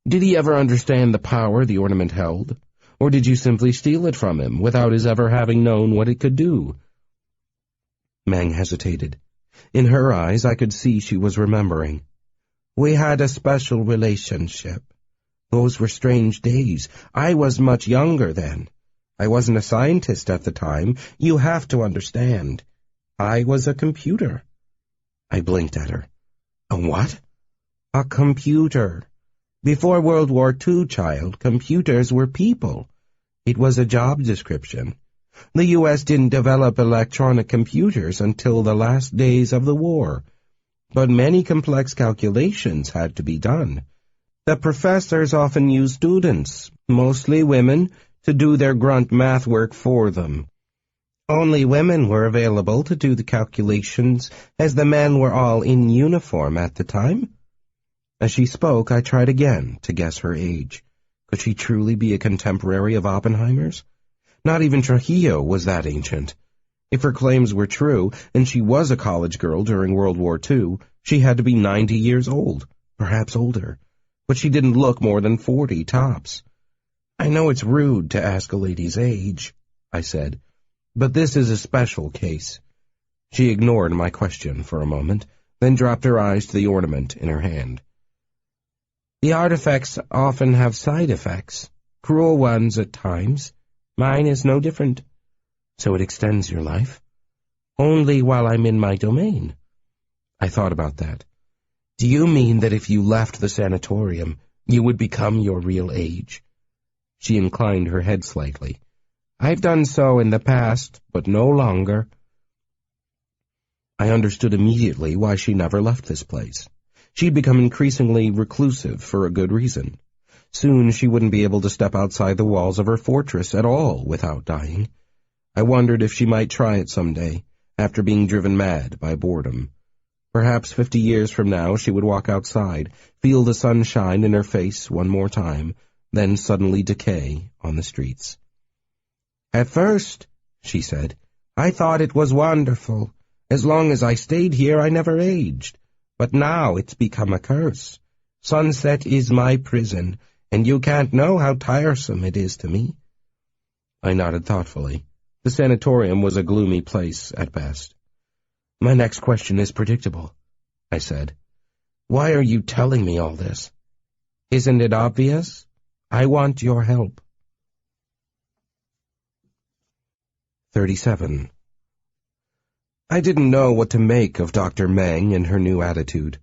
Did he ever understand the power the ornament held? Or did you simply steal it from him without his ever having known what it could do? Meng hesitated. In her eyes, I could see she was remembering. We had a special relationship. Those were strange days. I was much younger then. I wasn't a scientist at the time. You have to understand. I was a computer. I blinked at her. A what? A computer. Before World War II, child, computers were people. It was a job description. The U.S. didn't develop electronic computers until the last days of the war, but many complex calculations had to be done. The professors often used students, mostly women, to do their grunt math work for them. Only women were available to do the calculations, as the men were all in uniform at the time. As she spoke, I tried again to guess her age. Could she truly be a contemporary of Oppenheimer's? Not even Trujillo was that ancient. If her claims were true, and she was a college girl during World War II, she had to be 90 years old, perhaps older. But she didn't look more than 40 tops. I know it's rude to ask a lady's age, I said, but this is a special case. She ignored my question for a moment, then dropped her eyes to the ornament in her hand. The artifacts often have side effects, cruel ones at times. Mine is no different. So it extends your life? Only while I'm in my domain. I thought about that. Do you mean that if you left the sanatorium, you would become your real age? She inclined her head slightly. I've done so in the past, but no longer. I understood immediately why she never left this place. She'd become increasingly reclusive for a good reason. Soon she wouldn't be able to step outside the walls of her fortress at all without dying. I wondered if she might try it someday, after being driven mad by boredom. Perhaps 50 years from now she would walk outside, feel the sun shine in her face one more time, then suddenly decay on the streets. At first, she said, I thought it was wonderful. As long as I stayed here, I never aged. But now it's become a curse. Sunset is my prison, and you can't know how tiresome it is to me. I nodded thoughtfully. The sanatorium was a gloomy place at best. My next question is predictable, I said. Why are you telling me all this? Isn't it obvious? I want your help. 37. I didn't know what to make of Dr. Meng and her new attitude.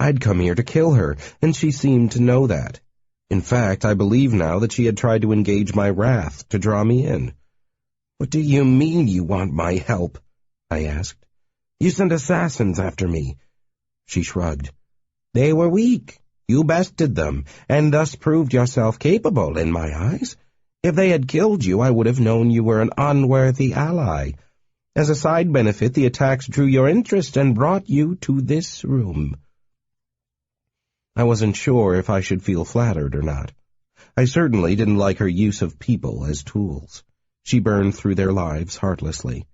I'd come here to kill her, and she seemed to know that. In fact, I believe now that she had tried to engage my wrath to draw me in. What do you mean you want my help? I asked. You sent assassins after me. She shrugged. They were weak. You bested them, and thus proved yourself capable in my eyes. If they had killed you, I would have known you were an unworthy ally. As a side benefit, the attacks drew your interest and brought you to this room. I wasn't sure if I should feel flattered or not. I certainly didn't like her use of people as tools. She burned through their lives heartlessly.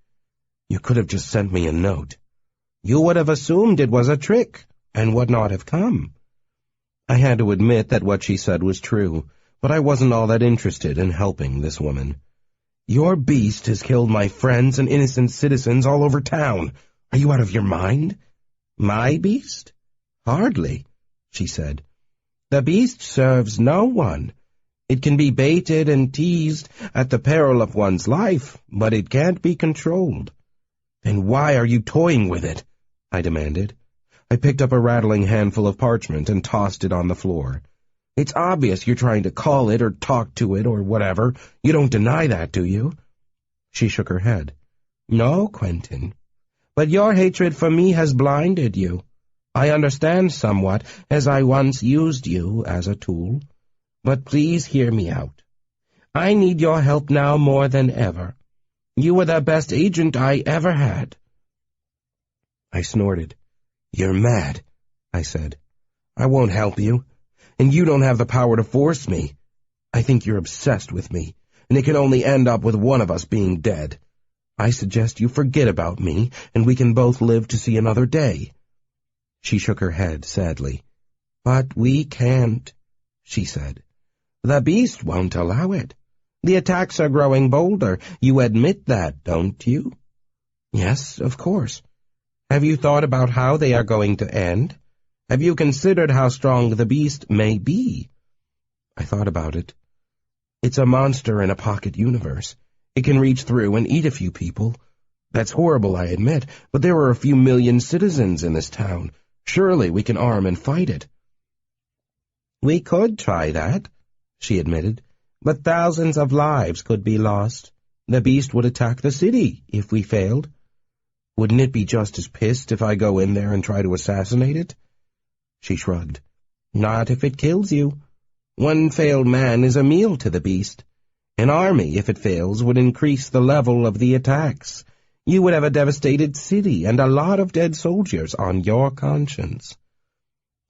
"You could have just sent me a note." "You would have assumed it was a trick, and would not have come." I had to admit that what she said was true, but I wasn't all that interested in helping this woman. "Your beast has killed my friends and innocent citizens all over town. Are you out of your mind?" "My beast? Hardly," she said. "The beast serves no one. It can be baited and teased at the peril of one's life, but it can't be controlled." "Then why are you toying with it?" I demanded. I picked up a rattling handful of parchment and tossed it on the floor. "It's obvious you're trying to call it or talk to it or whatever. You don't deny that, do you?" She shook her head. "No, Quentin. But your hatred for me has blinded you. I understand somewhat, as I once used you as a tool. But please hear me out. I need your help now more than ever. You were the best agent I ever had." I snorted. "You're mad," I said. "I won't help you, and you don't have the power to force me. I think you're obsessed with me, and it can only end up with one of us being dead. I suggest you forget about me, and we can both live to see another day." She shook her head sadly. "But we can't," she said. "The beast won't allow it. The attacks are growing bolder. You admit that, don't you?" "Yes, of course." "Have you thought about how they are going to end? Have you considered how strong the beast may be?" I thought about it. "It's a monster in a pocket universe. It can reach through and eat a few people. That's horrible, I admit, but there are a few million citizens in this town. Surely we can arm and fight it." "We could try that," she admitted, "but thousands of lives could be lost. The beast would attack the city if we failed." "Wouldn't it be just as pissed if I go in there and try to assassinate it?" She shrugged. "Not if it kills you. One failed man is a meal to the beast. An army, if it fails, would increase the level of the attacks. You would have a devastated city and a lot of dead soldiers on your conscience."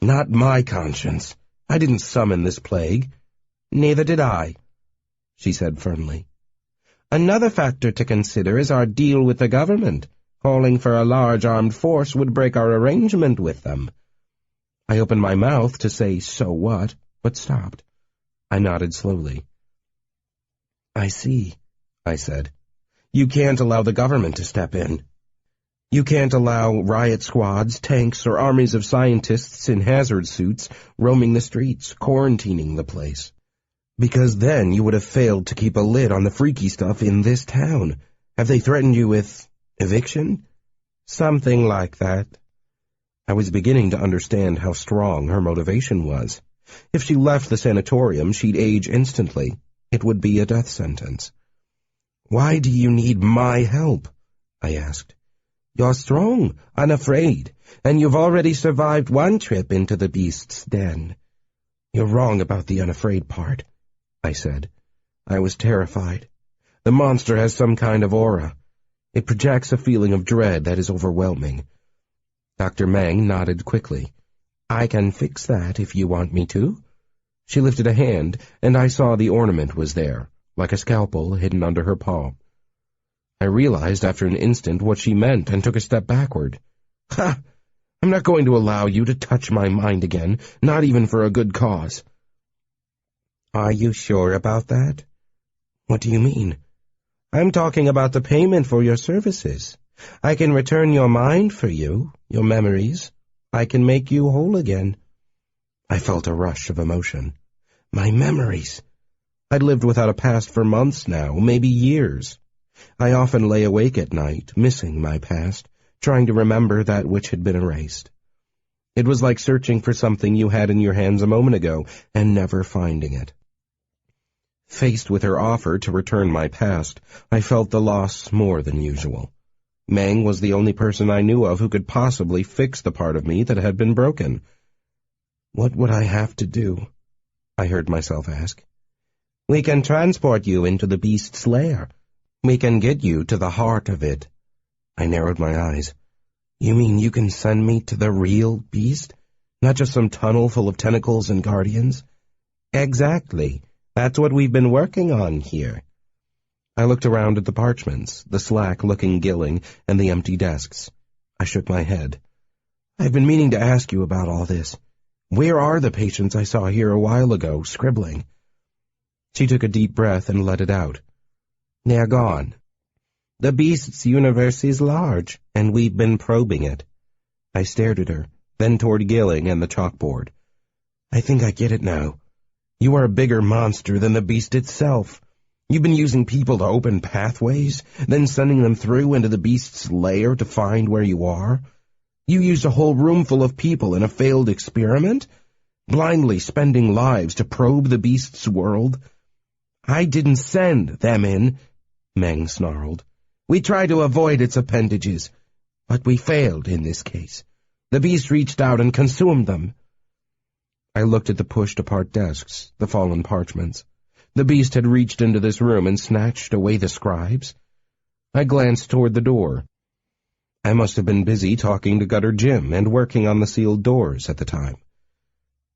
"Not my conscience. I didn't summon this plague." "Neither did I," she said firmly. "Another factor to consider is our deal with the government. Calling for a large armed force would break our arrangement with them." I opened my mouth to say, "So what?" but stopped. I nodded slowly. "I see," I said. "You can't allow the government to step in. You can't allow riot squads, tanks, or armies of scientists in hazard suits roaming the streets, quarantining the place. Because then you would have failed to keep a lid on the freaky stuff in this town. Have they threatened you with eviction?" "Something like that." I was beginning to understand how strong her motivation was. If she left the sanatorium, she'd age instantly. It would be a death sentence. "Why do you need my help?" I asked. "You're strong, unafraid, and you've already survived one trip into the beast's den." "You're wrong about the unafraid part," I said. I was terrified. The monster has some kind of aura. It projects a feeling of dread that is overwhelming. Dr. Meng nodded quickly. "I can fix that if you want me to." She lifted a hand, and I saw the ornament was there, like a scalpel hidden under her palm. I realized after an instant what she meant and took a step backward. "Ha! I'm not going to allow you to touch my mind again, not even for a good cause." "Are you sure about that?" "What do you mean?" "I'm talking about the payment for your services. I can return your mind for you, your memories. I can make you whole again." I felt a rush of emotion. My memories. I'd lived without a past for months now, maybe years. I often lay awake at night, missing my past, trying to remember that which had been erased. It was like searching for something you had in your hands a moment ago and never finding it. Faced with her offer to return my past, I felt the loss more than usual. Meng was the only person I knew of who could possibly fix the part of me that had been broken. What would I have to do? I heard myself ask. "We can transport you into the beast's lair. We can get you to the heart of it." I narrowed my eyes. "You mean you can send me to the real beast? Not just some tunnel full of tentacles and guardians?" "Exactly. That's what we've been working on here. I looked around at the parchments, the slack-looking gilling, and the empty desks. I shook my head. I've been meaning to ask you about all this. Where are the patients I saw here a while ago, scribbling? She took a deep breath and let it out. They're gone. The beast's universe is large, and we've been probing it. I stared at her, then toward Gilling and the chalkboard. I think I get it now. You are a bigger monster than the beast itself. You've been using people to open pathways, then sending them through into the beast's lair to find where you are. You used a whole room full of people in a failed experiment, blindly spending lives to probe the beast's world. I didn't send them in, Meng snarled. We tried to avoid its appendages, but we failed in this case. The beast reached out and consumed them. I looked at the pushed-apart desks, the fallen parchments. The beast had reached into this room and snatched away the scribes. I glanced toward the door. I must have been busy talking to Gutter Jim and working on the sealed doors at the time.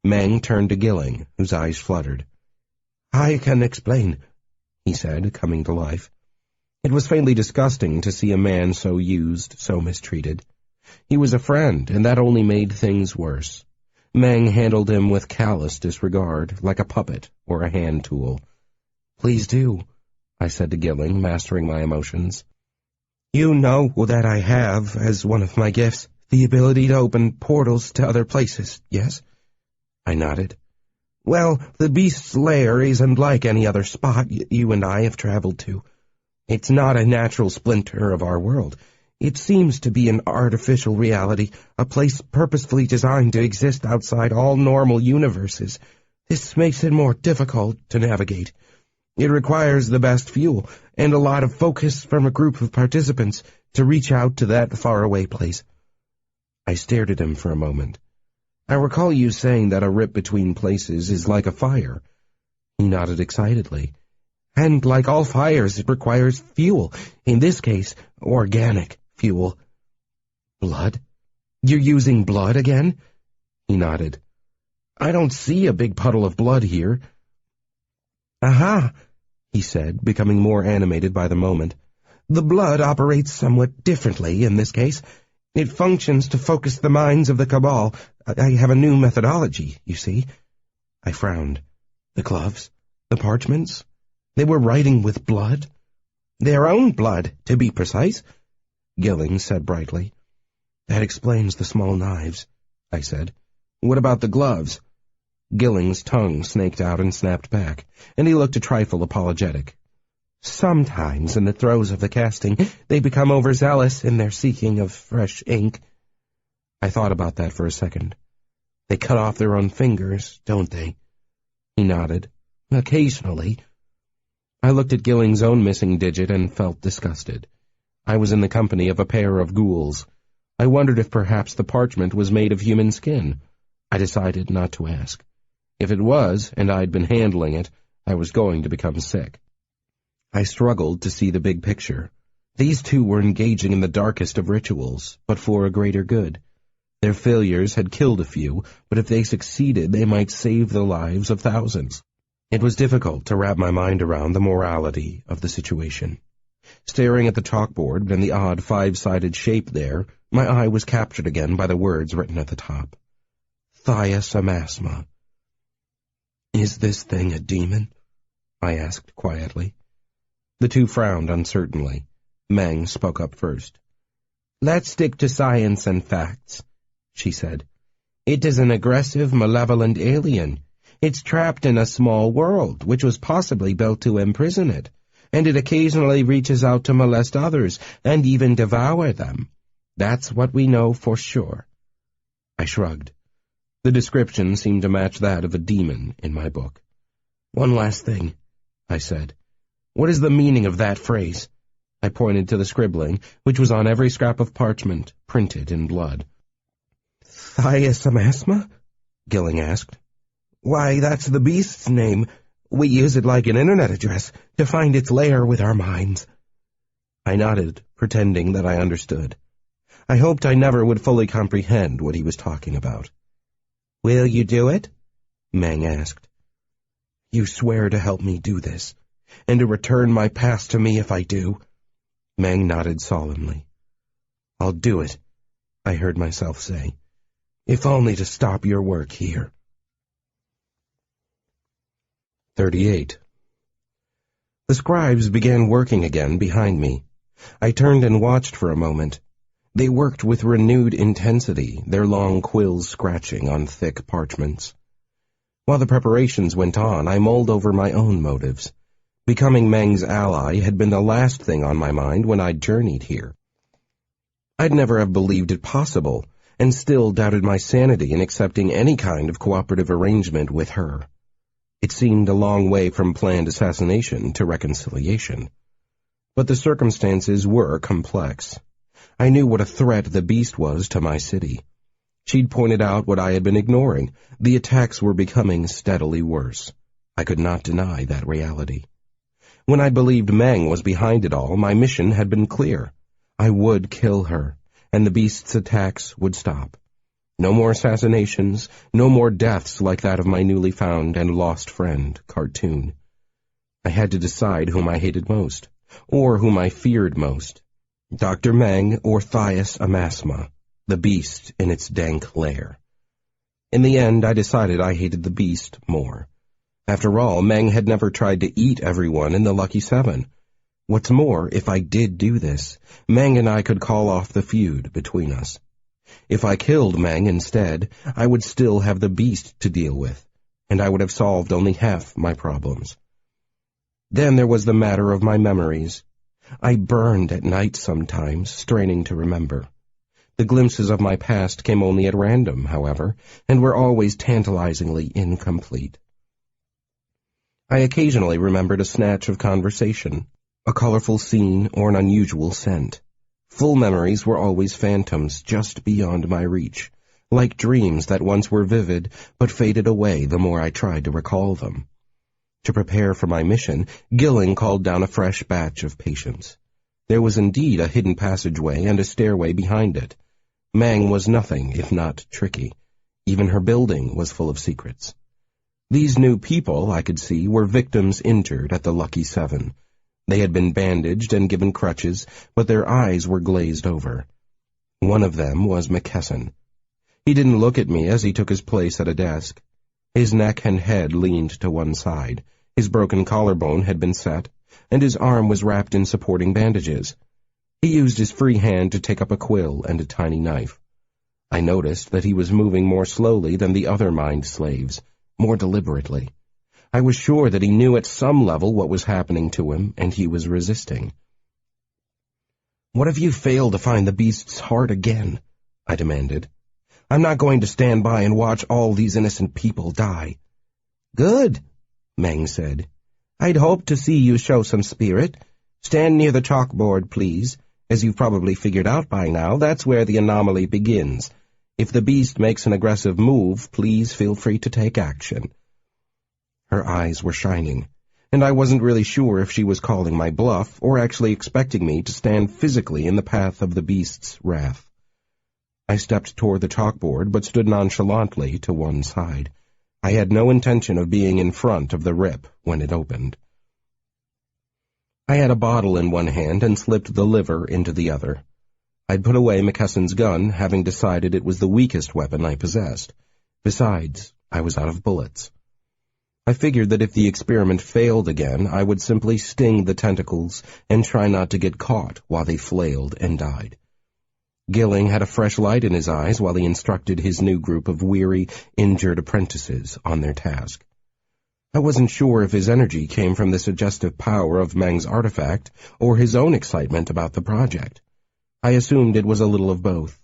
Meng turned to Gilling, whose eyes fluttered. I can explain, he said, coming to life. It was faintly disgusting to see a man so used, so mistreated. He was a friend, and that only made things worse. Meng handled him with callous disregard, like a puppet or a hand tool. Please do, I said to Gilling, mastering my emotions. You know that I have, as one of my gifts, the ability to open portals to other places, yes? I nodded. Well, the beast's lair isn't like any other spot you and I have traveled to. It's not a natural splinter of our world. It seems to be an artificial reality, a place purposefully designed to exist outside all normal universes. This makes it more difficult to navigate. It requires the best fuel and a lot of focus from a group of participants to reach out to that faraway place. I stared at him for a moment. I recall you saying that a rip between places is like a fire. He nodded excitedly. And like all fires, it requires fuel. In this case, organic fuel. Blood? You're using blood again? He nodded. I don't see a big puddle of blood here. Aha, he said, becoming more animated by the moment. The blood operates somewhat differently in this case. It functions to focus the minds of the Cabal. I have a new methodology, you see. I frowned. The gloves? The parchments? They were writing with blood? Their own blood, to be precise, Gilling said brightly. That explains the small knives, I said. What about the gloves? Gilling's tongue snaked out and snapped back, and he looked a trifle apologetic. Sometimes, in the throes of the casting, they become overzealous in their seeking of fresh ink. I thought about that for a second. They cut off their own fingers, don't they? He nodded. Occasionally. I looked at Gilling's own missing digit and felt disgusted. I was in the company of a pair of ghouls. I wondered if perhaps the parchment was made of human skin. I decided not to ask. If it was, and I'd been handling it, I was going to become sick. I struggled to see the big picture. These two were engaging in the darkest of rituals, but for a greater good. Their failures had killed a few, but if they succeeded, they might save the lives of thousands. It was difficult to wrap my mind around the morality of the situation. Staring at the chalkboard and the odd five-sided shape there, my eye was captured again by the words written at the top. Thiasamasma. Is this thing a demon? I asked quietly. The two frowned uncertainly. Meng spoke up first. Let's stick to science and facts, she said. It is an aggressive, malevolent alien. It's trapped in a small world, which was possibly built to imprison it, and it occasionally reaches out to molest others and even devour them. That's what we know for sure. I shrugged. The description seemed to match that of a demon in my book. One last thing, I said. What is the meaning of that phrase? I pointed to the scribbling, which was on every scrap of parchment, printed in blood. Thiasamasma? Gilling asked. Why, that's the beast's name. We use it like an internet address to find its lair with our minds. I nodded, pretending that I understood. I hoped I never would fully comprehend what he was talking about. Will you do it? Meng asked. You swear to help me do this, and to return my past to me if I do? Meng nodded solemnly. I'll do it, I heard myself say, if only to stop your work here. 38. The scribes began working again behind me. I turned and watched for a moment. They worked with renewed intensity, their long quills scratching on thick parchments. While the preparations went on, I mulled over my own motives. Becoming Meng's ally had been the last thing on my mind when I'd journeyed here. I'd never have believed it possible, and still doubted my sanity in accepting any kind of cooperative arrangement with her. It seemed a long way from planned assassination to reconciliation. But the circumstances were complex. I knew what a threat the beast was to my city. She'd pointed out what I had been ignoring. The attacks were becoming steadily worse. I could not deny that reality. When I believed Meng was behind it all, my mission had been clear. I would kill her, and the beast's attacks would stop. No more assassinations, no more deaths like that of my newly found and lost friend, Cartoon. I had to decide whom I hated most, or whom I feared most, Dr. Meng or Thias Amasma, the beast in its dank lair. In the end, I decided I hated the beast more. After all, Meng had never tried to eat everyone in the Lucky Seven. What's more, if I did do this, Meng and I could call off the feud between us. If I killed Meng instead, I would still have the beast to deal with, and I would have solved only half my problems. Then there was the matter of my memories. I burned at night sometimes, straining to remember. The glimpses of my past came only at random, however, and were always tantalizingly incomplete. I occasionally remembered a snatch of conversation, a colorful scene, or an unusual scent. Full memories were always phantoms just beyond my reach, like dreams that once were vivid but faded away the more I tried to recall them. To prepare for my mission, Gilling called down a fresh batch of patients. There was indeed a hidden passageway and a stairway behind it. Meng was nothing if not tricky. Even her building was full of secrets. These new people, I could see, were victims injured at the Lucky Seven. They had been bandaged and given crutches, but their eyes were glazed over. One of them was McKesson. He didn't look at me as he took his place at a desk. His neck and head leaned to one side, his broken collarbone had been set, and his arm was wrapped in supporting bandages. He used his free hand to take up a quill and a tiny knife. I noticed that he was moving more slowly than the other mind slaves, more deliberately. I was sure that he knew at some level what was happening to him, and he was resisting. "What if you fail to find the beast's heart again?" I demanded. "I'm not going to stand by and watch all these innocent people die." "Good," Meng said. "I'd hoped to see you show some spirit. Stand near the chalkboard, please. As you've probably figured out by now, that's where the anomaly begins. If the beast makes an aggressive move, please feel free to take action." Her eyes were shining, and I wasn't really sure if she was calling my bluff or actually expecting me to stand physically in the path of the beast's wrath. I stepped toward the chalkboard, but stood nonchalantly to one side. I had no intention of being in front of the rip when it opened. I had a bottle in one hand and slipped the liver into the other. I'd put away McKesson's gun, having decided it was the weakest weapon I possessed. Besides, I was out of bullets. I figured that if the experiment failed again, I would simply sting the tentacles and try not to get caught while they flailed and died. Gilling had a fresh light in his eyes while he instructed his new group of weary, injured apprentices on their task. I wasn't sure if his energy came from the suggestive power of Meng's artifact or his own excitement about the project. I assumed it was a little of both.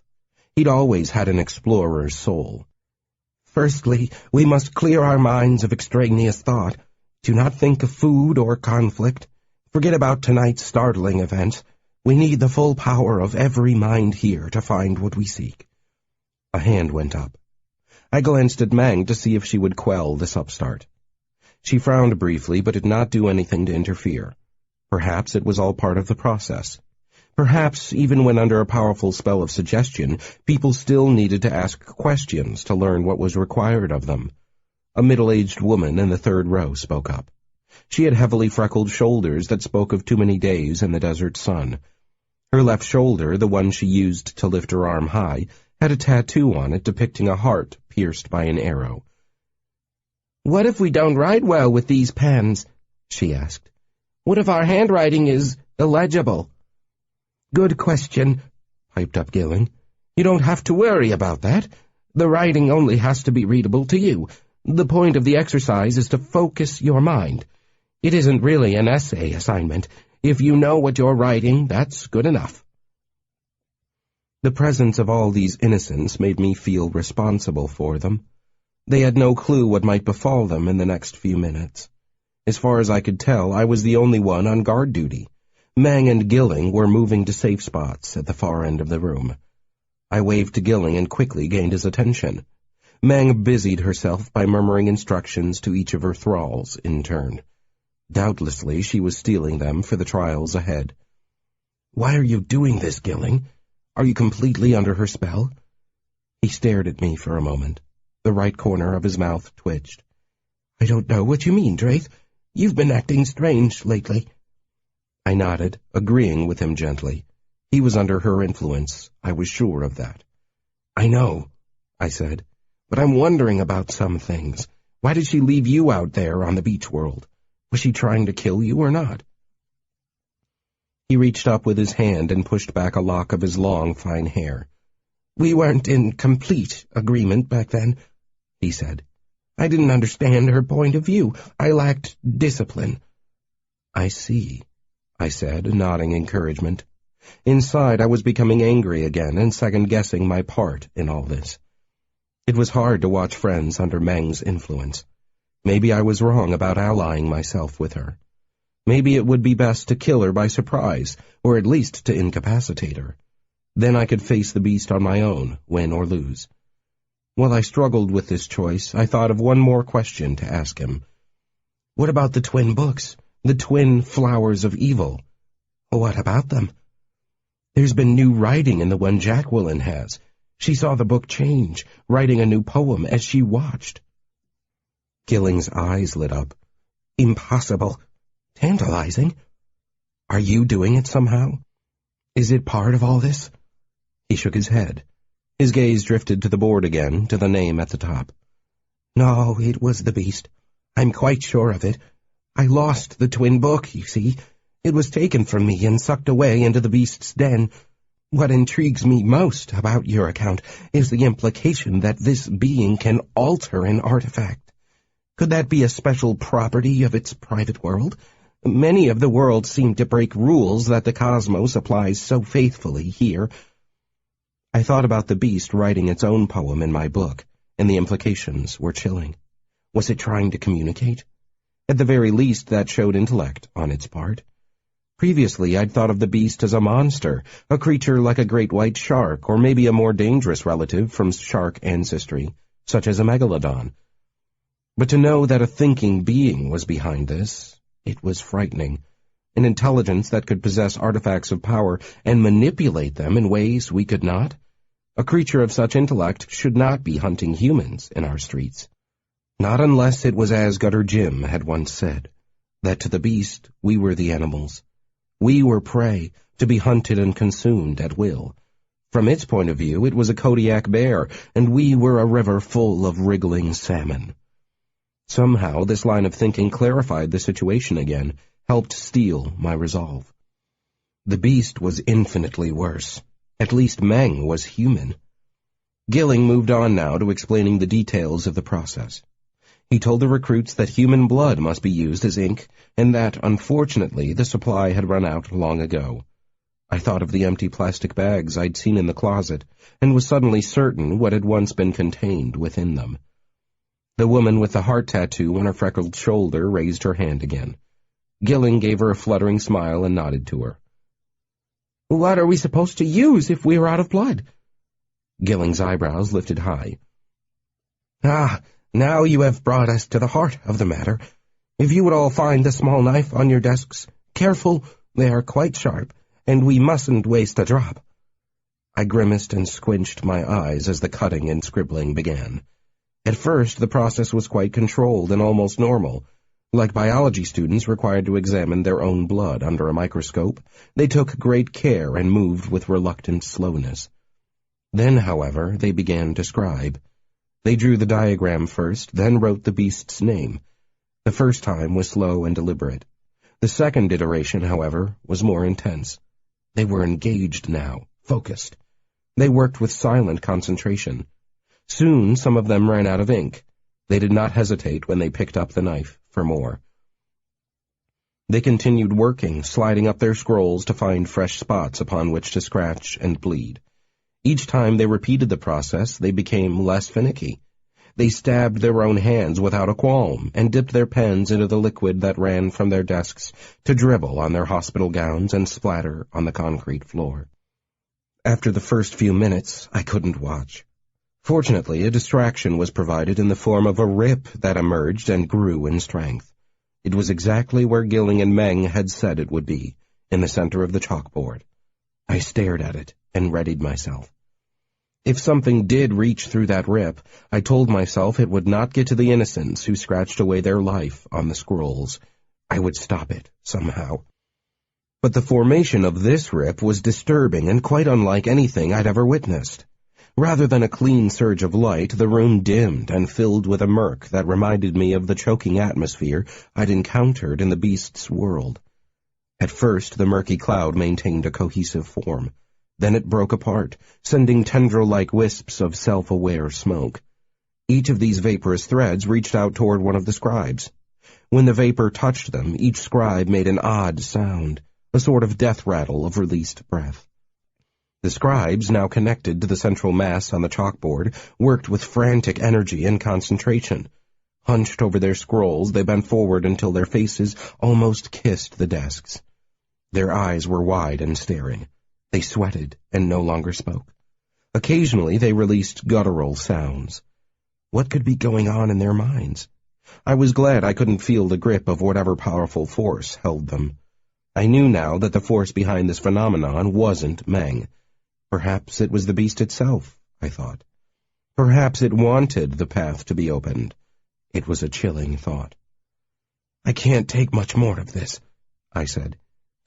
He'd always had an explorer's soul. "Firstly, we must clear our minds of extraneous thought. Do not think of food or conflict. Forget about tonight's startling events. We need the full power of every mind here to find what we seek." A hand went up. I glanced at Meng to see if she would quell this upstart. She frowned briefly, but did not do anything to interfere. Perhaps it was all part of the process. Perhaps, even when under a powerful spell of suggestion, people still needed to ask questions to learn what was required of them. A middle-aged woman in the third row spoke up. She had heavily freckled shoulders that spoke of too many days in the desert sun. Her left shoulder, the one she used to lift her arm high, had a tattoo on it depicting a heart pierced by an arrow. "What if we don't write well with these pens?" she asked. "What if our handwriting is illegible?" "Good question," piped up Gilling. "You don't have to worry about that. The writing only has to be readable to you. The point of the exercise is to focus your mind. It isn't really an essay assignment. If you know what you're writing, that's good enough." The presence of all these innocents made me feel responsible for them. They had no clue what might befall them in the next few minutes. As far as I could tell, I was the only one on guard duty. Mang and Gilling were moving to safe spots at the far end of the room. I waved to Gilling and quickly gained his attention. Mang busied herself by murmuring instructions to each of her thralls in turn. Doubtlessly, she was stealing them for the trials ahead. "Why are you doing this, Gilling? Are you completely under her spell?" He stared at me for a moment. The right corner of his mouth twitched. "I don't know what you mean, Draith. You've been acting strange lately." I nodded, agreeing with him gently. He was under her influence. I was sure of that. "I know," I said, "but I'm wondering about some things. Why did she leave you out there on the beach world? Was she trying to kill you or not?" He reached up with his hand and pushed back a lock of his long, fine hair. "We weren't in complete agreement back then," he said. "I didn't understand her point of view. I lacked discipline." "I see," I said, nodding encouragement. Inside, I was becoming angry again and second-guessing my part in all this. It was hard to watch friends under Meng's influence. Maybe I was wrong about allying myself with her. Maybe it would be best to kill her by surprise, or at least to incapacitate her. Then I could face the beast on my own, win or lose. While I struggled with this choice, I thought of one more question to ask him. "What about the twin books? The twin flowers of evil? What about them?" "There's been new writing in the one Jacqueline has. She saw the book change, writing a new poem as she watched." Gilling's eyes lit up. "Impossible. Tantalizing. Are you doing it somehow? Is it part of all this?" He shook his head. His gaze drifted to the board again, to the name at the top. "No, it was the beast. I'm quite sure of it. I lost the twin book, you see. It was taken from me and sucked away into the beast's den. What intrigues me most about your account is the implication that this being can alter an artifact. Could that be a special property of its private world? Many of the worlds seem to break rules that the cosmos applies so faithfully here." I thought about the beast writing its own poem in my book, and the implications were chilling. Was it trying to communicate? At the very least, that showed intellect on its part. Previously, I'd thought of the beast as a monster, a creature like a great white shark, or maybe a more dangerous relative from shark ancestry, such as a megalodon. But to know that a thinking being was behind this, it was frightening. An intelligence that could possess artifacts of power and manipulate them in ways we could not. A creature of such intellect should not be hunting humans in our streets. Not unless it was as Gutter Jim had once said, that to the beast we were the animals. We were prey, to be hunted and consumed at will. From its point of view, it was a Kodiak bear, and we were a river full of wriggling salmon. Somehow, this line of thinking clarified the situation again, helped steel my resolve. The beast was infinitely worse. At least Meng was human. Gilling moved on now to explaining the details of the process. He told the recruits that human blood must be used as ink, and that, unfortunately, the supply had run out long ago. I thought of the empty plastic bags I'd seen in the closet, and was suddenly certain what had once been contained within them. The woman with the heart tattoo on her freckled shoulder raised her hand again. Gilling gave her a fluttering smile and nodded to her. "What are we supposed to use if we are out of blood?" Gilling's eyebrows lifted high. "Ah, now you have brought us to the heart of the matter. If you would all find the small knife on your desks, careful, they are quite sharp, and we mustn't waste a drop." I grimaced and squinched my eyes as the cutting and scribbling began. At first, the process was quite controlled and almost normal. Like biology students required to examine their own blood under a microscope, they took great care and moved with reluctant slowness. Then, however, they began to scribe. They drew the diagram first, then wrote the beast's name. The first time was slow and deliberate. The second iteration, however, was more intense. They were engaged now, focused. They worked with silent concentration. Soon some of them ran out of ink. They did not hesitate when they picked up the knife for more. They continued working, sliding up their scrolls to find fresh spots upon which to scratch and bleed. Each time they repeated the process, they became less finicky. They stabbed their own hands without a qualm and dipped their pens into the liquid that ran from their desks to dribble on their hospital gowns and splatter on the concrete floor. After the first few minutes, I couldn't watch. Fortunately, a distraction was provided in the form of a rip that emerged and grew in strength. It was exactly where Gilling and Meng had said it would be, in the center of the chalkboard. I stared at it and readied myself. If something did reach through that rip, I told myself it would not get to the innocents who scratched away their life on the scrolls. I would stop it, somehow. But the formation of this rip was disturbing and quite unlike anything I'd ever witnessed. Rather than a clean surge of light, the room dimmed and filled with a murk that reminded me of the choking atmosphere I'd encountered in the beast's world. At first, the murky cloud maintained a cohesive form. Then it broke apart, sending tendril-like wisps of self-aware smoke. Each of these vaporous threads reached out toward one of the scribes. When the vapor touched them, each scribe made an odd sound, a sort of death rattle of released breath. The scribes, now connected to the central mass on the chalkboard, worked with frantic energy and concentration. Hunched over their scrolls, they bent forward until their faces almost kissed the desks. Their eyes were wide and staring. They sweated and no longer spoke. Occasionally they released guttural sounds. What could be going on in their minds? I was glad I couldn't feel the grip of whatever powerful force held them. I knew now that the force behind this phenomenon wasn't Meng. Perhaps it was the beast itself, I thought. Perhaps it wanted the path to be opened. It was a chilling thought. "I can't take much more of this," I said.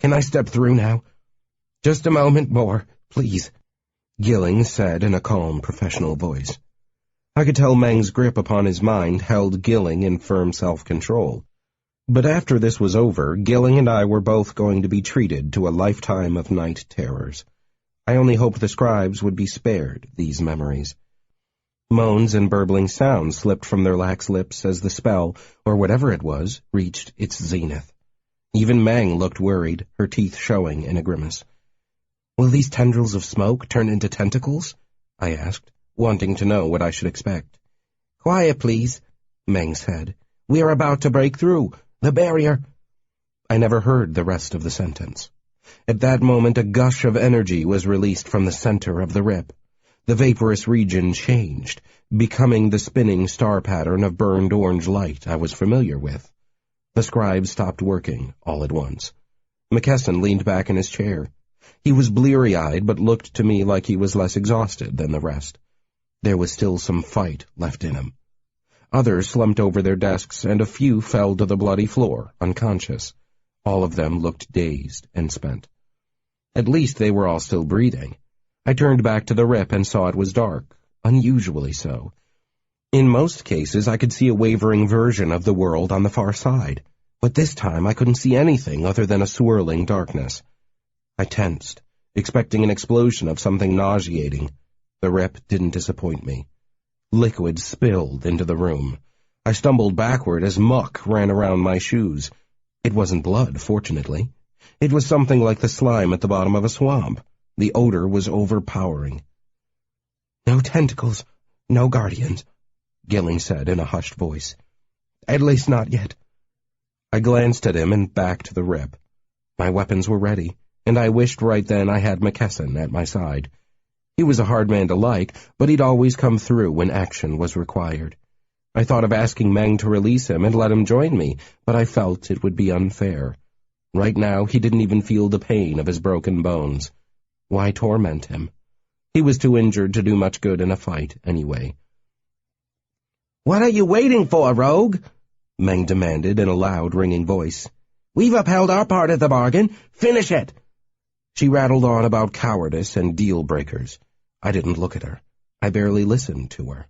"Can I step through now?" "Just a moment more, please," Gilling said in a calm, professional voice. I could tell Meng's grip upon his mind held Gilling in firm self-control. But after this was over, Gilling and I were both going to be treated to a lifetime of night terrors. I only hoped the scribes would be spared these memories. Moans and burbling sounds slipped from their lax lips as the spell, or whatever it was, reached its zenith. Even Meng looked worried, her teeth showing in a grimace. "Will these tendrils of smoke turn into tentacles?" I asked, wanting to know what I should expect. "Quiet, please," Meng said. "We are about to break through. The barrier—" I never heard the rest of the sentence. At that moment a gush of energy was released from the center of the rip. The vaporous region changed, becoming the spinning star pattern of burned orange light I was familiar with. The scribe stopped working all at once. McKesson leaned back in his chair. He was bleary-eyed, but looked to me like he was less exhausted than the rest. There was still some fight left in him. Others slumped over their desks, and a few fell to the bloody floor, unconscious. All of them looked dazed and spent. At least they were all still breathing. I turned back to the rip and saw it was dark, unusually so. In most cases I could see a wavering version of the world on the far side, but this time I couldn't see anything other than a swirling darkness. I tensed, expecting an explosion of something nauseating. The rip didn't disappoint me. Liquid spilled into the room. I stumbled backward as muck ran around my shoes. It wasn't blood, fortunately. It was something like the slime at the bottom of a swamp. The odor was overpowering. "No tentacles, no guardians," Gilling said in a hushed voice. "At least not yet." I glanced at him and back to the rip. My weapons were ready, and I wished right then I had McKesson at my side. He was a hard man to like, but he'd always come through when action was required. I thought of asking Meng to release him and let him join me, but I felt it would be unfair. Right now he didn't even feel the pain of his broken bones. Why torment him? He was too injured to do much good in a fight, anyway. "What are you waiting for, rogue?" Meng demanded in a loud, ringing voice. "We've upheld our part of the bargain. Finish it!" She rattled on about cowardice and deal-breakers. I didn't look at her. I barely listened to her.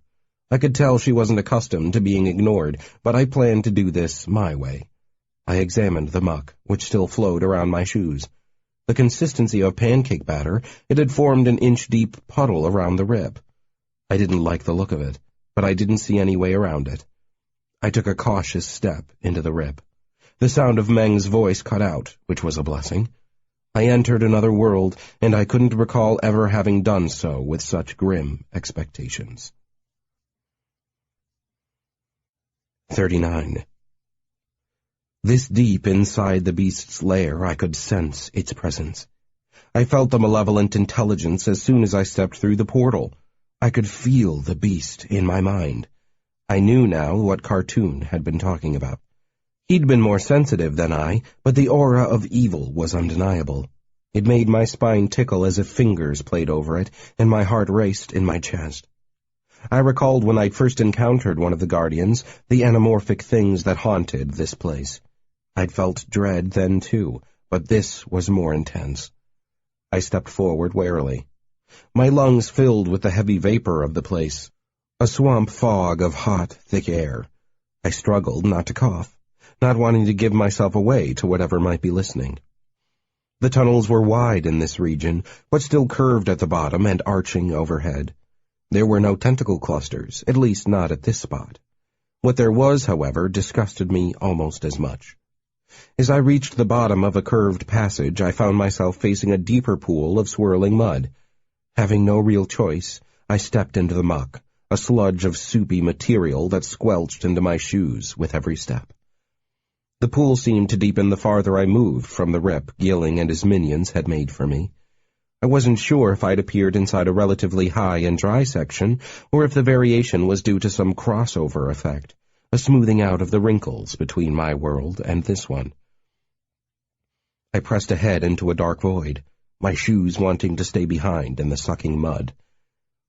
I could tell she wasn't accustomed to being ignored, but I planned to do this my way. I examined the muck, which still flowed around my shoes. The consistency of pancake batter, it had formed an inch-deep puddle around the rip. I didn't like the look of it, but I didn't see any way around it. I took a cautious step into the rip. The sound of Meng's voice cut out, which was a blessing. I entered another world, and I couldn't recall ever having done so with such grim expectations. 39. This deep inside the beast's lair, I could sense its presence. I felt the malevolent intelligence as soon as I stepped through the portal. I could feel the beast in my mind. I knew now what Cartoon had been talking about. He'd been more sensitive than I, but the aura of evil was undeniable. It made my spine tickle as if fingers played over it, and my heart raced in my chest. I recalled when I'd first encountered one of the guardians, the anamorphic things that haunted this place. I'd felt dread then too, but this was more intense. I stepped forward warily. My lungs filled with the heavy vapor of the place, a swamp fog of hot, thick air. I struggled not to cough, not wanting to give myself away to whatever might be listening. The tunnels were wide in this region, but still curved at the bottom and arching overhead. There were no tentacle clusters, at least not at this spot. What there was, however, disgusted me almost as much. As I reached the bottom of a curved passage, I found myself facing a deeper pool of swirling mud. Having no real choice, I stepped into the muck, a sludge of soupy material that squelched into my shoes with every step. The pool seemed to deepen the farther I moved from the rip Gilling and his minions had made for me. I wasn't sure if I'd appeared inside a relatively high and dry section, or if the variation was due to some crossover effect, a smoothing out of the wrinkles between my world and this one. I pressed ahead into a dark void, my shoes wanting to stay behind in the sucking mud.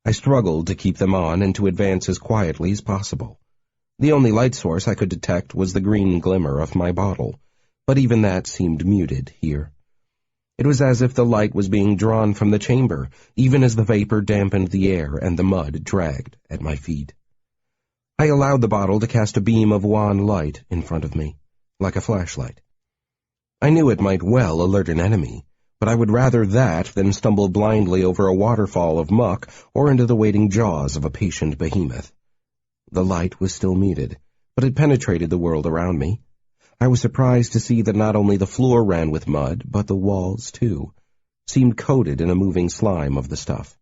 I struggled to keep them on and to advance as quietly as possible. The only light source I could detect was the green glimmer of my bottle, but even that seemed muted here. It was as if the light was being drawn from the chamber, even as the vapor dampened the air and the mud dragged at my feet. I allowed the bottle to cast a beam of wan light in front of me, like a flashlight. I knew it might well alert an enemy, but I would rather that than stumble blindly over a waterfall of muck or into the waiting jaws of a patient behemoth. The light was still muted, but it penetrated the world around me. I was surprised to see that not only the floor ran with mud, but the walls, too, seemed coated in a moving slime of the stuff.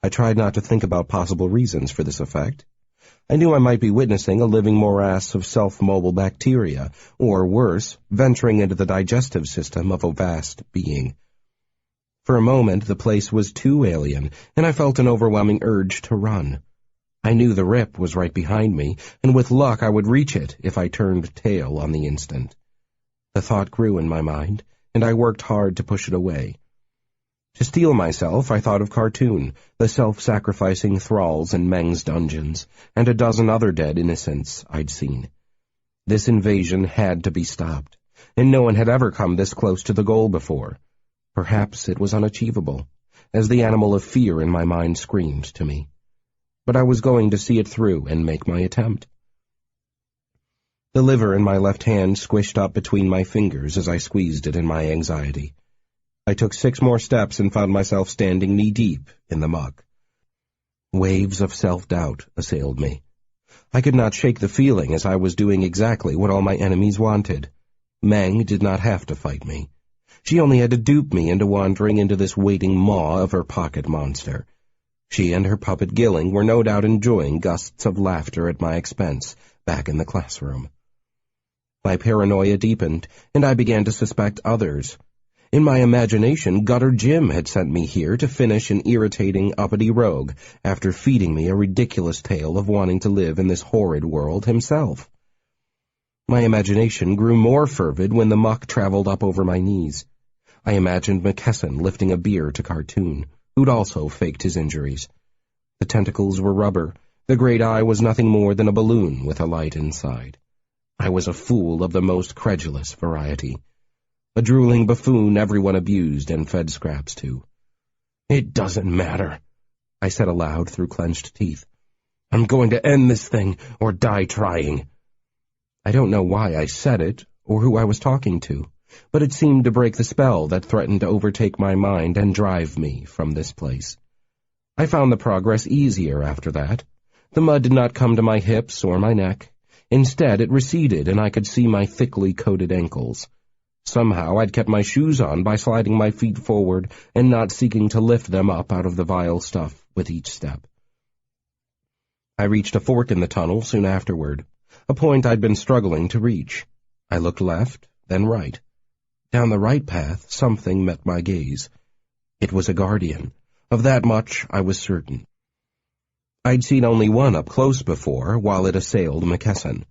I tried not to think about possible reasons for this effect. I knew I might be witnessing a living morass of self-mobile bacteria, or worse, venturing into the digestive system of a vast being. For a moment, the place was too alien, and I felt an overwhelming urge to run. I knew the rip was right behind me, and with luck I would reach it if I turned tail on the instant. The thought grew in my mind, and I worked hard to push it away. To steel myself, I thought of Cartoon, the self-sacrificing thralls in Meng's dungeons, and a dozen other dead innocents I'd seen. This invasion had to be stopped, and no one had ever come this close to the goal before. Perhaps it was unachievable, as the animal of fear in my mind screamed to me. But I was going to see it through and make my attempt. The liver in my left hand squished up between my fingers as I squeezed it in my anxiety. I took 6 more steps and found myself standing knee-deep in the muck. Waves of self-doubt assailed me. I could not shake the feeling as I was doing exactly what all my enemies wanted. Meng did not have to fight me. She only had to dupe me into wandering into this waiting maw of her pocket monster. She and her puppet Gilling were no doubt enjoying gusts of laughter at my expense back in the classroom. My paranoia deepened, and I began to suspect others. In my imagination, Gutter Jim had sent me here to finish an irritating, uppity rogue after feeding me a ridiculous tale of wanting to live in this horrid world himself. My imagination grew more fervid when the muck traveled up over my knees. I imagined McKesson lifting a beer to Cartoon, who'd also faked his injuries. The tentacles were rubber, The great eye was nothing more than a balloon with a light inside. I was a fool of the most credulous variety. A drooling buffoon everyone abused and fed scraps to. "It doesn't matter," I said aloud through clenched teeth. "I'm going to end this thing or die trying." I don't know why I said it or who I was talking to, but it seemed to break the spell that threatened to overtake my mind and drive me from this place. I found the progress easier after that. The mud did not come to my hips or my neck. Instead, it receded, and I could see my thickly coated ankles. Somehow I'd kept my shoes on by sliding my feet forward and not seeking to lift them up out of the vile stuff with each step. I reached a fork in the tunnel soon afterward, a point I'd been struggling to reach. I looked left, then right. Down the right path, something met my gaze. It was a guardian. Of that much I was certain. I'd seen only one up close before, while it assailed McKesson.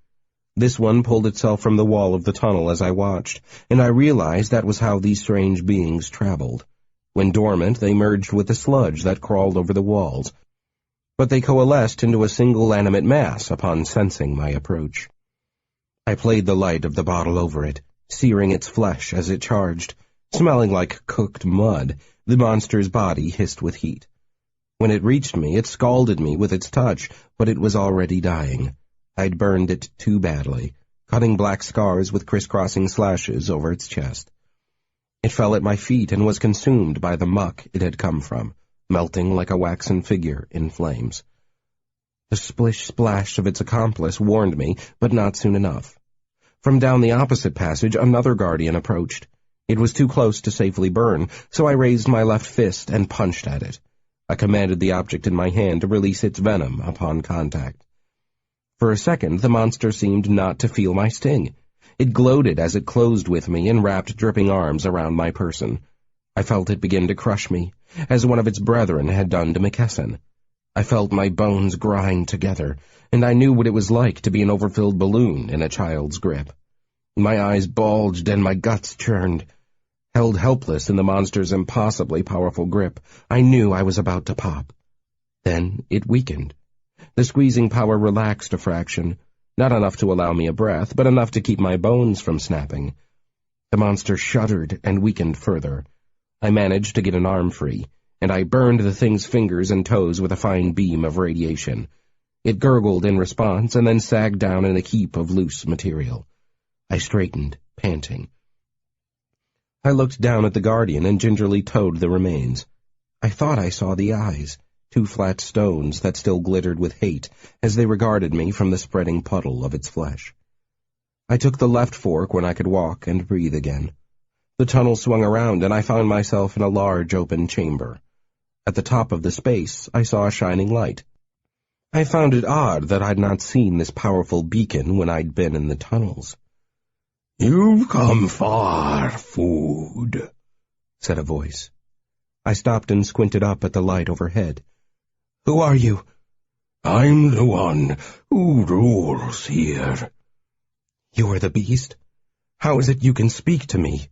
This one pulled itself from the wall of the tunnel as I watched, and I realized that was how these strange beings traveled. When dormant, they merged with the sludge that crawled over the walls, but they coalesced into a single animate mass upon sensing my approach. I played the light of the bottle over it, searing its flesh as it charged. Smelling like cooked mud, the monster's body hissed with heat. When it reached me, it scalded me with its touch, but it was already dying. I'd burned it too badly, cutting black scars with crisscrossing slashes over its chest. It fell at my feet and was consumed by the muck it had come from, melting like a waxen figure in flames. The splish-splash of its accomplice warned me, but not soon enough. From down the opposite passage, another guardian approached. It was too close to safely burn, so I raised my left fist and punched at it. I commanded the object in my hand to release its venom upon contact. For a second, the monster seemed not to feel my sting. It gloated as it closed with me and wrapped dripping arms around my person. I felt it begin to crush me, as one of its brethren had done to McKesson. I felt my bones grind together, and I knew what it was like to be an overfilled balloon in a child's grip. My eyes bulged and my guts churned. Held helpless in the monster's impossibly powerful grip, I knew I was about to pop. Then it weakened. The squeezing power relaxed a fraction, not enough to allow me a breath, but enough to keep my bones from snapping. The monster shuddered and weakened further. I managed to get an arm free, and I burned the thing's fingers and toes with a fine beam of radiation. It gurgled in response and then sagged down in a heap of loose material. I straightened, panting. I looked down at the guardian and gingerly towed the remains. I thought I saw the eyes, two flat stones that still glittered with hate as they regarded me from the spreading puddle of its flesh. I took the left fork when I could walk and breathe again. The tunnel swung around and I found myself in a large open chamber. At the top of the space, I saw a shining light. I found it odd that I'd not seen this powerful beacon when I'd been in the tunnels. "You've come far, food," said a voice. I stopped and squinted up at the light overhead. "Who are you?" "I'm the one who rules here." "You're the beast? How is it you can speak to me?"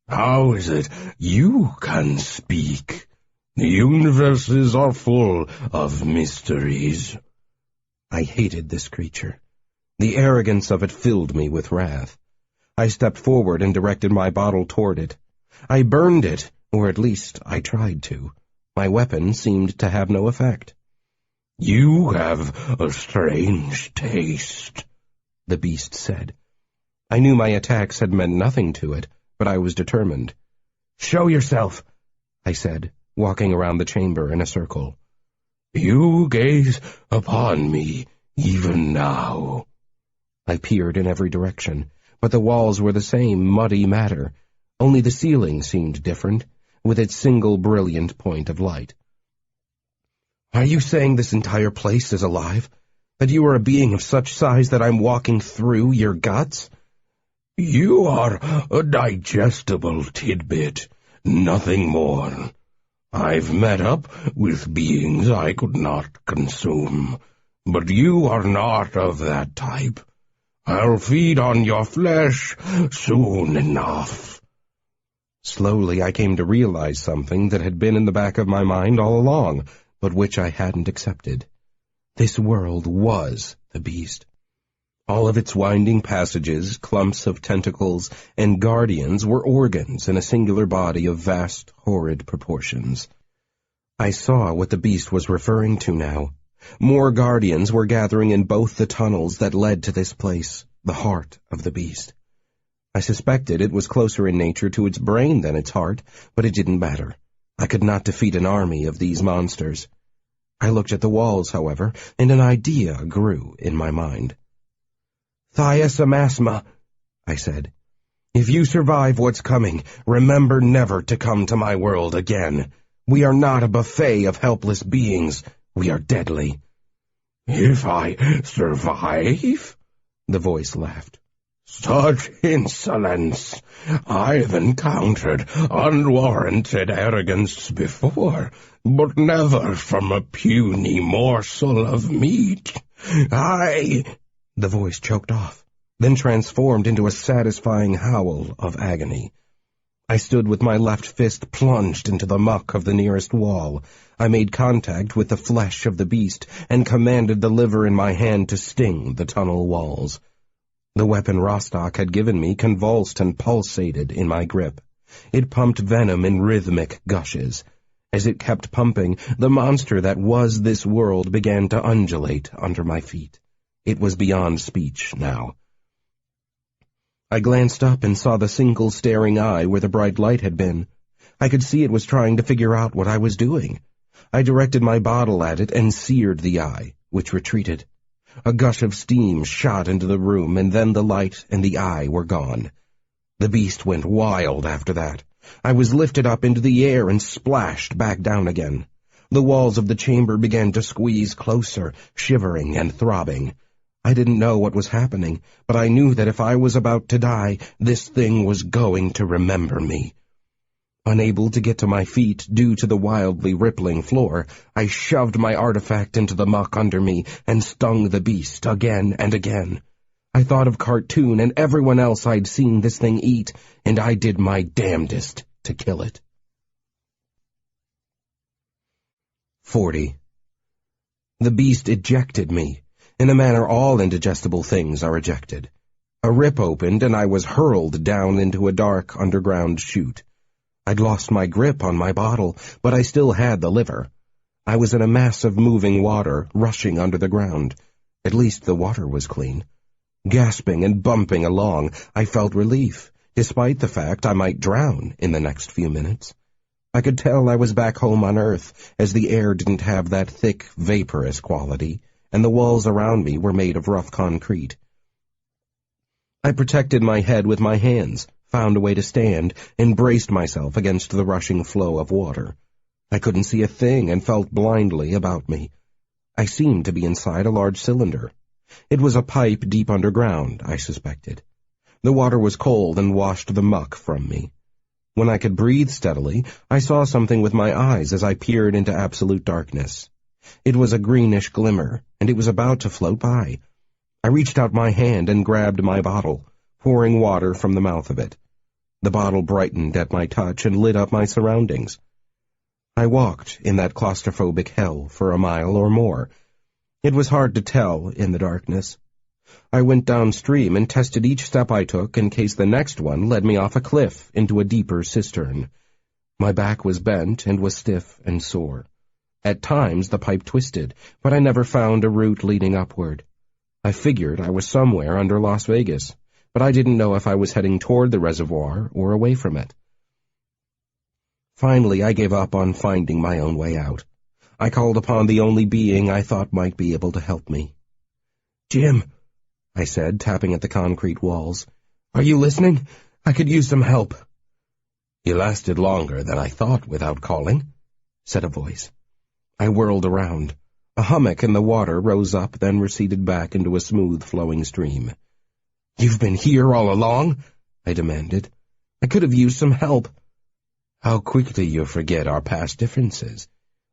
"How is it you can speak? The universes are full of mysteries." I hated this creature. The arrogance of it filled me with wrath. I stepped forward and directed my bottle toward it. I burned it, or at least I tried to. My weapon seemed to have no effect. "You have a strange taste," the beast said. I knew my attacks had meant nothing to it, but I was determined. "Show yourself," I said, walking around the chamber in a circle. "You gaze upon me even now." I peered in every direction, but the walls were the same muddy matter, only the ceiling seemed different, with its single brilliant point of light. "Are you saying this entire place is alive? That you are a being of such size that I'm walking through your guts?" "You are a digestible tidbit, nothing more. I've met up with beings I could not consume, but you are not of that type. I'll feed on your flesh soon enough." Slowly I came to realize something that had been in the back of my mind all along, but which I hadn't accepted. This world was the beast. All of its winding passages, clumps of tentacles, and guardians were organs in a singular body of vast, horrid proportions. I saw what the beast was referring to now. More guardians were gathering in both the tunnels that led to this place, the heart of the beast. I suspected it was closer in nature to its brain than its heart, but it didn't matter. I could not defeat an army of these monsters. I looked at the walls, however, and an idea grew in my mind. "Thiasamasma," I said. "If you survive what's coming, remember never to come to my world again. We are not a buffet of helpless beings. We are deadly." "If I survive?" the voice laughed. "Such insolence! I've encountered unwarranted arrogance before, but never from a puny morsel of meat. The voice choked off, then transformed into a satisfying howl of agony. I stood with my left fist plunged into the muck of the nearest wall. I made contact with the flesh of the beast and commanded the liver in my hand to sting the tunnel walls. The weapon Rostock had given me convulsed and pulsated in my grip. It pumped venom in rhythmic gushes. As it kept pumping, the monster that was this world began to undulate under my feet. It was beyond speech now. I glanced up and saw the single staring eye where the bright light had been. I could see it was trying to figure out what I was doing. I directed my bottle at it and seared the eye, which retreated. A gush of steam shot into the room, and then the light and the eye were gone. The beast went wild after that. I was lifted up into the air and splashed back down again. The walls of the chamber began to squeeze closer, shivering and throbbing. I didn't know what was happening, but I knew that if I was about to die, this thing was going to remember me. Unable to get to my feet due to the wildly rippling floor, I shoved my artifact into the muck under me and stung the beast again and again. I thought of Cartoon and everyone else I'd seen this thing eat, and I did my damnedest to kill it. 40. The beast ejected me, in a manner all indigestible things are ejected. A rip opened, and I was hurled down into a dark underground chute. I'd lost my grip on my bottle, but I still had the liver. I was in a mass of moving water, rushing under the ground. At least the water was clean. Gasping and bumping along, I felt relief, despite the fact I might drown in the next few minutes. I could tell I was back home on Earth, as the air didn't have that thick, vaporous quality, and the walls around me were made of rough concrete. I protected my head with my hands, found a way to stand, and braced myself against the rushing flow of water. I couldn't see a thing and felt blindly about me. I seemed to be inside a large cylinder. It was a pipe deep underground, I suspected. The water was cold and washed the muck from me. When I could breathe steadily, I saw something with my eyes as I peered into absolute darkness. It was a greenish glimmer, and it was about to float by. I reached out my hand and grabbed my bottle, pouring water from the mouth of it. The bottle brightened at my touch and lit up my surroundings. I walked in that claustrophobic hell for a mile or more. It was hard to tell in the darkness. I went downstream and tested each step I took in case the next one led me off a cliff into a deeper cistern. My back was bent and was stiff and sore. At times the pipe twisted, but I never found a route leading upward. I figured I was somewhere under Las Vegas, but I didn't know if I was heading toward the reservoir or away from it. Finally, I gave up on finding my own way out. I called upon the only being I thought might be able to help me. "Jim," I said, tapping at the concrete walls. "Are you listening? I could use some help." "You lasted longer than I thought without calling," said a voice. I whirled around. A hummock in the water rose up, then receded back into a smooth, flowing stream. "You've been here all along?" I demanded. "I could have used some help." "How quickly you forget our past differences.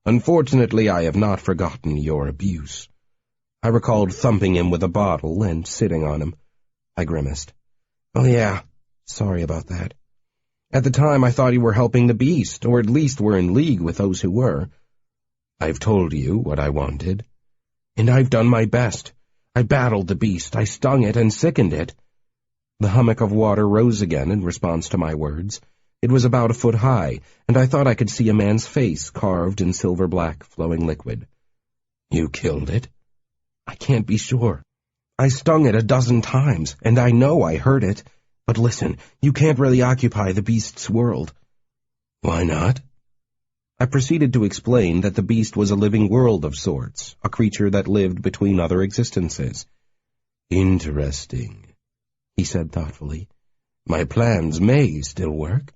Unfortunately, I have not forgotten your abuse." I recalled thumping him with a bottle and sitting on him. I grimaced. "Oh yeah, sorry about that. At the time I thought you were helping the beast, or at least were in league with those who were." "I've told you what I wanted." And I've done my best. I battled the beast, I stung it and sickened it. The hummock of water rose again in response to my words. It was about a foot high, and I thought I could see a man's face carved in silver-black flowing liquid. You killed it? I can't be sure. I stung it 12 times, and I know I hurt it. But listen, you can't really occupy the beast's world. Why not? I proceeded to explain that the beast was a living world of sorts, a creature that lived between other existences. Interesting, he said thoughtfully. My plans may still work.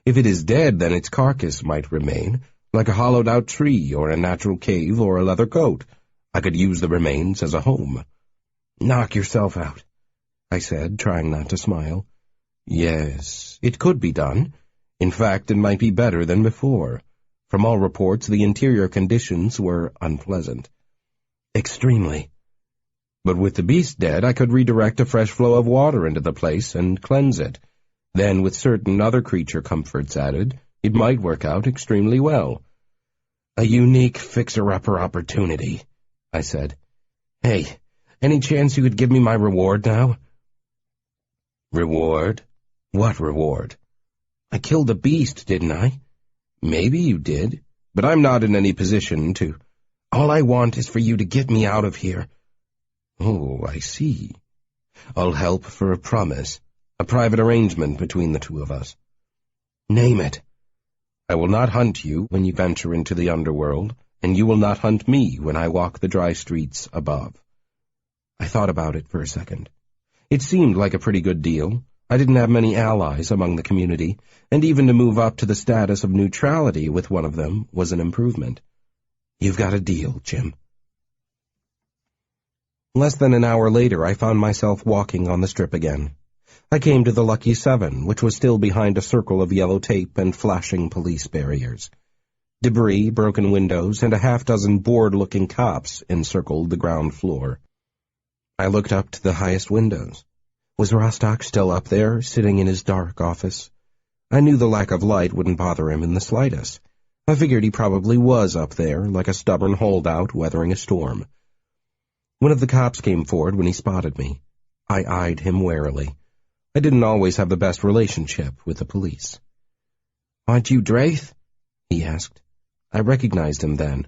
If it is dead, then its carcass might remain, like a hollowed-out tree or a natural cave or a leather coat. I could use the remains as a home. Knock yourself out, I said, trying not to smile. Yes, it could be done. In fact, it might be better than before. From all reports, the interior conditions were unpleasant. Extremely. But with the beast dead, I could redirect a fresh flow of water into the place and cleanse it. Then, with certain other creature comforts added, it might work out extremely well. A unique fixer-upper opportunity, I said. Hey, any chance you could give me my reward now? Reward? What reward? I killed the beast, didn't I? Maybe you did, but I'm not in any position to. All I want is for you to get me out of here. Oh, I see. I'll help for a promise, a private arrangement between the two of us. Name it. I will not hunt you when you venture into the underworld, and you will not hunt me when I walk the dry streets above. I thought about it for a second. It seemed like a pretty good deal. I didn't have many allies among the community, and even to move up to the status of neutrality with one of them was an improvement. You've got a deal, Jim. Less than an hour later, I found myself walking on the strip again. I came to the Lucky 7, which was still behind a circle of yellow tape and flashing police barriers. Debris, broken windows, and a half-dozen bored-looking cops encircled the ground floor. I looked up to the highest windows. Was Rostock still up there, sitting in his dark office? I knew the lack of light wouldn't bother him in the slightest. I figured he probably was up there, like a stubborn holdout weathering a storm. One of the cops came forward when he spotted me. I eyed him warily. I didn't always have the best relationship with the police. "Aren't you Draith?" he asked. I recognized him then.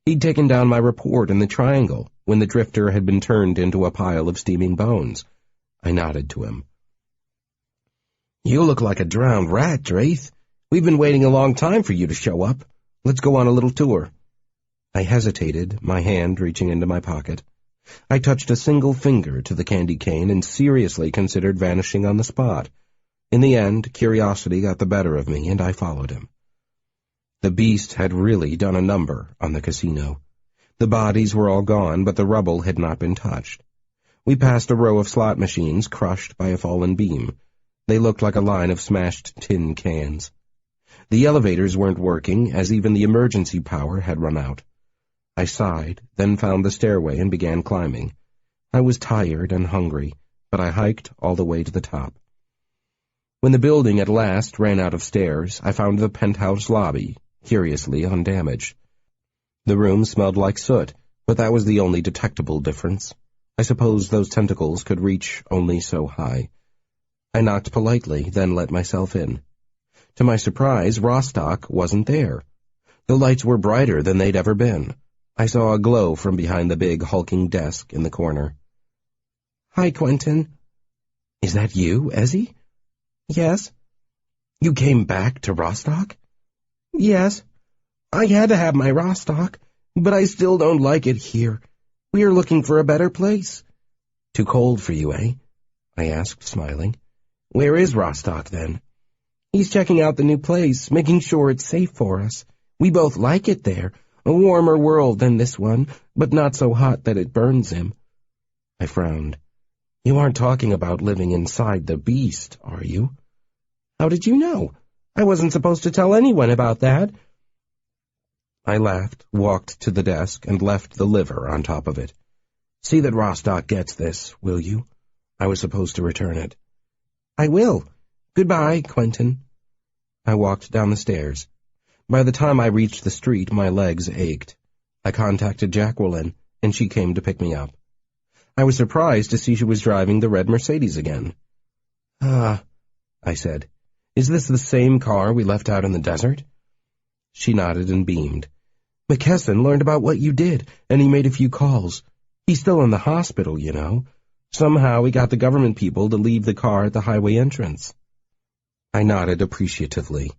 He'd taken down my report in the Triangle, when the drifter had been turned into a pile of steaming bones. I nodded to him. "You look like a drowned rat, Draith. We've been waiting a long time for you to show up. Let's go on a little tour." I hesitated, my hand reaching into my pocket. I touched a single finger to the candy cane and seriously considered vanishing on the spot. In the end, curiosity got the better of me, and I followed him. The beast had really done a number on the casino. The bodies were all gone, but the rubble had not been touched. We passed a row of slot machines crushed by a fallen beam. They looked like a line of smashed tin cans. The elevators weren't working, as even the emergency power had run out. I sighed, then found the stairway and began climbing. I was tired and hungry, but I hiked all the way to the top. When the building at last ran out of stairs, I found the penthouse lobby, curiously undamaged. The room smelled like soot, but that was the only detectable difference. I suppose those tentacles could reach only so high. I knocked politely, then let myself in. To my surprise, Rostock wasn't there. The lights were brighter than they'd ever been. I saw a glow from behind the big, hulking desk in the corner. "Hi, Quentin." "Is that you, Ezzy?" "Yes." "You came back to Rostock?" "Yes. I had to have my Rostock, but I still don't like it here. We are looking for a better place." "Too cold for you, eh?" I asked, smiling. "Where is Rostock, then?" "He's checking out the new place, making sure it's safe for us. We both like it there. A warmer world than this one, but not so hot that it burns him." I frowned. "You aren't talking about living inside the beast, are you?" "How did you know? I wasn't supposed to tell anyone about that." I laughed, walked to the desk, and left the liver on top of it. "See that Rostock gets this, will you? I was supposed to return it." "I will. Goodbye, Quentin." I walked down the stairs. By the time I reached the street, my legs ached. I contacted Jacqueline, and she came to pick me up. I was surprised to see she was driving the red Mercedes again. "Ah," I said. "Is this the same car we left out in the desert?" She nodded and beamed. "McKesson learned about what you did, and he made a few calls. He's still in the hospital, you know. Somehow he got the government people to leave the car at the highway entrance." I nodded appreciatively.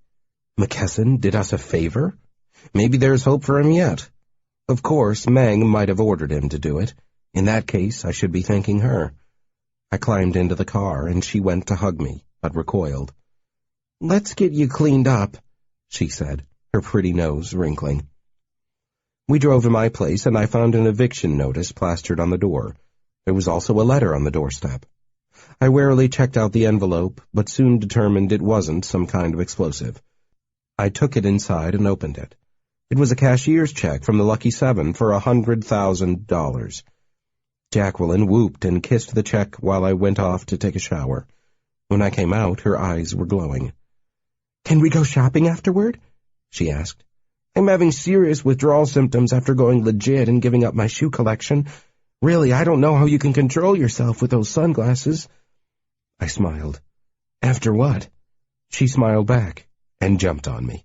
McKesson did us a favor? Maybe there's hope for him yet. Of course, Meng might have ordered him to do it. In that case, I should be thanking her. I climbed into the car, and she went to hug me, but recoiled. "Let's get you cleaned up," she said, her pretty nose wrinkling. We drove to my place, and I found an eviction notice plastered on the door. There was also a letter on the doorstep. I warily checked out the envelope, but soon determined it wasn't some kind of explosive. I took it inside and opened it. It was a cashier's check from the Lucky Seven for $100,000. Jacqueline whooped and kissed the check while I went off to take a shower. When I came out, her eyes were glowing. "Can we go shopping afterward?" she asked. "I'm having serious withdrawal symptoms after going legit and giving up my shoe collection. Really, I don't know how you can control yourself with those sunglasses." I smiled. "After what?" She smiled back and jumped on me.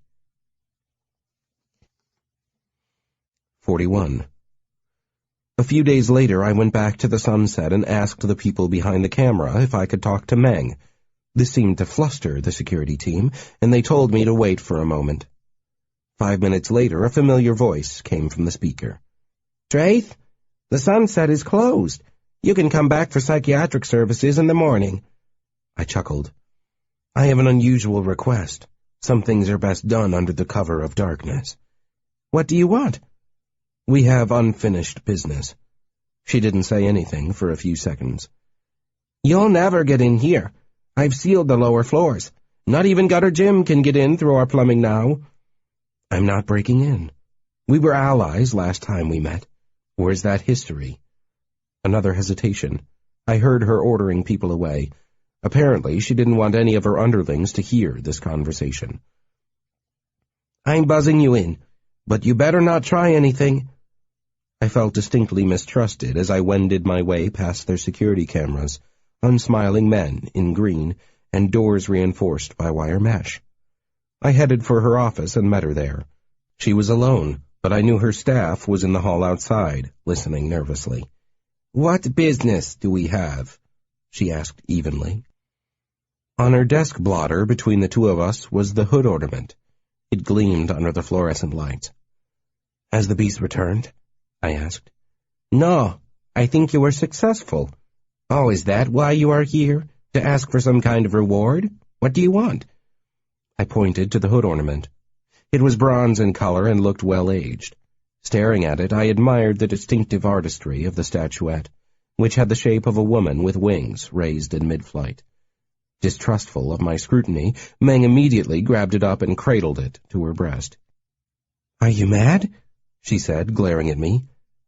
41. A few days later, I went back to the Sunset and asked the people behind the camera if I could talk to Meng. This seemed to fluster the security team, and they told me to wait for a moment. 5 minutes later, a familiar voice came from the speaker. "Traith, the Sunset is closed. You can come back for psychiatric services in the morning." I chuckled. "I have an unusual request. Some things are best done under the cover of darkness." "What do you want?" "We have unfinished business." She didn't say anything for a few seconds. "You'll never get in here. I've sealed the lower floors. Not even Gutter Jim can get in through our plumbing now." "I'm not breaking in. We were allies last time we met. Where's that history?" Another hesitation. I heard her ordering people away. Apparently, she didn't want any of her underlings to hear this conversation. "I'm buzzing you in, but you better not try anything." I felt distinctly mistrusted as I wended my way past their security cameras, unsmiling men in green, and doors reinforced by wire mesh. I headed for her office and met her there. She was alone, but I knew her staff was in the hall outside, listening nervously. "What business do we have?" she asked evenly. On her desk blotter between the two of us was the hood ornament. It gleamed under the fluorescent lights. "Has the beast returned?" I asked. "No, I think you were successful." "Oh, is that why you are here? To ask for some kind of reward? What do you want?" I pointed to the hood ornament. It was bronze in color and looked well-aged. Staring at it, I admired the distinctive artistry of the statuette, which had the shape of a woman with wings raised in mid-flight. Distrustful of my scrutiny, Meng immediately grabbed it up and cradled it to her breast. "Are you mad?" she said, glaring at me.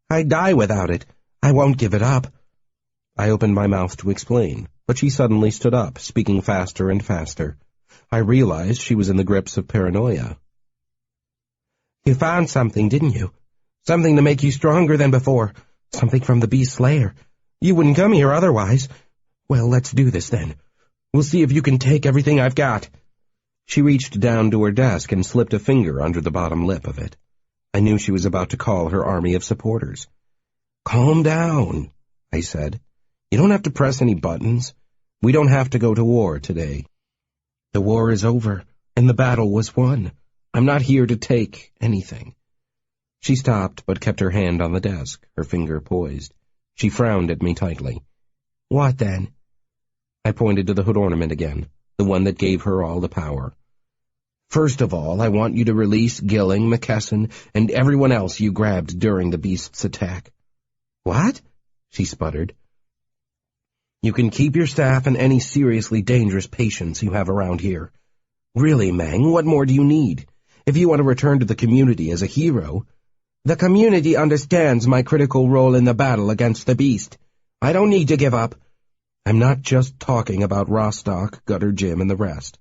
"I'd die without it. I won't give it up." I opened my mouth to explain, but she suddenly stood up, speaking faster and faster. I realized she was in the grips of paranoia. "You found something, didn't you? Something to make you stronger than before. Something from the Beast Slayer. You wouldn't come here otherwise. Well, let's do this then. We'll see if you can take everything I've got." She reached down to her desk and slipped a finger under the bottom lip of it. I knew she was about to call her army of supporters. "Calm down," I said. "You don't have to press any buttons. We don't have to go to war today. The war is over, and the battle was won. I'm not here to take anything." She stopped, but kept her hand on the desk, her finger poised. She frowned at me tightly. "What then?" I pointed to the hood ornament again, the one that gave her all the power. "First of all, I want you to release Gilling, McKesson, and everyone else you grabbed during the beast's attack." "What?" she sputtered. "You can keep your staff and any seriously dangerous patients you have around here. Really, Meng, what more do you need? If you want to return to the community as a hero—" "The community understands my critical role in the battle against the beast. I don't need to give up. I'm not just talking about Rostock, Gutter Jim, and the rest.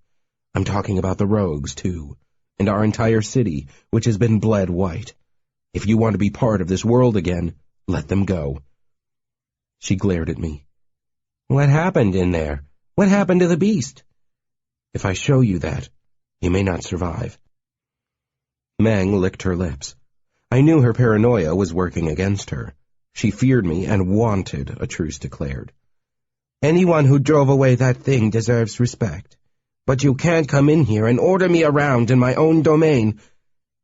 I'm talking about the rogues, too, and our entire city, which has been bled white. If you want to be part of this world again, Let them go. She glared at me. What happened in there? What happened to the beast? If I show you that, you may not survive. Meng licked her lips. I knew her paranoia was working against her. She feared me and wanted a truce declared. Anyone who drove away that thing deserves respect. But you can't come in here and order me around in my own domain.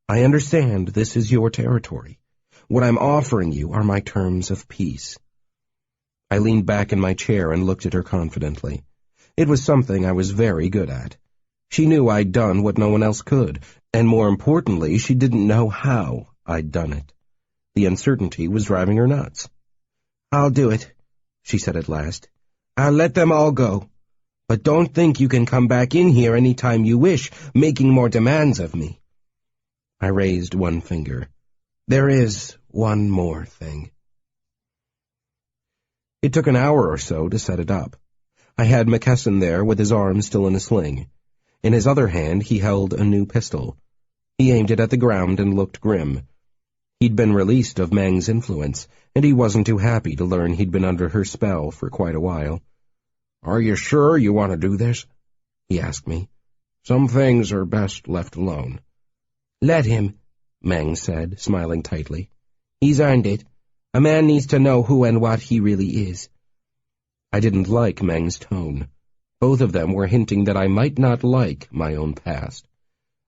I understand this is your territory. What I'm offering you are my terms of peace. I leaned back in my chair and looked at her confidently. It was something I was very good at. She knew I'd done what no one else could, and more importantly, she didn't know how I'd done it. The uncertainty was driving her nuts. I'll do it, she said at last. I'll let them all go. But don't think you can come back in here any time you wish, making more demands of me. I raised one finger. There is one more thing. It took an hour or so to set it up. I had McKesson there with his arm still in a sling. In his other hand he held a new pistol. He aimed it at the ground and looked grim. He'd been released of Meng's influence, and he wasn't too happy to learn he'd been under her spell for quite a while. "Are you sure you want to do this?" he asked me. "Some things are best left alone." "Let him," Meng said, smiling tightly. "He's earned it. A man needs to know who and what he really is." I didn't like Meng's tone. Both of them were hinting that I might not like my own past.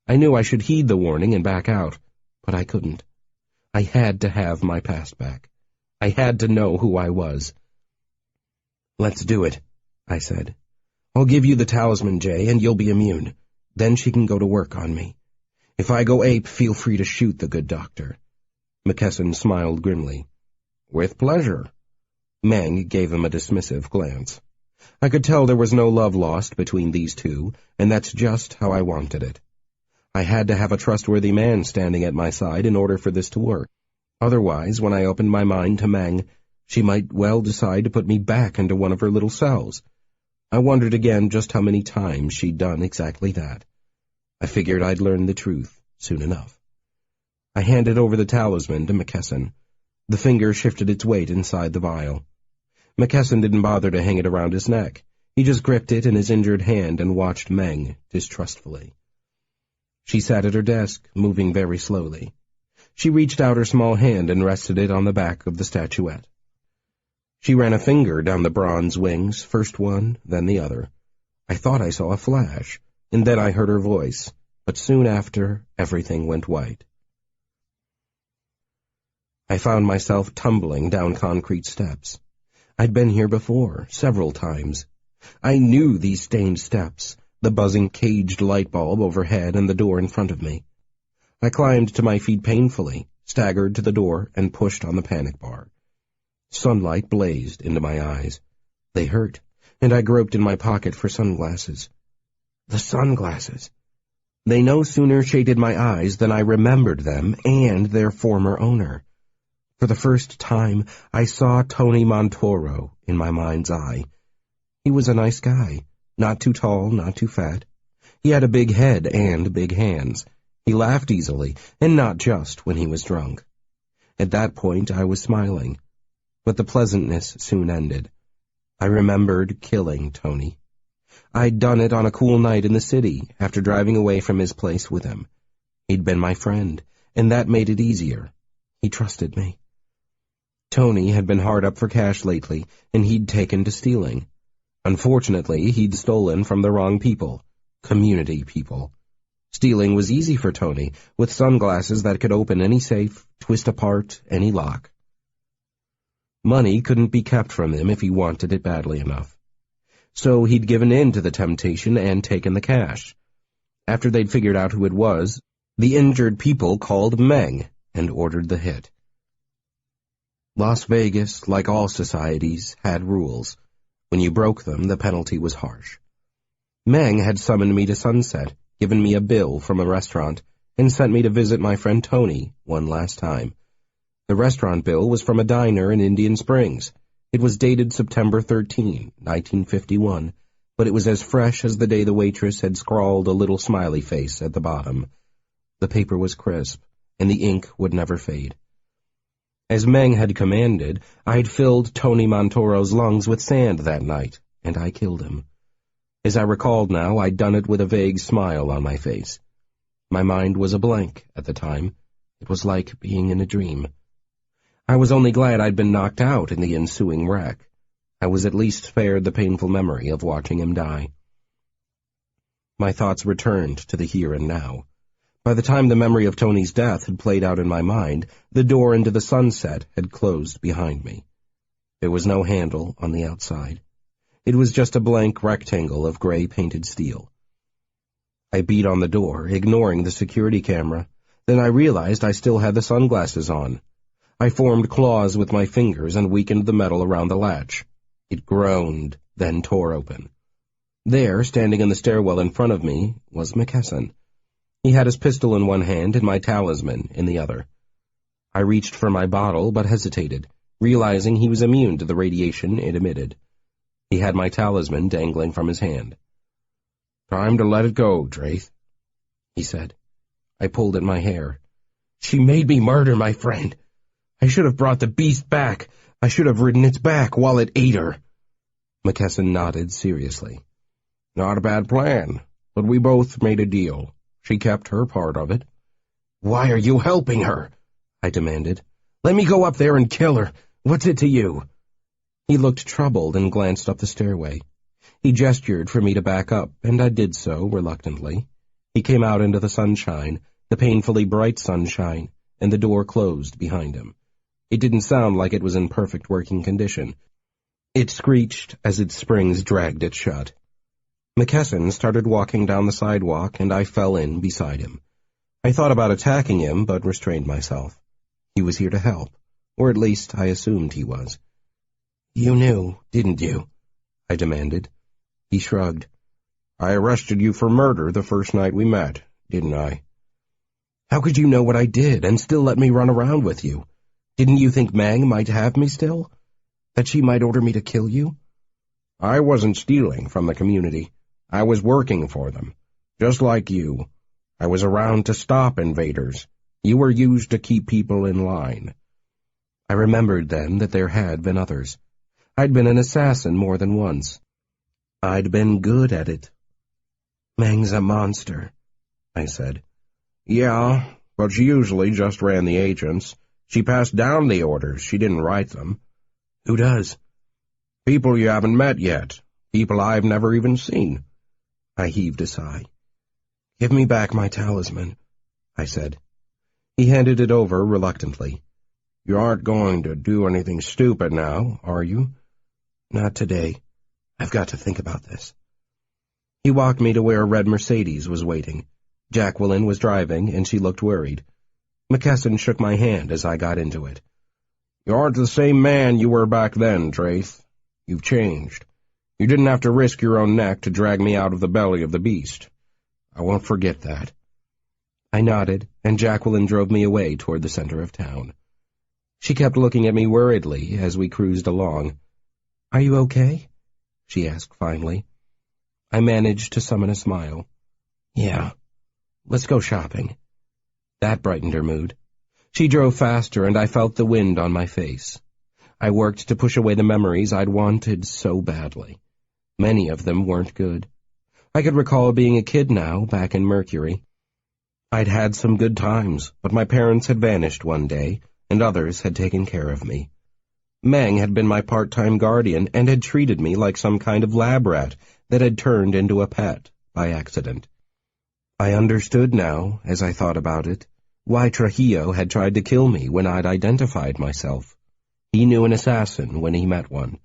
I knew I should heed the warning and back out, but I couldn't. I had to have my past back. I had to know who I was. "Let's do it," I said. "I'll give you the talisman, Jay, and you'll be immune. Then she can go to work on me. If I go ape, feel free to shoot the good doctor." McKesson smiled grimly. "With pleasure." Meng gave him a dismissive glance. I could tell there was no love lost between these two, and that's just how I wanted it. I had to have a trustworthy man standing at my side in order for this to work. Otherwise, when I opened my mind to Meng, she might well decide to put me back into one of her little cells. I wondered again just how many times she'd done exactly that. I figured I'd learn the truth soon enough. I handed over the talisman to McKesson. The finger shifted its weight inside the vial. McKesson didn't bother to hang it around his neck. He just gripped it in his injured hand and watched Meng distrustfully. She sat at her desk, moving very slowly. She reached out her small hand and rested it on the back of the statuette. She ran a finger down the bronze wings, first one, then the other. I thought I saw a flash, and then I heard her voice, but soon after, everything went white. I found myself tumbling down concrete steps. I'd been here before, several times. I knew these stained steps, the buzzing caged light bulb overhead and the door in front of me. I climbed to my feet painfully, staggered to the door, and pushed on the panic bar. Sunlight blazed into my eyes. They hurt, and I groped in my pocket for sunglasses. The sunglasses! They no sooner shaded my eyes than I remembered them and their former owner. For the first time, I saw Tony Montoro in my mind's eye. He was a nice guy, not too tall, not too fat. He had a big head and big hands. He laughed easily, and not just when he was drunk. At that point, I was smiling. But the pleasantness soon ended. I remembered killing Tony. I'd done it on a cool night in the city, after driving away from his place with him. He'd been my friend, and that made it easier. He trusted me. Tony had been hard up for cash lately, and he'd taken to stealing. Unfortunately, he'd stolen from the wrong people, community people. Stealing was easy for Tony, with sunglasses that could open any safe, twist apart any lock. Money couldn't be kept from him if he wanted it badly enough. So he'd given in to the temptation and taken the cash. After they'd figured out who it was, the injured people called Meng and ordered the hit. Las Vegas, like all societies, had rules. When you broke them, the penalty was harsh. Meng had summoned me to Sunset, given me a bill from a restaurant, and sent me to visit my friend Tony one last time. The restaurant bill was from a diner in Indian Springs. It was dated September 13, 1951, but it was as fresh as the day the waitress had scrawled a little smiley face at the bottom. The paper was crisp, and the ink would never fade. As Meng had commanded, I had filled Tony Montoro's lungs with sand that night, and I killed him. As I recalled now, I'd done it with a vague smile on my face. My mind was a blank at the time. It was like being in a dream. I was only glad I'd been knocked out in the ensuing wreck. I was at least spared the painful memory of watching him die. My thoughts returned to the here and now. By the time the memory of Tony's death had played out in my mind, the door into the sunset had closed behind me. There was no handle on the outside. It was just a blank rectangle of gray-painted steel. I beat on the door, ignoring the security camera. Then I realized I still had the sunglasses on. I formed claws with my fingers and weakened the metal around the latch. It groaned, then tore open. There, standing in the stairwell in front of me, was McKesson. He had his pistol in one hand and my talisman in the other. I reached for my bottle, but hesitated, realizing he was immune to the radiation it emitted. He had my talisman dangling from his hand. "Time to let it go, Draith," he said. I pulled at my hair. "She made me murder my friend. I should have brought the beast back. I should have ridden its back while it ate her." McKesson nodded seriously. "Not a bad plan, but we both made a deal. She kept her part of it." "Why are you helping her?" I demanded. "Let me go up there and kill her. What's it to you?" He looked troubled and glanced up the stairway. He gestured for me to back up, and I did so, reluctantly. He came out into the sunshine, the painfully bright sunshine, and the door closed behind him. It didn't sound like it was in perfect working condition. It screeched as its springs dragged it shut. McKesson started walking down the sidewalk, and I fell in beside him. I thought about attacking him, but restrained myself. He was here to help, or at least I assumed he was. "You knew, didn't you?" I demanded. He shrugged. "I arrested you for murder the first night we met, didn't I?" "How could you know what I did and still let me run around with you? Didn't you think Meng might have me still? That she might order me to kill you?" "I wasn't stealing from the community. I was working for them, just like you. I was around to stop invaders. You were used to keep people in line." I remembered then that there had been others. I'd been an assassin more than once. I'd been good at it. "Meng's a monster," I said. "Yeah, but she usually just ran the agents. She passed down the orders, she didn't write them." "Who does?" "People you haven't met yet. People I've never even seen." I heaved a sigh. "Give me back my talisman," I said. He handed it over reluctantly. "You aren't going to do anything stupid now, are you?" "Not today. I've got to think about this." He walked me to where a red Mercedes was waiting. Jacqueline was driving, and she looked worried. McKesson shook my hand as I got into it. "You aren't the same man you were back then, Draith. You've changed. You didn't have to risk your own neck to drag me out of the belly of the beast. I won't forget that." I nodded, and Jacqueline drove me away toward the center of town. She kept looking at me worriedly as we cruised along. "Are you okay?" she asked finally. I managed to summon a smile. "Yeah, let's go shopping." That brightened her mood. She drove faster, and I felt the wind on my face. I worked to push away the memories I'd wanted so badly. Many of them weren't good. I could recall being a kid now, back in Mercury. I'd had some good times, but my parents had vanished one day, and others had taken care of me. Meng had been my part-time guardian and had treated me like some kind of lab rat that had turned into a pet by accident. I understood now, as I thought about it, why Trujillo had tried to kill me when I'd identified myself. He knew an assassin when he met one,